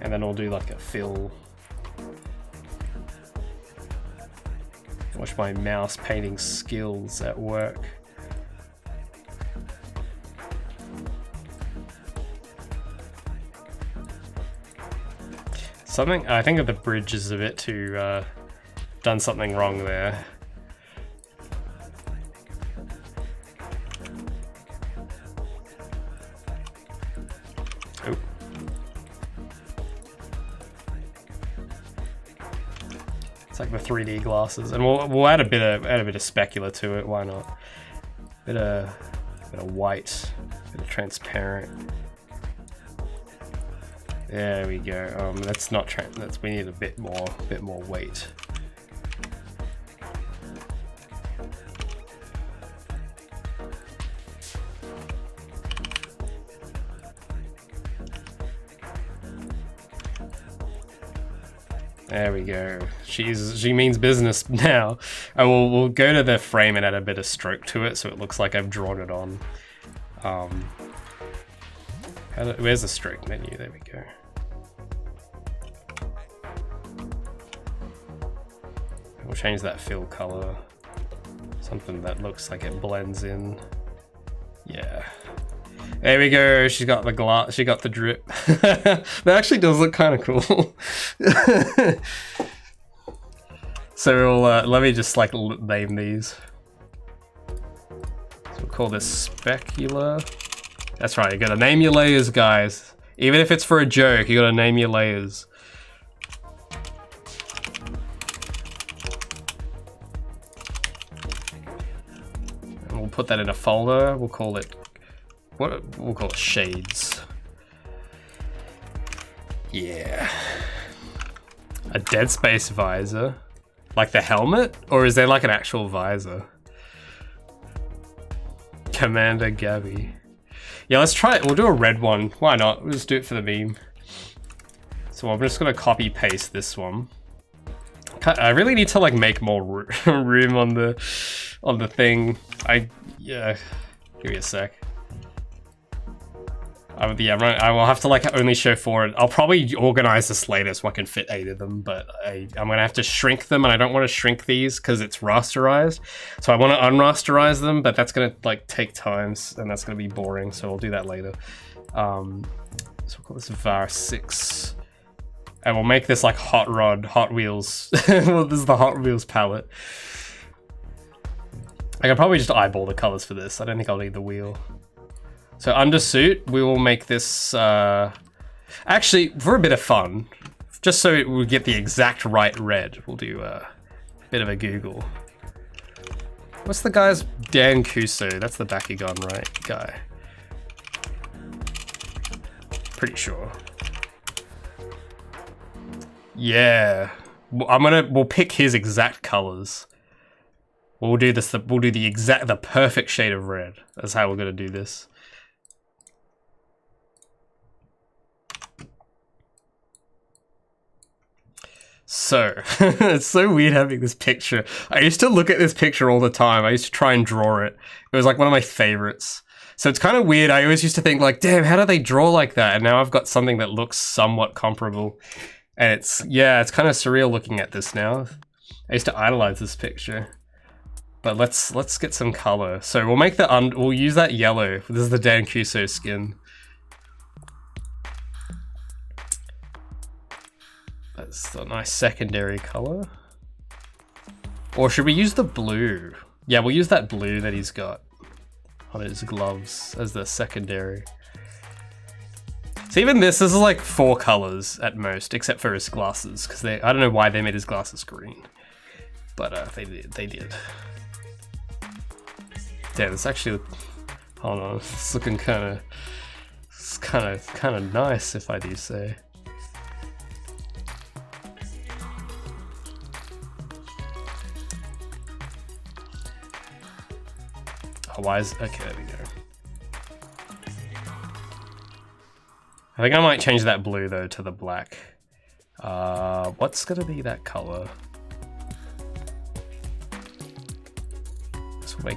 and then we'll do like a fill. Watch my mouse painting skills at work. Something, I think of the bridge is a bit too, done something wrong there. It's like the 3D glasses, and we'll add a bit of specular to it. Why not? Bit of white, bit of transparent. There we go. That's not we need a bit more weight. There we go. She means business now. We'll go to the frame and add a bit of stroke to it so it looks like I've drawn it on. Where's the stroke menu? There we go. We'll change that fill color. Something that looks like it blends in. Yeah. There we go. She's got the glass. She got the drip. That actually does look kind of cool. So let me just like name these. So we'll call this specular. That's right. You gotta name your layers, guys. Even if it's for a joke, you gotta name your layers. And we'll put that in a folder. We'll call it. We'll call it shades. Yeah. A Dead Space visor. Like the helmet? Or is there like an actual visor? Commander Gabby. Yeah, let's try it. We'll do a red one. Why not? We'll just do it for the meme. So I'm just gonna copy paste this one. I really need to like make more room on the thing. Yeah. Give me a sec. I will have to like only show 4. I'll probably organize this later so I can fit 8 of them, but I'm gonna have to shrink them, and I don't want to shrink these because it's rasterized. So I want to unrasterize them, but that's gonna like take times, and that's gonna be boring. So we'll do that later. So we'll call this var 6, and we'll make this like Hot Wheels. Well, this is the Hot Wheels palette. I can probably just eyeball the colors for this. I don't think I'll need the wheel. So undersuit, we will make this, actually, for a bit of fun, just so we get the exact right red, we'll do a bit of a Google. What's the guy's Dan Kuso? That's the Bakugan, right? Guy. Pretty sure. Yeah. We'll pick his exact colors. We'll do this, we'll do the perfect shade of red. That's how we're gonna do this. So, it's so weird having this picture. I used to look at this picture all the time. I used to try and draw it. It was like one of my favorites. So it's kind of weird. I always used to think like, damn, how do they draw like that? And now I've got something that looks somewhat comparable. And it's kind of surreal looking at this now. I used to idolize this picture. But let's get some color. So we'll make we'll use that yellow. This is the Dan Kuso skin. That's a nice secondary color. Or should we use the blue? Yeah, we'll use that blue that he's got on his gloves as the secondary. So even this is like 4 colors at most, except for his glasses, because I don't know why they made his glasses green, but they did. Damn, it's actually, hold on, it's looking kind of nice, if I do say. Oh, why is, okay, there we go. I think I might change that blue though to the black. What's gonna be that color? So we'll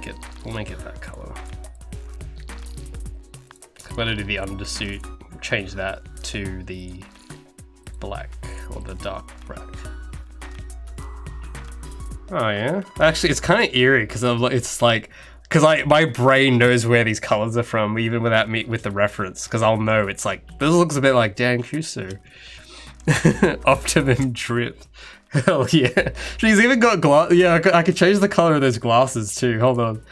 make it that color. I'm gonna do the undersuit, change that to the black or the dark black. Oh yeah, actually it's kind of eerie because it's like, because my brain knows where these colors are from, even without me with the reference, because I'll know it's like, this looks a bit like Dan Kuso. Optimum drip. Hell yeah. She's even got glass. Yeah, I could change the color of those glasses too. Hold on.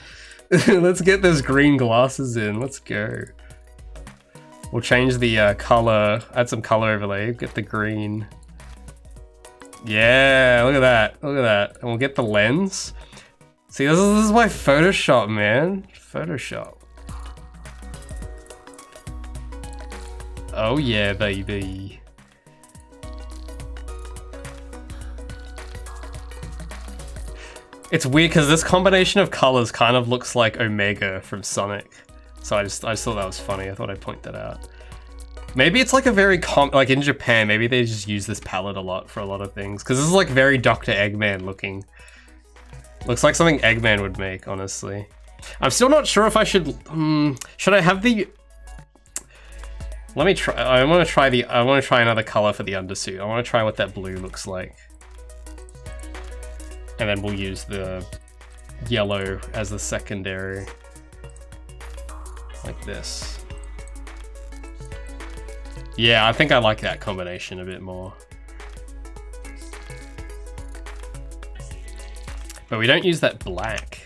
Let's get those green glasses in. Let's go. We'll change the color, add some color overlay, get the green. Yeah, look at that. Look at that. And we'll get the lens. See, this is my Photoshop, man. Photoshop. Oh yeah, baby. It's weird because this combination of colors kind of looks like Omega from Sonic. So I just thought that was funny. I thought I'd point that out. Maybe it's like a very like in Japan, maybe they just use this palette a lot for a lot of things. Because this is like very Dr. Eggman looking. Looks like something Eggman would make, honestly. I'm still not sure if I should I have the... Let me try, I want to try another color for the undersuit. I want to try what that blue looks like. And then we'll use the yellow as the secondary. Like this. Yeah, I think I like that combination a bit more. But we don't use that black.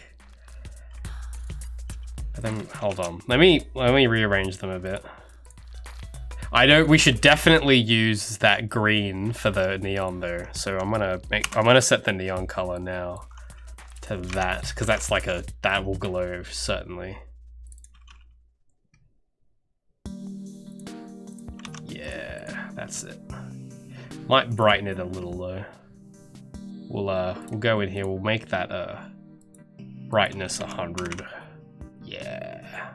And then, hold on. Let me rearrange them a bit. We should definitely use that green for the neon though. So I'm gonna set the neon color now to that, because that's like that will glow certainly. Yeah, that's it. Might brighten it a little though. We'll go in here, we'll make that brightness 100. Yeah.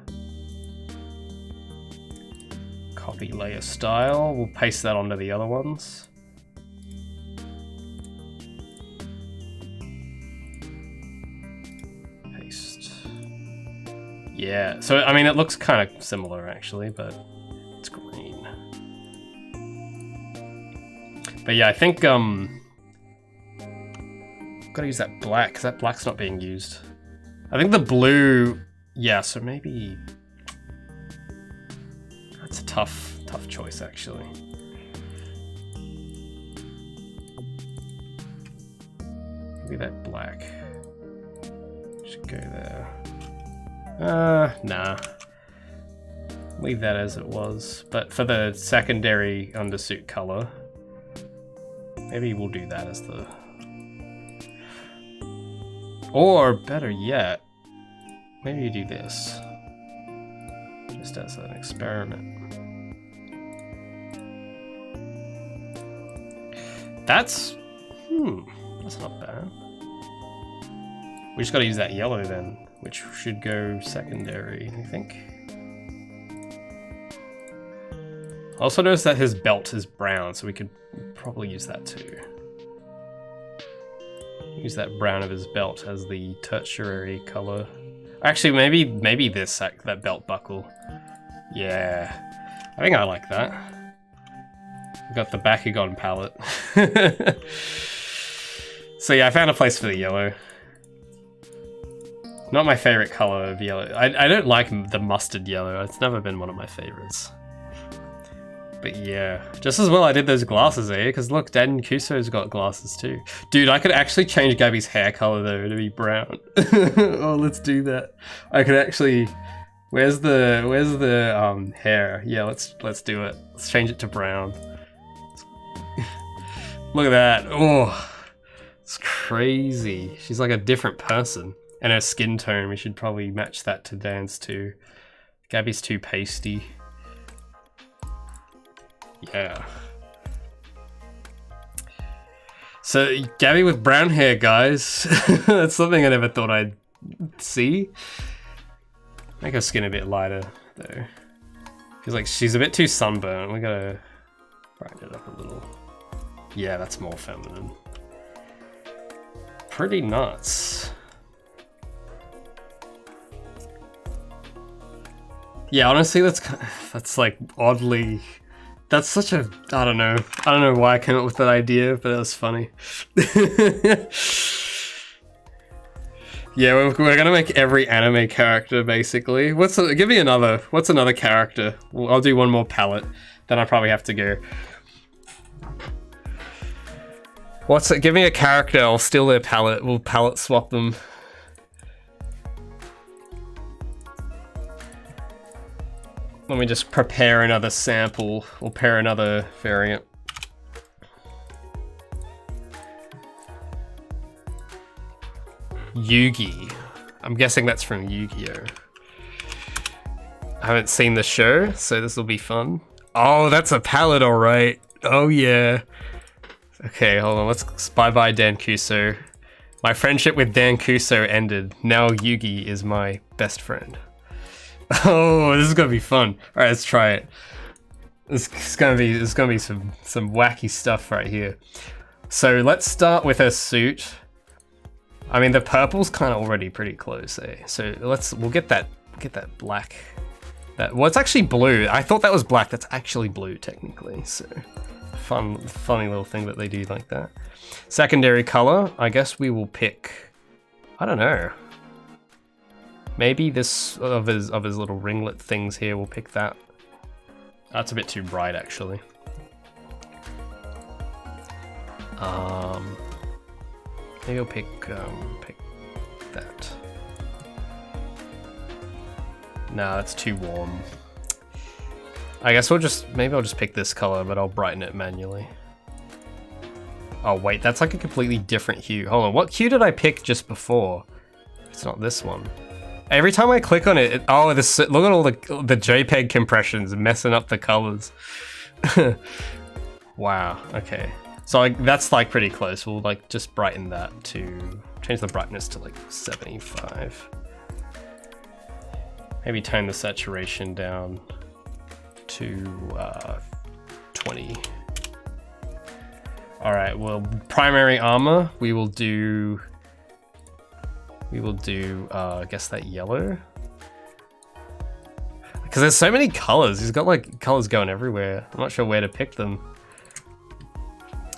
Copy layer style, we'll paste that onto the other ones. Yeah, so I mean it looks kind of similar actually, but it's green. But yeah, I think gotta use that black because that black's not being used. I think the blue, yeah. So maybe that's a tough choice actually. Maybe that black should go there. Nah. Leave that as it was. But for the secondary undersuit color, maybe we'll do that as the... Or better yet, maybe you do this. Just as an experiment. That's not bad. We just gotta use that yellow then, which should go secondary, I think. I also noticed that his belt is brown, so we could probably use that too. Use that brown of his belt as the tertiary color. Actually, maybe this, that belt buckle. Yeah, I think I like that. We've got the Bakugan palette. So yeah, I found a place for the yellow. Not my favorite color of yellow. I don't like the mustard yellow. It's never been one of my favorites. But yeah, just as well I did those glasses there, because look, Dan Kuso's got glasses too. Dude, I could actually change Gabby's hair color though to be brown. Oh, let's do that. I could actually... Where's the hair? Yeah, let's do it. Let's change it to brown. Look at that. Oh, it's crazy. She's like a different person. And her skin tone, we should probably match that to Dan's too. Gabby's too pasty. Yeah. So Gabby with brown hair, guys. That's something I never thought I'd see. Make her skin a bit lighter though. Feels like she's a bit too sunburnt. We gotta brighten it up a little. Yeah, that's more feminine. Pretty nuts. Yeah, honestly, that's like oddly. That's such a, I don't know why I came up with that idea, but it was funny. Yeah, we're gonna make every anime character basically. Give me another. What's another character? Well, I'll do one more palette. Then I probably have to go. Give me a character. I'll steal their palette. We'll palette swap them. Let me just prepare another sample. We'll pair another variant. Yugi. I'm guessing that's from Yu-Gi-Oh! I haven't seen the show, so this will be fun. Oh, that's a palette, alright. Oh yeah. Okay, hold on. Let's bye-bye Dan Kuso. My friendship with Dan Kuso ended. Now Yugi is my best friend. Oh, this is gonna be fun. All right, let's try it. This is gonna be some wacky stuff right here. So let's start with her suit. I mean, the purple's kind of already pretty close, eh? So we'll get that black. Well, it's actually blue. I thought that was black. That's actually blue technically. So funny little thing that they do like that. Secondary color. I guess we will pick. I don't know. Maybe this of his little ringlet things here, we'll pick that. That's a bit too bright actually. Maybe I'll pick that. Nah, that's too warm. I guess maybe I'll just pick this color, but I'll brighten it manually. Oh wait, that's like a completely different hue. Hold on, what hue did I pick just before? It's not this one. Every time I click on it, look at all the JPEG compressions messing up the colors. Wow, okay. So that's like pretty close. We'll like just brighten that to, change the brightness to like 75. Maybe tone the saturation down to 20. All right, well, primary armor, we will do, I guess that yellow. Because there's so many colors. He's got like colors going everywhere. I'm not sure where to pick them.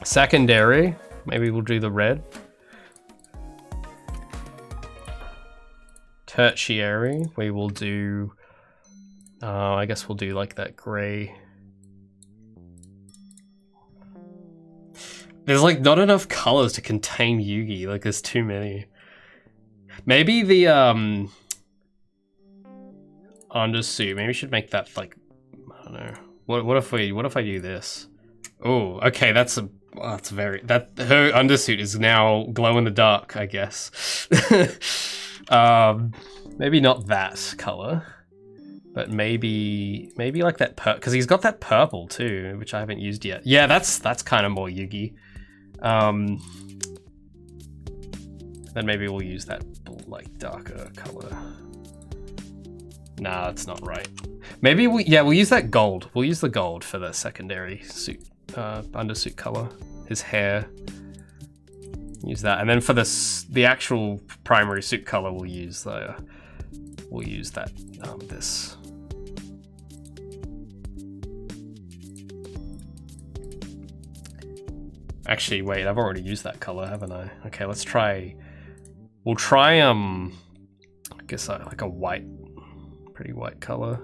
Secondary. Maybe we'll do the red. Tertiary. We will do... I guess we'll do like that gray. There's like not enough colors to contain Yugi. Like there's too many. Maybe the undersuit. Maybe we should make that like, I don't know. What if I do this? Oh, okay. That's her undersuit is now glow in the dark, I guess. Maybe not that color. But maybe like that because he's got that purple too, which I haven't used yet. Yeah, that's kind of more Yugi. Then maybe we'll use that like darker color. Nah, that's not right. Maybe we'll use that gold. We'll use the gold for the secondary suit undersuit color. His hair. Use that, and then for the actual primary suit color, we'll use that this. Actually, wait, I've already used that color, haven't I? Okay, let's try... We'll try, I guess like a white, pretty white color.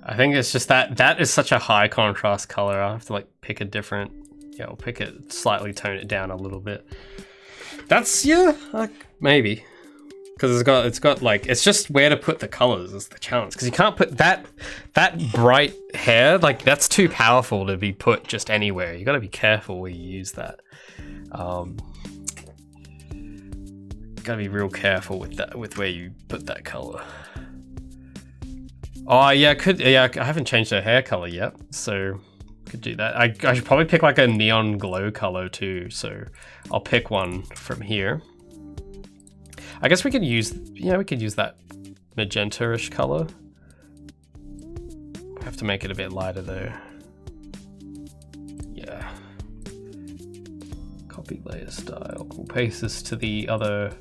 I think it's just that is such a high contrast color. I'll have to like pick a different... Yeah, I'll pick it, slightly tone it down a little bit. That's, yeah, like, maybe. Because it's got like, it's just where to put the colors is the challenge. Because you can't put that bright hair, like that's too powerful to be put just anywhere. You got to be careful where you use that. Got to be real careful with that, with where you put that color. Oh yeah, I haven't changed her hair color yet, so could do that. I should probably pick like a neon glow color too. So I'll pick one from here. I guess we could use, we could use that magenta-ish color. Have to make it a bit lighter though. Yeah. Copy layer style. We'll paste this to the others.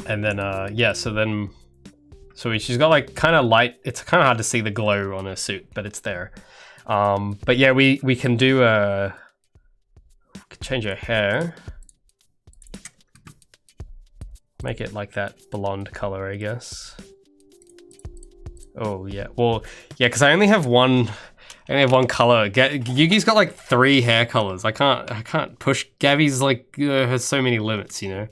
And then, so she's got like kind of light, it's kind of hard to see the glow on her suit, but it's there. But yeah, we can do change her hair. Make it like that blonde color, I guess. Oh yeah, well, yeah, because I only have one color. Yugi's got like 3 hair colors. I can't push. Gabby's like, has so many limits, you know?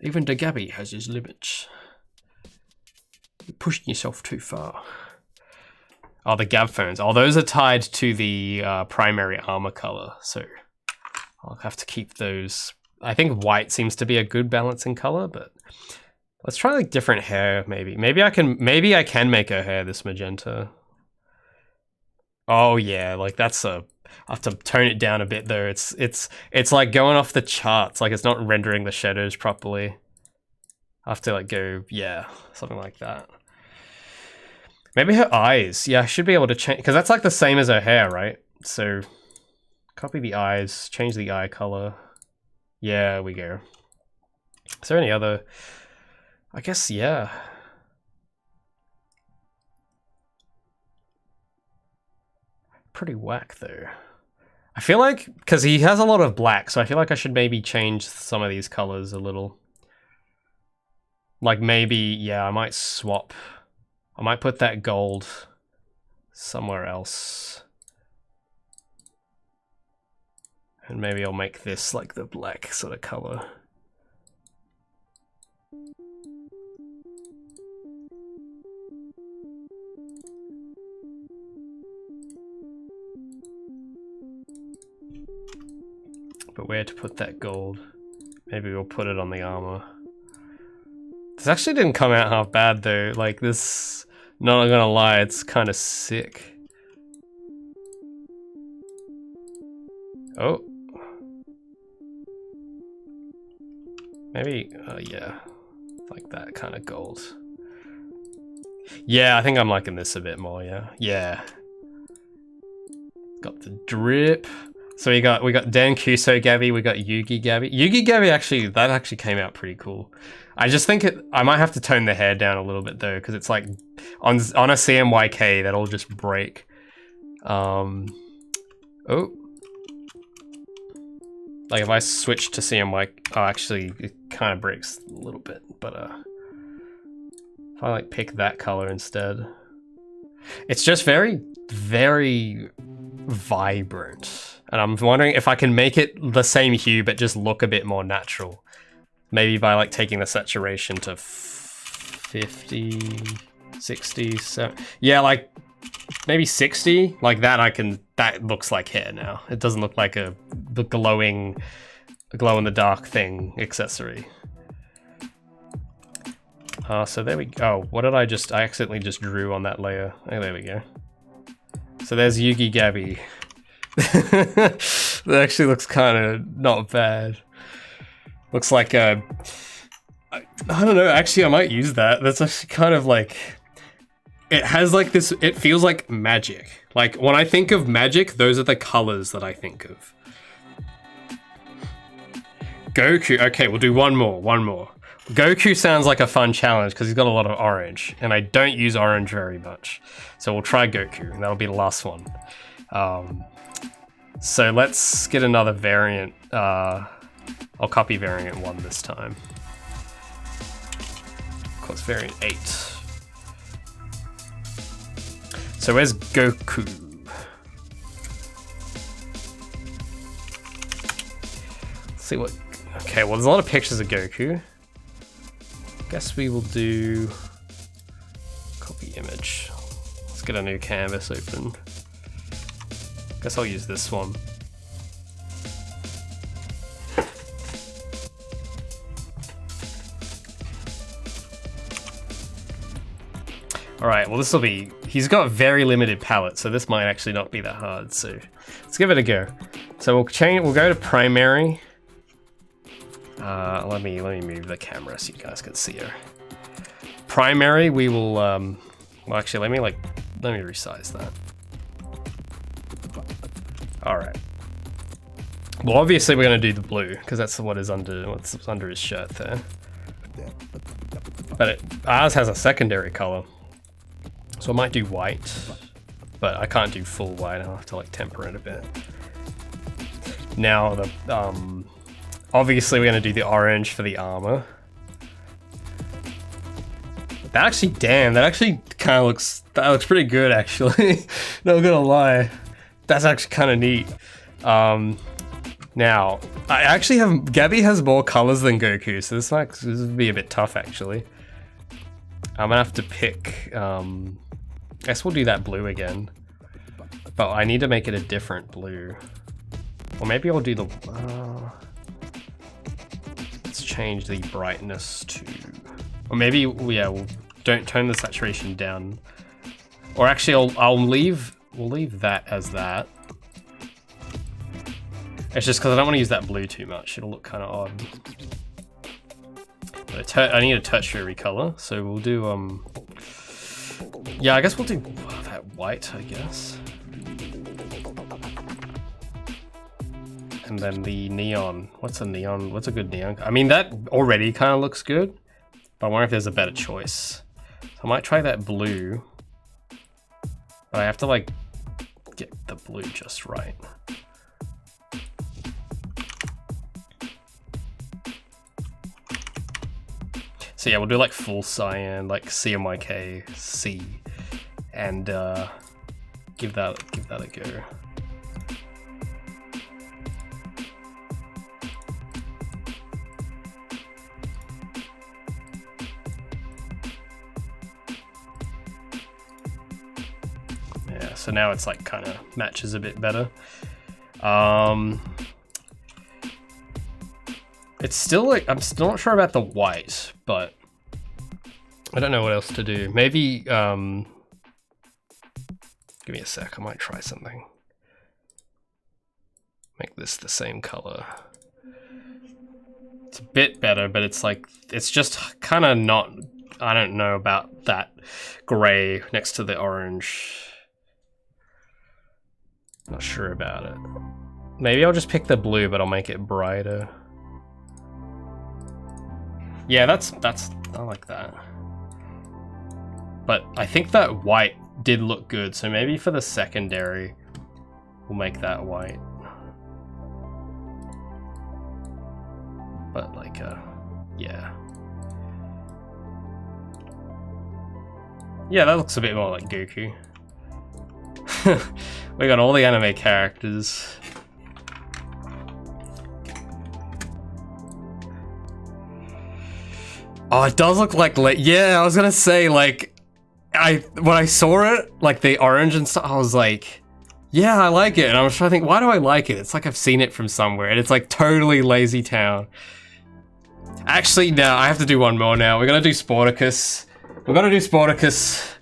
Even the Gabby has his limits. You're pushing yourself too far. Oh, the Gab phones. Oh, those are tied to the primary armor color, so I'll have to keep those. I think white seems to be a good balancing color, but let's try like different hair. Maybe I can make her hair this magenta. Oh yeah, like that's a. I have to tone it down a bit though. It's like going off the charts. Like it's not rendering the shadows properly. I have to like go, yeah, something like that. Maybe her eyes. Yeah, I should be able to change, because that's like the same as her hair, right? So copy the eyes, change the eye color. Yeah, there we go. Is there any other? I guess, yeah. Pretty whack though. I feel like, because he has a lot of black, so I feel like I should maybe change some of these colors a little. Like maybe, yeah, I might swap. I might put that gold somewhere else. And maybe I'll make this like the black sort of color. But where to put that gold? Maybe we'll put it on the armor. This actually didn't come out half bad though. Like this, not gonna lie, it's kind of sick. Oh. Maybe, yeah. Like that kind of gold. Yeah, I think I'm liking this a bit more, yeah. Yeah. Got the drip. So we got Dan Kuso Gabby, we got Yugi Gabby. Yugi Gabby that actually came out pretty cool. I just think I might have to tone the hair down a little bit though, because it's like on a CMYK that'll just break. Oh. Like if I switch to CMYK, oh actually it kind of breaks a little bit, but if I like pick that color instead. It's just very, very vibrant. And I'm wondering if I can make it the same hue, but just look a bit more natural. Maybe by like taking the saturation to 50, 60, 70. Yeah, like maybe 60. Like that that looks like hair now. It doesn't look like the glow in the dark thing accessory. So there we go. What did I accidentally just drew on that layer. Oh, there we go. So there's Yugi Gabby. That actually looks kind of not bad. Looks like I don't know, actually I might use that. That's actually kind of like, it has like this, it feels like magic. Like when I think of magic, those are the colors that I think of. Goku, okay, we'll do one more. Goku sounds like a fun challenge because he's got a lot of orange, and I don't use orange very much. So we'll try Goku, and that'll be the last one. So let's get another variant. I'll copy variant 1 this time. Of course, variant 8. So where's Goku? Let's see what... Okay, well there's a lot of pictures of Goku. Guess we will do... Copy image. Let's get a new canvas open. Guess I'll use this one. Alright, well this will be... He's got very limited palette, so this might actually not be that hard, so let's give it a go. So we'll go to primary. Let me move the camera so you guys can see her. Primary, we will well actually let me resize that. Alright. Well obviously we're gonna do the blue, because that's what's under his shirt there. But ours has a secondary color. So I might do white, but I can't do full white. I'll have to like temper it a bit. Now obviously we're gonna do the orange for the armor. That actually, damn, that actually kind of looks pretty good actually. Not gonna lie, that's actually kind of neat. Now I actually have Gabby has more colors than Goku, so this would be a bit tough actually. I'm gonna have to pick. I guess we'll do that blue again, but I need to make it a different blue. Or maybe I'll do the. Let's change the brightness to. Or maybe yeah, we'll don't turn the saturation down. Or actually, we'll leave that as that. It's just because I don't want to use that blue too much. It'll look kind of odd. But I need a tertiary color, so we'll do yeah, I guess we'll do that white, I guess. And then the neon. What's a neon? What's a good neon? I mean, that already kind of looks good, but I wonder if there's a better choice. So I might try that blue, but I have to like get the blue just right. So yeah, we'll do like full cyan, like CMYK C, and give that a go. Yeah, so now it's like kind of matches a bit better. It's still like, I'm still not sure about the white, but I don't know what else to do. Maybe, give me a sec, I might try something. Make this the same color. It's a bit better, but it's like, it's just kind of not, I don't know about that gray next to the orange. Not sure about it. Maybe I'll just pick the blue, but I'll make it brighter. Yeah, that's I like that. But I think that white did look good, so maybe for the secondary, we'll make that white. But like, yeah. Yeah, that looks a bit more like Goku. We got all the anime characters. Oh, it does look like, yeah, I was gonna say, like, when I saw it, like the orange and stuff, I was like, yeah, I like it. And I was trying to think, why do I like it? It's like I've seen it from somewhere, and it's like totally Lazy Town. Actually, no, I have to do one more now. We're gonna do Sporticus. We're gonna do Sporticus,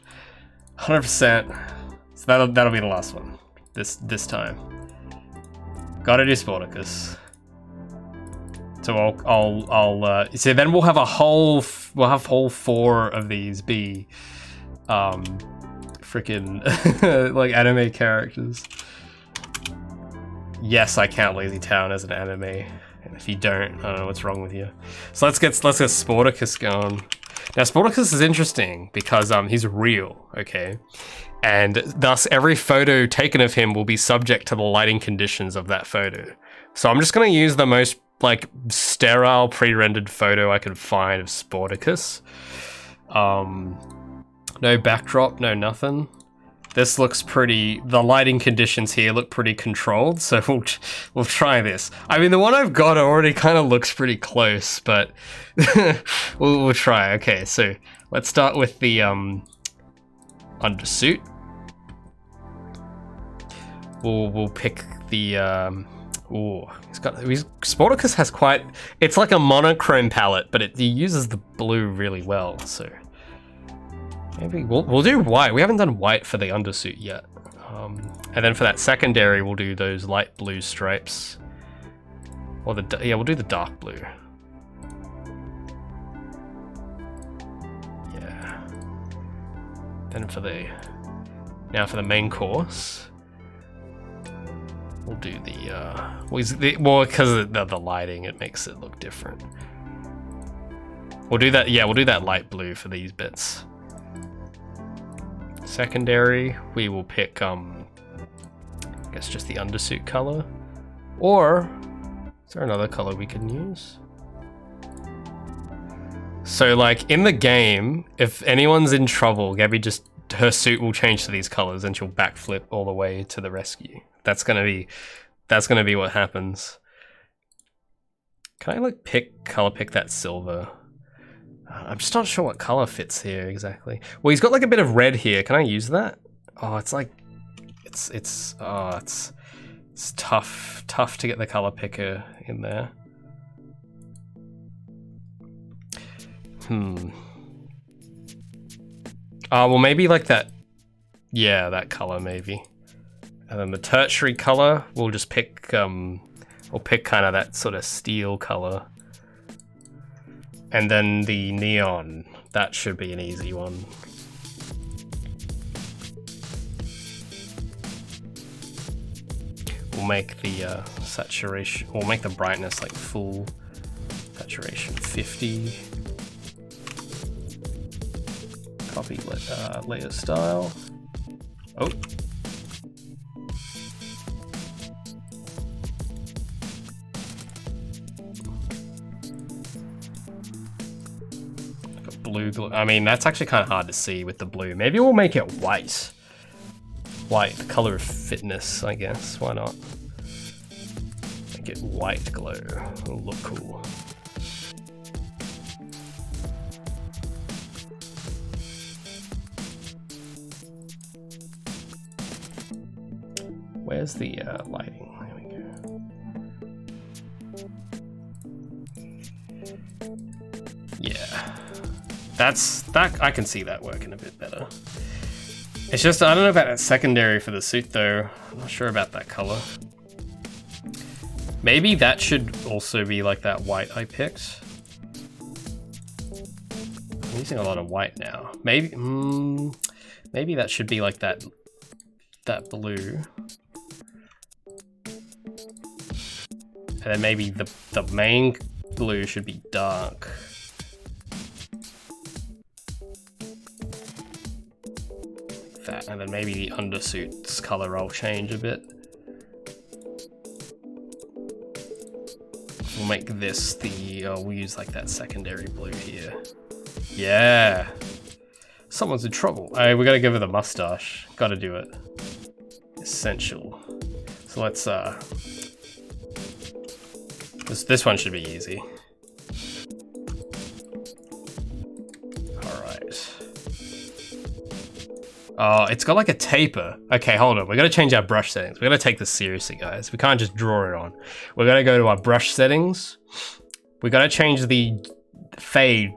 100%. So that'll be the last one. This time. Gotta do Sporticus. So I'll so then we'll have whole 4 of these be freaking like anime characters. Yes, I count Lazy Town as an anime. And if you don't, I don't know what's wrong with you. So let's get Sporticus going. Now Sporticus is interesting because he's real, okay? And thus every photo taken of him will be subject to the lighting conditions of that photo. So I'm just gonna use the most like sterile pre-rendered photo I can find of Sporticus. No backdrop, no nothing. This looks pretty, the lighting conditions here look pretty controlled, so we'll try this. I mean, the one I've got already kind of looks pretty close, but we'll try. Okay, so let's start with the undersuit. We'll pick the Sporticus has quite, it's like a monochrome palette, but he uses the blue really well, so maybe we'll do white. We haven't done white for the undersuit yet. And then for that secondary, we'll do those light blue stripes. Or we'll do the dark blue. Yeah. Then for the main course, we'll do well, because of the lighting, it makes it look different. We'll do that, yeah, we'll do that light blue for these bits. Secondary, we will pick, I guess just the undersuit color. Or, is there another color we can use? So like, in the game, if anyone's in trouble, Gabby her suit will change to these colors and she'll backflip all the way to the rescue. That's gonna be what happens. Can I like color pick that silver? I'm just not sure what color fits here exactly. Well, he's got like a bit of red here. Can I use that? Oh, it's like, it's tough to get the color picker in there. Well, maybe like that. Yeah, that color maybe. And then the tertiary color, we'll just pick, we'll pick kind of that sort of steel color. And then the neon, that should be an easy one. We'll make the saturation, we'll make the brightness like full saturation 50. Copy layer style. Oh. Blue glue. I mean, that's actually kind of hard to see with the blue. Maybe we'll make it white. White, the color of fitness, I guess. Why not? Make it white glow. It'll look cool. Where's the lighting? There we go. Yeah. That I can see that working a bit better. It's just, I don't know about that secondary for the suit though. I'm not sure about that color. Maybe that should also be like that white I picked. I'm using a lot of white now. Maybe, maybe that should be like that blue. And then maybe the main blue should be dark. Like that, and then maybe the undersuit's color I'll change a bit. We'll make this the, we'll use like that secondary blue here. Yeah. Someone's in trouble. We gotta give her the mustache. Gotta do it. Essential. So let's, this one should be easy. Alright. Oh, it's got like a taper. Okay, hold on. We gotta change our brush settings. We gotta take this seriously, guys. We can't just draw it on. We're gonna go to our brush settings. We gotta change the fade.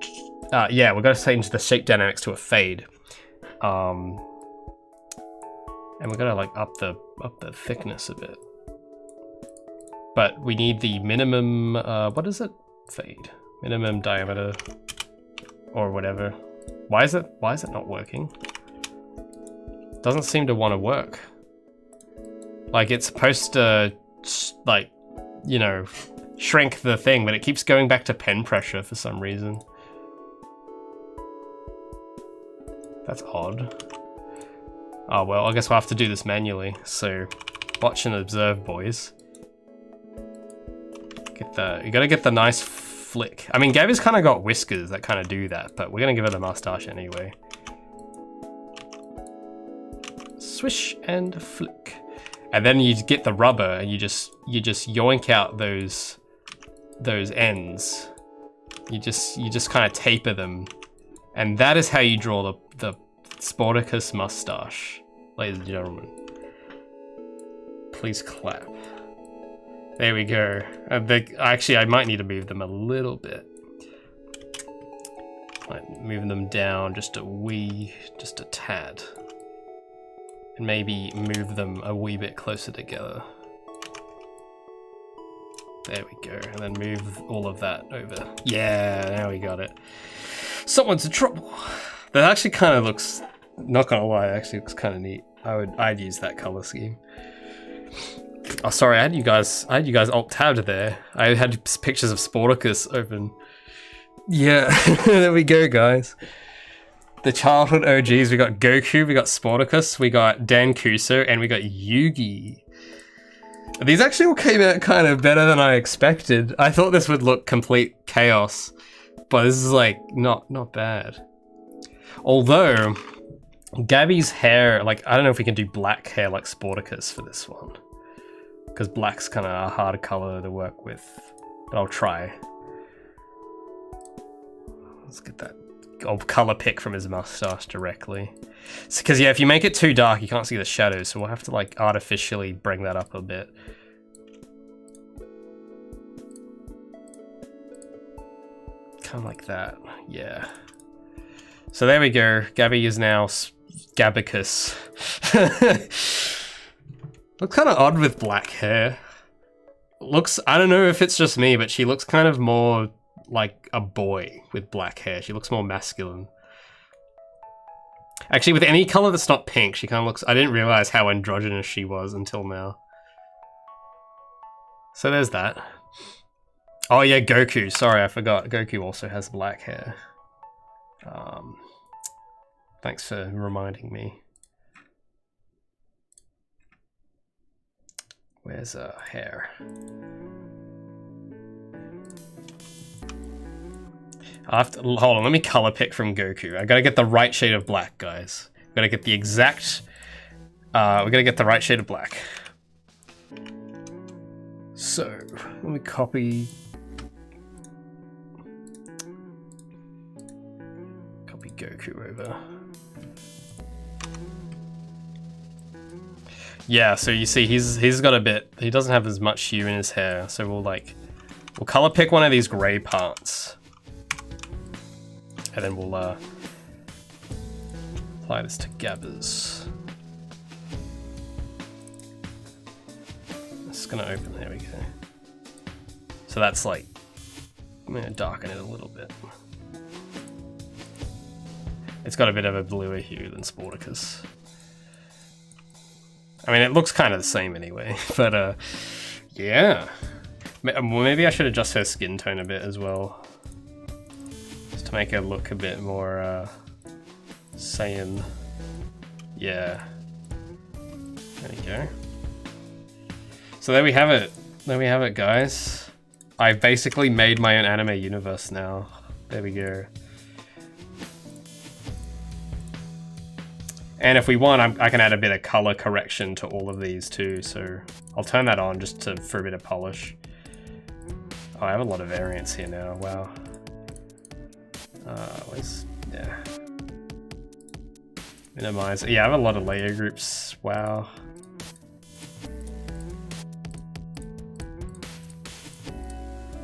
Yeah, we gotta change the shape dynamics to a fade. And we gotta like up the thickness a bit. But we need the minimum, what is it? Fade. Minimum diameter or whatever. Why is it not working? Doesn't seem to want to work. Like it's supposed to, like, you know, shrink the thing, but it keeps going back to pen pressure for some reason. That's odd. Oh well, I guess we'll have to do this manually. So, watch and observe, boys. You gotta get the nice flick. I mean, Gabby's kind of got whiskers that kind of do that, but we're gonna give her the mustache anyway. Swish and flick, and then you get the rubber and you just yoink out those ends. You just kind of taper them, and that is how you draw the Sporticus mustache, ladies and gentlemen. Please clap. There we go. Actually, I might need to move them a little bit. Like moving them down just a tad. And maybe move them a wee bit closer together. There we go. And then move all of that over. Yeah, now we got it. Someone's in trouble. That actually kind of looks, not gonna lie, it actually looks kind of neat. I'd use that color scheme. Oh, sorry, I had you guys alt-tabbed there. I had pictures of Sporticus open. Yeah, there we go, guys. The childhood OGs, we got Goku, we got Sporticus, we got Dan Kuso, and we got Yugi. These actually all came out kind of better than I expected. I thought this would look complete chaos, but this is like, not bad. Although, Gabby's hair, like, I don't know if we can do black hair like Sporticus for this one. Because black's kind of a harder color to work with, but I'll try. Let's get that color pick from his mustache directly. Because yeah, if you make it too dark, you can't see the shadows, so we'll have to like artificially bring that up a bit. Kind of like that, yeah. So there we go. Gabby is now Gabicus. Looks kind of odd with black hair. Looks, I don't know if it's just me, but she looks kind of more like a boy with black hair. She looks more masculine. Actually, with any color that's not pink, she kind of looks, I didn't realize how androgynous she was until now. So there's that. Oh yeah, Goku. Sorry, I forgot. Goku also has black hair. Thanks for reminding me. Where's hair? I have to, hold on, let me color pick from Goku. I gotta get the right shade of black, guys. Gotta get the exact, we gotta get the right shade of black. So, let me copy Goku over. Yeah, so you see he's got a bit, he doesn't have as much hue in his hair, so we'll color pick one of these gray parts. And then we'll apply this to Gabbers. It's gonna open, there we go. So that's like, I'm gonna darken it a little bit. It's got a bit of a bluer hue than Sporticus. I mean, it looks kind of the same anyway, but yeah. Maybe I should adjust her skin tone a bit as well. Just to make her look a bit more Saiyan. Yeah. There we go. So there we have it. There we have it, guys. I've basically made my own anime universe now. There we go. And if we want, I can add a bit of color correction to all of these too, so I'll turn that on just for a bit of polish. Oh, I have a lot of variants here now, wow. Yeah. Minimize, yeah, I have a lot of layer groups, wow.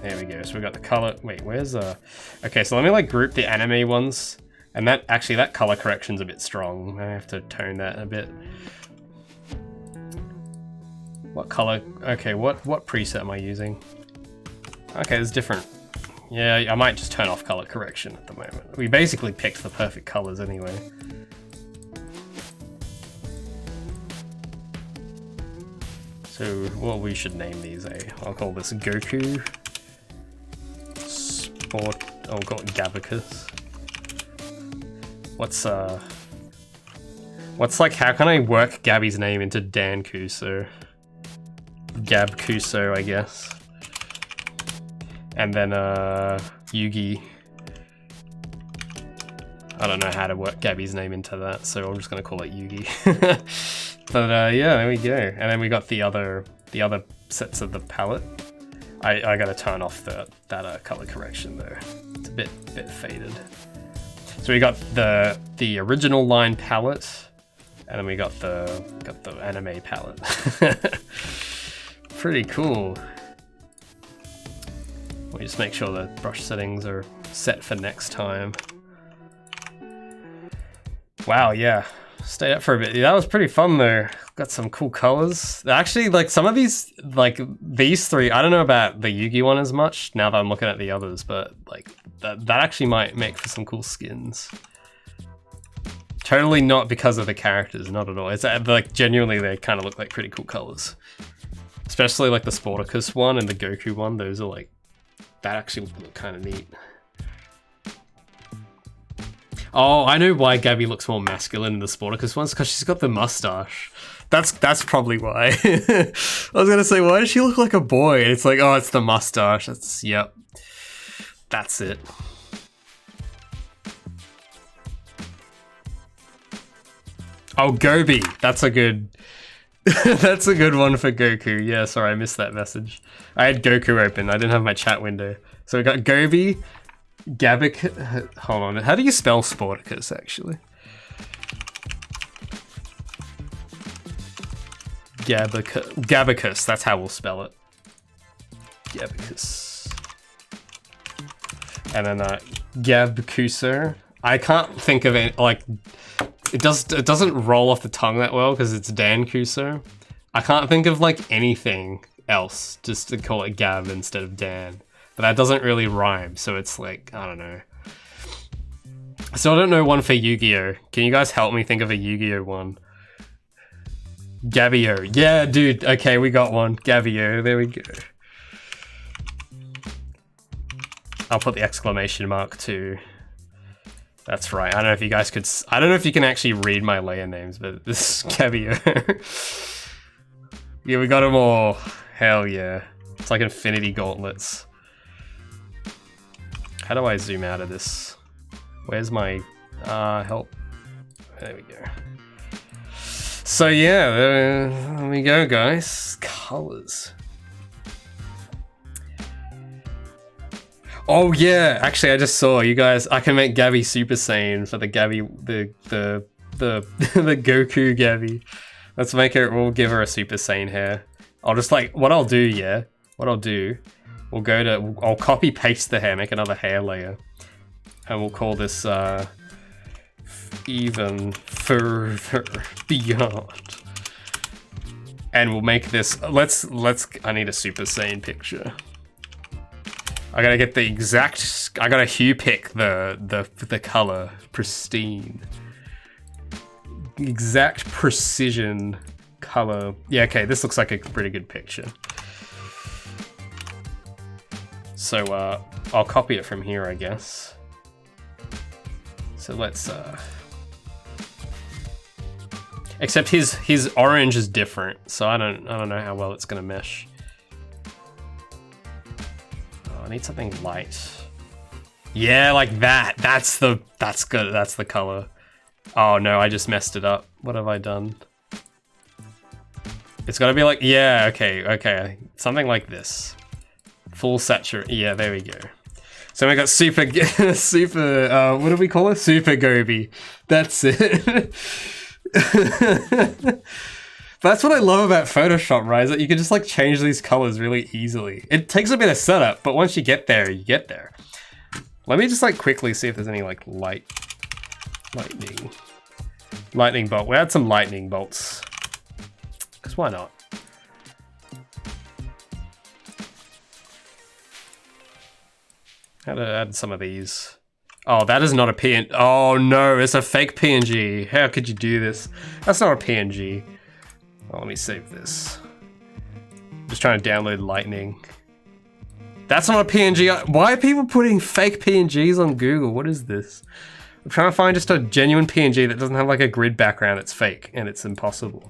There we go, so we got the color, wait, where's okay, so let me like group the anime ones. And that color correction's a bit strong. I have to tone that a bit. What color? Okay, what preset am I using? Okay, there's different. Yeah, I might just turn off color correction at the moment. We basically picked the perfect colors anyway. So, well, we should name these I'll call this Goku. Sport. I'll call it Gabicus. What's like, how can I work Gabby's name into Dan Kuso? Gab Kuso, I guess. And then, Yugi. I don't know how to work Gabby's name into that, so I'm just gonna call it Yugi. But, yeah, there we go. And then we got the other sets of the palette. I gotta turn off that color correction though. It's a bit faded. So we got the original line palette, and then we got the anime palette. Pretty cool. We just make sure the brush settings are set for next time. Wow, yeah. Stay up for a bit. Yeah, that was pretty fun though. Got some cool colors. Actually, like some of these, like these three, I don't know about the Yugi one as much now that I'm looking at the others, but like that actually might make for some cool skins. Totally not because of the characters, not at all. It's like genuinely they kind of look like pretty cool colors. Especially like the Sporticus one and the Goku one. Those are like, that actually look kind of neat. Oh, I know why Gabby looks more masculine in the Sporticus ones, because she's got the mustache. That's probably why. I was gonna say, why does she look like a boy? And it's like, oh, it's the mustache. That's, yep. That's it. Oh, Gobi. That's a good... that's a good one for Goku. Yeah, sorry, I missed that message. I had Goku open. I didn't have my chat window. So we got Gobi, Gabic... Hold on. How do you spell Sporticus, actually? Gabicus. That's how we'll spell it. Gabicus. And then Gabcuser. I can't think of it, like... It doesn't roll off the tongue that well because it's Dan Kuso. I can't think of like anything else just to call it Gab instead of Dan. But that doesn't really rhyme, so it's like, I don't know. So I don't know one for Yu-Gi-Oh! Can you guys help me think of a Yu-Gi-Oh! One? Gabio. Yeah, dude. Okay, we got one. Gabio. There we go. I'll put the exclamation mark too. That's right. I don't know if you guys could... I don't know if you can actually read my layer names, but this is Gabio. Yeah, we got them all. Hell yeah. It's like Infinity Gauntlets. How do I zoom out of this? Where's my... help? There we go. So yeah, there we go, guys. Colors. Oh yeah, actually I just saw you guys, I can make Gabby Super Saiyan for the Gabby, the Goku Gabby. Let's make her, we'll give her a Super Saiyan hair. I'll just like, what I'll do, we'll go to, I'll copy paste the hair, make another hair layer. And we'll call this, even further beyond. And we'll make this, let's, I need a Super Saiyan picture. I gotta get the exact. I gotta hue pick the color pristine. Exact precision color. Yeah, okay, this looks like a pretty good picture. So I'll copy it from here, I guess. So let's except his orange is different, so I don't know how well it's gonna mesh. Oh, I need something light. Yeah, like that. That's good. That's the color. Oh no, I just messed it up. What have I done? It's gotta be like, yeah, okay. Something like this. Full saturate. Yeah, there we go. So we got super, what do we call it? Super Gobi. That's it. That's what I love about Photoshop, right? Is that you can just like change these colors really easily. It takes a bit of setup, but once you get there, you get there. Let me just like quickly see if there's any like lightning bolt. We'll add some lightning bolts. Because why not? How to add some of these. Oh, that is not a PNG. Oh no, it's a fake PNG. How could you do this? That's not a PNG. Oh, let me save this. Just trying to download lightning. That's not a PNG. Why are people putting fake PNGs on Google? What is this? I'm trying to find just a genuine PNG that doesn't have like a grid background. It's fake and it's impossible.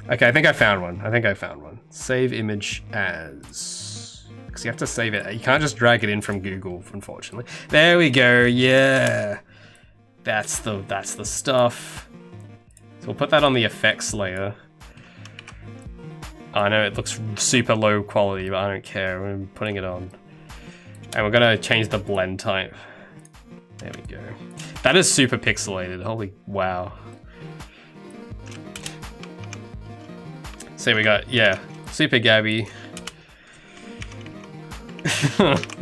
Okay, I think I found one. Save image as. Because you have to save it. You can't just drag it in from Google, unfortunately. There we go. Yeah, that's the stuff. So we'll put that on the effects layer. I know it looks super low quality, but I don't care. We're putting it on. And we're gonna change the blend type. There we go. That is super pixelated. Holy wow. So we got, yeah, Super Gabby.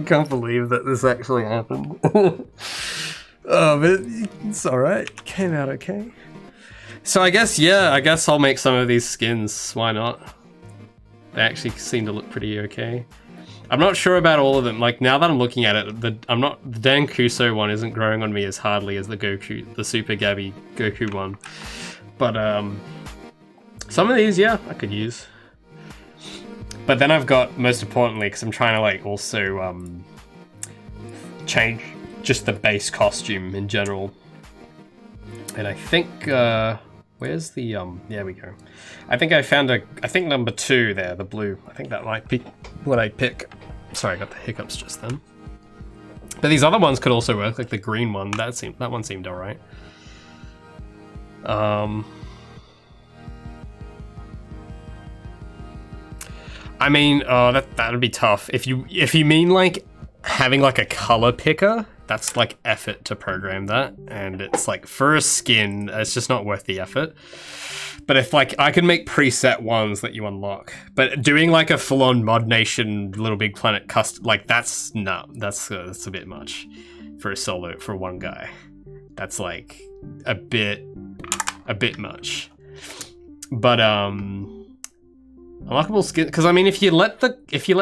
Can't believe that this actually happened. Oh, but it's alright. Came out okay. So I guess, yeah, I guess I'll make some of these skins. Why not? They actually seem to look pretty okay. I'm not sure about all of them. Like, now that I'm looking at it, the Dan Kuso one isn't growing on me as hardly as the Super Gabby Goku one. But some of these, yeah, I could use. But then I've got, most importantly, because I'm trying to like also change just the base costume in general. And I think, where's the, there we go. I think I found I think number 2 there, the blue. I think that might be what I pick. Sorry, I got the hiccups just then. But these other ones could also work, like the green one. That one seemed alright. I mean, that'd be tough. If you mean like having like a color picker, that's like effort to program that, and it's like for a skin, it's just not worth the effort. But if like I can make preset ones that you unlock, but doing like a full-on Mod Nation Little Big Planet custom, like that's a bit much for a solo for one guy. That's like a bit much. But unlockable skin, because I mean, if you let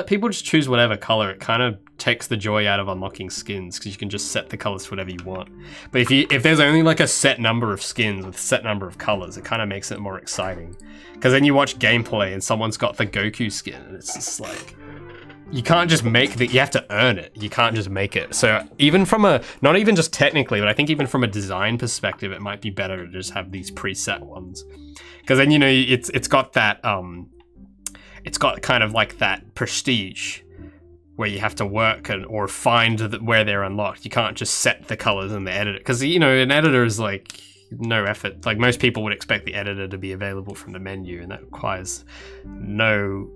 people just choose whatever color, it kind of takes the joy out of unlocking skins, because you can just set the colors to whatever you want. But if there's only like a set number of skins with a set number of colors, it kind of makes it more exciting. Because then you watch gameplay and someone's got the Goku skin, and it's just like, you can't just make you have to earn it. You can't just make it. So even from not even just technically, but I think even from a design perspective, it might be better to just have these preset ones. Because then, you know, it's got that, it's got kind of like that prestige where you have to work or find where they're unlocked. You can't just set the colors in the editor, because, you know, an editor is like no effort. Like, most people would expect the editor to be available from the menu, and that requires no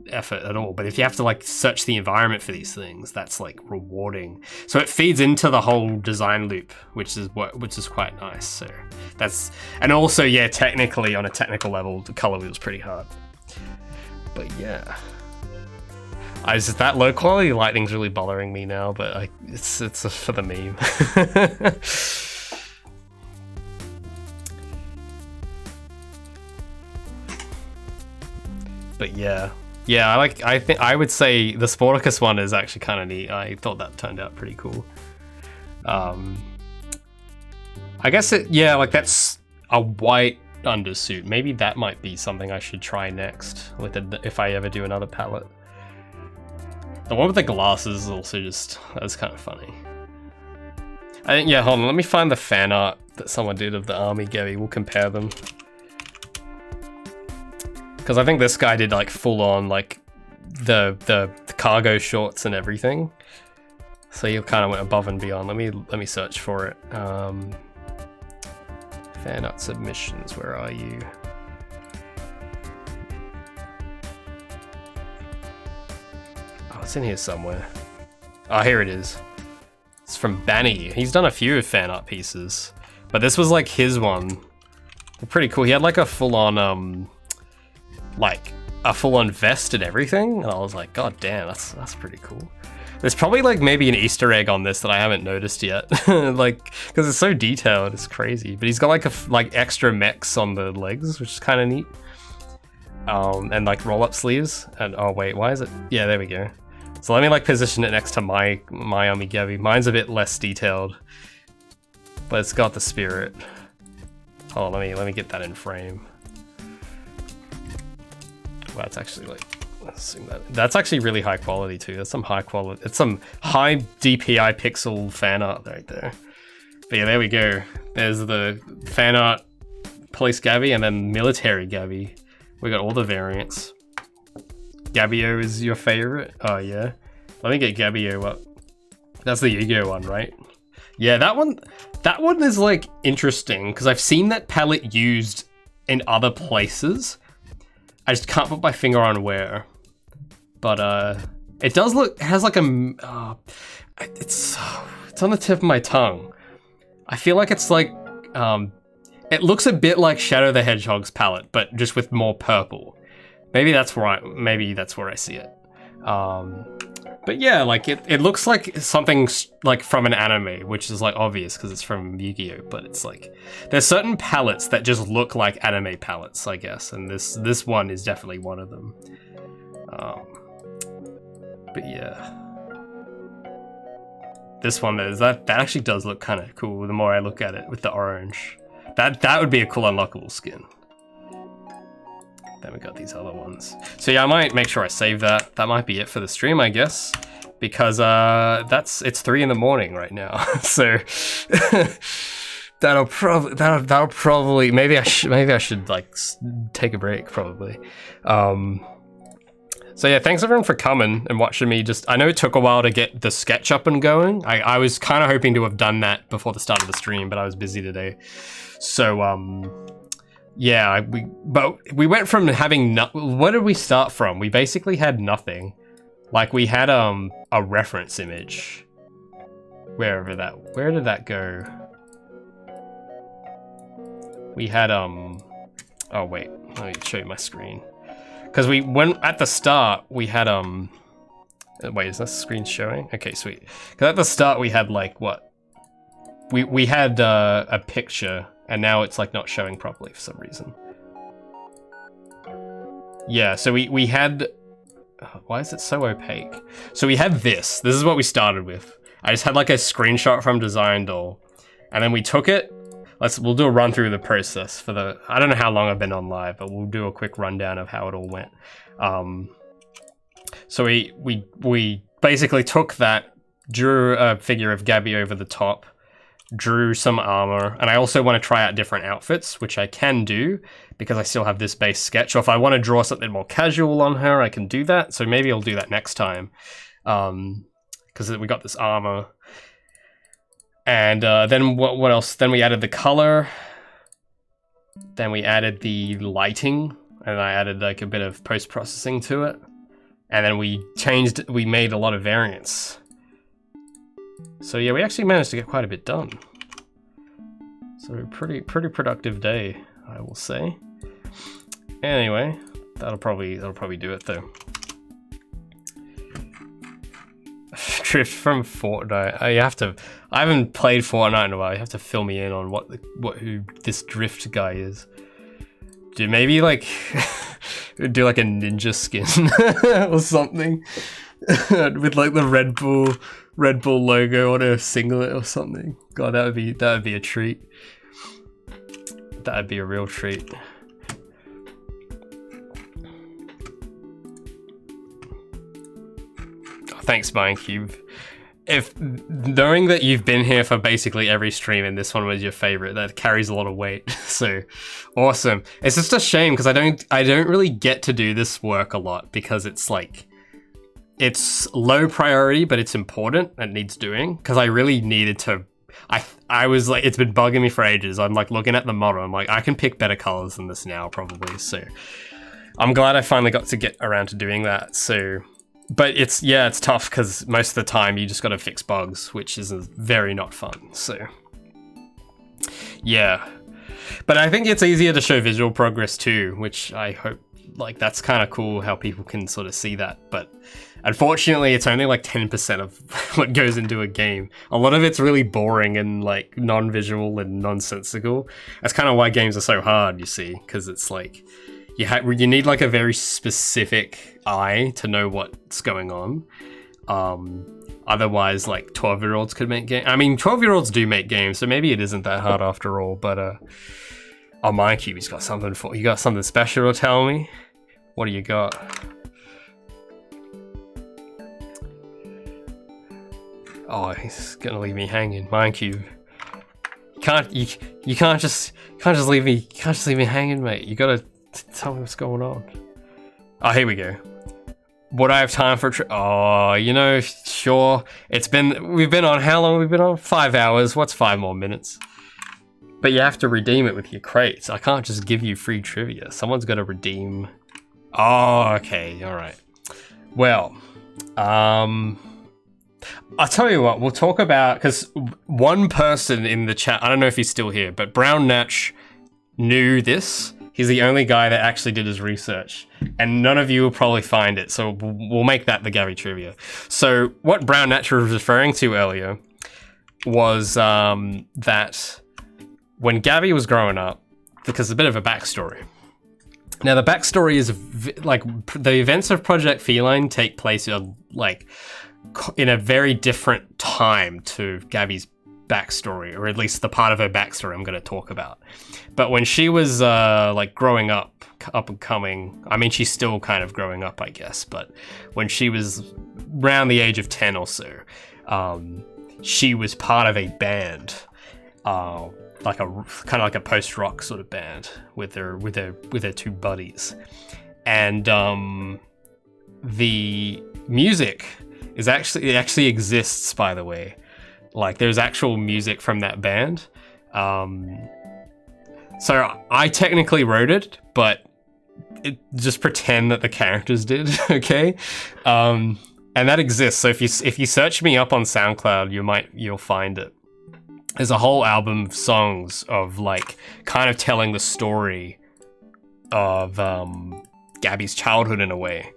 effort at all. But if you have to like search the environment for these things, that's like rewarding. So it feeds into the whole design loop, which is quite nice. So that's, and also, yeah, technically, on a technical level, the color wheel's pretty hard. But yeah, that low quality lighting's really bothering me now. But it's for the meme. But yeah, Yeah, I would say the Sporticus one is actually kind of neat. I thought that turned out pretty cool. I guess like that's a white undersuit. Maybe that might be something I should try next with it if I ever do another palette. The one with the glasses is also that's kind of funny. I think, yeah, hold on, let me find the fan art that someone did of the army Gary. We'll compare them. Because I think this guy did like full on like the cargo shorts and everything. So he kind of went above and beyond. Let me search for it. Fan art submissions, where are you? Oh, it's in here somewhere. Oh, here it is. It's from Banny. He's done a few fan art pieces, but this was like his one. Pretty cool. He had like a full-on like a full-on vest and everything, and I was like, god damn, that's pretty cool. There's probably like maybe an Easter egg on this that I haven't noticed yet, like because it's so detailed, it's crazy. But he's got like extra mechs on the legs, which is kind of neat, and like roll-up sleeves. And oh wait, why is it? Yeah, there we go. So let me like position it next to my Amigabi. Mine's a bit less detailed, but it's got the spirit. Oh, let me get that in frame. Wow, it's actually like, let's zoom that. That's actually really high quality too. That's some high quality. It's some high DPI pixel fan art right there. But yeah, there we go. There's the fan art police Gabby and then military Gabby. We got all the variants. Gabio is your favorite? Oh yeah. Let me get Gabio up. That's the Yu-Gi-Oh one, right? Yeah, that one is like interesting because I've seen that palette used in other places. I just can't put my finger on where, but it does look. It has like a. It's on the tip of my tongue. I feel like it's like it looks a bit like Shadow the Hedgehog's palette, but just with more purple. Maybe that's where I see it. But yeah, like it looks like something like from an anime, which is like obvious because it's from Yu-Gi-Oh! But it's like there's certain palettes that just look like anime palettes, I guess, and this one is definitely one of them. But yeah, this one that actually does look kind of cool. The more I look at it with the orange, that would be a cool unlockable skin. Then we got these other ones. So yeah, I might make sure I save that. That might be it for the stream, I guess, because it's 3 in the morning right now. So that'll probably maybe I should like take a break probably. So yeah, thanks everyone for coming and watching me. I know it took a while to get the sketch up and going. I was kind of hoping to have done that before the start of the stream, but I was busy today. So yeah, we went from having what did we start from? We basically had nothing. Like we had a reference image. Where did that go? We had oh wait, let me show you my screen. Because at the start we had wait, is this screen showing? Okay, sweet. Because at the start we had like what? We had a picture. And now it's like not showing properly for some reason. Yeah, so we had, why is it so opaque? So we had this is what we started with. I just had like a screenshot from Design Doll, and then we took it. We'll do a run through the process for I don't know how long I've been on live, but we'll do a quick rundown of how it all went. So we basically took that, drew a figure of Gabby over the top, drew some armor, and I also want to try out different outfits, which I can do because I still have this base sketch. Or if I want to draw something more casual on her, I can do that. So maybe I'll do that next time, because we got this armor. And then what else? Then we added the color. Then we added the lighting, and I added like a bit of post-processing to it. And then we made a lot of variants. So yeah, we actually managed to get quite a bit done. So pretty productive day, I will say. Anyway, that'll probably do it though. Drift from Fortnite. I haven't played Fortnite in a while. You have to fill me in on who this Drift guy is. Dude, maybe like Do like a ninja skin or something with like the Red Bull logo on a singlet or something. God, that would be a treat. That would be a real treat. Oh, thanks, Mindcube. If knowing that you've been here for basically every stream and this one was your favorite, that carries a lot of weight. So awesome. It's just a shame because I don't really get to do this work a lot because it's like it's low priority, but it's important and needs doing because I really needed to. I was like, it's been bugging me for ages. I'm like looking at the model. I'm like, I can pick better colors than this now probably. So I'm glad I finally got to get around to doing that. So. But it's tough because most of the time you just got to fix bugs, which is very not fun. So yeah, but I think it's easier to show visual progress too, which I hope like that's kind of cool how people can sort of see that. But unfortunately, it's only like 10% of what goes into a game. A lot of it's really boring and like non-visual and nonsensical. That's kind of why games are so hard, you see, because it's like. You need like a very specific eye to know what's going on. Otherwise, like 12-year-olds could make games. I mean, 12-year-olds do make games, so maybe it isn't that hard after all. But oh, Mindcube, he's got something you got something special to tell me. What do you got? Oh, he's gonna leave me hanging, Mindcube. You can't just leave me hanging, mate. You gotta. Tell me what's going on. Oh, here we go. Would I have time for oh, you know, sure. We've been on, how long have we been on? 5 hours. What's 5 more minutes? But you have to redeem it with your crates. I can't just give you free trivia. Someone's got to redeem. Oh, okay. All right. Well, I'll tell you what, we'll talk about, because one person in the chat, I don't know if he's still here, but Brown Natch knew this. He's the only guy that actually did his research, and none of you will probably find it, so we'll make that the Gabby trivia. So what Brown Natch was referring to earlier was that when Gabby was growing up, because a bit of a backstory. Now the backstory is like the events of Project Feline take place like in a very different time to Gabby's backstory, or at least the part of her backstory I'm going to talk about. But when she was like growing up and coming, I mean, she's still kind of growing up, I guess, but when she was around the age of 10 or so, she was part of a band, like a kind of like a post-rock sort of band with her two buddies, and the music is actually exists, by the way. Like, there's actual music from that band. So I technically wrote it, but just pretend that the characters did, okay? And that exists. So if you search me up on SoundCloud, you'll find it. There's a whole album of songs of like kind of telling the story of Gabby's childhood in a way.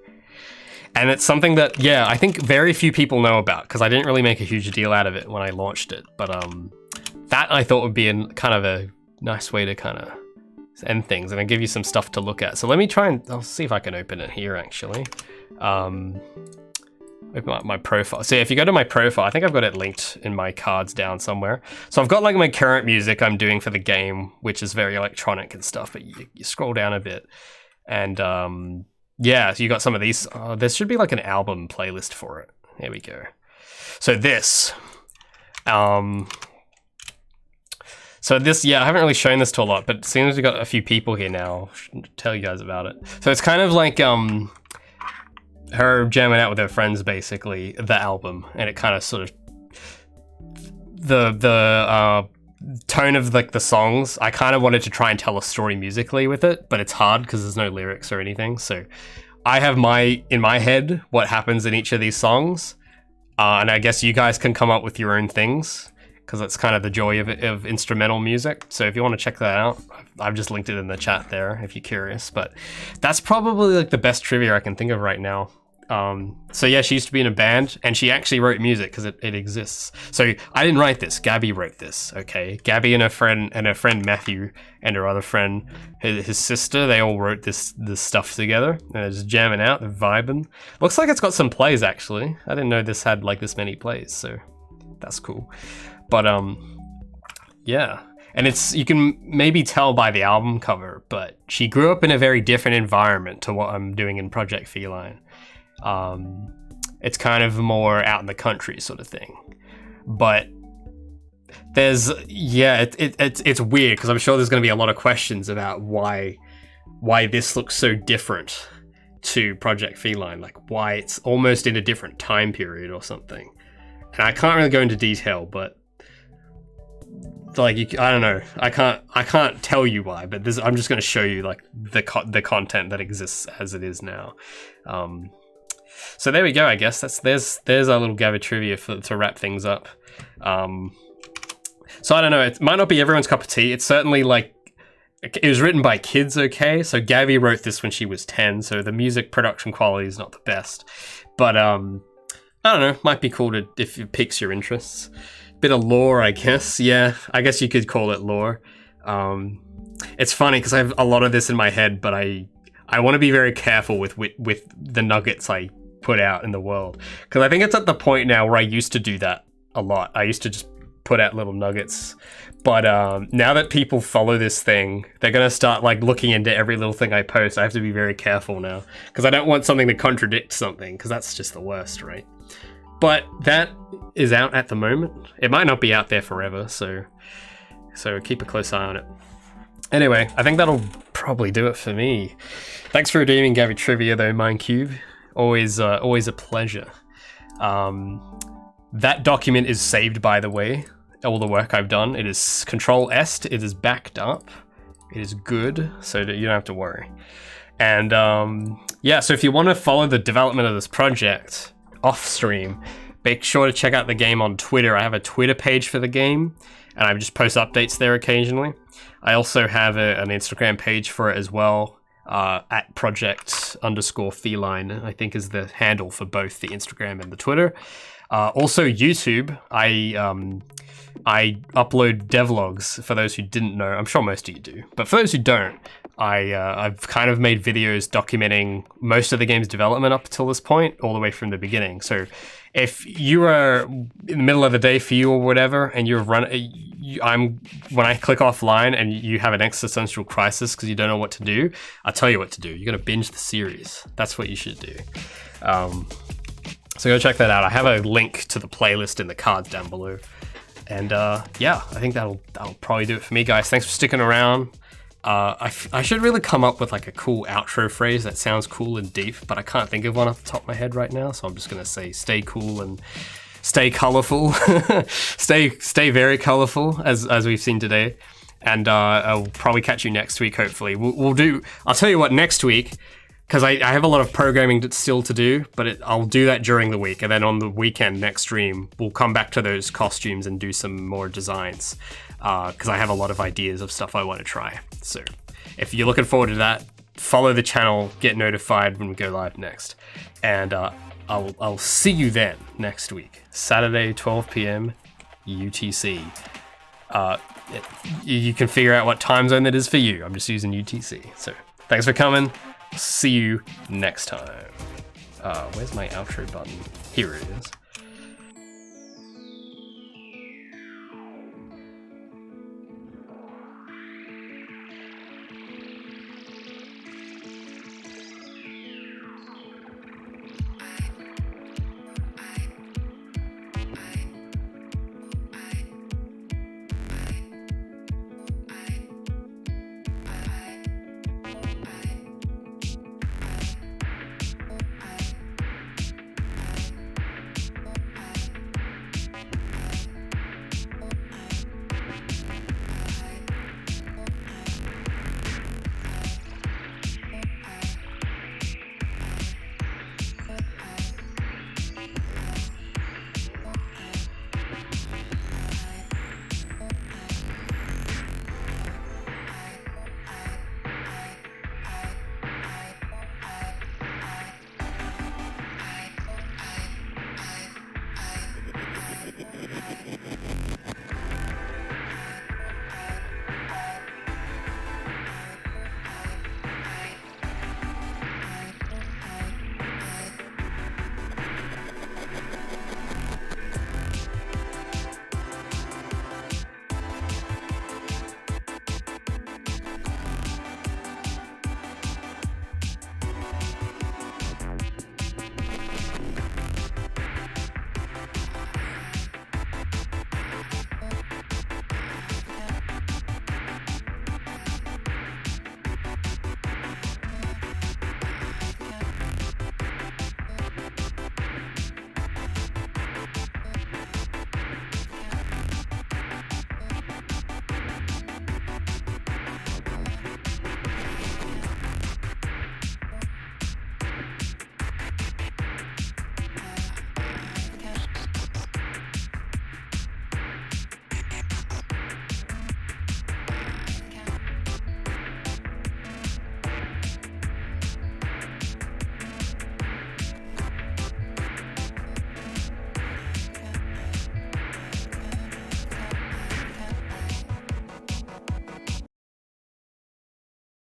And it's something that, yeah, I think very few people know about, because I didn't really make a huge deal out of it when I launched it. But that I thought would be kind of a nice way to kind of end things, and I'll give you some stuff to look at. So let me I'll see if I can open it here, actually. Open up my profile. So if you go to my profile, I think I've got it linked in my cards down somewhere. So I've got like my current music I'm doing for the game, which is very electronic and stuff, but you scroll down a bit, and yeah, so you got some of these. There should be like an album playlist for it. Here we go. So this, yeah, I haven't really shown this to a lot, but seeing as we've got a few people here now, I should tell you guys about it. So it's kind of like her jamming out with her friends, basically, the album, and it kind of sort of the tone of like the songs. I kind of wanted to try and tell a story musically with it, but it's hard because there's no lyrics or anything. So I have in my head what happens in each of these songs, and I guess you guys can come up with your own things, because that's kind of the joy of instrumental music. So if you want to check that out, I've just linked it in the chat there if you're curious. But that's probably like the best trivia I can think of right now. So yeah, she used to be in a band, and she actually wrote music because it exists. So I didn't write this. Gabby wrote this. Okay, Gabby and her friend Matthew and her other friend, his sister, they all wrote this stuff together, and they're just jamming out, they're vibing. Looks like it's got some plays actually. I didn't know this had like this many plays, so that's cool. But yeah. And you can maybe tell by the album cover, but she grew up in a very different environment to what I'm doing in Project Feline. It's kind of more out in the country sort of thing. But there's, yeah, it's weird because I'm sure there's going to be a lot of questions about why this looks so different to Project Feline, like why it's almost in a different time period or something. And I can't really go into detail, but like I don't know, I can't tell you why, but I'm just going to show you like the content that exists as it is now. So there we go. I guess there's our little Gabby trivia to wrap things up. So I don't know, it might not be everyone's cup of tea. It's certainly like, it was written by kids, okay? So Gabby wrote this when she was 10, so the music production quality is not the best. But I don't know, might be cool if it piques your interests. Bit of lore, I guess. Yeah, I guess you could call it lore. It's funny because I have a lot of this in my head, but I want to be very careful with the nuggets I put out in the world, because I think it's at the point now where I used to do that a lot. I used to just put out little nuggets, but now that people follow this thing, they're gonna start like looking into every little thing I post. I have to be very careful now because I don't want something to contradict something, because that's just the worst, right? But that is out at the moment. It might not be out there forever, so keep a close eye on it. Anyway, I think that'll probably do it for me. Thanks for redeeming Gabby Trivia though, Mindcube. Always a pleasure. That document is saved, by the way. All the work I've done. It is Control-S. It is backed up. It is good, so that you don't have to worry. And yeah, so if you want to follow the development of this project off stream, make sure to check out the game on Twitter. I have a Twitter page for the game, and I just post updates there occasionally. I also have an Instagram page for it as well, at project_feline, I think is the handle for both the Instagram and the Twitter. Also YouTube, I upload devlogs, for those who didn't know. I'm sure most of you do, but for those who don't, I've kind of made videos documenting most of the game's development up until this point, all the way from the beginning. So if you are in the middle of the day for you or whatever, and when I click offline and you have an existential crisis because you don't know what to do, I'll tell you what to do. You're gonna binge the series. That's what you should do. So go check that out. I have a link to the playlist in the cards down below. And yeah, I think that'll probably do it for me, guys. Thanks for sticking around. I should really come up with like a cool outro phrase that sounds cool and deep, but I can't think of one off the top of my head right now, so I'm just gonna say stay cool and stay colorful. stay very colorful, as we've seen today. And I'll probably catch you next week, hopefully. I'll tell you what, next week, because I have a lot of programming still to do, but I'll do that during the week, and then on the weekend next stream, we'll come back to those costumes and do some more designs, because I have a lot of ideas of stuff I want to try. So if you're looking forward to that, follow the channel, get notified when we go live next, and I'll see you then next week, Saturday, 12 p.m. UTC. You can figure out what time zone that is for you. I'm just using UTC. So thanks for coming. See you next time. Where's my outro button? Here it is.